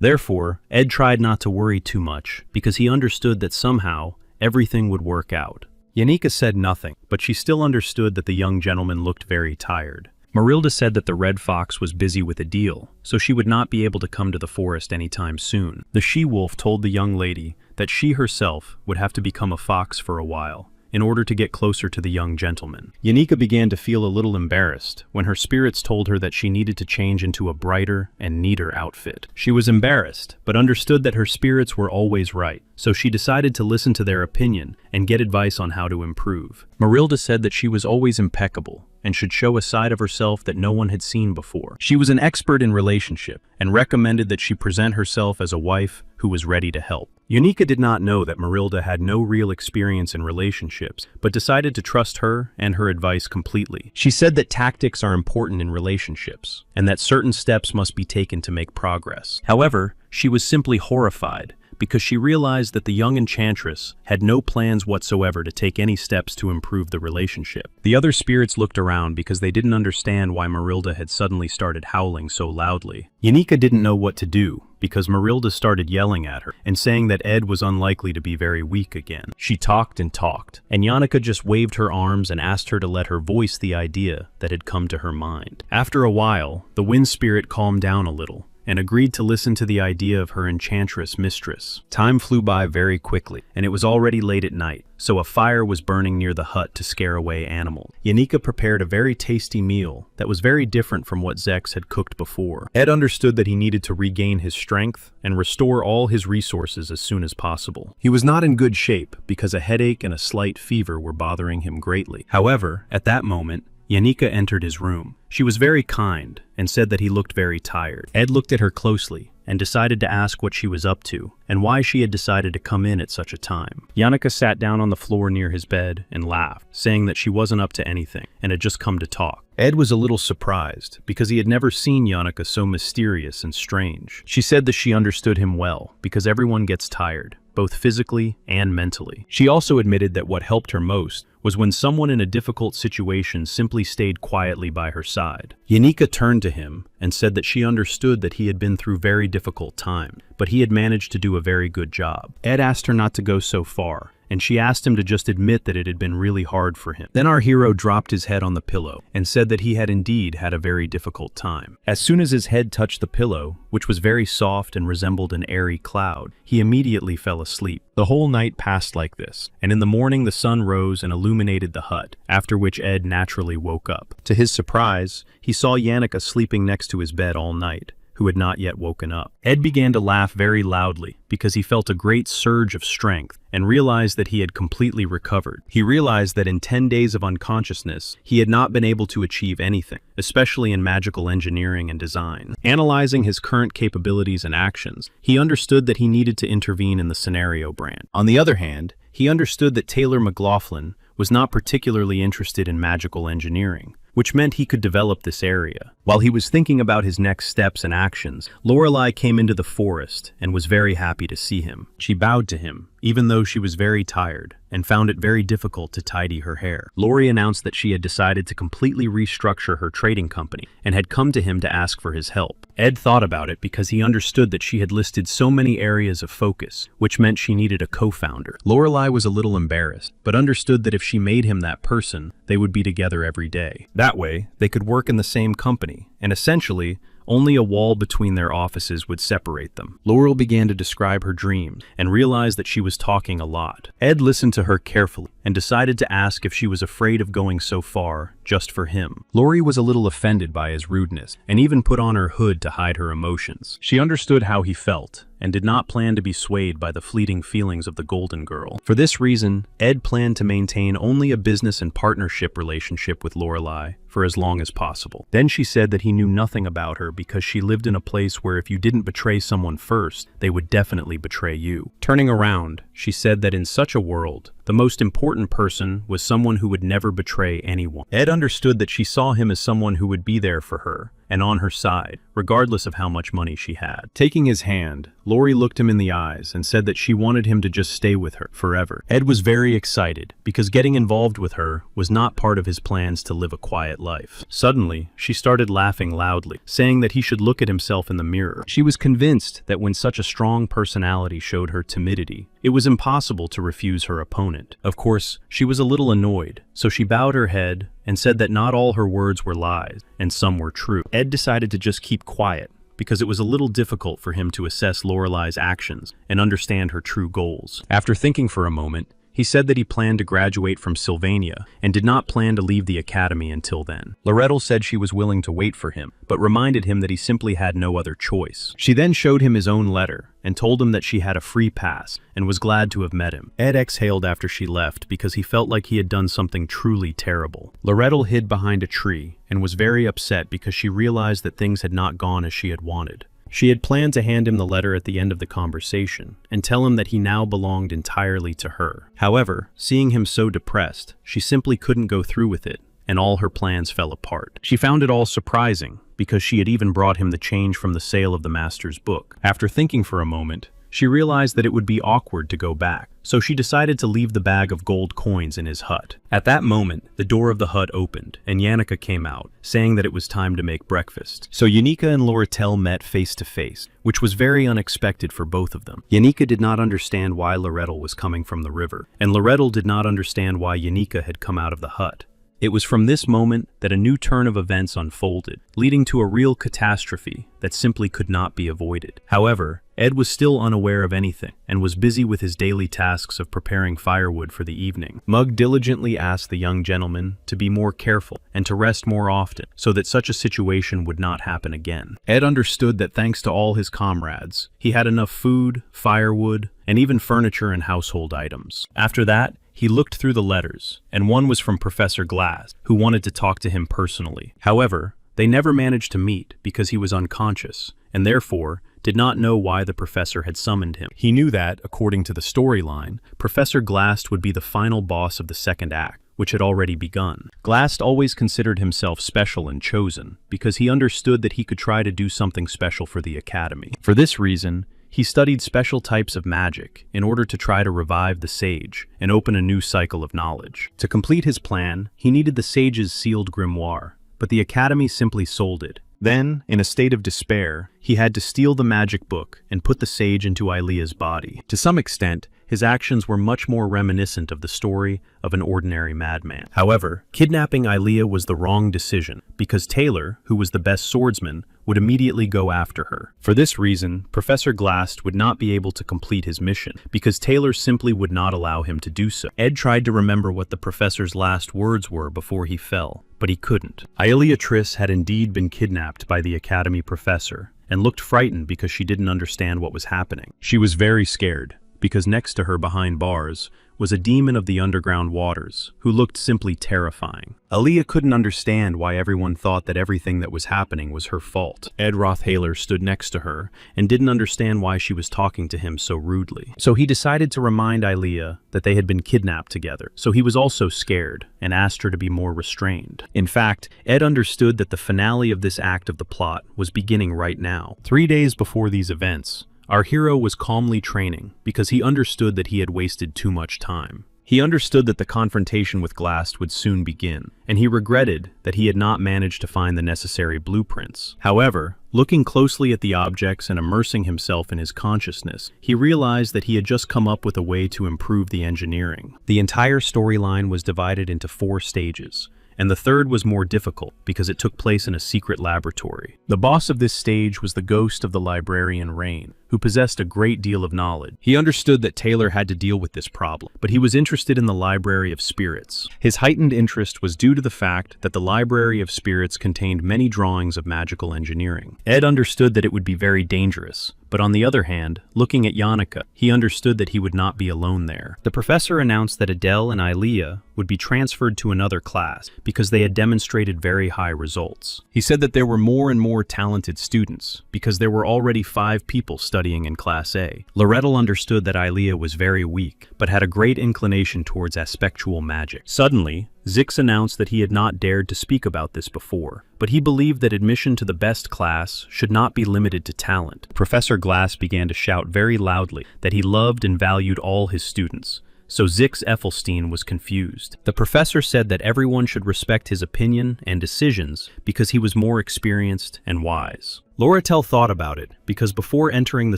A: Therefore, Ed tried not to worry too much because he understood that somehow everything would work out. Yanika said nothing, but she still understood that the young gentleman looked very tired. Marilda said that the red fox was busy with a deal, so she would not be able to come to the forest anytime soon. The she-wolf told the young lady that she herself would have to become a fox for a while, in order to get closer to the young gentleman. Yanika began to feel a little embarrassed when her spirits told her that she needed to change into a brighter and neater outfit. She was embarrassed, but understood that her spirits were always right, so she decided to listen to their opinion and get advice on how to improve. Marilda said that she was always impeccable and should show a side of herself that no one had seen before. She was an expert in relationship and recommended that she present herself as a wife who was ready to help. Yanika did not know that Marilda had no real experience in relationships, but decided to trust her and her advice completely. She said that tactics are important in relationships, and that certain steps must be taken to make progress. However, she was simply horrified because she realized that the young enchantress had no plans whatsoever to take any steps to improve the relationship. The other spirits looked around because they didn't understand why Marilda had suddenly started howling so loudly. Yanika didn't know what to do because Marilda started yelling at her and saying that Ed was unlikely to be very weak again. She talked and talked, and Yanika just waved her arms and asked her to let her voice the idea that had come to her mind. After a while, the wind spirit calmed down a little and agreed to listen to the idea of her enchantress mistress. Time flew by very quickly, and it was already late at night, so a fire was burning near the hut to scare away animals. Yanika prepared a very tasty meal that was very different from what Zex had cooked before. Ed understood that he needed to regain his strength and restore all his resources as soon as possible. He was not in good shape because a headache and a slight fever were bothering him greatly. However, at that moment, Yanika entered his room. She was very kind and said that he looked very tired. Ed looked at her closely and decided to ask what she was up to and why she had decided to come in at such a time. Yanika sat down on the floor near his bed and laughed, saying that she wasn't up to anything and had just come to talk. Ed was a little surprised because he had never seen Yanika so mysterious and strange. She said that she understood him well because everyone gets tired, both physically and mentally. She also admitted that what helped her most was when someone in a difficult situation simply stayed quietly by her side. Yanika turned to him and said that she understood that he had been through very difficult times, but he had managed to do a very good job. Ed asked her not to go so far, and she asked him to just admit that it had been really hard for him. Then our hero dropped his head on the pillow and said that he had indeed had a very difficult time. As soon as his head touched the pillow, which was very soft and resembled an airy cloud, he immediately fell asleep. The whole night passed like this, and in the morning the sun rose and illuminated the hut, after which Ed naturally woke up. To his surprise, he saw Yanika sleeping next to his bed all night, who had not yet woken up. Ed began to laugh very loudly because he felt a great surge of strength and realized that he had completely recovered. He realized that in 10 days of unconsciousness, he had not been able to achieve anything, especially in magical engineering and design. Analyzing his current capabilities and actions, he understood that he needed to intervene in the scenario branch. On the other hand, he understood that Taylor McLaughlin was not particularly interested in magical engineering, which meant he could develop this area. While he was thinking about his next steps and actions, Lorelei came into the forest and was very happy to see him. She bowed to him, even though she was very tired, and found it very difficult to tidy her hair. Lori announced that she had decided to completely restructure her trading company and had come to him to ask for his help. Ed thought about it because he understood that she had listed so many areas of focus, which meant she needed a co-founder. Lorelei was a little embarrassed, but understood that if she made him that person, they would be together every day. That way, they could work in the same company, and essentially, only a wall between their offices would separate them. Laurel began to describe her dreams and realized that she was talking a lot. Ed listened to her carefully and decided to ask if she was afraid of going so far just for him. Lori was a little offended by his rudeness and even put on her hood to hide her emotions. She understood how he felt and did not plan to be swayed by the fleeting feelings of the golden girl. For this reason, Ed planned to maintain only a business and partnership relationship with Lorelei for as long as possible. Then she said that he knew nothing about her because she lived in a place where if you didn't betray someone first, they would definitely betray you. Turning around, she said that in such a world, the most important person was someone who would never betray anyone. Ed understood that she saw him as someone who would be there for her and on her side, regardless of how much money she had. Taking his hand, Lori looked him in the eyes and said that she wanted him to just stay with her forever. Ed was very excited because getting involved with her was not part of his plans to live a quiet life. Suddenly, she started laughing loudly, saying that he should look at himself in the mirror. She was convinced that when such a strong personality showed her timidity, it was impossible to refuse her opponent. Of course, she was a little annoyed, so she bowed her head and said that not all her words were lies, and some were true. Ed decided to just keep quiet, because it was a little difficult for him to assess Lorelei's actions and understand her true goals. After thinking for a moment, he said that he planned to graduate from Sylvania and did not plan to leave the academy until then. Loretto said she was willing to wait for him, but reminded him that he simply had no other choice. She then showed him his own letter and told him that she had a free pass and was glad to have met him. Ed exhaled after she left because he felt like he had done something truly terrible. Loretto hid behind a tree and was very upset because she realized that things had not gone as she had wanted. She had planned to hand him the letter at the end of the conversation and tell him that he now belonged entirely to her. However, seeing him so depressed, she simply couldn't go through with it, and all her plans fell apart. She found it all surprising because she had even brought him the change from the sale of the master's book. After thinking for a moment, she realized that it would be awkward to go back, so she decided to leave the bag of gold coins in his hut. At that moment, the door of the hut opened, and Yannicka came out, saying that it was time to make breakfast. So Yannicka and Laurel met face to face, which was very unexpected for both of them. Yannicka did not understand why Loretto was coming from the river, and Loretto did not understand why Yannicka had come out of the hut. It was from this moment that a new turn of events unfolded, leading to a real catastrophe that simply could not be avoided. However, Ed was still unaware of anything and was busy with his daily tasks of preparing firewood for the evening. Mug diligently asked the young gentleman to be more careful and to rest more often so that such a situation would not happen again. Ed understood that thanks to all his comrades, he had enough food, firewood, and even furniture and household items. After that, he looked through the letters, and one was from Professor Glass, who wanted to talk to him personally. However, they never managed to meet because he was unconscious, and therefore did not know why the professor had summoned him. He knew that, according to the storyline, Professor Glass would be the final boss of the second act, which had already begun. Glass always considered himself special and chosen because he understood that he could try to do something special for the academy. For this reason, he studied special types of magic in order to try to revive the sage and open a new cycle of knowledge. To complete his plan, he needed the sage's sealed grimoire, but the academy simply sold it. Then, in a state of despair, he had to steal the magic book and put the sage into Ilea's body. To some extent, his actions were much more reminiscent of the story of an ordinary madman. However, kidnapping Ilea was the wrong decision because Taylor, who was the best swordsman, would immediately go after her. For this reason, Professor Glass would not be able to complete his mission because Taylor simply would not allow him to do so. Ed tried to remember what the professor's last words were before he fell, but he couldn't. Ilea Triss had indeed been kidnapped by the academy professor and looked frightened because she didn't understand what was happening. She was very scared, because next to her behind bars was a demon of the underground waters, who looked simply terrifying. Aaliyah couldn't understand why everyone thought that everything that was happening was her fault. Ed Rothaler stood next to her and didn't understand why she was talking to him so rudely. So he decided to remind Aaliyah that they had been kidnapped together. So he was also scared and asked her to be more restrained. In fact, Ed understood that the finale of this act of the plot was beginning right now. 3 days before these events, our hero was calmly training because he understood that he had wasted too much time. He understood that the confrontation with Glast would soon begin, and he regretted that he had not managed to find the necessary blueprints. However, looking closely at the objects and immersing himself in his consciousness, he realized that he had just come up with a way to improve the engineering. The entire storyline was divided into 4 stages, and the third was more difficult because it took place in a secret laboratory. The boss of this stage was the ghost of the librarian Rain, who possessed a great deal of knowledge. He understood that Taylor had to deal with this problem, but he was interested in the Library of Spirits. His heightened interest was due to the fact that the Library of Spirits contained many drawings of magical engineering. Ed understood that it would be very dangerous, but on the other hand, looking at Yannicka, he understood that he would not be alone there. The professor announced that Adele and Ilea would be transferred to another class because they had demonstrated very high results. He said that there were more and more talented students because there were already 5 people studying in Class A. Loretto understood that Ilea was very weak, but had a great inclination towards aspectual magic. Suddenly, Zix announced that he had not dared to speak about this before, but he believed that admission to the best class should not be limited to talent. Professor Glass began to shout very loudly that he loved and valued all his students, so Zix Effelstein was confused. The professor said that everyone should respect his opinion and decisions because he was more experienced and wise. Loretel thought about it because before entering the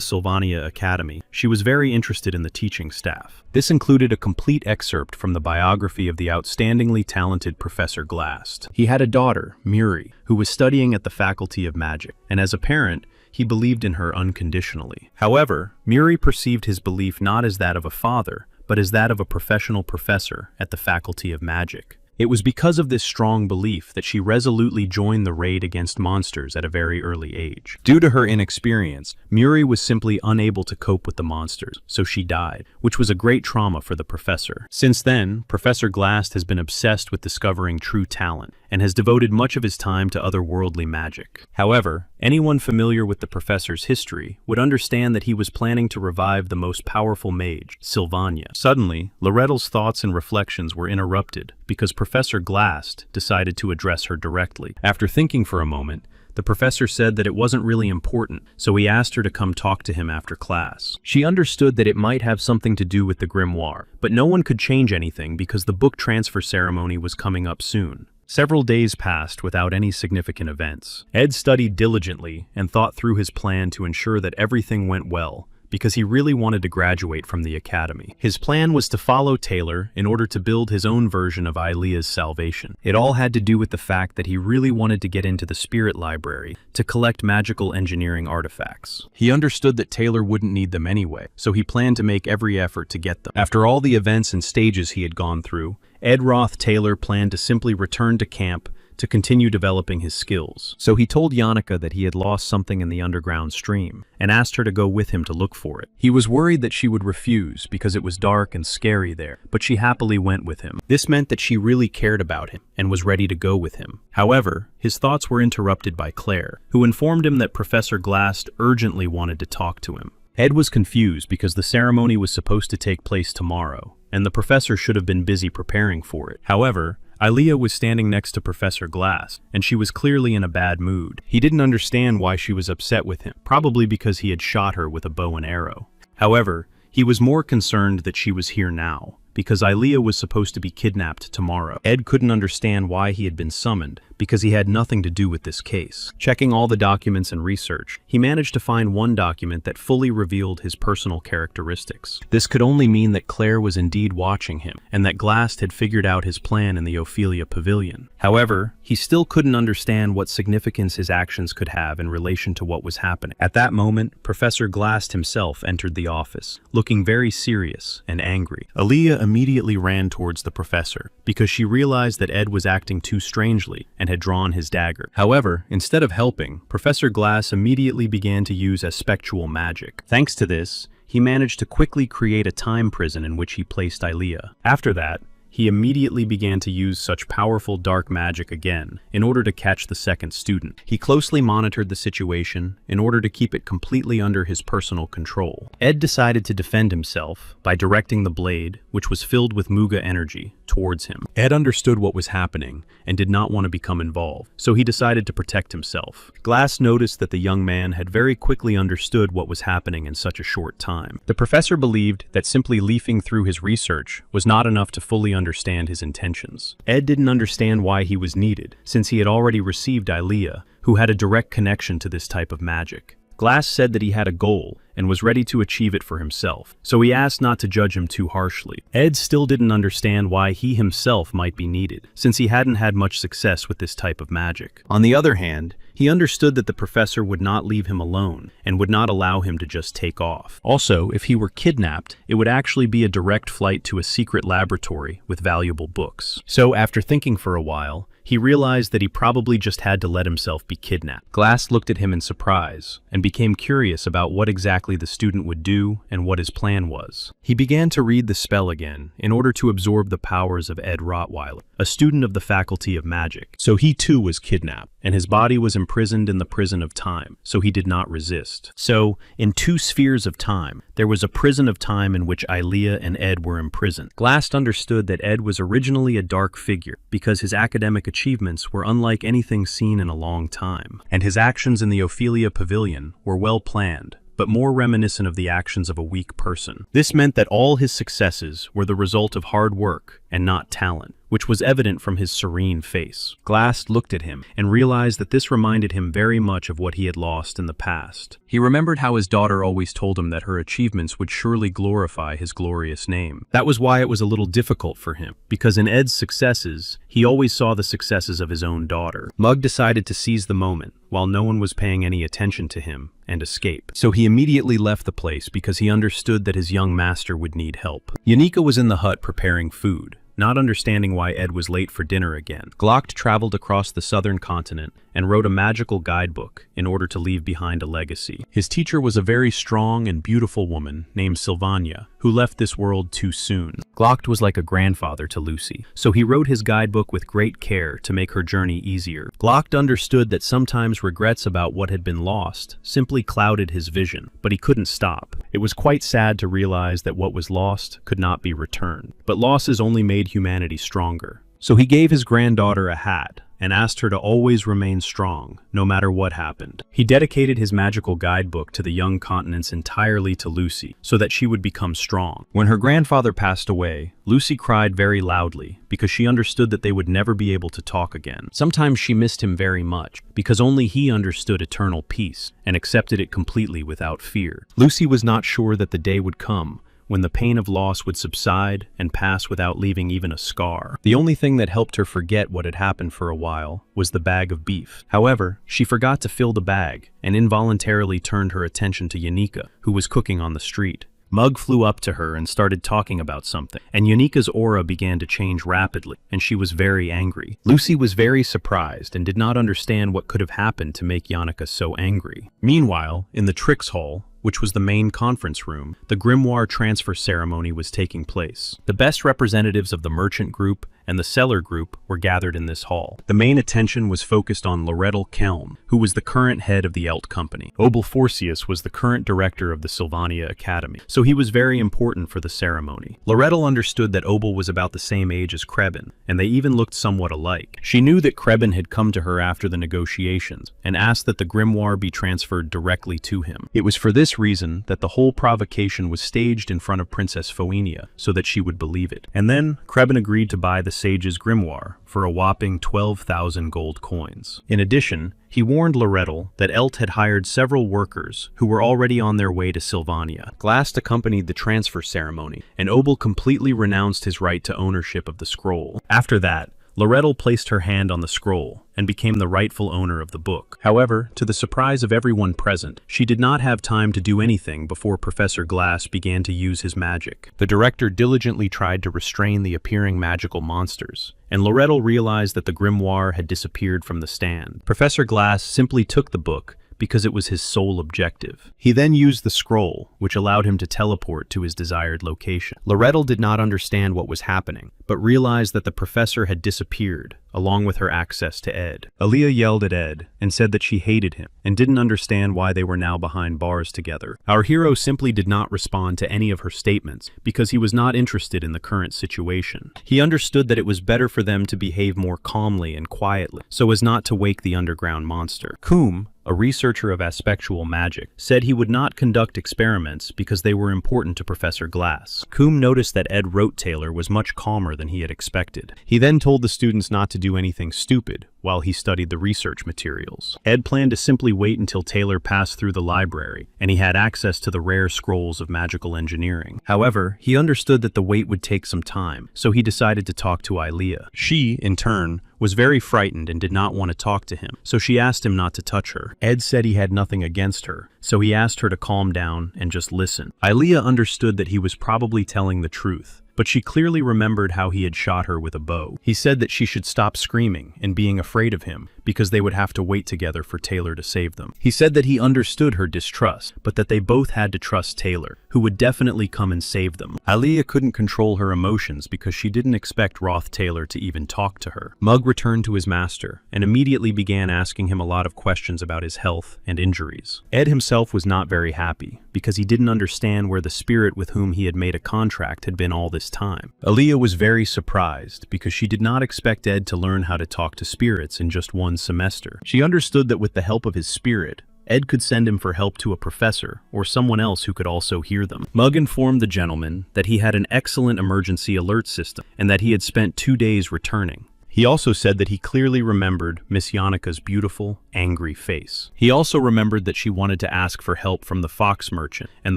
A: Sylvania Academy, she was very interested in the teaching staff. This included a complete excerpt from the biography of the outstandingly talented Professor Glast. He had a daughter, Muri, who was studying at the Faculty of Magic, and as a parent, he believed in her unconditionally. However, Muri perceived his belief not as that of a father, but as that of a professional professor at the Faculty of Magic. It was because of this strong belief that she resolutely joined the raid against monsters at a very early age. Due to her inexperience, Muri was simply unable to cope with the monsters, so she died, which was a great trauma for the professor. Since then, Professor Glast has been obsessed with discovering true talent, and has devoted much of his time to otherworldly magic. However, anyone familiar with the professor's history would understand that he was planning to revive the most powerful mage, Sylvania. Suddenly, Loretto's thoughts and reflections were interrupted because Professor Glast decided to address her directly. After thinking for a moment, the professor said that it wasn't really important, so he asked her to come talk to him after class. She understood that it might have something to do with the grimoire, but no one could change anything because the book transfer ceremony was coming up soon. Several days passed without any significant events. Ed studied diligently and thought through his plan to ensure that everything went well, because he really wanted to graduate from the academy. His plan was to follow Taylor in order to build his own version of Ilea's salvation. It all had to do with the fact that he really wanted to get into the spirit library to collect magical engineering artifacts. He understood that Taylor wouldn't need them anyway, so he planned to make every effort to get them. After all the events and stages he had gone through, Ed Roth Taylor planned to simply return to camp to continue developing his skills. So he told Yannicka that he had lost something in the underground stream, and asked her to go with him to look for it. He was worried that she would refuse because it was dark and scary there, but she happily went with him. This meant that she really cared about him and was ready to go with him. However, his thoughts were interrupted by Claire, who informed him that Professor Glast urgently wanted to talk to him. Ed was confused because the ceremony was supposed to take place tomorrow, and the professor should have been busy preparing for it. However, Ilea was standing next to Professor Glass, and she was clearly in a bad mood. He didn't understand why she was upset with him, probably because he had shot her with a bow and arrow. However, he was more concerned that she was here now, because Ilea was supposed to be kidnapped tomorrow. Ed couldn't understand why he had been summoned, because he had nothing to do with this case. Checking all the documents and research, he managed to find one document that fully revealed his personal characteristics. This could only mean that Claire was indeed watching him, and that Glast had figured out his plan in the Ophelia Pavilion. However, he still couldn't understand what significance his actions could have in relation to what was happening. At that moment, Professor Glast himself entered the office, looking very serious and angry. Ilea immediately ran towards the professor, because she realized that Ed was acting too strangely and had drawn his dagger. However, instead of helping, Professor Glass immediately began to use aspectual magic. Thanks to this, he managed to quickly create a time prison in which he placed Ilia. After that, he immediately began to use such powerful dark magic again in order to catch the second student. He closely monitored the situation in order to keep it completely under his personal control. Ed decided to defend himself by directing the blade, which was filled with Muga energy, towards him. Ed understood what was happening and did not want to become involved, so he decided to protect himself. Glass noticed that the young man had very quickly understood what was happening in such a short time. The professor believed that simply leafing through his research was not enough to fully understand his intentions. Ed didn't understand why he was needed, since he had already received Ilia, who had a direct connection to this type of magic. Glass said that he had a goal and was ready to achieve it for himself, so he asked not to judge him too harshly. Ed still didn't understand why he himself might be needed, since he hadn't had much success with this type of magic. On the other hand, he understood that the professor would not leave him alone and would not allow him to just take off. Also, if he were kidnapped, it would actually be a direct flight to a secret laboratory with valuable books. So after thinking for a while, he realized that he probably just had to let himself be kidnapped. Glass looked at him in surprise and became curious about what exactly the student would do and what his plan was. He began to read the spell again in order to absorb the powers of Ed Rottweiler, a student of the Faculty of Magic. So he too was kidnapped, and his body was imprisoned in the prison of time, so he did not resist. So, in two spheres of time, there was a prison of time in which Ilia and Ed were imprisoned. Glass understood that Ed was originally a dark figure because his academic achievements were unlike anything seen in a long time, and his actions in the Ophelia Pavilion were well planned, but more reminiscent of the actions of a weak person. This meant that all his successes were the result of hard work and not talent, which was evident from his serene face. Glass looked at him and realized that this reminded him very much of what he had lost in the past. He remembered how his daughter always told him that her achievements would surely glorify his glorious name. That was why it was a little difficult for him, because in Ed's successes, he always saw the successes of his own daughter. Mug decided to seize the moment, while no one was paying any attention to him, and escape. So he immediately left the place because he understood that his young master would need help. Yanika was in the hut preparing food, not understanding why Ed was late for dinner again. Glock traveled across the southern continent and wrote a magical guidebook in order to leave behind a legacy. His teacher was a very strong and beautiful woman named Sylvania, who left this world too soon. Glock was like a grandfather to Lucy, so he wrote his guidebook with great care to make her journey easier. Glock understood that sometimes regrets about what had been lost simply clouded his vision, but he couldn't stop. It was quite sad to realize that what was lost could not be returned, but losses only made humanity stronger. So he gave his granddaughter a hat and asked her to always remain strong, no matter what happened. He dedicated his magical guidebook to the young continents entirely to Lucy, so that she would become strong. When her grandfather passed away, Lucy cried very loudly because she understood that they would never be able to talk again. Sometimes she missed him very much, because only he understood eternal peace and accepted it completely without fear. Lucy was not sure that the day would come when the pain of loss would subside and pass without leaving even a scar. The only thing that helped her forget what had happened for a while was the bag of beef. However, she forgot to fill the bag and involuntarily turned her attention to Yanika, who was cooking on the street. Mug flew up to her and started talking about something, and Yanika's aura began to change rapidly, and she was very angry. Lucy was very surprised and did not understand what could have happened to make Yanika so angry. Meanwhile, in the Tricks Hall, which was the main conference room, the grimoire transfer ceremony was taking place. The best representatives of the merchant group and the seller group were gathered in this hall. The main attention was focused on Lorettel Kelm, who was the current head of the Elt Company. Obel Forcius was the current director of the Sylvania Academy, so he was very important for the ceremony. Lorettel understood that Obel was about the same age as Krebin, and they even looked somewhat alike. She knew that Krebin had come to her after the negotiations and asked that the grimoire be transferred directly to him. It was for this reason that the whole provocation was staged in front of Princess Phoenia, so that she would believe it. And then Krebin agreed to buy the sage's grimoire for a whopping 12,000 gold coins. In addition, he warned Lorettel that Elt had hired several workers who were already on their way to Sylvania. Glass accompanied the transfer ceremony, and Obel completely renounced his right to ownership of the scroll. After that, Lorettel placed her hand on the scroll and became the rightful owner of the book. However, to the surprise of everyone present, she did not have time to do anything before Professor Glass began to use his magic. The director diligently tried to restrain the appearing magical monsters, and Lorettel realized that the grimoire had disappeared from the stand. Professor Glass simply took the book, because it was his sole objective. He then used the scroll, which allowed him to teleport to his desired location. Loretto did not understand what was happening, but realized that the professor had disappeared, along with her access to Ed. Aaliyah yelled at Ed and said that she hated him and didn't understand why they were now behind bars together. Our hero simply did not respond to any of her statements because he was not interested in the current situation. He understood that it was better for them to behave more calmly and quietly so as not to wake the underground monster. Coombe, a researcher of aspectual magic, said he would not conduct experiments because they were important to Professor Glass. Coombe noticed that Ed wrote Taylor was much calmer than he had expected. He then told the students not to do anything stupid while he studied the research materials. Ed planned to simply wait until Taylor passed through the library and he had access to the rare scrolls of magical engineering. However, he understood that the wait would take some time, so he decided to talk to Aaliyah. She, in turn, was very frightened and did not want to talk to him, so she asked him not to touch her. Ed said he had nothing against her, so he asked her to calm down and just listen. Aaliyah understood that he was probably telling the truth, but she clearly remembered how he had shot her with a bow. He said that she should stop screaming and being afraid of him because they would have to wait together for Taylor to save them. He said that he understood her distrust, but that they both had to trust Taylor, who would definitely come and save them. Aaliyah couldn't control her emotions because she didn't expect Roth Taylor to even talk to her. Mug returned to his master and immediately began asking him a lot of questions about his health and injuries. Ed himself was not very happy because he didn't understand where the spirit with whom he had made a contract had been all this time. Aaliyah was very surprised because she did not expect Ed to learn how to talk to spirits in just one semester. She understood that with the help of his spirit, Ed could send him for help to a professor or someone else who could also hear them. Mug informed the gentleman that he had an excellent emergency alert system and that he had spent 2 days returning. He also said that he clearly remembered Miss Yonica's beautiful, angry face. He also remembered that she wanted to ask for help from the fox merchant and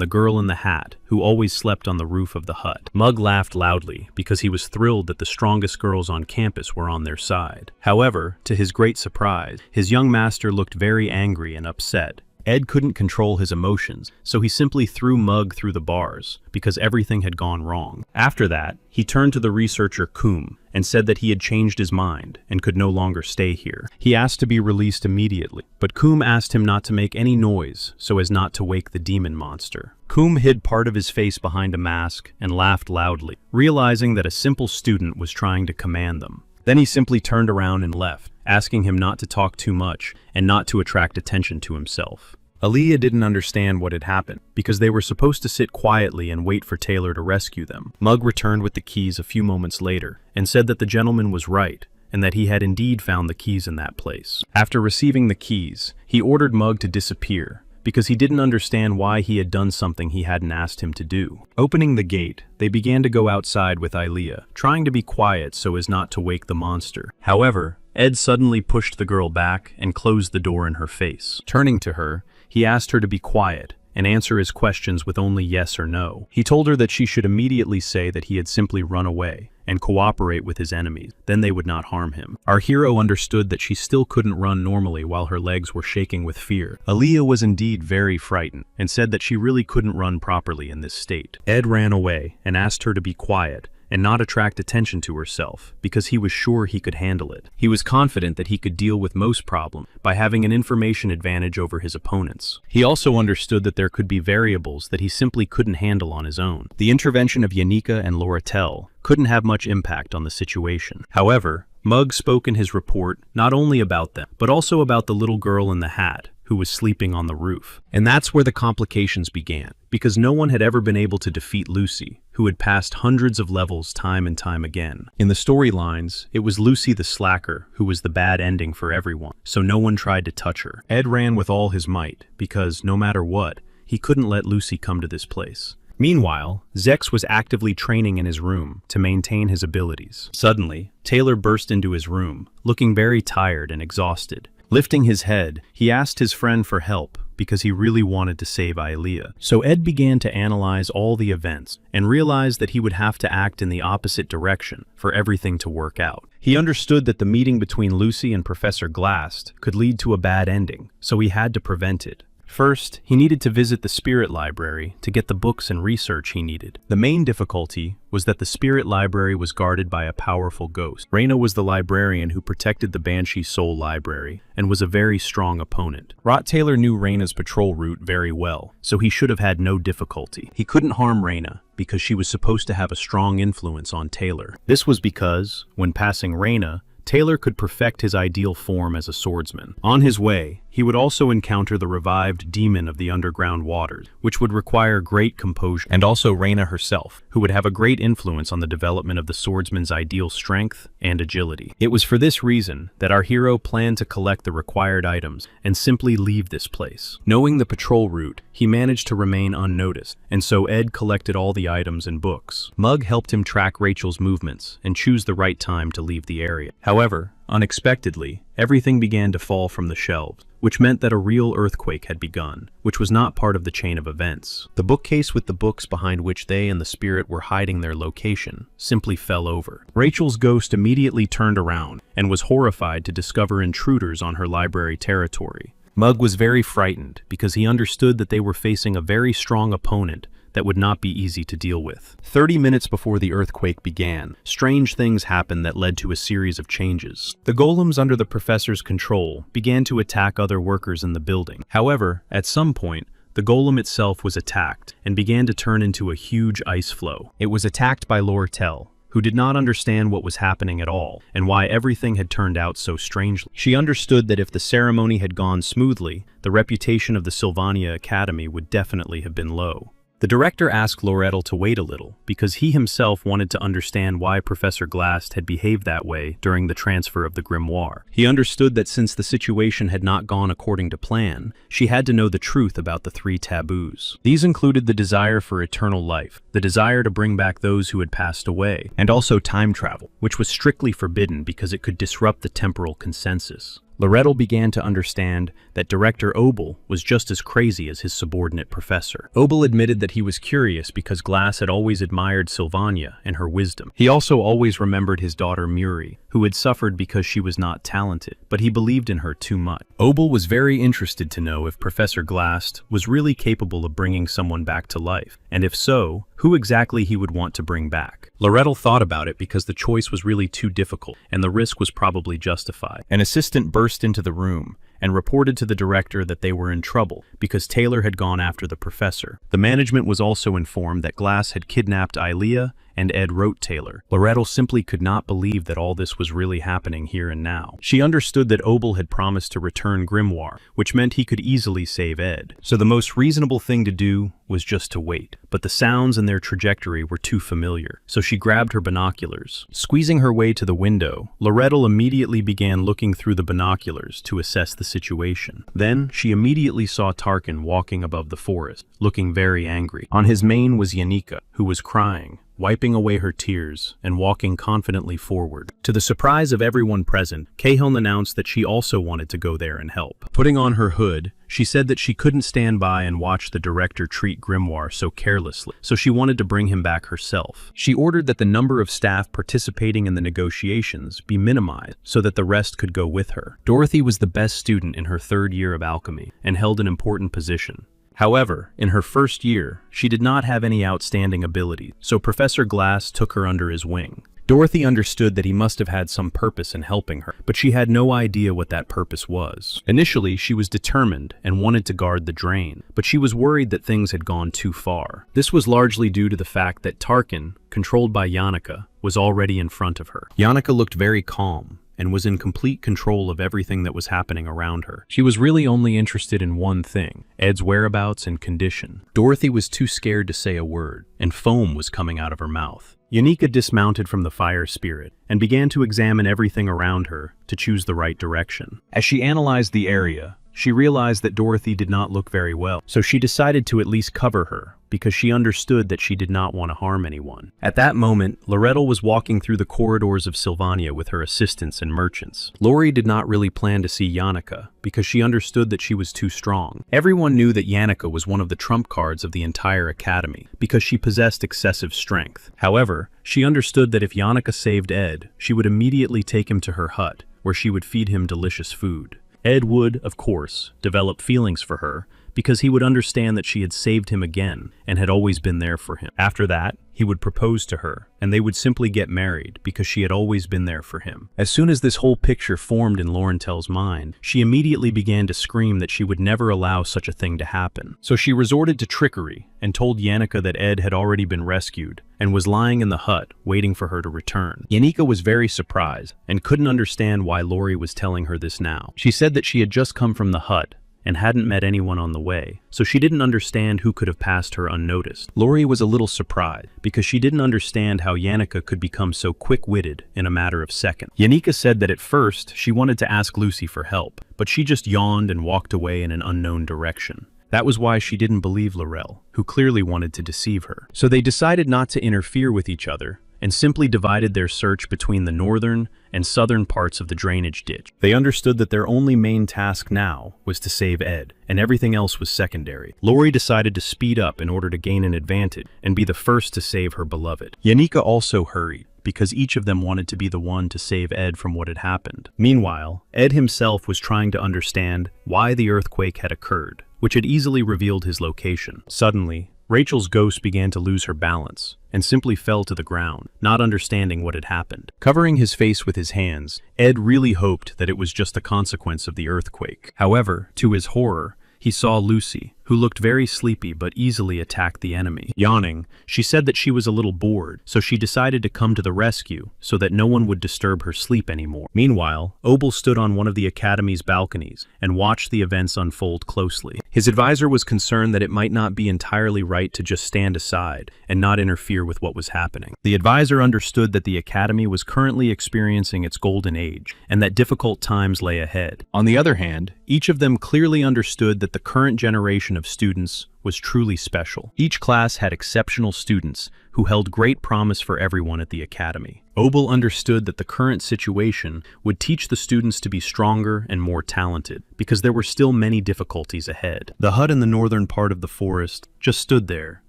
A: the girl in the hat, who always slept on the roof of the hut. Mug laughed loudly because he was thrilled that the strongest girls on campus were on their side. However, to his great surprise, his young master looked very angry and upset. Ed couldn't control his emotions, so he simply threw Mug through the bars because everything had gone wrong. After that, he turned to the researcher Coombe and said that he had changed his mind and could no longer stay here. He asked to be released immediately, but Coombe asked him not to make any noise so as not to wake the demon monster. Coombe hid part of his face behind a mask and laughed loudly, realizing that a simple student was trying to command them. Then he simply turned around and left, asking him not to talk too much and not to attract attention to himself. Aaliyah didn't understand what had happened, because they were supposed to sit quietly and wait for Taylor to rescue them. Mug returned with the keys a few moments later, and said that the gentleman was right, and that he had indeed found the keys in that place. After receiving the keys, he ordered Mug to disappear, because he didn't understand why he had done something he hadn't asked him to do. Opening the gate, they began to go outside with Aaliyah, trying to be quiet so as not to wake the monster. However, Ed suddenly pushed the girl back and closed the door in her face. Turning to her, he asked her to be quiet and answer his questions with only yes or no. He told her that she should immediately say that he had simply run away and cooperate with his enemies, then they would not harm him. Our hero understood that she still couldn't run normally while her legs were shaking with fear. Aaliyah was indeed very frightened and said that she really couldn't run properly in this state. Ed ran away and asked her to be quiet and not attract attention to herself because he was sure he could handle it. He was confident that he could deal with most problems by having an information advantage over his opponents. He also understood that there could be variables that he simply couldn't handle on his own. The intervention of Yanika and Lorettel couldn't have much impact on the situation. However, Mug spoke in his report not only about them, but also about the little girl in the hat who was sleeping on the roof. And that's where the complications began, because no one had ever been able to defeat Lucy, who had passed hundreds of levels time and time again. In the storylines, it was Lucy the slacker who was the bad ending for everyone, so no one tried to touch her. Ed ran with all his might, because no matter what, he couldn't let Lucy come to this place. Meanwhile, Zex was actively training in his room to maintain his abilities. Suddenly, Taylor burst into his room, looking very tired and exhausted. Lifting his head, he asked his friend for help because he really wanted to save Aaliyah. So Ed began to analyze all the events and realized that he would have to act in the opposite direction for everything to work out. He understood that the meeting between Lucy and Professor Glass could lead to a bad ending, so he had to prevent it. First, he needed to visit the spirit library to get the books and research he needed. The main difficulty was that the spirit library was guarded by a powerful ghost. Reina was the librarian who protected the Banshee Soul Library and was a very strong opponent. Rot Taylor knew Reina's patrol route very well, so he should have had no difficulty. He couldn't harm Reina because she was supposed to have a strong influence on Taylor. This was because, when passing Reina, Taylor could perfect his ideal form as a swordsman. On his way, he would also encounter the revived demon of the underground waters, which would require great composure, and also Reina herself, who would have a great influence on the development of the swordsman's ideal strength and agility. It was for this reason that our hero planned to collect the required items and simply leave this place. Knowing the patrol route, he managed to remain unnoticed, and so Ed collected all the items and books. Mug helped him track Rachel's movements and choose the right time to leave the area. However, unexpectedly, everything began to fall from the shelves, which meant that a real earthquake had begun, which was not part of the chain of events. The bookcase with the books behind which they and the spirit were hiding their location simply fell over. Rachel's ghost immediately turned around and was horrified to discover intruders on her library territory. Mug was very frightened because he understood that they were facing a very strong opponent that would not be easy to deal with. 30 minutes before the earthquake began, strange things happened that led to a series of changes. The golems under the professor's control began to attack other workers in the building. However, at some point, the golem itself was attacked and began to turn into a huge ice flow. It was attacked by Lortel, who did not understand what was happening at all and why everything had turned out so strangely. She understood that if the ceremony had gone smoothly, the reputation of the Sylvania Academy would definitely have been low. The director asked Loretto to wait a little because he himself wanted to understand why Professor Glast had behaved that way during the transfer of the grimoire. He understood that since the situation had not gone according to plan, she had to know the truth about the 3 taboos. These included the desire for eternal life, the desire to bring back those who had passed away, and also time travel, which was strictly forbidden because it could disrupt the temporal consensus. Loretto began to understand that Director Obel was just as crazy as his subordinate professor. Obel admitted that he was curious because Glass had always admired Sylvania and her wisdom. He also always remembered his daughter Muri, who had suffered because she was not talented, but he believed in her too much. Obel was very interested to know if Professor Glast was really capable of bringing someone back to life, and if so, who exactly he would want to bring back. Loretto thought about it because the choice was really too difficult, and the risk was probably justified. An assistant burst into the room and reported to the director that they were in trouble because Taylor had gone after the professor. The management was also informed that Glass had kidnapped Ilea and Ed wrote Taylor. Loretto simply could not believe that all this was really happening here and now. She understood that Obel had promised to return Grimoire, which meant he could easily save Ed. So the most reasonable thing to do was just to wait. But the sounds and their trajectory were too familiar, so she grabbed her binoculars. Squeezing her way to the window, Loretto immediately began looking through the binoculars to assess the situation. Then, she immediately saw Tarkin walking above the forest, looking very angry. On his mane was Yanika, who was crying, wiping away her tears and walking confidently forward. To the surprise of everyone present, Cahill announced that she also wanted to go there and help. Putting on her hood, she said that she couldn't stand by and watch the director treat Grimoire so carelessly, so she wanted to bring him back herself. She ordered that the number of staff participating in the negotiations be minimized so that the rest could go with her. Dorothy was the best student in her 3rd year of alchemy and held an important position. However, in her first year, she did not have any outstanding abilities, so Professor Glass took her under his wing. Dorothy understood that he must have had some purpose in helping her, but she had no idea what that purpose was. Initially, she was determined and wanted to guard the drain, but she was worried that things had gone too far. This was largely due to the fact that Tarkin, controlled by Yannicka, was already in front of her. Yannicka looked very calm and was in complete control of everything that was happening around her. She was really only interested in one thing, Ed's whereabouts and condition. Dorothy was too scared to say a word, and foam was coming out of her mouth. Yanika dismounted from the fire spirit and began to examine everything around her to choose the right direction. As she analyzed the area, she realized that Dorothy did not look very well, so she decided to at least cover her, because she understood that she did not want to harm anyone. At that moment, Loretto was walking through the corridors of Sylvania with her assistants and merchants. Lori did not really plan to see Yannicka, because she understood that she was too strong. Everyone knew that Yannicka was one of the trump cards of the entire academy, because she possessed excessive strength. However, she understood that if Yannicka saved Ed, she would immediately take him to her hut, where she would feed him delicious food. Ed would, of course, develop feelings for her, because he would understand that she had saved him again and had always been there for him. After that, he would propose to her, and they would simply get married because she had always been there for him. As soon as this whole picture formed in Laurentel's mind, she immediately began to scream that she would never allow such a thing to happen. So she resorted to trickery and told Yannicka that Ed had already been rescued and was lying in the hut waiting for her to return. Yannicka was very surprised and couldn't understand why Lori was telling her this now. She said that she had just come from the hut and hadn't met anyone on the way, so she didn't understand who could have passed her unnoticed. Lori was a little surprised because she didn't understand how Yannicka could become so quick-witted in a matter of seconds. Yannicka said that at first she wanted to ask Lucy for help, but she just yawned and walked away in an unknown direction. That was why she didn't believe Laurel, who clearly wanted to deceive her. So they decided not to interfere with each other and simply divided their search between the northern and southern parts of the drainage ditch. They understood that their only main task now was to save Ed, and everything else was secondary. Lori decided to speed up in order to gain an advantage and be the first to save her beloved. Yannicka also hurried, because each of them wanted to be the one to save Ed from what had happened. Meanwhile, Ed himself was trying to understand why the earthquake had occurred, which had easily revealed his location. Suddenly, Rachel's ghost began to lose her balance and simply fell to the ground, not understanding what had happened. Covering his face with his hands, Ed really hoped that it was just a consequence of the earthquake. However, to his horror, he saw Lucy, who looked very sleepy but easily attacked the enemy. Yawning, she said that she was a little bored, so she decided to come to the rescue so that no one would disturb her sleep anymore. Meanwhile, Obel stood on one of the academy's balconies and watched the events unfold closely. His advisor was concerned that it might not be entirely right to just stand aside and not interfere with what was happening. The advisor understood that the academy was currently experiencing its golden age and that difficult times lay ahead. On the other hand, each of them clearly understood that the current generation of students was truly special. Each class had exceptional students who held great promise for everyone at the academy. Obel understood that the current situation would teach the students to be stronger and more talented, because there were still many difficulties ahead. The hut in the northern part of the forest just stood there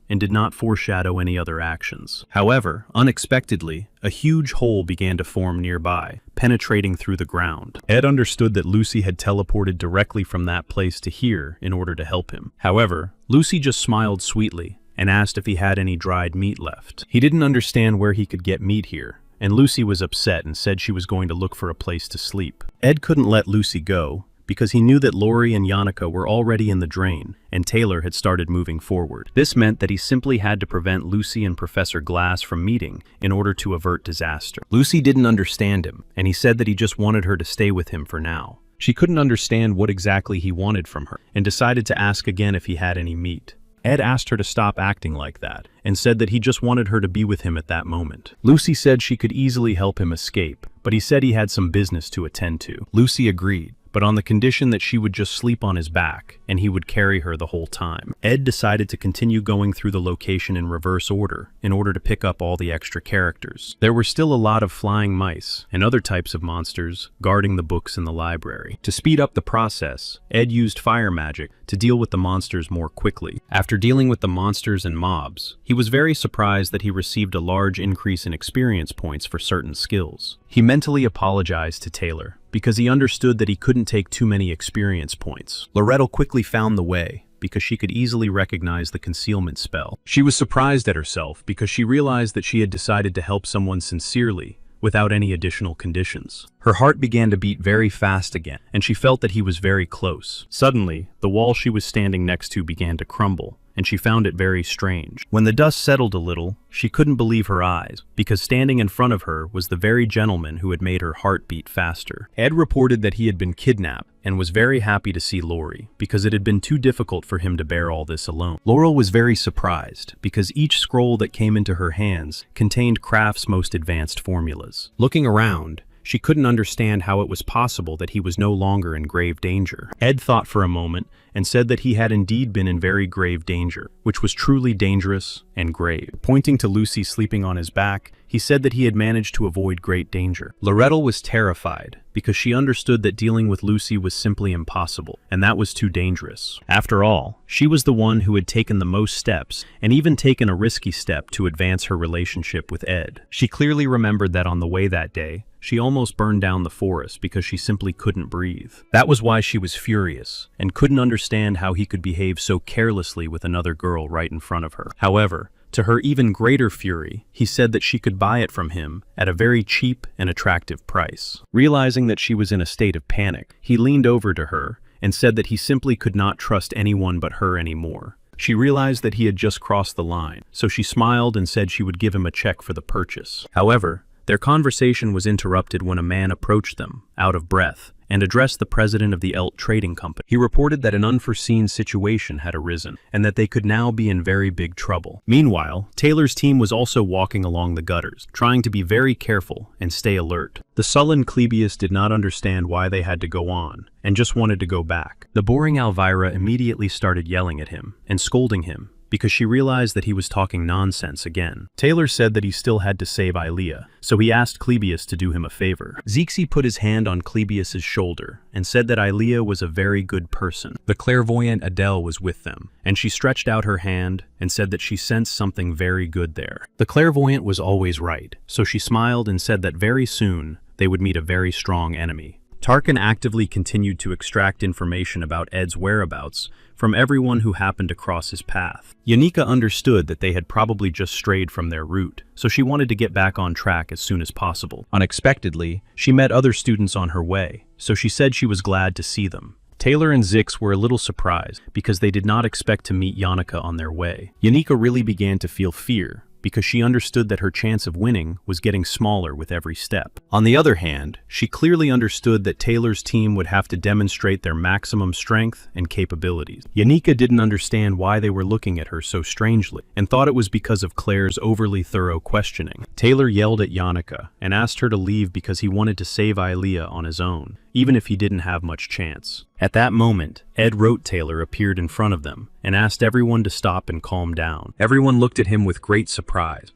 A: and did not foreshadow any other actions. However, unexpectedly, a huge hole began to form nearby, penetrating through the ground. Ed understood that Lucy had teleported directly from that place to here in order to help him. However, Lucy just smiled sweetly and asked if he had any dried meat left. He didn't understand where he could get meat here, and Lucy was upset and said she was going to look for a place to sleep. Ed couldn't let Lucy go, because he knew that Lori and Yannicka were already in the drain, and Taylor had started moving forward. This meant that he simply had to prevent Lucy and Professor Glass from meeting in order to avert disaster. Lucy didn't understand him, and he said that he just wanted her to stay with him for now. She couldn't understand what exactly he wanted from her, and decided to ask again if he had any meat. Ed asked her to stop acting like that, and said that he just wanted her to be with him at that moment. Lucy said she could easily help him escape, but he said he had some business to attend to. Lucy agreed, but on the condition that she would just sleep on his back, and he would carry her the whole time. Ed decided to continue going through the location in reverse order in order to pick up all the extra characters. There were still a lot of flying mice and other types of monsters guarding the books in the library. To speed up the process, Ed used fire magic to deal with the monsters more quickly. After dealing with the monsters and mobs, he was very surprised that he received a large increase in experience points for certain skills. He mentally apologized to Taylor, because he understood that he couldn't take too many experience points. Loretto quickly found the way, because she could easily recognize the concealment spell. She was surprised at herself because she realized that she had decided to help someone sincerely, without any additional conditions. Her heart began to beat very fast again, and she felt that he was very close. Suddenly, the wall she was standing next to began to crumble, and she found it very strange. When the dust settled a little, she couldn't believe her eyes, because standing in front of her was the very gentleman who had made her heart beat faster. Ed reported that he had been kidnapped, and was very happy to see Lori, because it had been too difficult for him to bear all this alone. Laurel was very surprised, because each scroll that came into her hands contained Kraft's most advanced formulas. Looking around, she couldn't understand how it was possible that he was no longer in grave danger. Ed thought for a moment and said that he had indeed been in very grave danger, which was truly dangerous and grave. Pointing to Lucy sleeping on his back, he He said that he had managed to avoid great danger. Loretto was terrified, because she understood that dealing with Lucy was simply impossible, and that was too dangerous. After all, she was the one who had taken the most steps, and even taken a risky step to advance her relationship with Ed. She clearly remembered that on the way that day, she almost burned down the forest because she simply couldn't breathe. That was why she was furious, and couldn't understand how he could behave so carelessly with another girl right in front of her. However, to her even greater fury, he said that she could buy it from him at a very cheap and attractive price. Realizing that she was in a state of panic, he leaned over to her and said that he simply could not trust anyone but her anymore. She realized that he had just crossed the line, so she smiled and said she would give him a check for the purchase. However, their conversation was interrupted when a man approached them, out of breath, and addressed the president of the Elt Trading Company. He reported that an unforeseen situation had arisen, and that they could now be in very big trouble. Meanwhile, Taylor's team was also walking along the gutters, trying to be very careful and stay alert. The sullen Clebius did not understand why they had to go on, and just wanted to go back. The boring Elvira immediately started yelling at him, and scolding him, because she realized that he was talking nonsense again. Taylor said that he still had to save Ilea, so he asked Clebius to do him a favor. Zixi put his hand on Clebius's shoulder and said that Ilea was a very good person. The clairvoyant Adele was with them, and she stretched out her hand and said that she sensed something very good there. The clairvoyant was always right, so she smiled and said that very soon they would meet a very strong enemy. Tarkin actively continued to extract information about Ed's whereabouts from everyone who happened to cross his path. Yanika understood that they had probably just strayed from their route, so she wanted to get back on track as soon as possible. Unexpectedly, she met other students on her way, so she said she was glad to see them. Taylor and Zix were a little surprised because they did not expect to meet Yanika on their way. Yanika really began to feel fear, because she understood that her chance of winning was getting smaller with every step. On the other hand, she clearly understood that Taylor's team would have to demonstrate their maximum strength and capabilities. Yanika didn't understand why they were looking at her so strangely, and thought it was because of Claire's overly thorough questioning. Taylor yelled at Yanika and asked her to leave because he wanted to save Ilea on his own, even if he didn't have much chance. At that moment, Ed Rote Taylor appeared in front of them and asked everyone to stop and calm down. Everyone looked at him with great surprise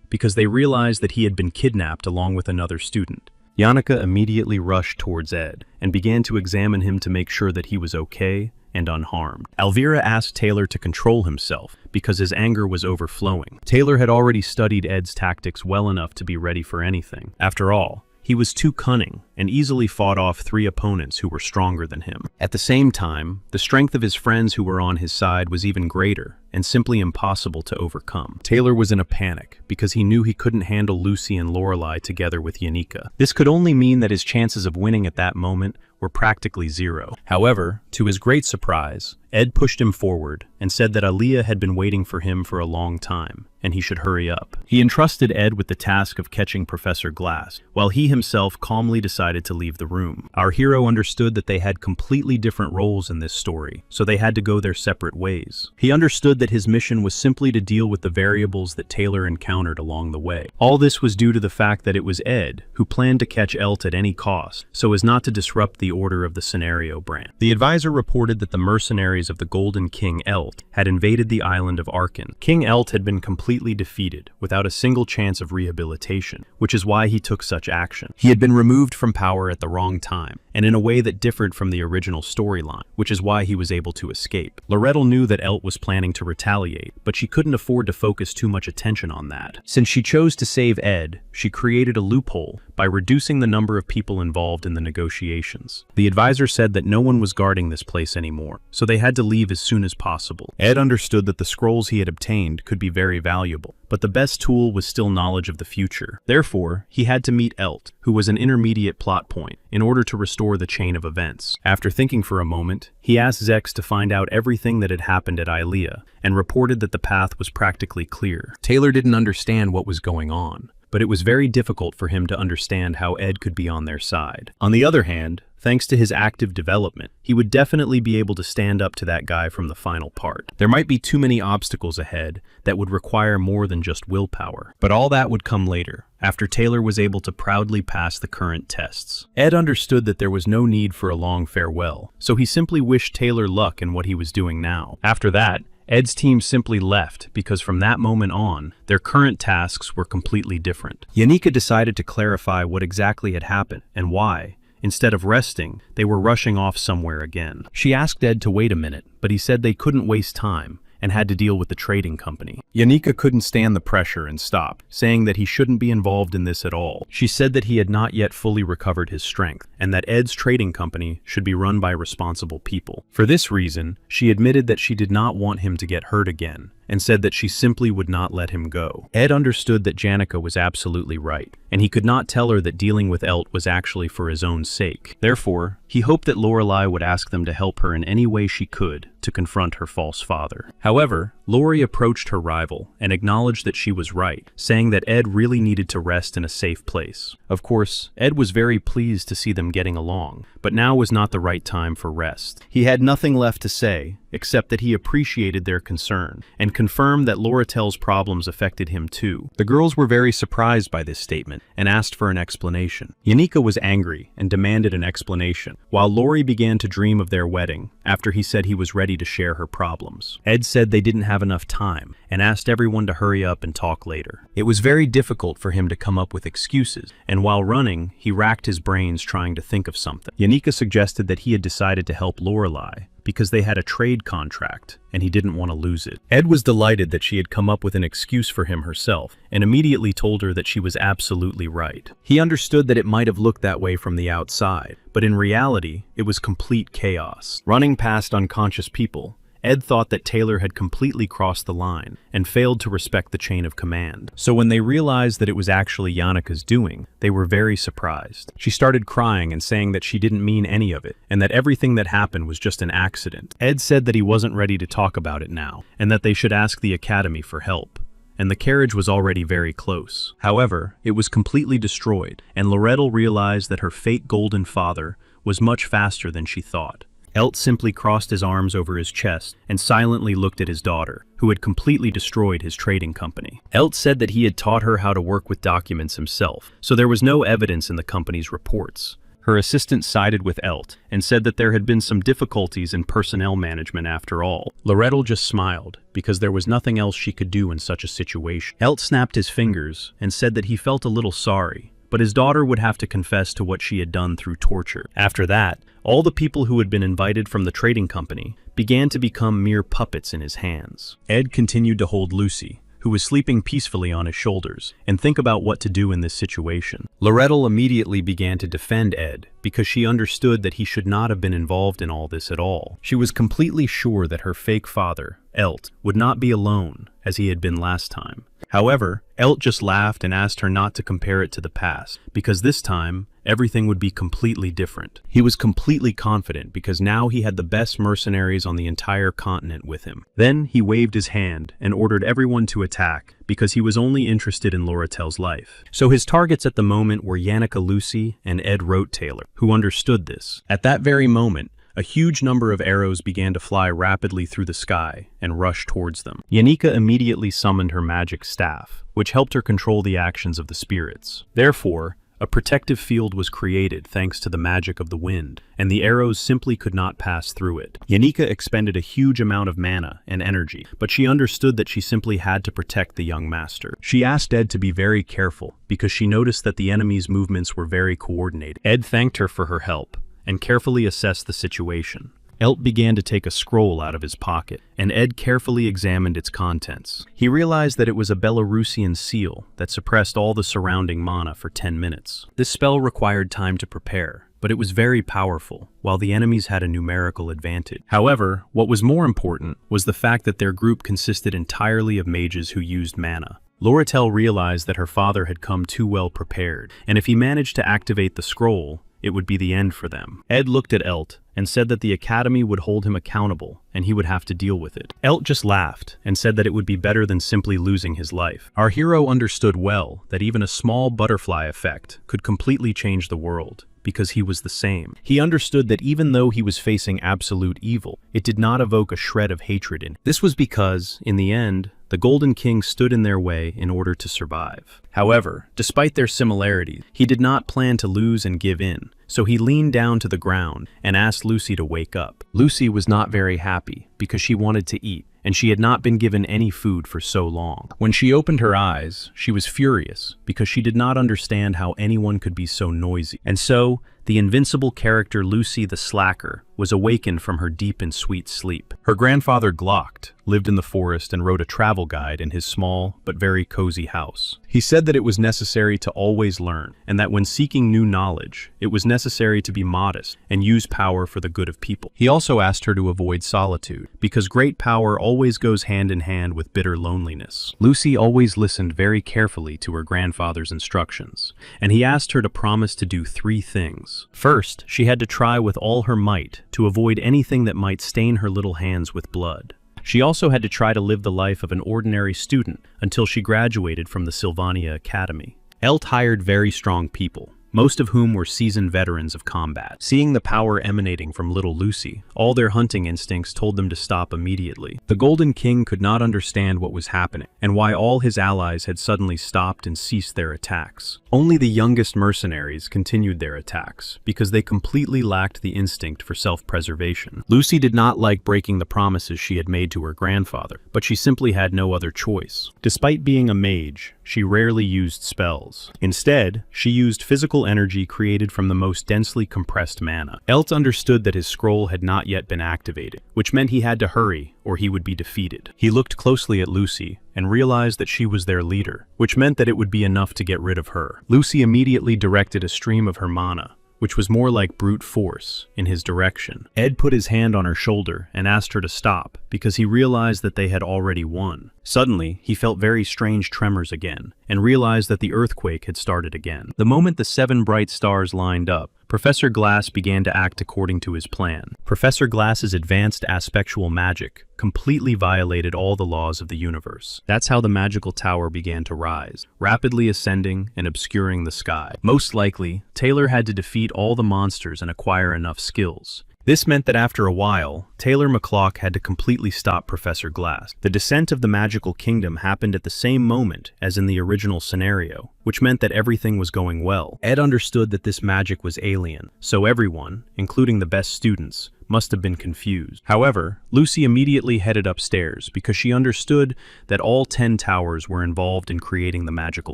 A: because they realized that he had been kidnapped along with another student. Yanika immediately rushed towards Ed and began to examine him to make sure that he was okay and unharmed. Elvira asked Taylor to control himself because his anger was overflowing. Taylor had already studied Ed's tactics well enough to be ready for anything. After all, he was too cunning and easily fought off 3 opponents who were stronger than him. At the same time, the strength of his friends who were on his side was even greater and simply impossible to overcome. Taylor was in a panic because he knew he couldn't handle Lucy and Lorelei together with Yanika. This could only mean that his chances of winning at that moment were practically zero. However, to his great surprise, Ed pushed him forward and said that Ilea had been waiting for him for a long time, and he should hurry up. He entrusted Ed with the task of catching Professor Glass, while he himself calmly decided to leave the room. Our hero understood that they had completely different roles in this story, so they had to go their separate ways. He understood that his mission was simply to deal with the variables that Taylor encountered along the way. All this was due to the fact that it was Ed who planned to catch Elt at any cost, so as not to disrupt the order of the scenario brand. The advisor reported that the mercenaries of the Golden King Elt had invaded the island of Arkan. King Elt had been completely defeated, without a single chance of rehabilitation, which is why he took such action. He had been removed from power at the wrong time, and in a way that differed from the original storyline, which is why he was able to escape. Loretto knew that Elt was planning to retaliate, but she couldn't afford to focus too much attention on that. Since she chose to save Ed, she created a loophole by reducing the number of people involved in the negotiations. The advisor said that no one was guarding this place anymore, so they had to leave as soon as possible. Ed understood that the scrolls he had obtained could be very valuable, but the best tool was still knowledge of the future. Therefore, he had to meet Elt, who was an intermediate plot point, in order to restore the chain of events. After thinking for a moment, he asked Zex to find out everything that had happened at Ilea, and reported that the path was practically clear. Taylor didn't understand what was going on, but it was very difficult for him to understand how Ed could be on their side. On the other hand, thanks to his active development, he would definitely be able to stand up to that guy from the final part. There might be too many obstacles ahead that would require more than just willpower, but all that would come later, after Taylor was able to proudly pass the current tests. Ed understood that there was no need for a long farewell, so he simply wished Taylor luck in what he was doing now. After that, Ed's team simply left because from that moment on, their current tasks were completely different. Yanika decided to clarify what exactly had happened and why. Instead of resting, they were rushing off somewhere again. She asked Ed to wait a minute, but he said they couldn't waste time and had to deal with the trading company. Yanika couldn't stand the pressure and stopped, saying that he shouldn't be involved in this at all. She said that he had not yet fully recovered his strength, and that Ed's trading company should be run by responsible people. For this reason, she admitted that she did not want him to get hurt again, and said that she simply would not let him go. Ed understood that Janica was absolutely right, and he could not tell her that dealing with Elt was actually for his own sake. Therefore, he hoped that Lorelei would ask them to help her in any way she could to confront her false father. However, Lori approached her rival and acknowledged that she was right, saying that Ed really needed to rest in a safe place. Of course, Ed was very pleased to see them getting along, but now was not the right time for rest. He had nothing left to say, except that he appreciated their concern, and confirmed that Loratel's problems affected him too. The girls were very surprised by this statement, and asked for an explanation. Yanika was angry and demanded an explanation, while Lori began to dream of their wedding, after he said he was ready to share her problems. Ed said they didn't have enough time, and asked everyone to hurry up and talk later. It was very difficult for him to come up with excuses, and while running, he racked his brains trying to think of something. Yanika suggested that he had decided to help Lorelei, because they had a trade contract, and he didn't want to lose it. Ed was delighted that she had come up with an excuse for him herself, and immediately told her that she was absolutely right. He understood that it might have looked that way from the outside, but in reality, it was complete chaos. Running past unconscious people, Ed thought that Taylor had completely crossed the line and failed to respect the chain of command. So when they realized that it was actually Yannicka's doing, they were very surprised. She started crying and saying that she didn't mean any of it, and that everything that happened was just an accident. Ed said that he wasn't ready to talk about it now, and that they should ask the academy for help. And the carriage was already very close. However, it was completely destroyed, and Loretto realized that her fake golden father was much faster than she thought. Elt simply crossed his arms over his chest and silently looked at his daughter, who had completely destroyed his trading company. Elt said that he had taught her how to work with documents himself, so there was no evidence in the company's reports. Her assistant sided with Elt and said that there had been some difficulties in personnel management after all. Loretto just smiled, because there was nothing else she could do in such a situation. Elt snapped his fingers and said that he felt a little sorry, but his daughter would have to confess to what she had done through torture. After that, all the people who had been invited from the trading company began to become mere puppets in his hands. Ed continued to hold Lucy, who was sleeping peacefully on his shoulders, and think about what to do in this situation. Loretto immediately began to defend Ed because she understood that he should not have been involved in all this at all. She was completely sure that her fake father, Elt, would not be alone as he had been last time. However, Elt just laughed and asked her not to compare it to the past, because this time, everything would be completely different. He was completely confident because now he had the best mercenaries on the entire continent with him. Then he waved his hand and ordered everyone to attack because he was only interested in Loratel's life. So his targets at the moment were Yannicka Lucy and Ed Rote Taylor, who understood this. At that very moment, a huge number of arrows began to fly rapidly through the sky and rush towards them. Yanika immediately summoned her magic staff, which helped her control the actions of the spirits. Therefore, a protective field was created thanks to the magic of the wind, and the arrows simply could not pass through it. Yanika expended a huge amount of mana and energy, but she understood that she simply had to protect the young master. She asked Ed to be very careful because she noticed that the enemy's movements were very coordinated. Ed thanked her for her help and carefully assessed the situation. Elt began to take a scroll out of his pocket, and Ed carefully examined its contents. He realized that it was a Belarusian seal that suppressed all the surrounding mana for 10 minutes. This spell required time to prepare, but it was very powerful, while the enemies had a numerical advantage. However, what was more important was the fact that their group consisted entirely of mages who used mana. Loretel realized that her father had come too well prepared, and if he managed to activate the scroll, it would be the end for them. Ed looked at Elt and said that the academy would hold him accountable and he would have to deal with it. Elt just laughed and said that it would be better than simply losing his life. Our hero understood well that even a small butterfly effect could completely change the world, because he was the same. He understood that even though he was facing absolute evil, it did not evoke a shred of hatred in him. This was because, in the end, the Golden King stood in their way in order to survive. However, despite their similarities, he did not plan to lose and give in, so he leaned down to the ground and asked Lucy to wake up. Lucy was not very happy because she wanted to eat, and she had not been given any food for so long. When she opened her eyes, she was furious because she did not understand how anyone could be so noisy. And so, the invincible character Lucy the Slacker was awakened from her deep and sweet sleep. Her grandfather Glocked lived in the forest and wrote a travel guide in his small but very cozy house. He said that it was necessary to always learn, and that when seeking new knowledge, it was necessary to be modest and use power for the good of people. He also asked her to avoid solitude, because great power always goes hand in hand with bitter loneliness. Lucy always listened very carefully to her grandfather's instructions, and he asked her to promise to do 3 things. First, she had to try with all her might to avoid anything that might stain her little hands with blood. She also had to try to live the life of an ordinary student until she graduated from the Sylvania Academy. Elt hired very strong people, most of whom were seasoned veterans of combat. Seeing the power emanating from little Lucy, all their hunting instincts told them to stop immediately. The Golden King could not understand what was happening, and why all his allies had suddenly stopped and ceased their attacks. Only the youngest mercenaries continued their attacks, because they completely lacked the instinct for self-preservation. Lucy did not like breaking the promises she had made to her grandfather, but she simply had no other choice. Despite being a mage, she rarely used spells. Instead, she used physical energy created from the most densely compressed mana. Elt understood that his scroll had not yet been activated, which meant he had to hurry or he would be defeated. He looked closely at Lucy and realized that she was their leader, which meant that it would be enough to get rid of her. Lucy immediately directed a stream of her mana, which was more like brute force, in his direction. Ed put his hand on her shoulder and asked her to stop, because he realized that they had already won. Suddenly, he felt very strange tremors again, and realized that the earthquake had started again. The moment the 7 bright stars lined up, Professor Glass began to act according to his plan. Professor Glass's advanced aspectual magic completely violated all the laws of the universe. That's how the magical tower began to rise, rapidly ascending and obscuring the sky. Most likely, Taylor had to defeat all the monsters and acquire enough skills. This meant that after a while, Taylor McClock had to completely stop Professor Glass. The descent of the magical kingdom happened at the same moment as in the original scenario, which meant that everything was going well. Ed understood that this magic was alien, so everyone, including the best students, must have been confused. However, Lucy immediately headed upstairs because she understood that all 10 towers were involved in creating the magical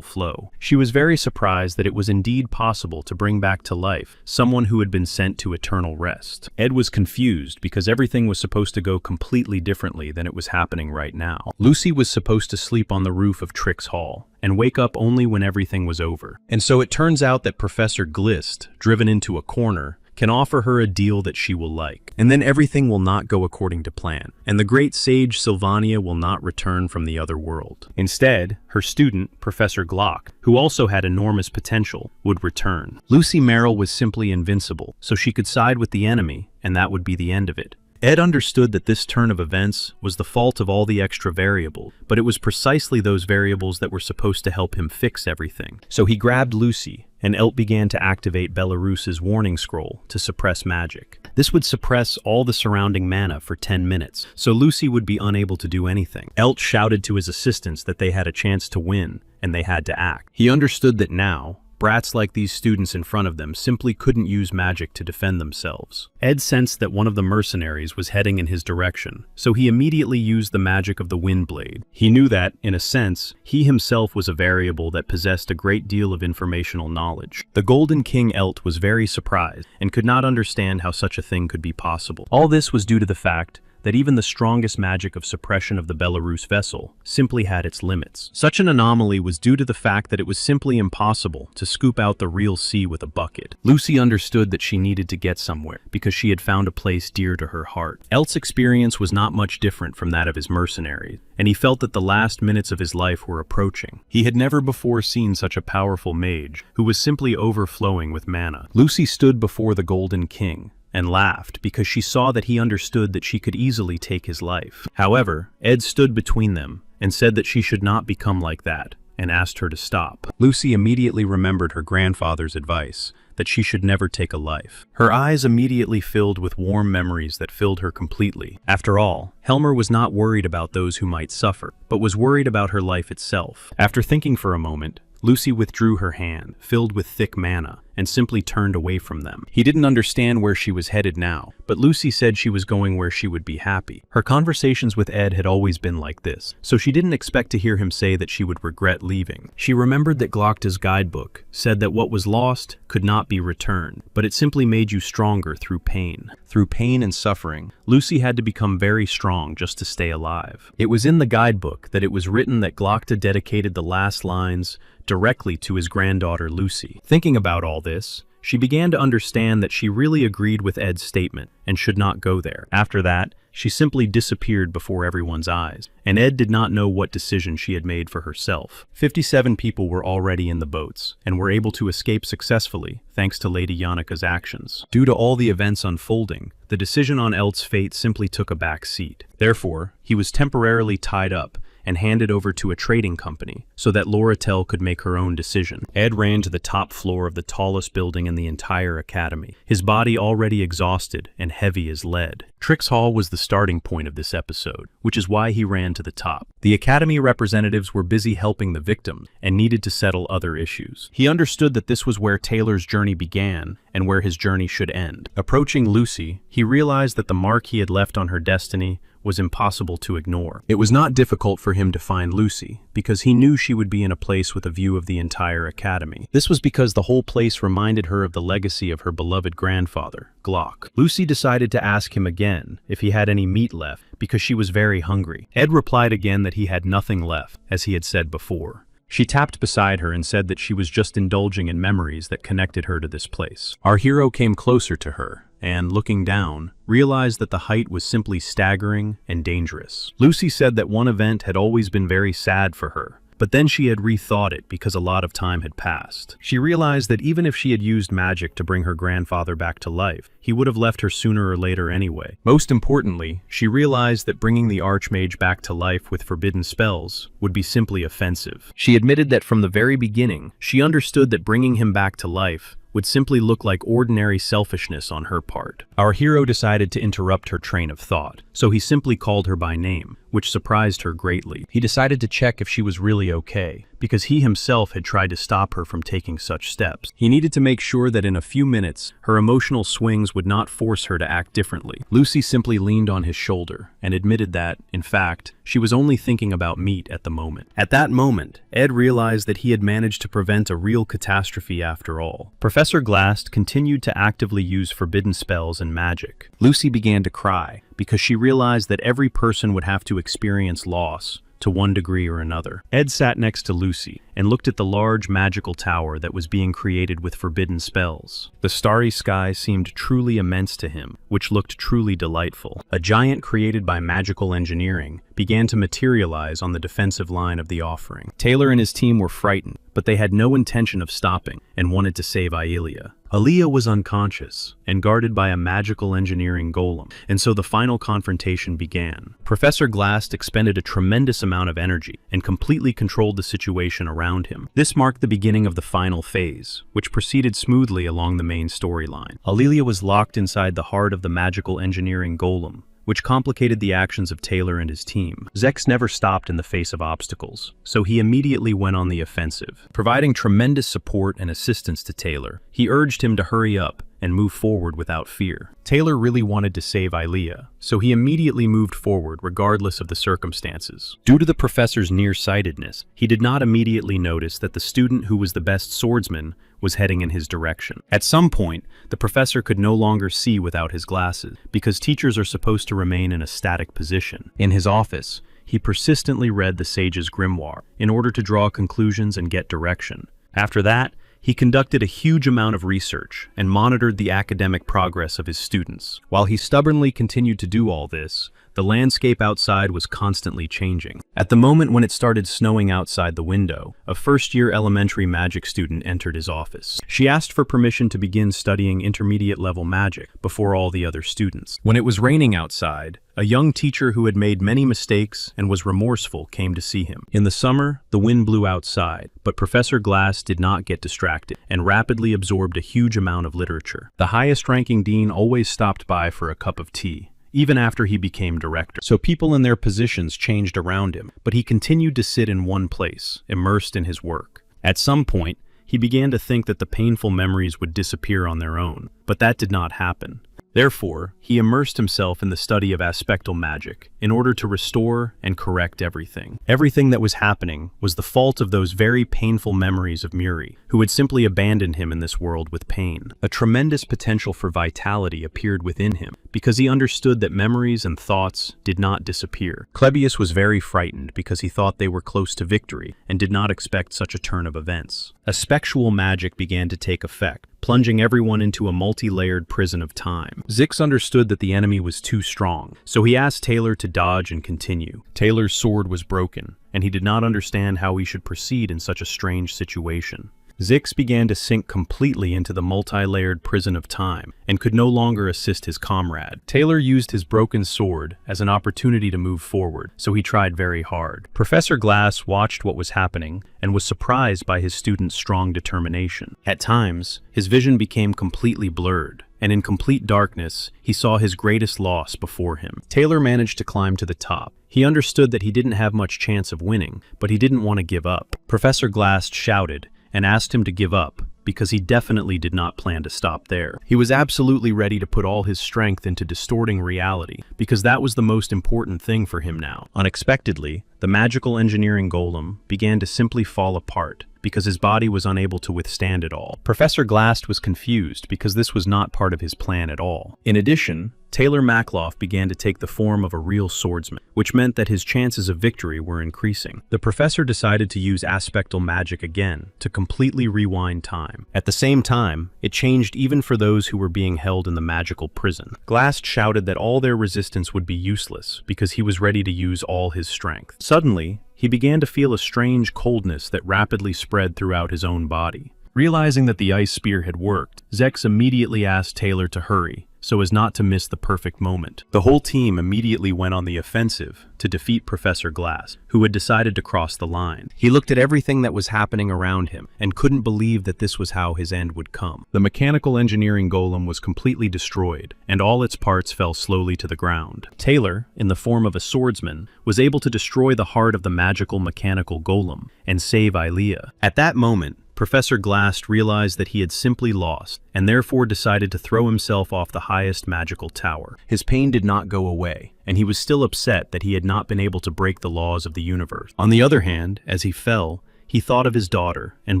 A: flow. She was very surprised that it was indeed possible to bring back to life someone who had been sent to eternal rest. Ed was confused because everything was supposed to go completely differently than it was happening right now. Lucy was supposed to sleep on the roof of Trix Hall and wake up only when everything was over. And so it turns out that Professor Glist, driven into a corner, can offer her a deal that she will like. And then everything will not go according to plan, and the great sage Sylvania will not return from the other world. Instead, her student, Professor Glock, who also had enormous potential, would return. Lucy Merrill was simply invincible, so she could side with the enemy, and that would be the end of it. Ed understood that this turn of events was the fault of all the extra variables, but it was precisely those variables that were supposed to help him fix everything. So he grabbed Lucy, and Elt began to activate Belarus's warning scroll to suppress magic. This would suppress all the surrounding mana for 10 minutes, so Lucy would be unable to do anything. Elt shouted to his assistants that they had a chance to win, and they had to act. He understood that now, brats like these students in front of them simply couldn't use magic to defend themselves. Ed sensed that one of the mercenaries was heading in his direction, so he immediately used the magic of the wind blade. He knew that, in a sense, he himself was a variable that possessed a great deal of informational knowledge. The Golden King Elt was very surprised and could not understand how such a thing could be possible. All this was due to the fact that even the strongest magic of suppression of the Belarus vessel simply had its limits. Such an anomaly was due to the fact that it was simply impossible to scoop out the real sea with a bucket. Lucy understood that she needed to get somewhere, because she had found a place dear to her heart. Elt's experience was not much different from that of his mercenaries, and he felt that the last minutes of his life were approaching. He had never before seen such a powerful mage, who was simply overflowing with mana. Lucy stood before the Golden King, and laughed because she saw that he understood that she could easily take his life. However, Ed stood between them and said that she should not become like that, and asked her to stop. Lucy immediately remembered her grandfather's advice, that she should never take a life. Her eyes immediately filled with warm memories that filled her completely. After all, Helmer was not worried about those who might suffer, but was worried about her life itself. After thinking for a moment, Lucy withdrew her hand, filled with thick mana, and simply turned away from them. He didn't understand where she was headed now, but Lucy said she was going where she would be happy. Her conversations with Ed had always been like this, so she didn't expect to hear him say that she would regret leaving. She remembered that Glocta's guidebook said that what was lost could not be returned, but it simply made you stronger through pain. Through pain and suffering, Lucy had to become very strong just to stay alive. It was in the guidebook that it was written that Glocta dedicated the last lines directly to his granddaughter Lucy. Thinking about all this, she began to understand that she really agreed with Ed's statement and should not go there. After that, she simply disappeared before everyone's eyes, and Ed did not know what decision she had made for herself. 57 people were already in the boats, and were able to escape successfully thanks to Lady Yonika's actions. Due to all the events unfolding, the decision on Ed's fate simply took a back seat. Therefore, he was temporarily tied up and handed over to a trading company so that Loratel could make her own decision. Ed ran to the top floor of the tallest building in the entire academy, his body already exhausted and heavy as lead. Trix Hall was the starting point of this episode, which is why he ran to the top. The academy representatives were busy helping the victim and needed to settle other issues. He understood that this was where Taylor's journey began and where his journey should end. Approaching Lucy, he realized that the mark he had left on her destiny was impossible to ignore. It was not difficult for him to find Lucy, because he knew she would be in a place with a view of the entire academy. This was because the whole place reminded her of the legacy of her beloved grandfather, Glock. Lucy decided to ask him again if he had any meat left, because she was very hungry. Ed replied again that he had nothing left, as he had said before. She tapped beside her and said that she was just indulging in memories that connected her to this place. Our hero came closer to her, and, looking down, realized that the height was simply staggering and dangerous. Lucy said that one event had always been very sad for her, but then she had rethought it because a lot of time had passed. She realized that even if she had used magic to bring her grandfather back to life, he would have left her sooner or later anyway. Most importantly, she realized that bringing the Archmage back to life with forbidden spells would be simply offensive. She admitted that from the very beginning, she understood that bringing him back to life would simply look like ordinary selfishness on her part. Our hero decided to interrupt her train of thought, so he simply called her by name, which surprised her greatly. He decided to check if she was really okay, because he himself had tried to stop her from taking such steps. He needed to make sure that in a few minutes, her emotional swings would not force her to act differently. Lucy simply leaned on his shoulder and admitted that, in fact, she was only thinking about meat at the moment. At that moment, Ed realized that he had managed to prevent a real catastrophe after all. Professor Glast continued to actively use forbidden spells and magic. Lucy began to cry because she realized that every person would have to experience loss to one degree or another. Ed sat next to Lucy and looked at the large magical tower that was being created with forbidden spells. The starry sky seemed truly immense to him, which looked truly delightful. A giant created by magical engineering began to materialize on the defensive line of the offering. Taylor and his team were frightened, but they had no intention of stopping and wanted to save Aelia. Aaliyah was unconscious and guarded by a magical engineering golem, and so the final confrontation began. Professor Glast expended a tremendous amount of energy and completely controlled the situation around him. This marked the beginning of the final phase, which proceeded smoothly along the main storyline. Aaliyah was locked inside the heart of the magical engineering golem, which complicated the actions of Taylor and his team. Zex never stopped in the face of obstacles, so he immediately went on the offensive. Providing tremendous support and assistance to Taylor, he urged him to hurry up and move forward without fear. Taylor really wanted to save Aelia, so he immediately moved forward regardless of the circumstances. Due to the professor's nearsightedness, he did not immediately notice that the student who was the best swordsman was heading in his direction. At some point, the professor could no longer see without his glasses, because teachers are supposed to remain in a static position. In his office, he persistently read the sage's grimoire in order to draw conclusions and get direction. After that, he conducted a huge amount of research and monitored the academic progress of his students. While he stubbornly continued to do all this, the landscape outside was constantly changing. At the moment when it started snowing outside the window, a first-year elementary magic student entered his office. She asked for permission to begin studying intermediate-level magic before all the other students. When it was raining outside, a young teacher who had made many mistakes and was remorseful came to see him. In the summer, the wind blew outside, but Professor Glass did not get distracted and rapidly absorbed a huge amount of literature. The highest-ranking dean always stopped by for a cup of tea, even after he became director. So people in their positions changed around him, but he continued to sit in one place, immersed in his work. At some point, he began to think that the painful memories would disappear on their own, but that did not happen. Therefore, he immersed himself in the study of aspectal magic in order to restore and correct everything. Everything that was happening was the fault of those very painful memories of Muri, who had simply abandoned him in this world with pain. A tremendous potential for vitality appeared within him, because he understood that memories and thoughts did not disappear. Clebius was very frightened because he thought they were close to victory and did not expect such a turn of events. Aspectual magic began to take effect, plunging everyone into a multi-layered prison of time. Zix understood that the enemy was too strong, so he asked Taylor to dodge and continue. Taylor's sword was broken, and he did not understand how he should proceed in such a strange situation. Zix began to sink completely into the multi-layered prison of time and could no longer assist his comrade. Taylor used his broken sword as an opportunity to move forward, so he tried very hard. Professor Glass watched what was happening and was surprised by his student's strong determination. At times, his vision became completely blurred, and in complete darkness, he saw his greatest loss before him. Taylor managed to climb to the top. He understood that he didn't have much chance of winning, but he didn't want to give up. Professor Glass shouted and asked him to give up, because he definitely did not plan to stop there. He was absolutely ready to put all his strength into distorting reality, because that was the most important thing for him now. Unexpectedly, the magical engineering golem began to simply fall apart, because his body was unable to withstand it all. Professor Glass was confused because this was not part of his plan at all. In addition, Taylor Makhloff began to take the form of a real swordsman, which meant that his chances of victory were increasing. The professor decided to use aspectal magic again to completely rewind time. At the same time, it changed even for those who were being held in the magical prison. Glass shouted that all their resistance would be useless because he was ready to use all his strength. Suddenly, he began to feel a strange coldness that rapidly spread throughout his own body. Realizing that the ice spear had worked, Zex immediately asked Taylor to hurry, so as not to miss the perfect moment. The whole team immediately went on the offensive to defeat Professor Glass, who had decided to cross the line. He looked at everything that was happening around him and couldn't believe that this was how his end would come. The mechanical engineering golem was completely destroyed, and all its parts fell slowly to the ground. Taylor, in the form of a swordsman, was able to destroy the heart of the magical mechanical golem and save Ilea. At that moment, Professor Glass realized that he had simply lost, and therefore decided to throw himself off the highest magical tower. His pain did not go away, and he was still upset that he had not been able to break the laws of the universe. On the other hand, as he fell, he thought of his daughter and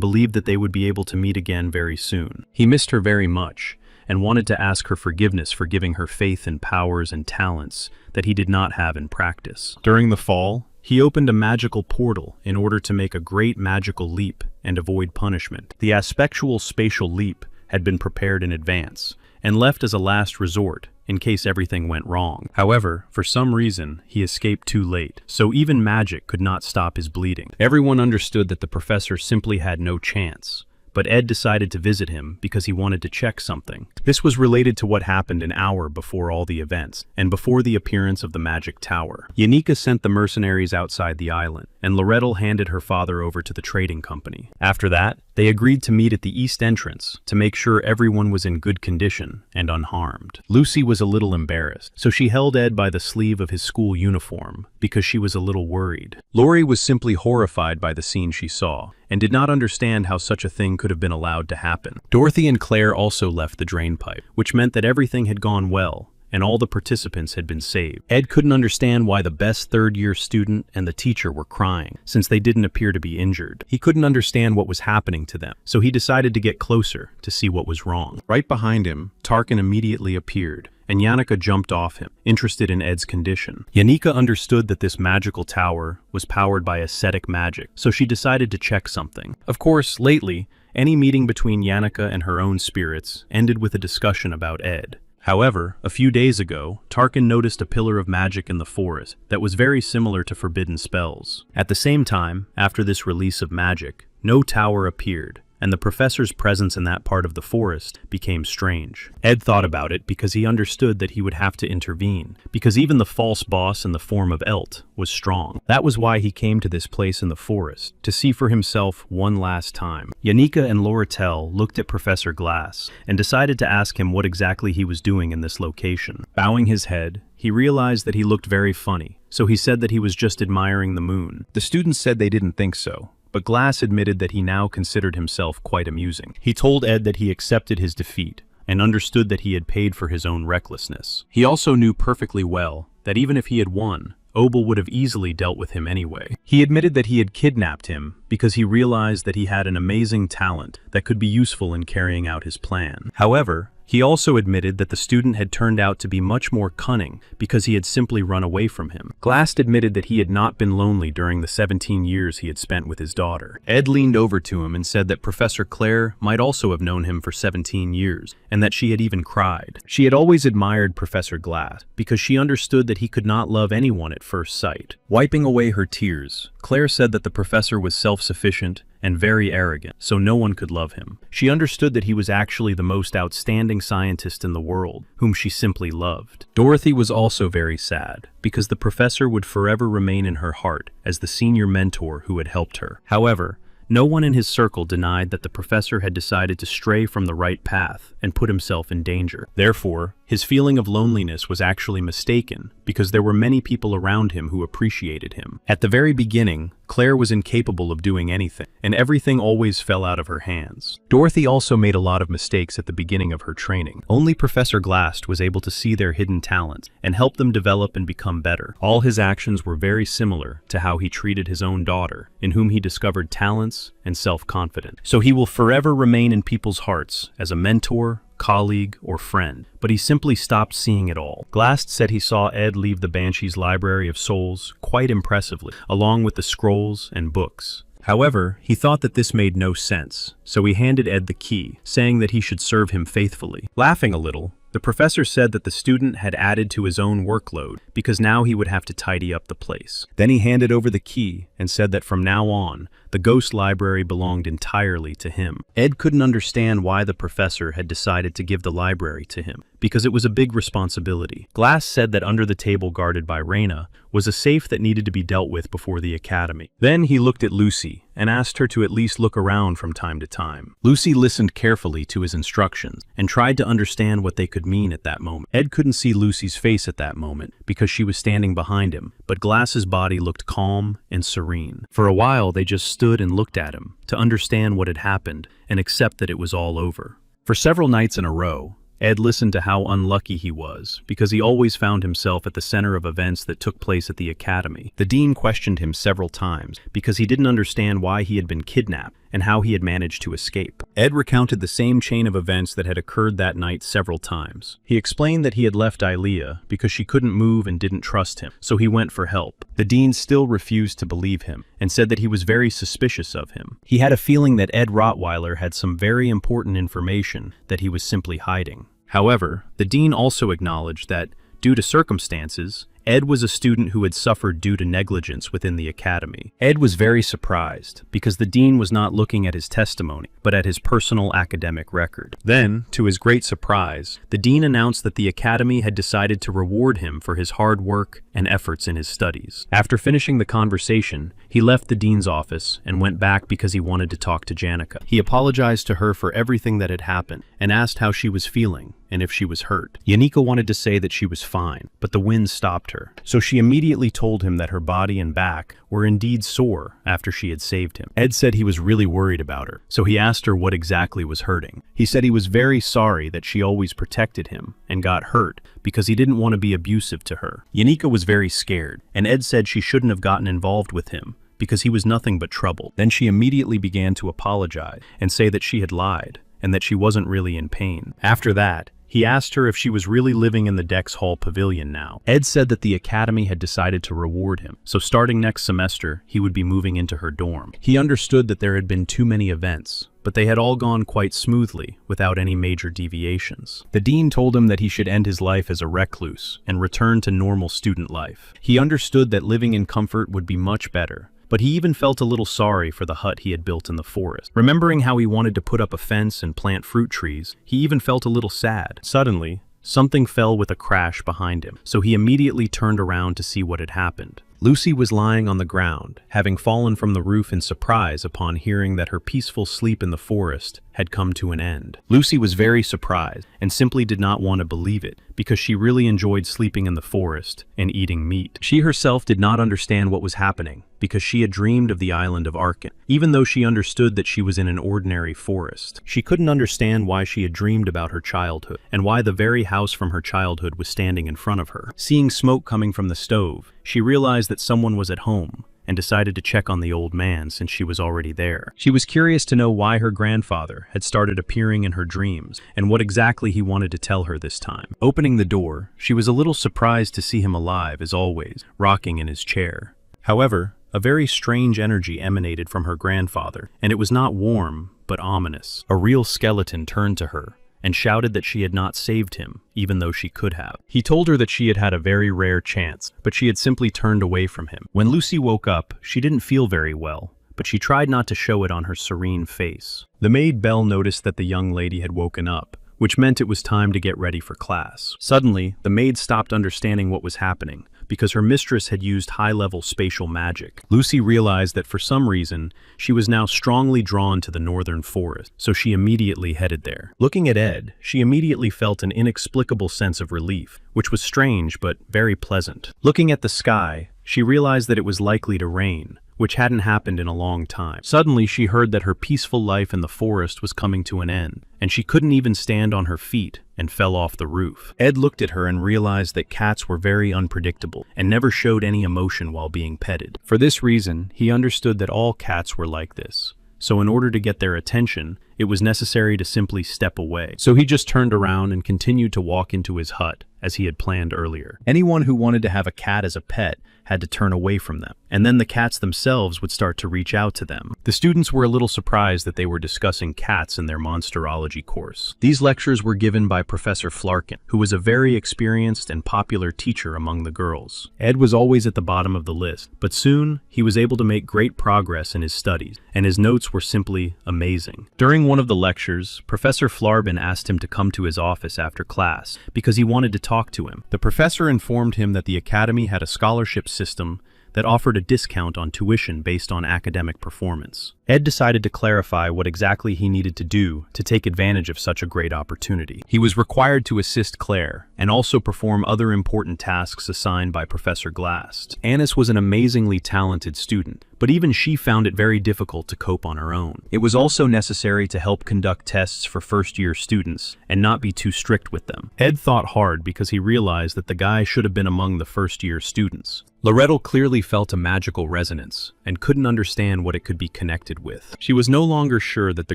A: believed that they would be able to meet again very soon. He missed her very much, and wanted to ask her forgiveness for giving her faith in powers and talents that he did not have in practice. During the fall, he opened a magical portal in order to make a great magical leap and avoid punishment. The aspectual spatial leap had been prepared in advance and left as a last resort in case everything went wrong. However, for some reason, he escaped too late, so even magic could not stop his bleeding. Everyone understood that the professor simply had no chance, but Ed decided to visit him because he wanted to check something. This was related to what happened an hour before all the events, and before the appearance of the magic tower. Yanika sent the mercenaries outside the island, and Lorettel handed her father over to the trading company. After that, they agreed to meet at the east entrance to make sure everyone was in good condition and unharmed. Lucy was a little embarrassed, so she held Ed by the sleeve of his school uniform because she was a little worried. Lori was simply horrified by the scene she saw, and did not understand how such a thing could have been allowed to happen. Dorothy and Claire also left the drain pipe, which meant that everything had gone well, and all the participants had been saved. Ed couldn't understand why the best third-year student and the teacher were crying, since they didn't appear to be injured. He couldn't understand what was happening to them, so he decided to get closer to see what was wrong. Right behind him, Tarkin immediately appeared, and Yannicka jumped off him, interested in Ed's condition. Yannicka understood that this magical tower was powered by ascetic magic, so she decided to check something. Of course, lately, any meeting between Yannicka and her own spirits ended with a discussion about Ed. However, a few days ago, Tarkin noticed a pillar of magic in the forest that was very similar to forbidden spells. At the same time, after this release of magic, no tower appeared, and the professor's presence in that part of the forest became strange. Ed thought about it because he understood that he would have to intervene, because even the false boss in the form of Elt was strong. That was why he came to this place in the forest, to see for himself one last time. Yannicka and Lorettel looked at Professor Glass and decided to ask him what exactly he was doing in this location. Bowing his head, he realized that he looked very funny, so he said that he was just admiring the moon. The students said they didn't think so, but Glass admitted that he now considered himself quite amusing. He told Ed that he accepted his defeat and understood that he had paid for his own recklessness. He also knew perfectly well that even if he had won, Obel would have easily dealt with him anyway. He admitted that he had kidnapped him because he realized that he had an amazing talent that could be useful in carrying out his plan. However, he also admitted that the student had turned out to be much more cunning because he had simply run away from him. Glass admitted that he had not been lonely during the 17 years he had spent with his daughter. Ed leaned over to him and said that Professor Claire might also have known him for 17 years, and that she had even cried. She had always admired Professor Glass because she understood that he could not love anyone at first sight. Wiping away her tears, Claire said that the professor was self-sufficient and very arrogant, so no one could love him. She understood that he was actually the most outstanding scientist in the world, whom she simply loved. Dorothy was also very sad, because the professor would forever remain in her heart as the senior mentor who had helped her. However, no one in his circle denied that the professor had decided to stray from the right path and put himself in danger. Therefore, his feeling of loneliness was actually mistaken because there were many people around him who appreciated him. At the very beginning, Claire was incapable of doing anything, and everything always fell out of her hands. Dorothy also made a lot of mistakes at the beginning of her training. Only Professor Glass was able to see their hidden talents and help them develop and become better. All his actions were very similar to how he treated his own daughter, in whom he discovered talents and self-confidence. So he will forever remain in people's hearts as a mentor, colleague, or friend, but he simply stopped seeing it all. Glass said he saw Ed leave the Banshee's Library of Souls quite impressively, along with the scrolls and books. However, he thought that this made no sense, so he handed Ed the key, saying that he should serve him faithfully. Laughing a little, the professor said that the student had added to his own workload because now he would have to tidy up the place. Then he handed over the key and said that from now on, the ghost library belonged entirely to him. Ed couldn't understand why the professor had decided to give the library to him, because it was a big responsibility. Glass said that under the table guarded by Raina was a safe that needed to be dealt with before the academy. Then he looked at Lucy and asked her to at least look around from time to time. Lucy listened carefully to his instructions and tried to understand what they could mean at that moment. Ed couldn't see Lucy's face at that moment because she was standing behind him, but Glass's body looked calm and serene. For a while, they just stood and looked at him to understand what had happened and accept that it was all over. For several nights in a row, Ed listened to how unlucky he was, because he always found himself at the center of events that took place at the academy. The dean questioned him several times, because he didn't understand why he had been kidnapped and how he had managed to escape. Ed recounted the same chain of events that had occurred that night several times. He explained that he had left Ilea because she couldn't move and didn't trust him, so he went for help. The dean still refused to believe him and said that he was very suspicious of him. He had a feeling that Ed Rottweiler had some very important information that he was simply hiding. However, the dean also acknowledged that, due to circumstances, Ed was a student who had suffered due to negligence within the academy. Ed was very surprised because the dean was not looking at his testimony, but at his personal academic record. Then, to his great surprise, the dean announced that the academy had decided to reward him for his hard work and efforts in his studies. After finishing the conversation, he left the dean's office and went back because he wanted to talk to Janica. He apologized to her for everything that had happened and asked how she was feeling and if she was hurt. Janica wanted to say that she was fine, but the wind stopped her. So she immediately told him that her body and back were indeed sore after she had saved him. Ed said he was really worried about her, so he asked her what exactly was hurting. He said he was very sorry that she always protected him and got hurt because he didn't want to be abusive to her. Janica was very scared, and Ed said she shouldn't have gotten involved with him because he was nothing but trouble. Then she immediately began to apologize and say that she had lied and that she wasn't really in pain. After that, he asked her if she was really living in the Dex Hall Pavilion now. Ed said that the academy had decided to reward him, so starting next semester, he would be moving into her dorm. He understood that there had been too many events, but they had all gone quite smoothly, without any major deviations. The dean told him that he should end his life as a recluse and return to normal student life. He understood that living in comfort would be much better, but he even felt a little sorry for the hut he had built in the forest. Remembering how he wanted to put up a fence and plant fruit trees, he even felt a little sad. Suddenly, something fell with a crash behind him, so he immediately turned around to see what had happened. Lucy was lying on the ground, having fallen from the roof in surprise upon hearing that her peaceful sleep in the forest had come to an end. Lucy was very surprised and simply did not want to believe it because she really enjoyed sleeping in the forest and eating meat. She herself did not understand what was happening because she had dreamed of the island of Arkan, even though she understood that she was in an ordinary forest. She couldn't understand why she had dreamed about her childhood and why the very house from her childhood was standing in front of her. Seeing smoke coming from the stove, she realized that someone was at home and decided to check on the old man since she was already there. She was curious to know why her grandfather had started appearing in her dreams and what exactly he wanted to tell her this time. Opening the door, she was a little surprised to see him alive as always, rocking in his chair. However, a very strange energy emanated from her grandfather, and it was not warm, but ominous. A real skeleton turned to her and shouted that she had not saved him, even though she could have. He told her that she had had a very rare chance, but she had simply turned away from him. When Lucy woke up, she didn't feel very well, but she tried not to show it on her serene face. The maid Belle noticed that the young lady had woken up, which meant it was time to get ready for class. Suddenly, the maid stopped understanding what was happening, because her mistress had used high-level spatial magic. Lucy realized that for some reason, she was now strongly drawn to the northern forest, so she immediately headed there. Looking at Ed, she immediately felt an inexplicable sense of relief, which was strange but very pleasant. Looking at the sky, she realized that it was likely to rain, which hadn't happened in a long time. Suddenly, she heard that her peaceful life in the forest was coming to an end, and she couldn't even stand on her feet and fell off the roof. Ed looked at her and realized that cats were very unpredictable and never showed any emotion while being petted. For this reason, he understood that all cats were like this. So in order to get their attention, it was necessary to simply step away. So he just turned around and continued to walk into his hut, as he had planned earlier. Anyone who wanted to have a cat as a pet had to turn away from them, and then the cats themselves would start to reach out to them. The students were a little surprised that they were discussing cats in their monsterology course. These lectures were given by Professor Flarkin, who was a very experienced and popular teacher among the girls. Ed was always at the bottom of the list, but soon he was able to make great progress in his studies, and his notes were simply amazing. During one of the lectures, Professor Flarbin asked him to come to his office after class because he wanted to talk to him. The professor informed him that the academy had a scholarship system that offered a discount on tuition based on academic performance. Ed decided to clarify what exactly he needed to do to take advantage of such a great opportunity. He was required to assist Claire and also perform other important tasks assigned by Professor Glast. Annis was an amazingly talented student, but even she found it very difficult to cope on her own. It was also necessary to help conduct tests for first-year students and not be too strict with them. Ed thought hard because he realized that the guy should have been among the first-year students. Loretto clearly felt a magical resonance and couldn't understand what it could be connected with. She was no longer sure that the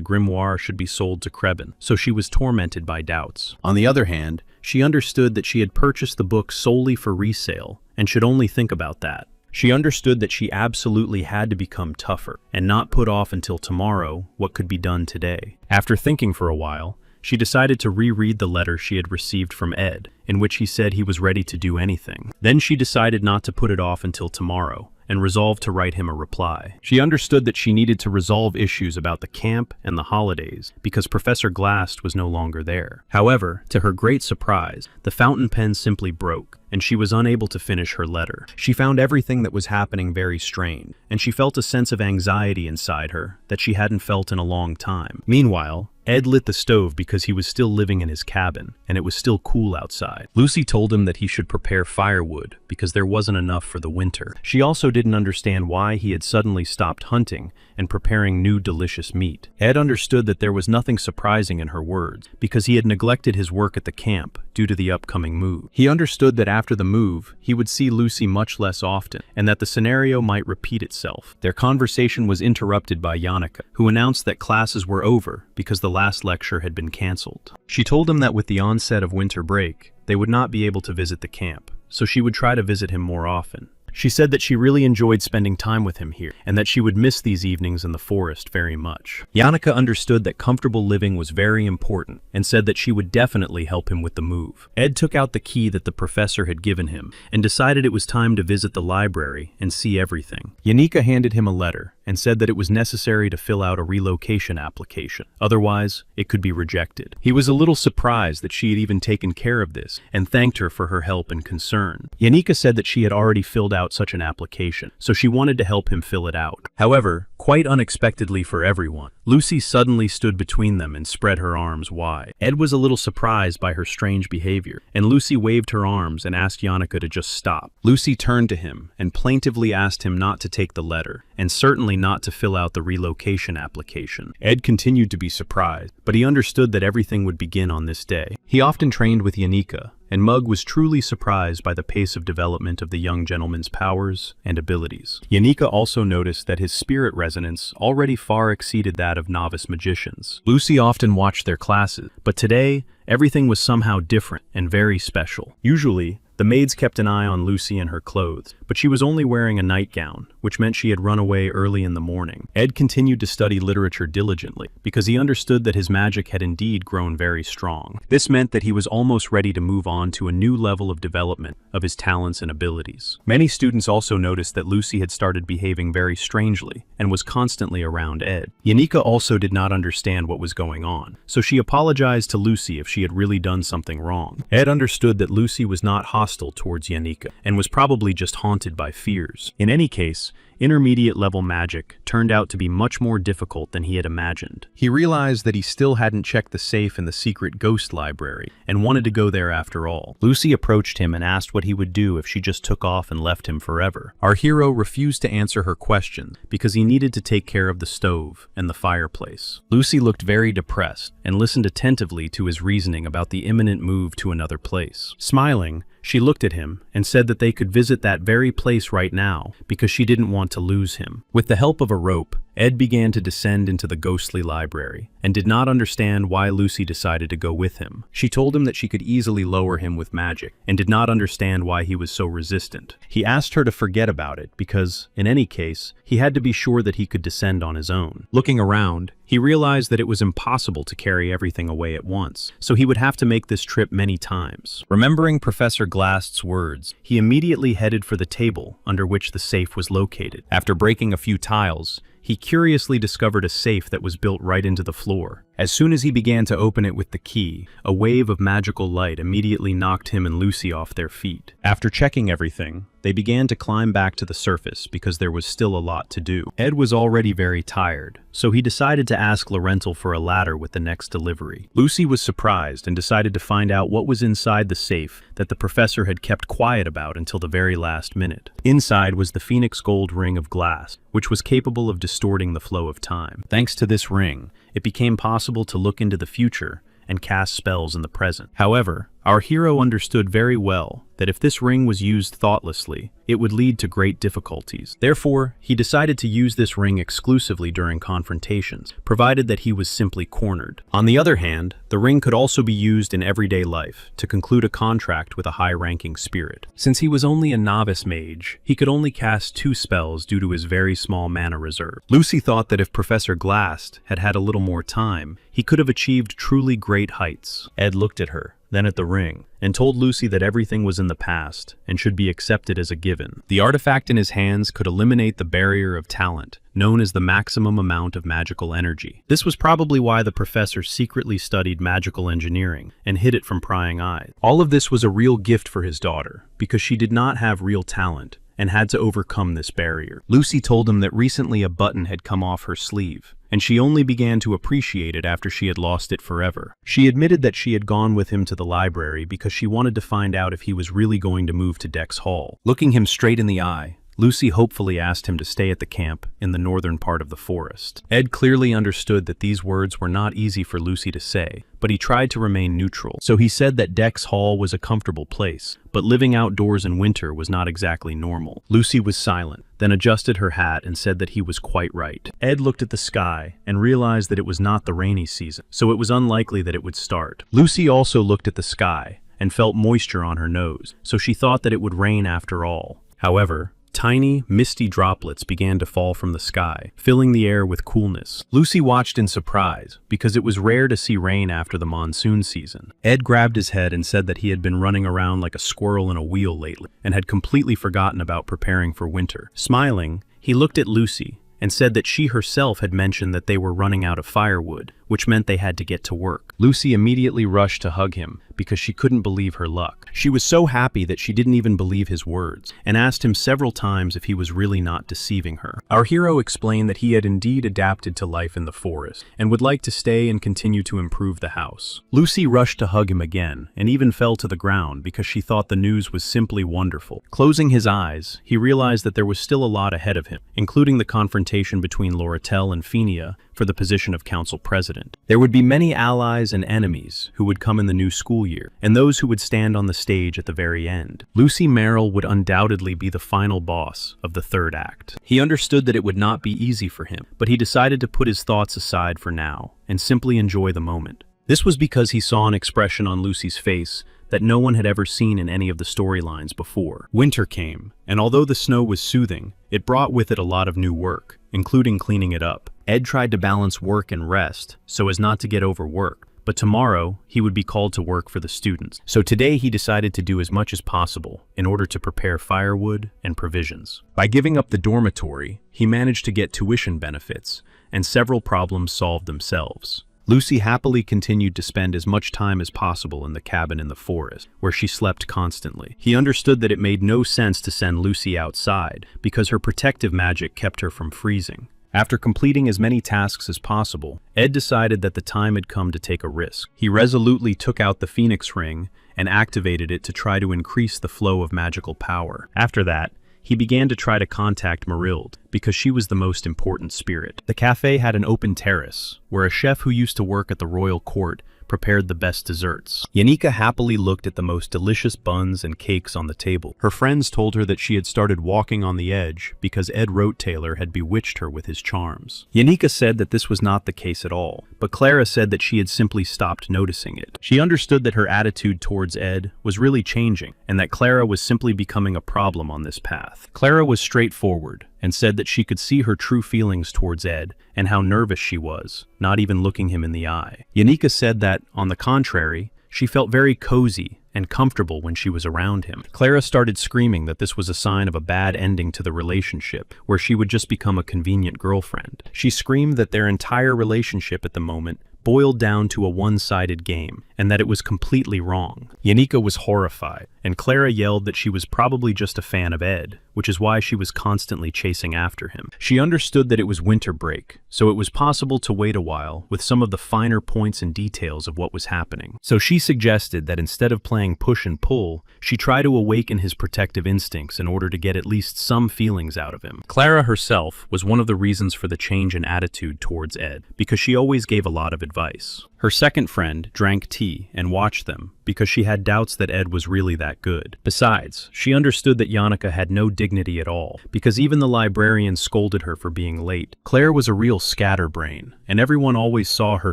A: grimoire should be sold to Krebin, so she was tormented by doubts. On the other hand, she understood that she had purchased the book solely for resale and should only think about that. She understood that she absolutely had to become tougher and not put off until tomorrow what could be done today. After thinking for a while, she decided to reread the letter she had received from Ed, in which he said he was ready to do anything. Then she decided not to put it off until tomorrow, and resolved to write him a reply. She understood that she needed to resolve issues about the camp and the holidays because Professor Glast was no longer there. However, to her great surprise, the fountain pen simply broke, and she was unable to finish her letter. She found everything that was happening very strange, and she felt a sense of anxiety inside her that she hadn't felt in a long time. Meanwhile, Ed lit the stove because he was still living in his cabin, and it was still cool outside. Lucy told him that he should prepare firewood because there wasn't enough for the winter. She also didn't understand why he had suddenly stopped hunting and preparing new delicious meat. Ed understood that there was nothing surprising in her words because he had neglected his work at the camp due to the upcoming move. He understood that after the move, he would see Lucy much less often and that the scenario might repeat itself. Their conversation was interrupted by Yannicka, who announced that classes were over because the last lecture had been canceled. She told him that with the onset of winter break, they would not be able to visit the camp, so she would try to visit him more often. She said that she really enjoyed spending time with him here, and that she would miss these evenings in the forest very much. Yannicka understood that comfortable living was very important, and said that she would definitely help him with the move. Ed took out the key that the professor had given him, and decided it was time to visit the library and see everything. Yannicka handed him a letter, and said that it was necessary to fill out a relocation application. Otherwise, it could be rejected. He was a little surprised that she had even taken care of this and thanked her for her help and concern. Yanika said that she had already filled out such an application, so she wanted to help him fill it out. However, quite unexpectedly for everyone, Lucy suddenly stood between them and spread her arms wide. Ed was a little surprised by her strange behavior, and Lucy waved her arms and asked Yanika to just stop. Lucy turned to him and plaintively asked him not to take the letter, and certainly not to fill out the relocation application. Ed continued to be surprised, but he understood that everything would begin on this day. He often trained with Yanika, and Mug was truly surprised by the pace of development of the young gentleman's powers and abilities. Yanika also noticed that his spirit resonance already far exceeded that of novice magicians. Lucy often watched their classes, but today, everything was somehow different and very special. Usually, the maids kept an eye on Lucy and her clothes, but she was only wearing a nightgown, which meant she had run away early in the morning. Ed continued to study literature diligently, because he understood that his magic had indeed grown very strong. This meant that he was almost ready to move on to a new level of development of his talents and abilities. Many students also noticed that Lucy had started behaving very strangely and was constantly around Ed. Yanika also did not understand what was going on, so she apologized to Lucy if she had really done something wrong. Ed understood that Lucy was not hostile towards Yanika and was probably just haunted by fears. In any case, intermediate level magic turned out to be much more difficult than he had imagined. He realized that he still hadn't checked the safe in the secret ghost library and wanted to go there after all. Lucy approached him and asked what he would do if she just took off and left him forever. Our hero refused to answer her question because he needed to take care of the stove and the fireplace. Lucy looked very depressed and listened attentively to his reasoning about the imminent move to another place. Smiling, she looked at him and said that they could visit that very place right now because she didn't want to lose him. With the help of a rope, Ed began to descend into the ghostly library and did not understand why Lucy decided to go with him. She told him that she could easily lower him with magic and did not understand why he was so resistant. He asked her to forget about it because, in any case, he had to be sure that he could descend on his own. Looking around, he realized that it was impossible to carry everything away at once, so he would have to make this trip many times. Remembering Professor Glast's words, he immediately headed for the table under which the safe was located. After breaking a few tiles, he curiously discovered a safe that was built right into the floor. As soon as he began to open it with the key, a wave of magical light immediately knocked him and Lucy off their feet. After checking everything, they began to climb back to the surface because there was still a lot to do. Ed was already very tired, so he decided to ask Laurential for a ladder with the next delivery. Lucy was surprised and decided to find out what was inside the safe that the professor had kept quiet about until the very last minute. Inside was the Phoenix Gold ring of glass, which was capable of distorting the flow of time. Thanks to this ring, it became possible to look into the future and cast spells in the present. However, our hero understood very well that if this ring was used thoughtlessly, it would lead to great difficulties. Therefore, he decided to use this ring exclusively during confrontations, provided that he was simply cornered. On the other hand, the ring could also be used in everyday life to conclude a contract with a high-ranking spirit. Since he was only a novice mage, he could only cast 2 spells due to his very small mana reserve. Lucy thought that if Professor Glast had had a little more time, he could have achieved truly great heights. Ed looked at her, then at the ring, and told Lucy that everything was in the past and should be accepted as a given. The artifact in his hands could eliminate the barrier of talent, known as the maximum amount of magical energy. This was probably why the professor secretly studied magical engineering and hid it from prying eyes. All of this was a real gift for his daughter, because she did not have real talent and had to overcome this barrier. Lucy told him that recently a button had come off her sleeve, and she only began to appreciate it after she had lost it forever. She admitted that she had gone with him to the library because she wanted to find out if he was really going to move to Dex Hall. Looking him straight in the eye, Lucy hopefully asked him to stay at the camp in the northern part of the forest. Ed clearly understood that these words were not easy for Lucy to say, but he tried to remain neutral. So he said that Dex Hall was a comfortable place, but living outdoors in winter was not exactly normal. Lucy was silent, then adjusted her hat and said that he was quite right. Ed looked at the sky and realized that it was not the rainy season, so it was unlikely that it would start. Lucy also looked at the sky and felt moisture on her nose, so she thought that it would rain after all. However, tiny, misty droplets began to fall from the sky, filling the air with coolness. Lucy watched in surprise, because it was rare to see rain after the monsoon season. Ed grabbed his head and said that he had been running around like a squirrel in a wheel lately, and had completely forgotten about preparing for winter. Smiling, he looked at Lucy, and said that she herself had mentioned that they were running out of firewood, which meant they had to get to work. Lucy immediately rushed to hug him because she couldn't believe her luck. She was so happy that she didn't even believe his words, and asked him several times if he was really not deceiving her. Our hero explained that he had indeed adapted to life in the forest, and would like to stay and continue to improve the house. Lucy rushed to hug him again, and even fell to the ground because she thought the news was simply wonderful. Closing his eyes, he realized that there was still a lot ahead of him, including the confrontation between Loratel and Phenia for the position of council president. There would be many allies and enemies who would come in the new school year, and those who would stand on the stage at the very end. Lucy Merrill would undoubtedly be the final boss of the third act. He understood that it would not be easy for him, but he decided to put his thoughts aside for now and simply enjoy the moment. This was because he saw an expression on Lucy's face that no one had ever seen in any of the storylines before. Winter came, and although the snow was soothing, it brought with it a lot of new work, including cleaning it up. Ed tried to balance work and rest so as not to get overworked, but tomorrow he would be called to work for the students. So today he decided to do as much as possible in order to prepare firewood and provisions. By giving up the dormitory, he managed to get tuition benefits, and several problems solved themselves. Lucy happily continued to spend as much time as possible in the cabin in the forest, where she slept constantly. He understood that it made no sense to send Lucy outside, because her protective magic kept her from freezing. After completing as many tasks as possible, Ed decided that the time had come to take a risk. He resolutely took out the Phoenix Ring and activated it to try to increase the flow of magical power. After that, he began to try to contact Marilde, because she was the most important spirit. The cafe had an open terrace, where a chef who used to work at the royal court prepared the best desserts. Yanika happily looked at the most delicious buns and cakes on the table. Her friends told her that she had started walking on the edge because Ed Rote-Taylor had bewitched her with his charms. Yanika said that this was not the case at all, but Clara said that she had simply stopped noticing it. She understood that her attitude towards Ed was really changing, and that Clara was simply becoming a problem on this path. Clara was straightforward, and said that she could see her true feelings towards Ed and how nervous she was, not even looking him in the eye. Yanika said that, on the contrary, she felt very cozy and comfortable when she was around him. Clara started screaming that this was a sign of a bad ending to the relationship, where she would just become a convenient girlfriend. She screamed that their entire relationship at the moment boiled down to a one-sided game, and that it was completely wrong. Yanika was horrified, and Clara yelled that she was probably just a fan of Ed, which is why she was constantly chasing after him. She understood that it was winter break, so it was possible to wait a while with some of the finer points and details of what was happening. So she suggested that instead of playing push and pull, she try to awaken his protective instincts in order to get at least some feelings out of him. Clara herself was one of the reasons for the change in attitude towards Ed, because she always gave a lot of advice. Her second friend drank tea and watched them because she had doubts that Ed was really that good. Besides, she understood that Yannicka had no dignity at all, because even the librarian scolded her for being late. Claire was a real scatterbrain, and everyone always saw her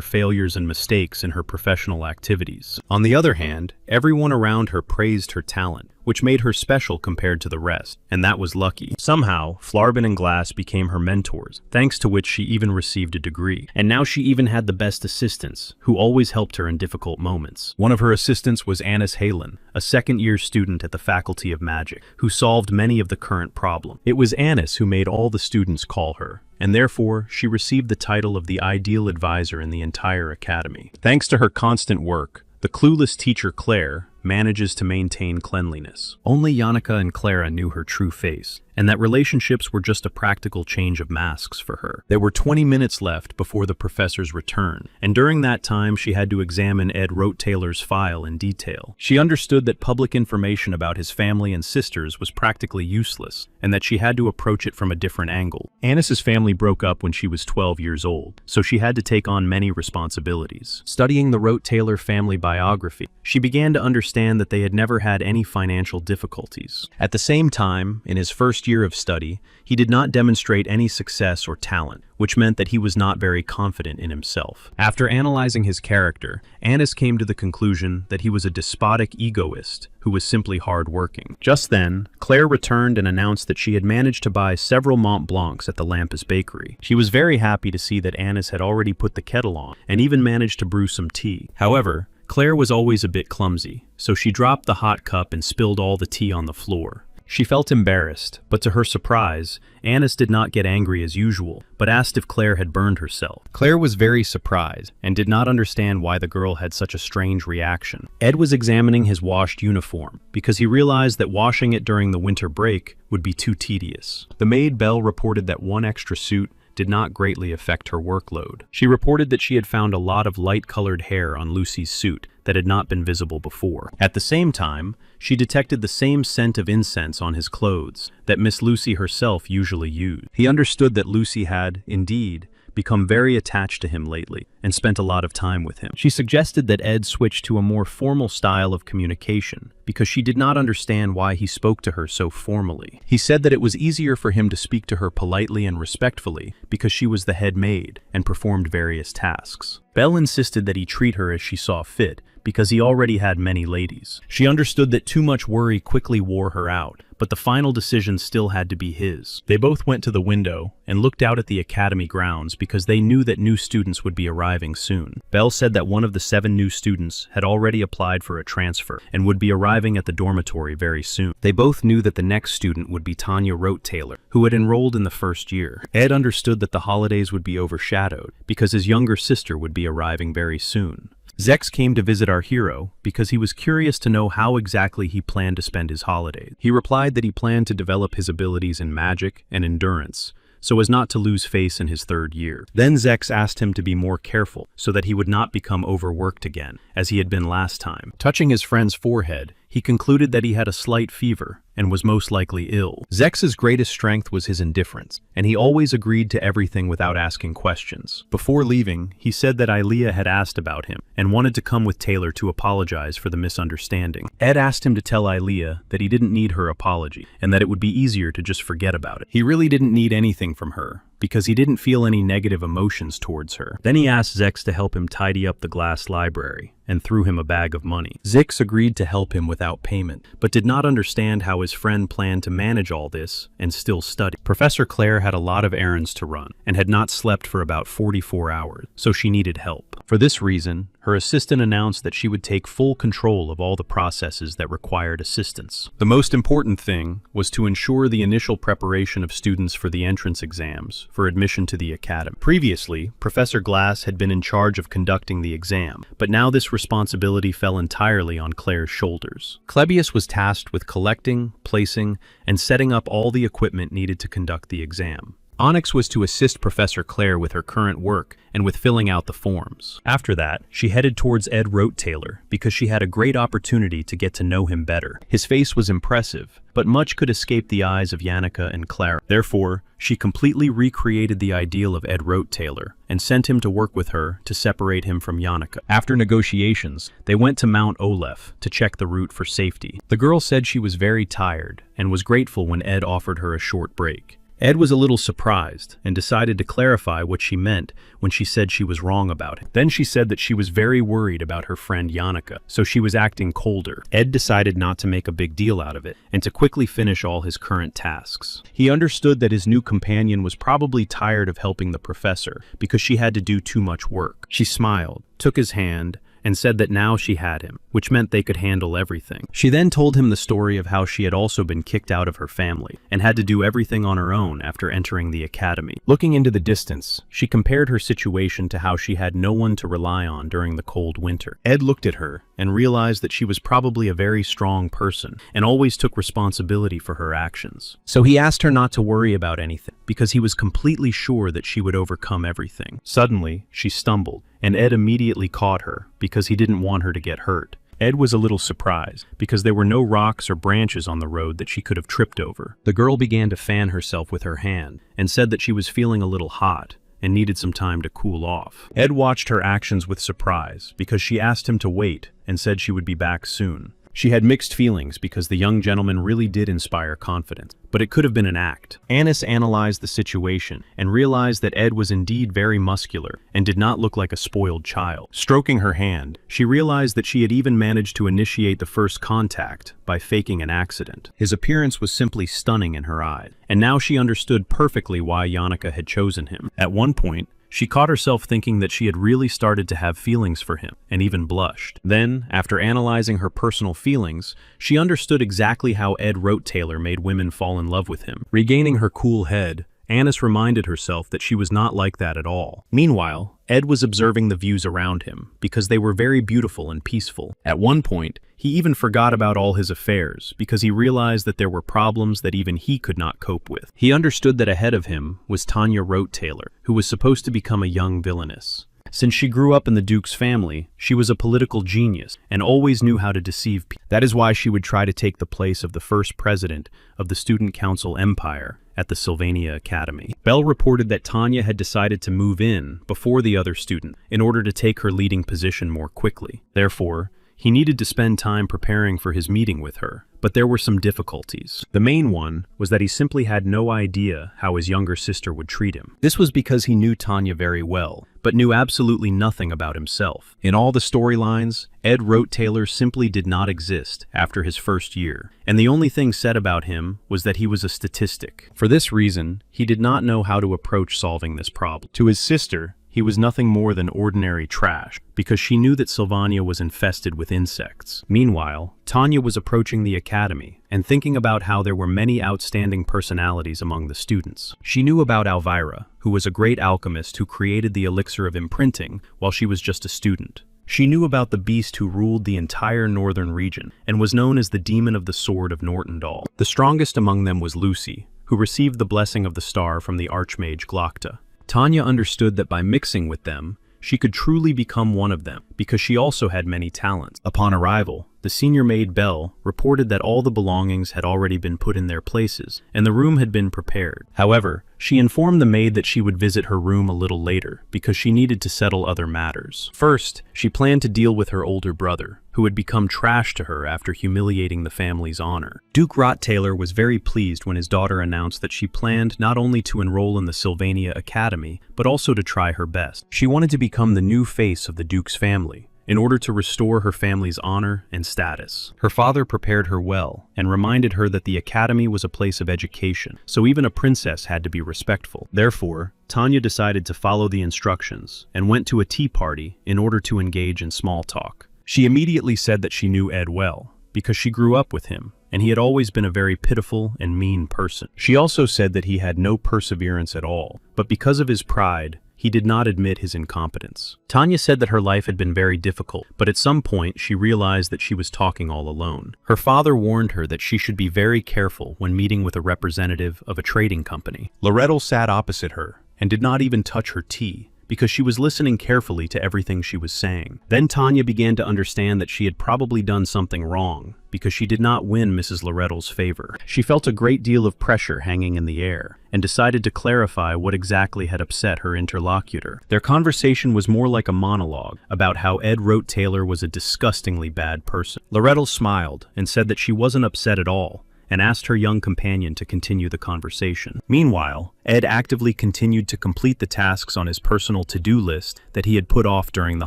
A: failures and mistakes in her professional activities. On the other hand, everyone around her praised her talent, which made her special compared to the rest, and that was lucky. Somehow, Flarbin and Glass became her mentors, thanks to which she even received a degree. And now she even had the best assistants, who always helped her in difficult moments. One of her assistants was Anis Halen, a second-year student at the Faculty of Magic, who solved many of the current problems. It was Anis who made all the students call her, and therefore she received the title of the ideal advisor in the entire academy. Thanks to her constant work, the clueless teacher Claire manages to maintain cleanliness. Only Yannicka and Clara knew her true face, and that relationships were just a practical change of masks for her. There were 20 minutes left before the professor's return, and during that time she had to examine Ed Rote-Taylor's file in detail. She understood that public information about his family and sisters was practically useless, and that she had to approach it from a different angle. Anis's family broke up when she was 12 years old, so she had to take on many responsibilities. Studying the Rote-Taylor family biography, she began to understand that they had never had any financial difficulties. At the same time, in his first year of study, he did not demonstrate any success or talent, which meant that he was not very confident in himself. After analyzing his character, Anis came to the conclusion that he was a despotic egoist who was simply hard-working. Just then, Claire returned and announced that she had managed to buy several Mont Blancs at the Lampus Bakery. She was very happy to see that Anis had already put the kettle on, and even managed to brew some tea. However, Claire was always a bit clumsy, so she dropped the hot cup and spilled all the tea on the floor. She felt embarrassed, but to her surprise, Anis did not get angry as usual, but asked if Claire had burned herself. Claire was very surprised and did not understand why the girl had such a strange reaction. Ed was examining his washed uniform because he realized that washing it during the winter break would be too tedious. The maid Belle reported that one extra suit did not greatly affect her workload. She reported that she had found a lot of light-colored hair on Lucy's suit that had not been visible before. At the same time, she detected the same scent of incense on his clothes that Miss Lucy herself usually used. He understood that Lucy had, indeed, become very attached to him lately and spent a lot of time with him. She suggested that Ed switch to a more formal style of communication because she did not understand why he spoke to her so formally. He said that it was easier for him to speak to her politely and respectfully because she was the head maid and performed various tasks. Belle insisted that he treat her as she saw fit because he already had many ladies. She understood that too much worry quickly wore her out, but the final decision still had to be his. They both went to the window and looked out at the academy grounds because they knew that new students would be arriving soon. Belle said that one of the 7 new students had already applied for a transfer and would be arriving at the dormitory very soon. They both knew that the next student would be Tanya Rote-Taylor, who had enrolled in the first year. Ed understood that the holidays would be overshadowed because his younger sister would be arriving very soon. Zex came to visit our hero because he was curious to know how exactly he planned to spend his holidays. He replied that he planned to develop his abilities in magic and endurance so as not to lose face in his 3rd year. Then Zex asked him to be more careful so that he would not become overworked again, as he had been last time. Touching his friend's forehead, he concluded that he had a slight fever and was most likely ill. Zex's greatest strength was his indifference, and he always agreed to everything without asking questions. Before leaving, he said that Ilea had asked about him and wanted to come with Taylor to apologize for the misunderstanding. Ed asked him to tell Ilea that he didn't need her apology and that it would be easier to just forget about it. He really didn't need anything from her because he didn't feel any negative emotions towards her. Then he asked Zex to help him tidy up the glass library and threw him a bag of money. Zex agreed to help him without payment, but did not understand how his friend planned to manage all this and still study. Professor Claire had a lot of errands to run and had not slept for about 44 hours, so she needed help. For this reason, her assistant announced that she would take full control of all the processes that required assistance. The most important thing was to ensure the initial preparation of students for the entrance exams for admission to the academy. Previously, Professor Glass had been in charge of conducting the exam, but now this responsibility fell entirely on Claire's shoulders. Clebius was tasked with collecting, placing, and setting up all the equipment needed to conduct the exam. Onyx was to assist Professor Claire with her current work and with filling out the forms. After that, she headed towards Ed Rote-Taylor because she had a great opportunity to get to know him better. His face was impressive, but much could escape the eyes of Yannicka and Clara. Therefore, she completely recreated the ideal of Ed Rote-Taylor and sent him to work with her to separate him from Yannicka. After negotiations, they went to Mount Olef to check the route for safety. The girl said she was very tired and was grateful when Ed offered her a short break. Ed was a little surprised and decided to clarify what she meant when she said she was wrong about him. Then she said that she was very worried about her friend Yannicka, so she was acting colder. Ed decided not to make a big deal out of it and to quickly finish all his current tasks. He understood that his new companion was probably tired of helping the professor because she had to do too much work. She smiled, took his hand, and said that now she had him, which meant they could handle everything. She then told him the story of how she had also been kicked out of her family and had to do everything on her own after entering the academy. Looking into the distance, she compared her situation to how she had no one to rely on during the cold winter. Ed looked at her and realized that she was probably a very strong person and always took responsibility for her actions. So he asked her not to worry about anything because he was completely sure that she would overcome everything. Suddenly, she stumbled, and Ed immediately caught her because he didn't want her to get hurt. Ed was a little surprised because there were no rocks or branches on the road that she could have tripped over. The girl began to fan herself with her hand and said that she was feeling a little hot and needed some time to cool off. Ed watched her actions with surprise because she asked him to wait and said she would be back soon. She had mixed feelings because the young gentleman really did inspire confidence, but it could have been an act. Anis analyzed the situation and realized that Ed was indeed very muscular and did not look like a spoiled child. Stroking her hand, she realized that she had even managed to initiate the first contact by faking an accident. His appearance was simply stunning in her eyes, and now she understood perfectly why Yannicka had chosen him. At one point, She caught herself thinking that she had really started to have feelings for him, and even blushed. Then, after analyzing her personal feelings, she understood exactly how Ed Rote Taylor made women fall in love with him. Regaining her cool head, Annis reminded herself that she was not like that at all. Meanwhile, Ed was observing the views around him, because they were very beautiful and peaceful. At one point, he even forgot about all his affairs, because he realized that there were problems that even he could not cope with. He understood that ahead of him was Tanya Rote Taylor, who was supposed to become a young villainess. Since she grew up in the Duke's family, she was a political genius and always knew how to deceive people. That is why she would try to take the place of the first president of the Student Council Empire at the Sylvania Academy. Bell reported that Tanya had decided to move in before the other student in order to take her leading position more quickly. Therefore, he needed to spend time preparing for his meeting with her. But there were some difficulties. The main one was that he simply had no idea how his younger sister would treat him. This was because he knew Tanya very well, but knew absolutely nothing about himself. In all the storylines, Ed Rote Taylor simply did not exist after his first year, and the only thing said about him was that he was a statistic. For this reason, he did not know how to approach solving this problem. To his sister, he was nothing more than ordinary trash, because she knew that Sylvania was infested with insects. Meanwhile, Tanya was approaching the academy and thinking about how there were many outstanding personalities among the students. She knew about Elvira, who was a great alchemist who created the elixir of imprinting while she was just a student. She knew about the beast who ruled the entire northern region and was known as the Demon of the Sword of Nortendal. The strongest among them was Lucy, who received the blessing of the star from the Archmage Glocta. Tanya understood that by mixing with them, she could truly become one of them, because she also had many talents. Upon arrival, the senior maid Belle reported that all the belongings had already been put in their places, and the room had been prepared. However, she informed the maid that she would visit her room a little later, because she needed to settle other matters. First, she planned to deal with her older brother, who had become trash to her after humiliating the family's honor. Duke Rote Taylor was very pleased when his daughter announced that she planned not only to enroll in the Sylvania Academy, but also to try her best. She wanted to become the new face of the Duke's family, in order to restore her family's honor and status. Her father prepared her well and reminded her that the academy was a place of education, so even a princess had to be respectful. Therefore, Tanya decided to follow the instructions and went to a tea party in order to engage in small talk. She immediately said that she knew Ed well, because she grew up with him, and he had always been a very pitiful and mean person. She also said that he had no perseverance at all, but because of his pride, he did not admit his incompetence. Tanya said that her life had been very difficult, but at some point she realized that she was talking all alone. Her father warned her that she should be very careful when meeting with a representative of a trading company. Loretto sat opposite her and did not even touch her tea, because she was listening carefully to everything she was saying. Then Tanya began to understand that she had probably done something wrong, because she did not win Mrs. Loretto's favor. She felt a great deal of pressure hanging in the air, and decided to clarify what exactly had upset her interlocutor. Their conversation was more like a monologue about how Ed Rote Taylor was a disgustingly bad person. Loretto smiled and said that she wasn't upset at all, and asked her young companion to continue the conversation. Meanwhile, Ed actively continued to complete the tasks on his personal to-do list that he had put off during the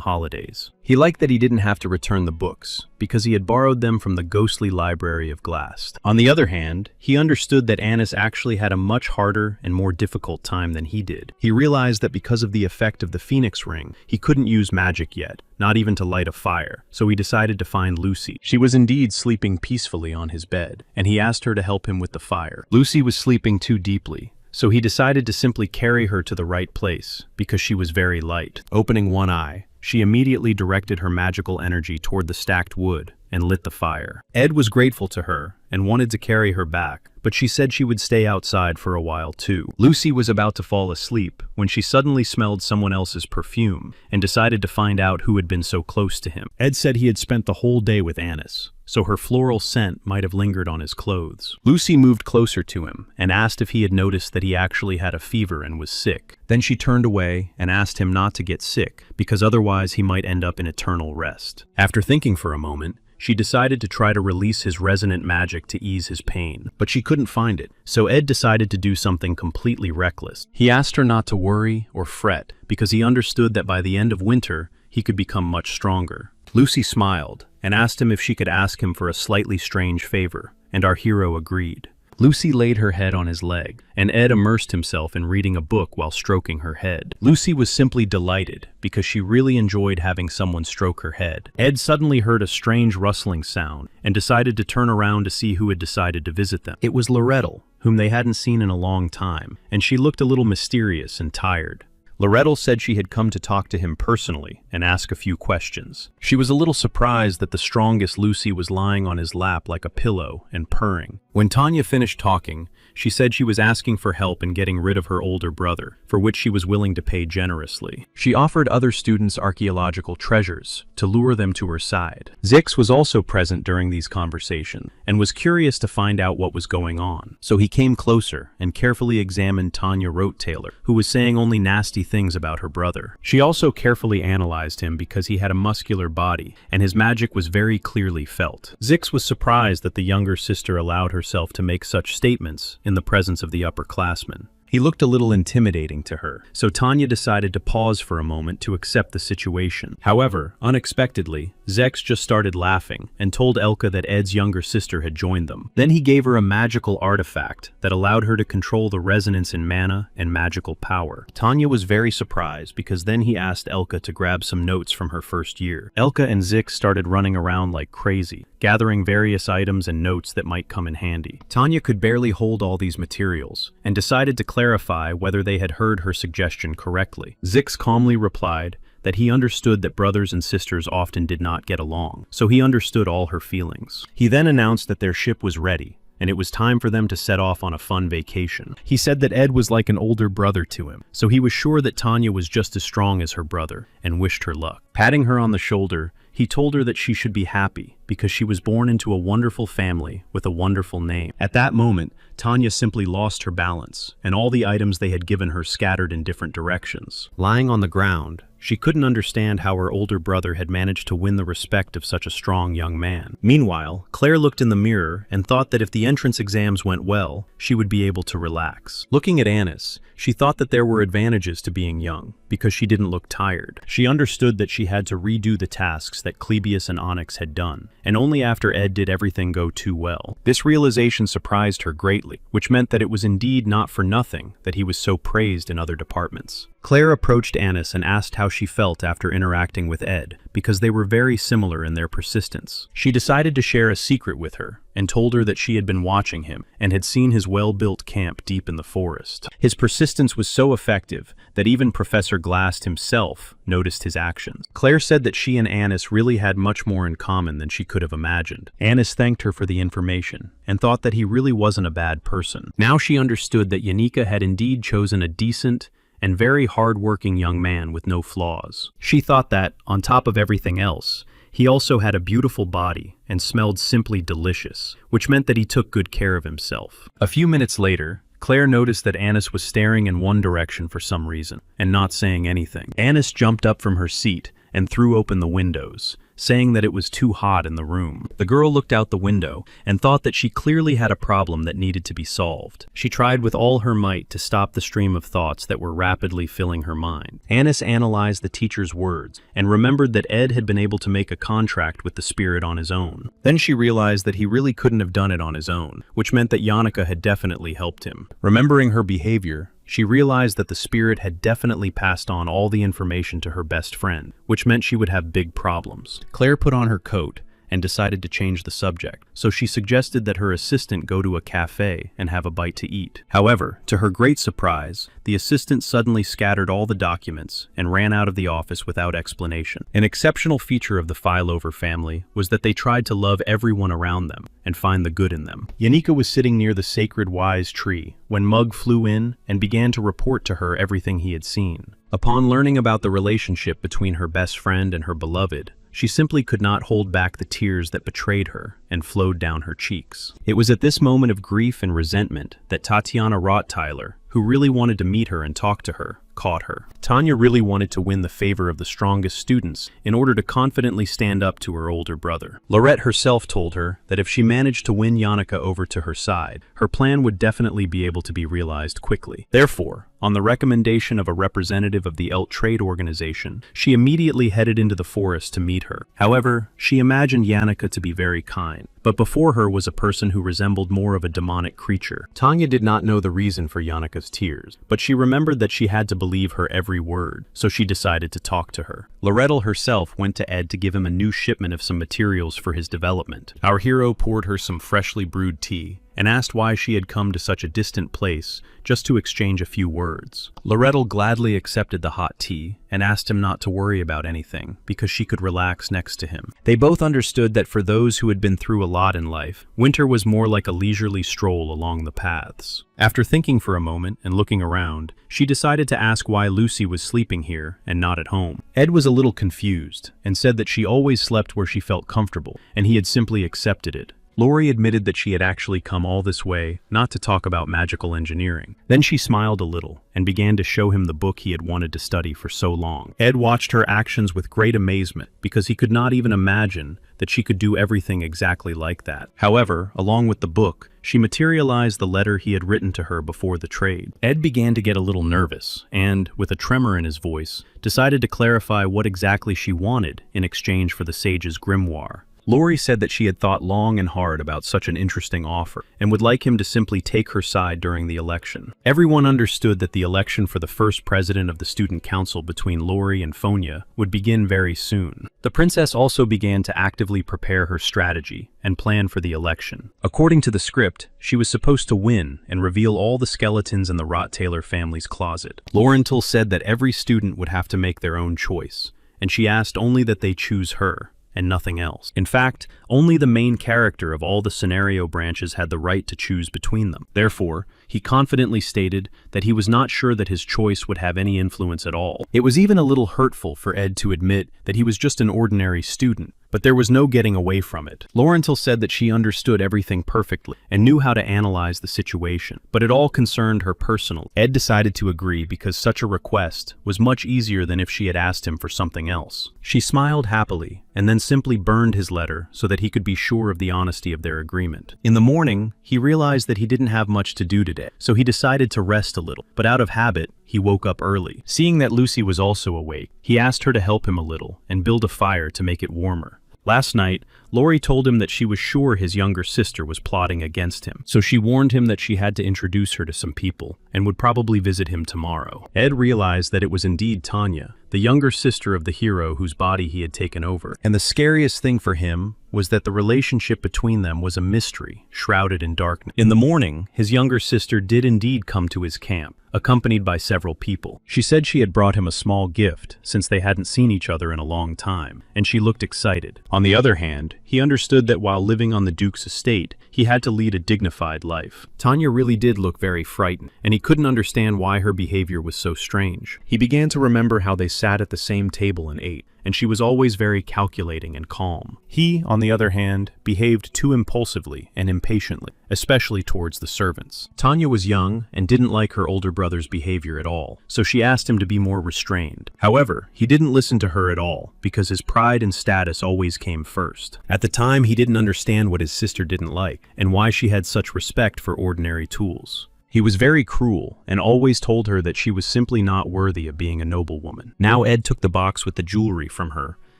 A: holidays. He liked that he didn't have to return the books, because he had borrowed them from the ghostly library of Glast. On the other hand, he understood that Annis actually had a much harder and more difficult time than he did. He realized that because of the effect of the Phoenix Ring, he couldn't use magic yet, not even to light a fire, so he decided to find Lucy. She was indeed sleeping peacefully on his bed, and he asked her to help him with the fire. Lucy was sleeping too deeply, so he decided to simply carry her to the right place, because she was very light. Opening one eye, she immediately directed her magical energy toward the stacked wood and lit the fire. Ed was grateful to her and wanted to carry her back, but she said she would stay outside for a while too. Lucy was about to fall asleep when she suddenly smelled someone else's perfume and decided to find out who had been so close to him. Ed said he had spent the whole day with Annis, so her floral scent might have lingered on his clothes. Lucy moved closer to him and asked if he had noticed that he actually had a fever and was sick. Then she turned away and asked him not to get sick, because otherwise he might end up in eternal rest. After thinking for a moment, she decided to try to release his resonant magic to ease his pain, but she couldn't find it, so Ed decided to do something completely reckless. He asked her not to worry or fret, because he understood that by the end of winter, he could become much stronger. Lucy smiled and asked him if she could ask him for a slightly strange favor, and our hero agreed. Lucy laid her head on his leg, and Ed immersed himself in reading a book while stroking her head. Lucy was simply delighted because she really enjoyed having someone stroke her head. Ed suddenly heard a strange rustling sound and decided to turn around to see who had decided to visit them. It was Loretto, whom they hadn't seen in a long time, and she looked a little mysterious and tired. Loretto said she had come to talk to him personally and ask a few questions. She was a little surprised that the strongest Lucy was lying on his lap like a pillow and purring. When Tanya finished talking, she said she was asking for help in getting rid of her older brother, for which she was willing to pay generously. She offered other students archaeological treasures to lure them to her side. Zix was also present during these conversations and was curious to find out what was going on. So he came closer and carefully examined Tanya Rote-Taylor, who was saying only nasty things about her brother. She also carefully analyzed him because he had a muscular body and his magic was very clearly felt. Zix was surprised that the younger sister allowed herself to make such statements in the presence of the upperclassmen. He looked a little intimidating to her, so Tanya decided to pause for a moment to accept the situation. However, unexpectedly, Zex just started laughing and told Elka that Ed's younger sister had joined them. Then he gave her a magical artifact that allowed her to control the resonance in mana and magical power. Tanya was very surprised because then he asked Elka to grab some notes from her first year. Elka and Zix started running around like crazy, gathering various items and notes that might come in handy. Tanya could barely hold all these materials and decided to clarify whether they had heard her suggestion correctly. Zix calmly replied that he understood that brothers and sisters often did not get along, so he understood all her feelings. He then announced that their ship was ready, and it was time for them to set off on a fun vacation. He said that Ed was like an older brother to him, so he was sure that Tanya was just as strong as her brother, and wished her luck. Patting her on the shoulder, he told her that she should be happy because she was born into a wonderful family with a wonderful name. At that moment, Tanya simply lost her balance, and all the items they had given her scattered in different directions. Lying on the ground, she couldn't understand how her older brother had managed to win the respect of such a strong young man. Meanwhile, Claire looked in the mirror and thought that if the entrance exams went well, she would be able to relax. Looking at Anis, she thought that there were advantages to being young, because she didn't look tired. She understood that she had to redo the tasks that Clebius and Onyx had done, and only after Ed did everything go too well. This realization surprised her greatly, which meant that it was indeed not for nothing that he was so praised in other departments. Claire approached Anis and asked how she felt after interacting with Ed, because they were very similar in their persistence. She decided to share a secret with her, and told her that she had been watching him and had seen his well-built camp deep in the forest. His persistence was so effective that even Professor Glass himself noticed his actions. Claire said that she and Anis really had much more in common than she could have imagined. Anis thanked her for the information and thought that he really wasn't a bad person. Now she understood that Yanika had indeed chosen a decent and very hard-working young man with no flaws. She thought that, on top of everything else, he also had a beautiful body and smelled simply delicious, which meant that he took good care of himself. A few minutes later, Claire noticed that Anis was staring in one direction for some reason, and not saying anything. Anis jumped up from her seat and threw open the windows, saying that it was too hot in the room. The girl looked out the window and thought that she clearly had a problem that needed to be solved. She tried with all her might to stop the stream of thoughts that were rapidly filling her mind. Anis analyzed the teacher's words and remembered that Ed had been able to make a contract with the spirit on his own. Then she realized that he really couldn't have done it on his own, which meant that Yannicka had definitely helped him. Remembering her behavior, she realized that the spirit had definitely passed on all the information to her best friend, which meant she would have big problems. Claire put on her coat and decided to change the subject, so she suggested that her assistant go to a cafe and have a bite to eat. However, to her great surprise, the assistant suddenly scattered all the documents and ran out of the office without explanation. An exceptional feature of the Filover family was that they tried to love everyone around them and find the good in them. Yanika was sitting near the sacred wise tree when Mug flew in and began to report to her everything he had seen. Upon learning about the relationship between her best friend and her beloved, she simply could not hold back the tears that betrayed her and flowed down her cheeks. It was at this moment of grief and resentment that Tatiana Rottweiler, who really wanted to meet her and talk to her, caught her. Tanya really wanted to win the favor of the strongest students in order to confidently stand up to her older brother. Laurette herself told her that if she managed to win Yannicka over to her side, her plan would definitely be able to be realized quickly. Therefore, on the recommendation of a representative of the Elt Trade Organization, she immediately headed into the forest to meet her. However, she imagined Yannicka to be very kind, but before her was a person who resembled more of a demonic creature. Tanya did not know the reason for Yannicka's tears, but she remembered that she had to believe her every word, so she decided to talk to her. Laurette herself went to Ed to give him a new shipment of some materials for his development. Our hero poured her some freshly brewed tea and asked why she had come to such a distant place just to exchange a few words. Laurette gladly accepted the hot tea and asked him not to worry about anything because she could relax next to him. They both understood that for those who had been through a lot in life, winter was more like a leisurely stroll along the paths. After thinking for a moment and looking around, she decided to ask why Lucy was sleeping here and not at home. Ed was a little confused and said that she always slept where she felt comfortable, and he had simply accepted it. Lori admitted that she had actually come all this way not to talk about magical engineering. Then she smiled a little and began to show him the book he had wanted to study for so long. Ed watched her actions with great amazement because he could not even imagine that she could do everything exactly like that. However, along with the book, she materialized the letter he had written to her before the trade. Ed began to get a little nervous and, with a tremor in his voice, decided to clarify what exactly she wanted in exchange for the sage's grimoire. Lori said that she had thought long and hard about such an interesting offer and would like him to simply take her side during the election. Everyone understood that the election for the first president of the student council between Lori and Fonya would begin very soon. The princess also began to actively prepare her strategy and plan for the election. According to the script, she was supposed to win and reveal all the skeletons in the Rot-Taylor family's closet. Laurentil said that every student would have to make their own choice, and she asked only that they choose her and nothing else. In fact, only the main character of all the scenario branches had the right to choose between them. Therefore, he confidently stated that he was not sure that his choice would have any influence at all. It was even a little hurtful for Ed to admit that he was just an ordinary student, but there was no getting away from it. Laurentil said that she understood everything perfectly and knew how to analyze the situation, but it all concerned her personally. Ed decided to agree because such a request was much easier than if she had asked him for something else. She smiled happily and then simply burned his letter so that he could be sure of the honesty of their agreement. In the morning, he realized that he didn't have much to do today, so he decided to rest a little, but out of habit, he woke up early. Seeing that Lucy was also awake, he asked her to help him a little and build a fire to make it warmer. Last night, Lori told him that she was sure his younger sister was plotting against him, so she warned him that she had to introduce her to some people and would probably visit him tomorrow. Ed realized that it was indeed Tanya, the younger sister of the hero whose body he had taken over. And the scariest thing for him was that the relationship between them was a mystery, shrouded in darkness. In the morning, his younger sister did indeed come to his camp, accompanied by several people. She said she had brought him a small gift, since they hadn't seen each other in a long time, and she looked excited. On the other hand, he understood that while living on the Duke's estate, he had to lead a dignified life. Tanya really did look very frightened, and he couldn't understand why her behavior was so strange. He began to remember how they sat at the same table and ate, and she was always very calculating and calm. He, on the other hand, behaved too impulsively and impatiently, especially towards the servants. Tanya was young and didn't like her older brother's behavior at all, so she asked him to be more restrained. However, he didn't listen to her at all because his pride and status always came first. At the time, he didn't understand what his sister didn't like and why she had such respect for ordinary tools. He was very cruel and always told her that she was simply not worthy of being a noblewoman. Now Ed took the box with the jewelry from her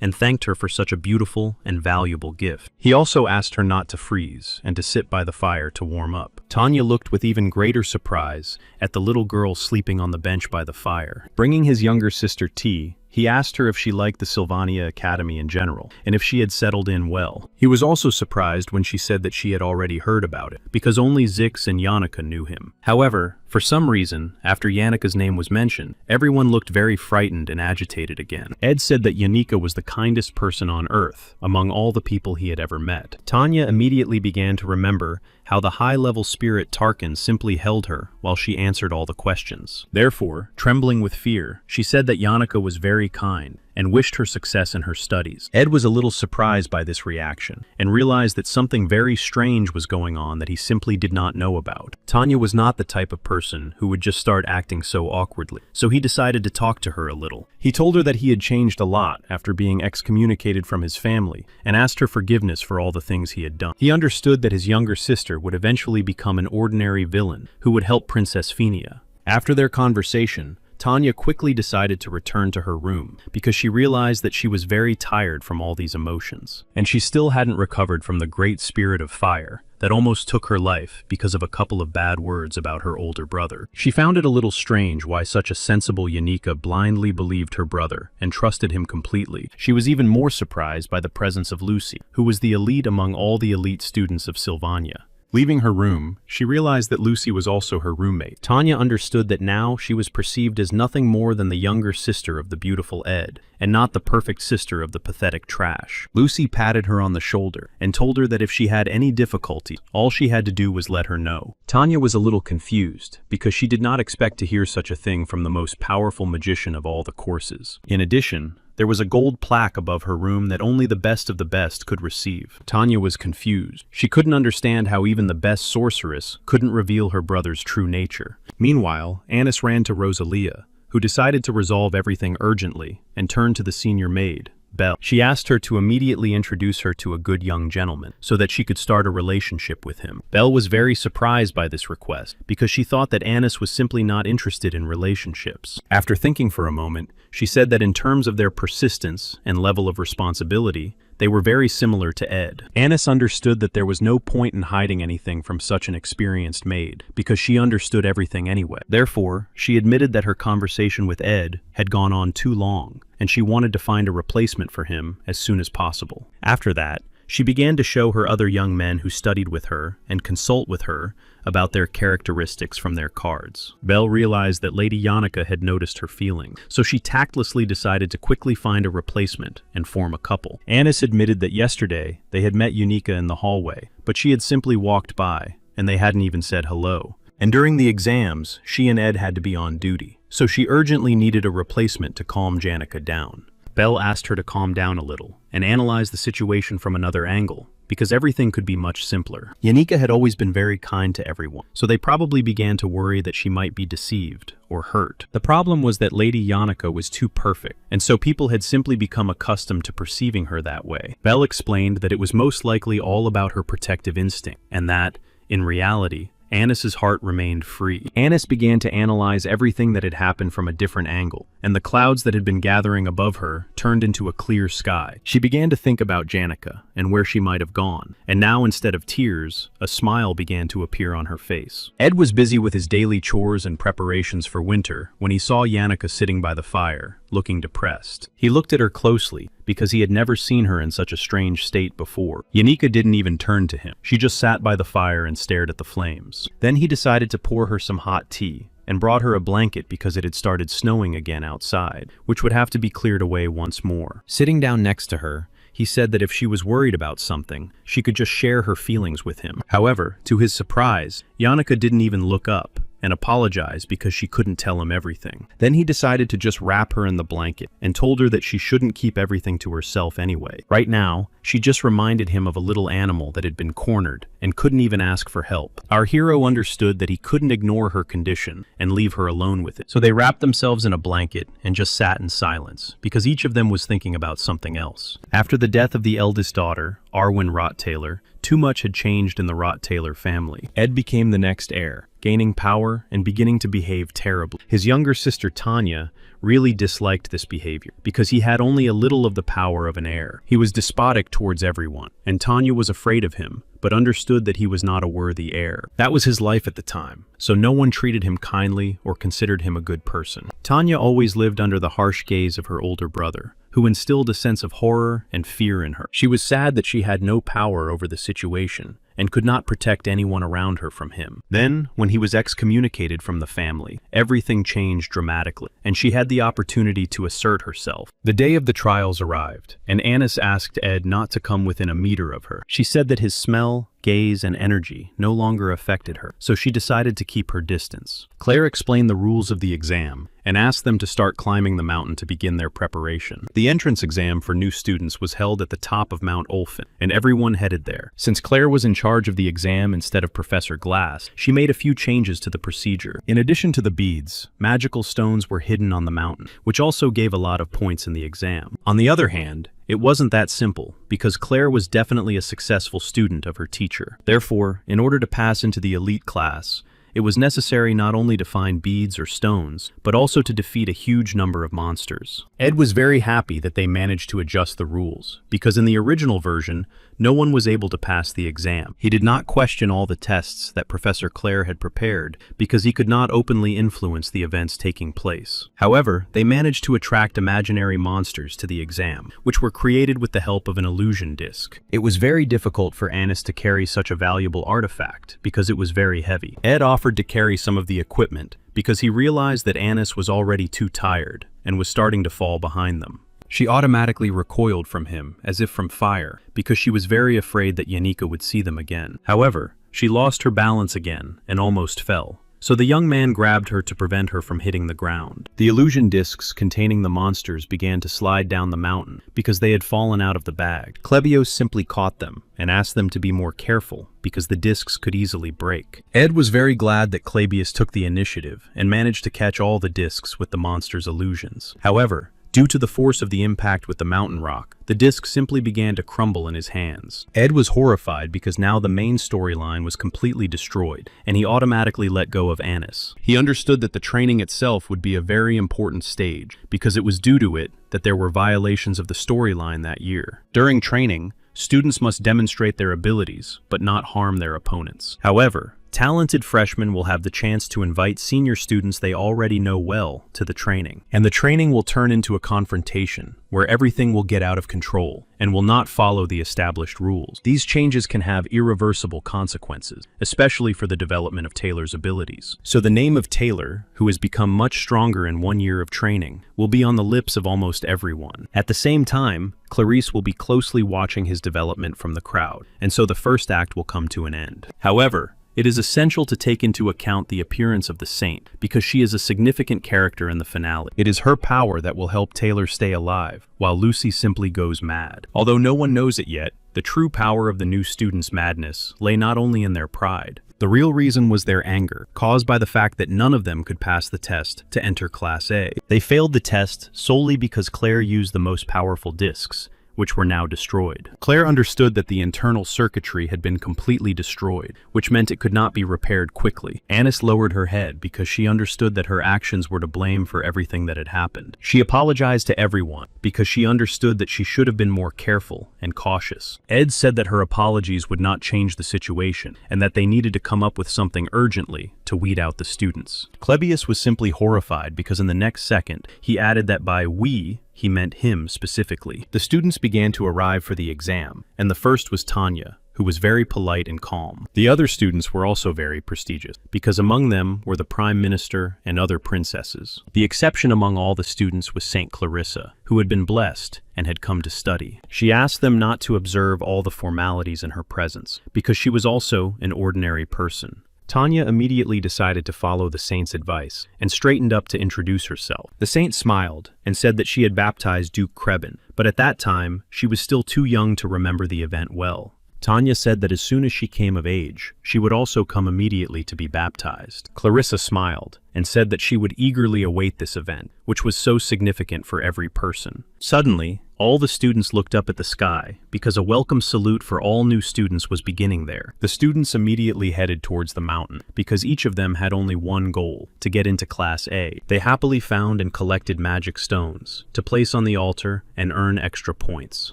A: and thanked her for such a beautiful and valuable gift. He also asked her not to freeze and to sit by the fire to warm up. Tanya looked with even greater surprise at the little girl sleeping on the bench by the fire. Bringing his younger sister tea, he asked her if she liked the Sylvania Academy in general, and if she had settled in well. He was also surprised when she said that she had already heard about it, because only Zix and Yannicka knew him. However, for some reason, after Yannicka's name was mentioned, everyone looked very frightened and agitated again. Ed said that Yannicka was the kindest person on earth among all the people he had ever met. Tanya immediately began to remember how the high-level spirit Tarkin simply held her while she answered all the questions. Therefore, trembling with fear, she said that Yannicka was very kind and wished her success in her studies. Ed was a little surprised by this reaction and realized that something very strange was going on that he simply did not know about. Tanya was not the type of person who would just start acting so awkwardly, so he decided to talk to her a little. He told her that he had changed a lot after being excommunicated from his family and asked her forgiveness for all the things he had done. He understood that his younger sister would eventually become an ordinary villain who would help Princess Phinia. After their conversation, Tanya quickly decided to return to her room because she realized that she was very tired from all these emotions, and she still hadn't recovered from the great spirit of fire that almost took her life because of a couple of bad words about her older brother. She found it a little strange why such a sensible Yanika blindly believed her brother and trusted him completely. She was even more surprised by the presence of Lucy, who was the elite among all the elite students of Sylvania. Leaving her room, she realized that Lucy was also her roommate. Tanya understood that now she was perceived as nothing more than the younger sister of the beautiful Ed, and not the perfect sister of the pathetic trash. Lucy patted her on the shoulder and told her that if she had any difficulty, all she had to do was let her know. Tanya was a little confused because she did not expect to hear such a thing from the most powerful magician of all the courses. In addition, there was a gold plaque above her room that only the best of the best could receive. Tanya was confused. She couldn't understand how even the best sorceress couldn't reveal her brother's true nature. Meanwhile, Anis ran to Rosalia, who decided to resolve everything urgently and turned to the senior maid, Belle. She asked her to immediately introduce her to a good young gentleman so that she could start a relationship with him. Belle was very surprised by this request because she thought that Anis was simply not interested in relationships. After thinking for a moment, she said that in terms of their persistence and level of responsibility, they were very similar to Ed. Anis understood that there was no point in hiding anything from such an experienced maid, because she understood everything anyway. Therefore, she admitted that her conversation with Ed had gone on too long, and she wanted to find a replacement for him as soon as possible. After that, she began to show her other young men who studied with her and consult with her about their characteristics from their cards. Belle realized that Lady Yannicka had noticed her feelings, so she tactlessly decided to quickly find a replacement and form a couple. Anis admitted that yesterday they had met Unica in the hallway, but she had simply walked by, and they hadn't even said hello. And during the exams, she and Ed had to be on duty, so she urgently needed a replacement to calm Janica down. Belle asked her to calm down a little and analyze the situation from another angle, because everything could be much simpler. Yanika had always been very kind to everyone, so they probably began to worry that she might be deceived or hurt. The problem was that Lady Yannicka was too perfect, and so people had simply become accustomed to perceiving her that way. Belle explained that it was most likely all about her protective instinct, and that, in reality, Anis's heart remained free. Anis began to analyze everything that had happened from a different angle, and the clouds that had been gathering above her turned into a clear sky. She began to think about Janica and where she might have gone, and now instead of tears, a smile began to appear on her face. Ed was busy with his daily chores and preparations for winter when he saw Janica sitting by the fire, looking depressed. He looked at her closely because he had never seen her in such a strange state before. Yanika didn't even turn to him. She just sat by the fire and stared at the flames. Then he decided to pour her some hot tea and brought her a blanket because it had started snowing again outside, which would have to be cleared away once more. Sitting down next to her, he said that if she was worried about something, she could just share her feelings with him. However, to his surprise, Janica didn't even look up and apologized because she couldn't tell him everything. Then he decided to just wrap her in the blanket and told her that she shouldn't keep everything to herself anyway. Right now, she just reminded him of a little animal that had been cornered and couldn't even ask for help. Our hero understood that he couldn't ignore her condition and leave her alone with it. So they wrapped themselves in a blanket and just sat in silence because each of them was thinking about something else. After the death of the eldest daughter, Arwen Rot-Taylor, too much had changed in the Rot-Taylor family. Ed became the next heir, gaining power and beginning to behave terribly. His younger sister Tanya really disliked this behavior because he had only a little of the power of an heir. He was despotic towards everyone, and Tanya was afraid of him, but understood that he was not a worthy heir. That was his life at the time, so no one treated him kindly or considered him a good person. Tanya always lived under the harsh gaze of her older brother, who instilled a sense of horror and fear in her. She was sad that she had no power over the situation, and could not protect anyone around her from him. Then, when he was excommunicated from the family, everything changed dramatically, and she had the opportunity to assert herself. The day of the trials arrived, and Anis asked Ed not to come within a meter of her. She said that his smell, gaze, and energy no longer affected her, so she decided to keep her distance. Claire explained the rules of the exam and asked them to start climbing the mountain to begin their preparation. The entrance exam for new students was held at the top of Mount Olphin, and everyone headed there. Since Claire was in charge of the exam instead of Professor Glass, she made a few changes to the procedure. In addition to the beads, magical stones were hidden on the mountain, which also gave a lot of points in the exam. On the other hand, it wasn't that simple, because Claire was definitely a successful student of her teacher. Therefore, in order to pass into the elite class, it was necessary not only to find beads or stones, but also to defeat a huge number of monsters. Ed was very happy that they managed to adjust the rules, because in the original version, no one was able to pass the exam. He did not question all the tests that Professor Claire had prepared, because he could not openly influence the events taking place. However, they managed to attract imaginary monsters to the exam, which were created with the help of an illusion disc. It was very difficult for Anis to carry such a valuable artifact, because it was very heavy. Ed offered to carry some of the equipment, because he realized that Anis was already too tired, and was starting to fall behind them. She automatically recoiled from him, as if from fire, because she was very afraid that Yanika would see them again. However, she lost her balance again, and almost fell. So the young man grabbed her to prevent her from hitting the ground. The illusion discs containing the monsters began to slide down the mountain, because they had fallen out of the bag. Klebios simply caught them, and asked them to be more careful, because the discs could easily break. Ed was very glad that Klebios took the initiative, and managed to catch all the discs with the monster's illusions. However, due to the force of the impact with the mountain rock, the disc simply began to crumble in his hands. Ed was horrified because now the main storyline was completely destroyed, and he automatically let go of Anis. He understood that the training itself would be a very important stage, because it was due to it that there were violations of the storyline that year. During training, students must demonstrate their abilities, but not harm their opponents. However, talented freshmen will have the chance to invite senior students they already know well to the training. And the training will turn into a confrontation, where everything will get out of control, and will not follow the established rules. These changes can have irreversible consequences, especially for the development of Taylor's abilities. So the name of Taylor, who has become much stronger in 1 year of training, will be on the lips of almost everyone. At the same time, Clarice will be closely watching his development from the crowd, and so the first act will come to an end. However, it is essential to take into account the appearance of the saint, because she is a significant character in the finale. It is her power that will help Taylor stay alive, while Lucy simply goes mad. Although no one knows it yet, the true power of the new students' madness lay not only in their pride. The real reason was their anger, caused by the fact that none of them could pass the test to enter Class A. They failed the test solely because Claire used the most powerful discs, which were now destroyed. Claire understood that the internal circuitry had been completely destroyed, which meant it could not be repaired quickly. Anis lowered her head because she understood that her actions were to blame for everything that had happened. She apologized to everyone because she understood that she should have been more careful and cautious. Ed said that her apologies would not change the situation, and that they needed to come up with something urgently to weed out the students. Klebios was simply horrified because in the next second, he added that by we, he meant him specifically. The students began to arrive for the exam, and the first was Tanya, who was very polite and calm. The other students were also very prestigious, because among them were the Prime Minister and other princesses. The exception among all the students was Saint Clarissa, who had been blessed and had come to study. She asked them not to observe all the formalities in her presence, because she was also an ordinary person. Tanya immediately decided to follow the saint's advice and straightened up to introduce herself. The saint smiled and said that she had baptized Duke Krebin, but at that time, she was still too young to remember the event well. Tanya said that as soon as she came of age, she would also come immediately to be baptized. Clarissa smiled and said that she would eagerly await this event, which was so significant for every person. Suddenly, all the students looked up at the sky because a welcome salute for all new students was beginning there. The students immediately headed towards the mountain because each of them had only one goal, to get into Class A. They happily found and collected magic stones to place on the altar and earn extra points.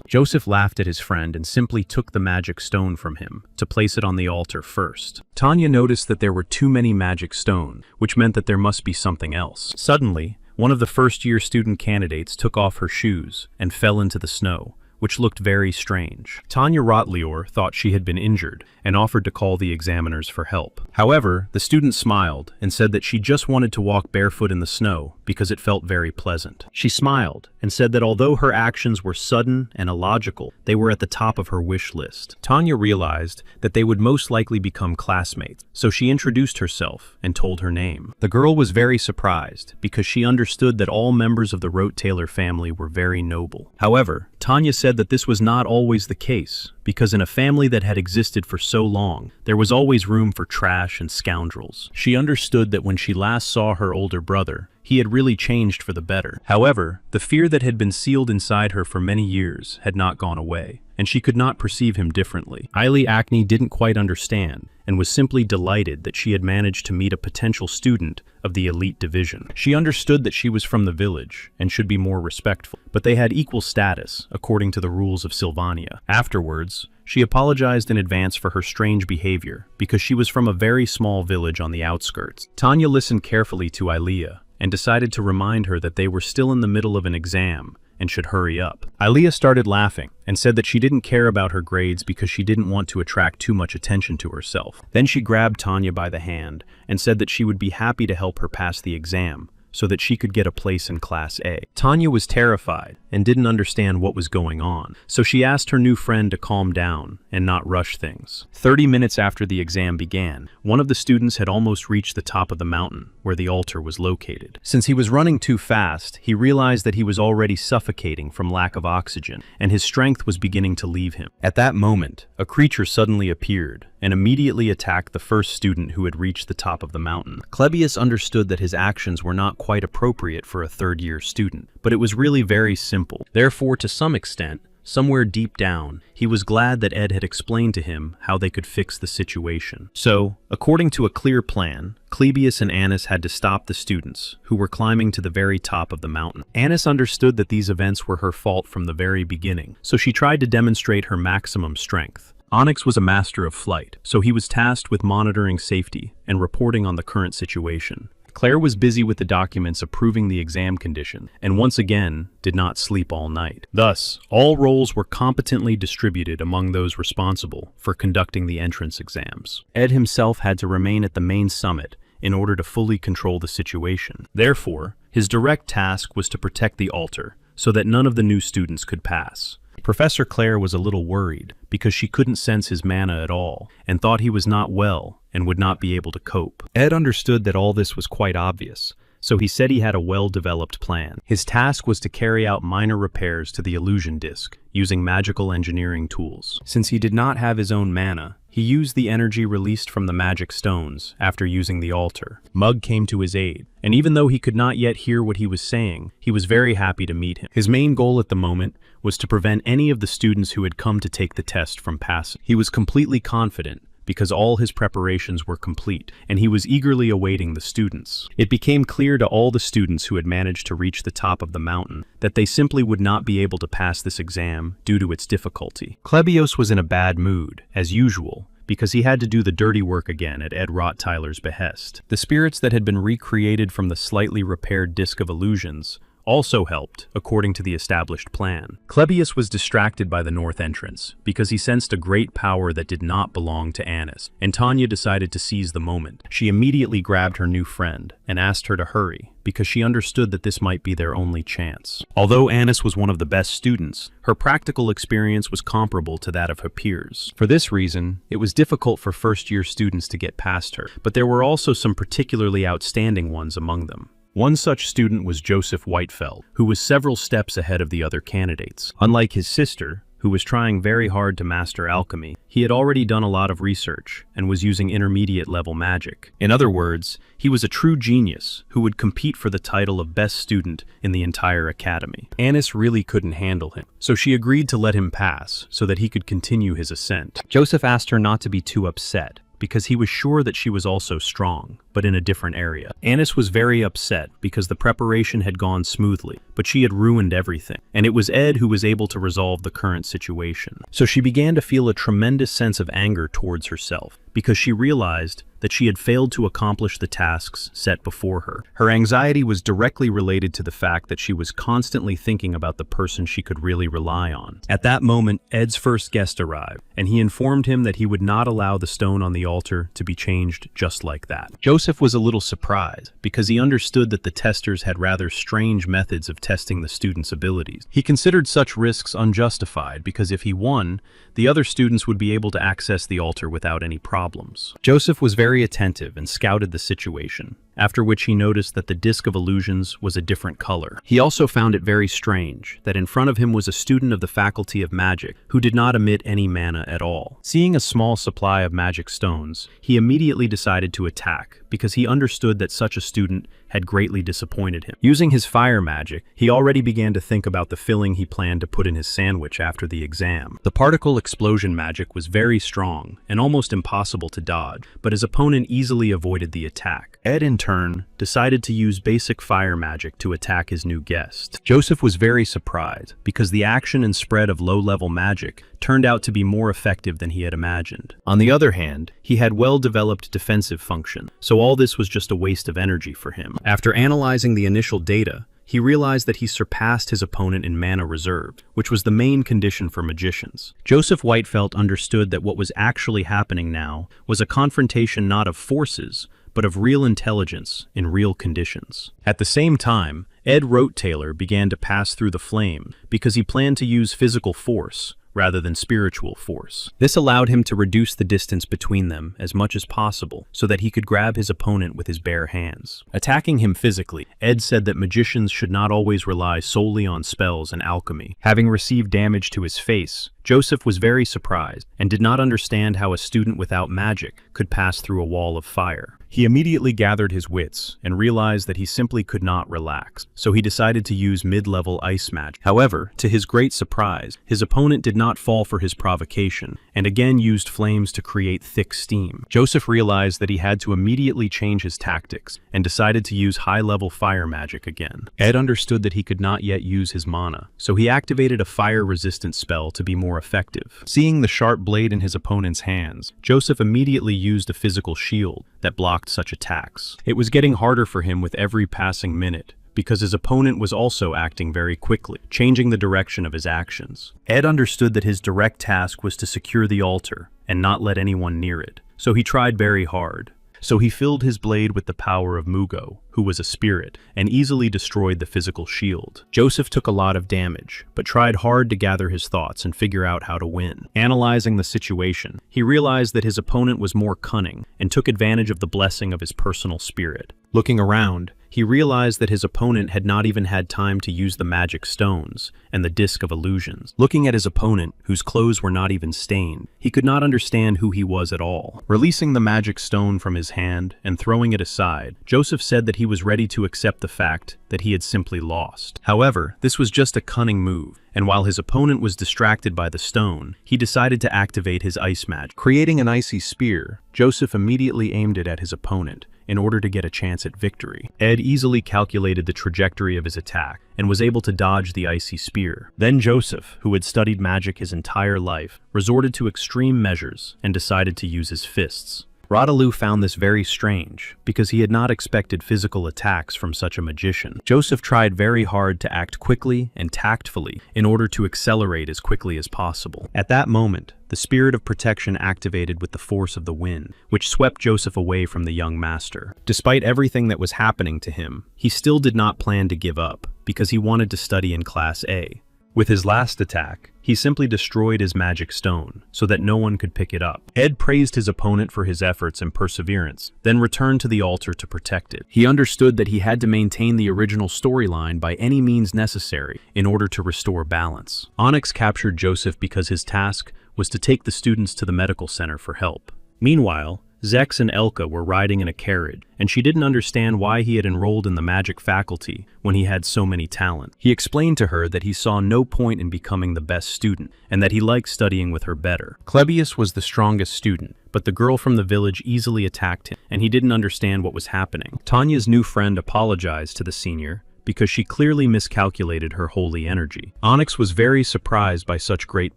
A: Joseph laughed at his friend and simply took the magic stone from him to place it on the altar first. Tanya noticed that there were too many magic stones, which meant that there must be something else. Suddenly, one of the first-year student candidates took off her shoes and fell into the snow, which looked very strange. Tanya Rotlior thought she had been injured and offered to call the examiners for help. However, the student smiled and said that she just wanted to walk barefoot in the snow because it felt very pleasant. She smiled and said that although her actions were sudden and illogical, they were at the top of her wish list. Tanya realized that they would most likely become classmates, so she introduced herself and told her name. The girl was very surprised because she understood that all members of the Rote-Taylor family were very noble. However, Tanya said that this was not always the case, because in a family that had existed for so long, there was always room for trash and scoundrels. She understood that when she last saw her older brother, he had really changed for the better. However, the fear that had been sealed inside her for many years had not gone away, and she could not perceive him differently. Eily Acne didn't quite understand, and was simply delighted that she had managed to meet a potential student of the elite division. She understood that she was from the village and should be more respectful, but they had equal status according to the rules of Sylvania. Afterwards, she apologized in advance for her strange behavior because she was from a very small village on the outskirts. Tanya listened carefully to Ilea and decided to remind her that they were still in the middle of an exam and should hurry up. Ilea started laughing and said that she didn't care about her grades because she didn't want to attract too much attention to herself. Then she grabbed Tanya by the hand and said that she would be happy to help her pass the exam so that she could get a place in Class A. Tanya was terrified and didn't understand what was going on, so she asked her new friend to calm down and not rush things. 30 minutes after the exam began, one of the students had almost reached the top of the mountain where the altar was located. Since he was running too fast, he realized that he was already suffocating from lack of oxygen, and his strength was beginning to leave him. At that moment, a creature suddenly appeared and immediately attacked the first student who had reached the top of the mountain. Clebius understood that his actions were not quite appropriate for a third-year student, but it was really very simple. Therefore, to some extent, somewhere deep down, he was glad that Ed had explained to him how they could fix the situation. So, according to a clear plan, Clebius and Anis had to stop the students, who were climbing to the very top of the mountain. Anis understood that these events were her fault from the very beginning, so she tried to demonstrate her maximum strength. Onyx was a master of flight, so he was tasked with monitoring safety and reporting on the current situation. Claire was busy with the documents approving the exam condition, and once again, did not sleep all night. Thus, all roles were competently distributed among those responsible for conducting the entrance exams. Ed himself had to remain at the main summit in order to fully control the situation. Therefore, his direct task was to protect the altar so that none of the new students could pass. Professor Claire was a little worried because she couldn't sense his mana at all and thought he was not well and would not be able to cope. Ed understood that all this was quite obvious, so he said he had a well-developed plan. His task was to carry out minor repairs to the illusion disc using magical engineering tools. Since he did not have his own mana, he used the energy released from the magic stones after using the altar. Mug came to his aid, and even though he could not yet hear what he was saying, he was very happy to meet him. His main goal at the moment was to prevent any of the students who had come to take the test from passing. He was completely confident because all his preparations were complete, and he was eagerly awaiting the students. It became clear to all the students who had managed to reach the top of the mountain that they simply would not be able to pass this exam due to its difficulty. Clebios was in a bad mood, as usual, because he had to do the dirty work again at Ed Rottweiler's behest. The spirits that had been recreated from the slightly repaired Disc of Illusions also helped, according to the established plan. Clebius was distracted by the north entrance because he sensed a great power that did not belong to Anis, and Tanya decided to seize the moment. She immediately grabbed her new friend and asked her to hurry because she understood that this might be their only chance. Although Anis was one of the best students, her practical experience was comparable to that of her peers. For this reason, it was difficult for first-year students to get past her, but there were also some particularly outstanding ones among them. One such student was Joseph Whitefeld, who was several steps ahead of the other candidates. Unlike his sister, who was trying very hard to master alchemy, he had already done a lot of research and was using intermediate-level magic. In other words, he was a true genius who would compete for the title of best student in the entire academy. Anis really couldn't handle him, so she agreed to let him pass so that he could continue his ascent. Joseph asked her not to be too upset, because he was sure that she was also strong, but in a different area. Anis was very upset because the preparation had gone smoothly, but she had ruined everything, and it was Ed who was able to resolve the current situation. So she began to feel a tremendous sense of anger towards herself, because she realized that she had failed to accomplish the tasks set before her. Her anxiety was directly related to the fact that she was constantly thinking about the person she could really rely on. At that moment, Ed's first guest arrived, and he informed him that he would not allow the stone on the altar to be changed just like that. Joseph was a little surprised, because he understood that the testers had rather strange methods of testing the students' abilities. He considered such risks unjustified, because if he won, the other students would be able to access the altar without any problems. Joseph was very attentive and scouted the situation, after which he noticed that the disc of illusions was a different color. He also found it very strange that in front of him was a student of the Faculty of Magic who did not emit any mana at all. Seeing a small supply of magic stones, he immediately decided to attack because he understood that such a student had greatly disappointed him. Using his fire magic, he already began to think about the filling he planned to put in his sandwich after the exam. The particle explosion magic was very strong and almost impossible to dodge, but his opponent easily avoided the attack. Ed, in turn, decided to use basic fire magic to attack his new guest. Joseph was very surprised because the action and spread of low-level magic turned out to be more effective than he had imagined. On the other hand, he had well-developed defensive function, so all this was just a waste of energy for him. After analyzing the initial data, he realized that he surpassed his opponent in mana reserve, which was the main condition for magicians. Joseph Whitefelt understood that what was actually happening now was a confrontation not of forces, but of real intelligence in real conditions. At the same time, Ed Rote-Taylor began to pass through the flame because he planned to use physical force rather than spiritual force. This allowed him to reduce the distance between them as much as possible so that he could grab his opponent with his bare hands. Attacking him physically, Ed said that magicians should not always rely solely on spells and alchemy. Having received damage to his face, Joseph was very surprised and did not understand how a student without magic could pass through a wall of fire. He immediately gathered his wits and realized that he simply could not relax, so he decided to use mid-level ice magic. However, to his great surprise, his opponent did not fall for his provocation and again used flames to create thick steam. Joseph realized that he had to immediately change his tactics and decided to use high-level fire magic again. Ed understood that he could not yet use his mana, so he activated a fire-resistant spell to be more effective. Seeing the sharp blade in his opponent's hands, Joseph immediately used a physical shield that blocked such attacks. It was getting harder for him with every passing minute, because his opponent was also acting very quickly, changing the direction of his actions. Ed understood that his direct task was to secure the altar and not let anyone near it, so he tried very hard. So he filled his blade with the power of Mugo, who was a spirit, and easily destroyed the physical shield. Joseph took a lot of damage, but tried hard to gather his thoughts and figure out how to win. Analyzing the situation, he realized that his opponent was more cunning and took advantage of the blessing of his personal spirit. Looking around, he realized that his opponent had not even had time to use the magic stones and the disc of illusions. Looking at his opponent, whose clothes were not even stained, he could not understand who he was at all. Releasing the magic stone from his hand and throwing it aside, Joseph said that he was ready to accept the fact that he had simply lost. However, this was just a cunning move, and while his opponent was distracted by the stone, he decided to activate his ice magic. Creating an icy spear, Joseph immediately aimed it at his opponent in order to get a chance at victory. Ed easily calculated the trajectory of his attack and was able to dodge the icy spear. Then Joseph, who had studied magic his entire life, resorted to extreme measures and decided to use his fists. Rodaloo found this very strange, because he had not expected physical attacks from such a magician. Joseph tried very hard to act quickly and tactfully in order to accelerate as quickly as possible. At that moment, the spirit of protection activated with the force of the wind, which swept Joseph away from the young master. Despite everything that was happening to him, he still did not plan to give up, because he wanted to study in Class A. With his last attack, he simply destroyed his magic stone, so that no one could pick it up. Ed praised his opponent for his efforts and perseverance, then returned to the altar to protect it. He understood that he had to maintain the original storyline by any means necessary in order to restore balance. Onyx captured Joseph because his task was to take the students to the medical center for help. Meanwhile, Zex and Elka were riding in a carriage, and she didn't understand why he had enrolled in the magic faculty when he had so many talents. He explained to her that he saw no point in becoming the best student, and that he liked studying with her better. Klebius was the strongest student, but the girl from the village easily attacked him, and he didn't understand what was happening. Tanya's new friend apologized to the senior, because she clearly miscalculated her holy energy. Onyx was very surprised by such great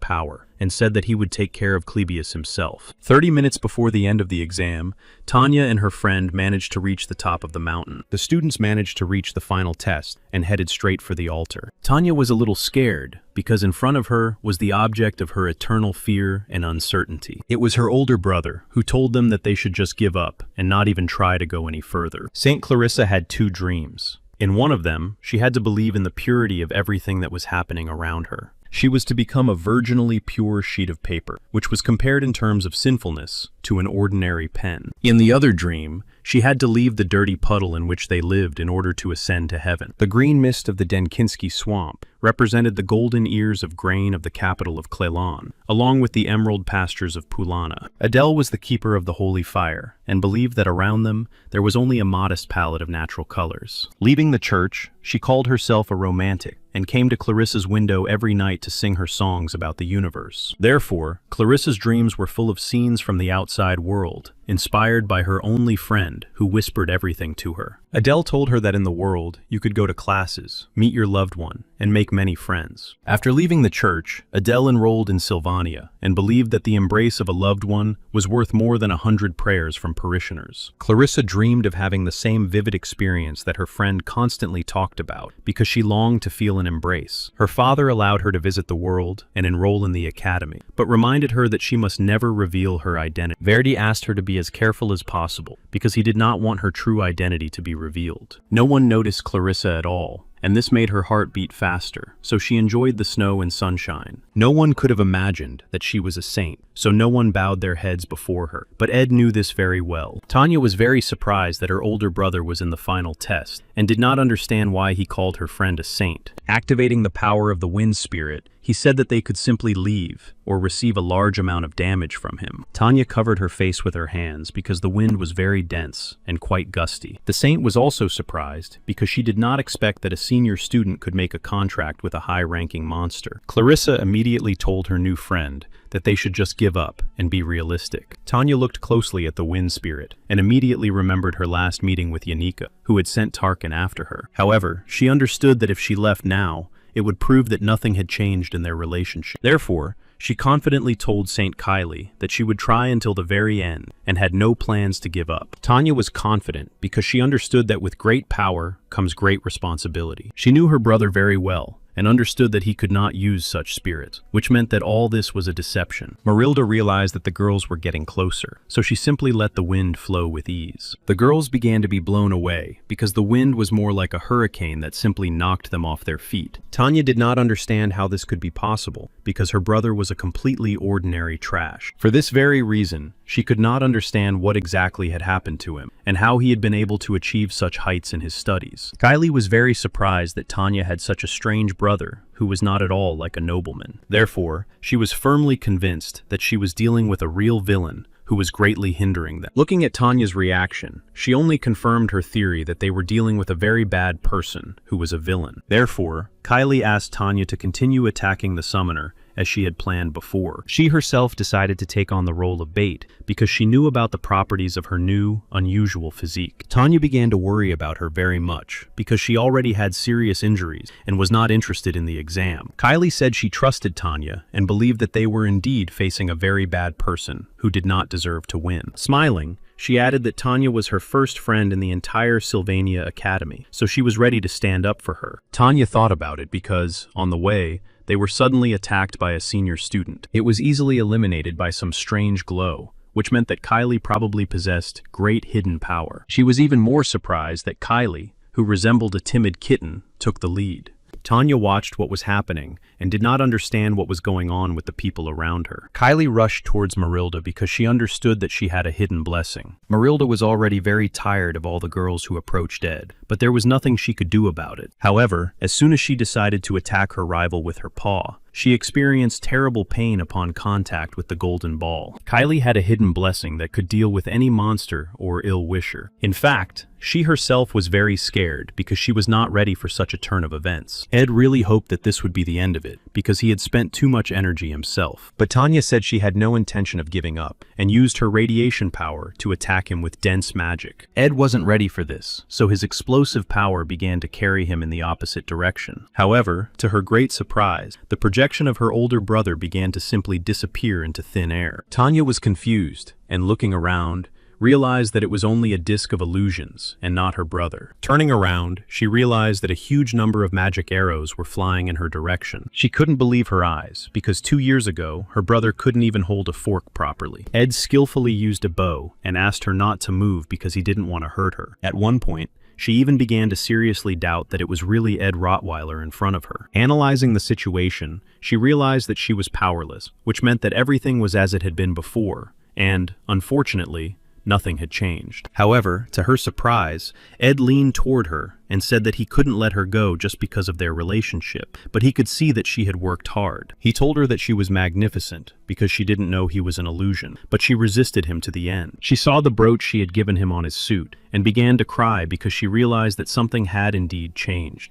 A: power, and said that he would take care of Klebius himself. 30 minutes before the end of the exam, Tanya and her friend managed to reach the top of the mountain. The students managed to reach the final test and headed straight for the altar. Tanya was a little scared, because in front of her was the object of her eternal fear and uncertainty. It was her older brother, who told them that they should just give up and not even try to go any further. Saint Clarissa had 2 dreams. In one of them, she had to believe in the purity of everything that was happening around her. She was to become a virginally pure sheet of paper, which was compared in terms of sinfulness to an ordinary pen. In the other dream, she had to leave the dirty puddle in which they lived in order to ascend to heaven. The green mist of the Denkinsky swamp represented the golden ears of grain of the capital of Cleylon, along with the emerald pastures of Pulana. Adele was the keeper of the holy fire, and believed that around them there was only a modest palette of natural colors. Leaving the church, she called herself a romantic, and came to Clarissa's window every night to sing her songs about the universe. Therefore, Clarissa's dreams were full of scenes from the outside world, inspired by her only friend who whispered everything to her. Adele told her that in the world, you could go to classes, meet your loved one, and make many friends. After leaving the church, Adele enrolled in Sylvania and believed that the embrace of a loved one was worth more than 100 prayers from parishioners. Clarissa dreamed of having the same vivid experience that her friend constantly talked about because she longed to feel an embrace. Her father allowed her to visit the world and enroll in the academy, but reminded her that she must never reveal her identity. Verdi asked her to be as careful as possible because he did not want her true identity to be revealed. No one noticed Clarissa at all, and this made her heart beat faster, so she enjoyed the snow and sunshine. No one could have imagined that she was a saint, so no one bowed their heads before her, but Ed knew this very well. Tanya was very surprised that her older brother was in the final test, and did not understand why he called her friend a saint. Activating the power of the wind spirit, he said that they could simply leave, or receive a large amount of damage from him. Tanya covered her face with her hands because the wind was very dense and quite gusty. The saint was also surprised because she did not expect that a senior student could make a contract with a high-ranking monster. Clarissa immediately told her new friend that they should just give up and be realistic. Tanya looked closely at the wind spirit and immediately remembered her last meeting with Yanika, who had sent Tarkin after her. However, she understood that if she left now, it would prove that nothing had changed in their relationship. Therefore, she confidently told Saint Kylie that she would try until the very end and had no plans to give up. Tanya was confident because she understood that with great power comes great responsibility. She knew her brother very well and understood that he could not use such spirits, which meant that all this was a deception. Marilda realized that the girls were getting closer, so she simply let the wind flow with ease. The girls began to be blown away because the wind was more like a hurricane that simply knocked them off their feet. Tanya did not understand how this could be possible because her brother was a completely ordinary trash. For this very reason, she could not understand what exactly had happened to him and how he had been able to achieve such heights in his studies. Kylie was very surprised that Tanya had such a strange brother who was not at all like a nobleman. Therefore, she was firmly convinced that she was dealing with a real villain who was greatly hindering them. Looking at Tanya's reaction, she only confirmed her theory that they were dealing with a very bad person who was a villain. Therefore, Kylie asked Tanya to continue attacking the summoner as she had planned before. She herself decided to take on the role of bait because she knew about the properties of her new, unusual physique. Tanya began to worry about her very much because she already had serious injuries and was not interested in the exam. Kylie said she trusted Tanya and believed that they were indeed facing a very bad person who did not deserve to win. Smiling, she added that Tanya was her first friend in the entire Sylvania Academy, so she was ready to stand up for her. Tanya thought about it because, on the way, they were suddenly attacked by a senior student. It was easily eliminated by some strange glow, which meant that Kylie probably possessed great hidden power. She was even more surprised that Kylie, who resembled a timid kitten, took the lead. Tanya watched what was happening and did not understand what was going on with the people around her. Kylie rushed towards Marilda because she understood that she had a hidden blessing. Marilda was already very tired of all the girls who approached Ed, but there was nothing she could do about it. However, as soon as she decided to attack her rival with her paw, she experienced terrible pain upon contact with the golden ball. Kylie had a hidden blessing that could deal with any monster or ill-wisher. In fact, she herself was very scared because she was not ready for such a turn of events. Ed really hoped that this would be the end of it, because he had spent too much energy himself. But Tanya said she had no intention of giving up, and used her radiation power to attack him with dense magic. Ed wasn't ready for this, so his explosive power began to carry him in the opposite direction. However, to her great surprise, the projection of her older brother began to simply disappear into thin air. Tanya was confused, and looking around, realized that it was only a disc of illusions and not her brother. Turning around, she realized that a huge number of magic arrows were flying in her direction. She couldn't believe her eyes, because 2 years ago, her brother couldn't even hold a fork properly. Ed skillfully used a bow and asked her not to move because he didn't want to hurt her. At one point, she even began to seriously doubt that it was really Ed Rottweiler in front of her. Analyzing the situation, she realized that she was powerless, which meant that everything was as it had been before, and, unfortunately, nothing had changed. However, to her surprise, Ed leaned toward her and said that he couldn't let her go just because of their relationship, but he could see that she had worked hard. He told her that she was magnificent because she didn't know he was an illusion, but she resisted him to the end. She saw the brooch she had given him on his suit and began to cry because she realized that something had indeed changed.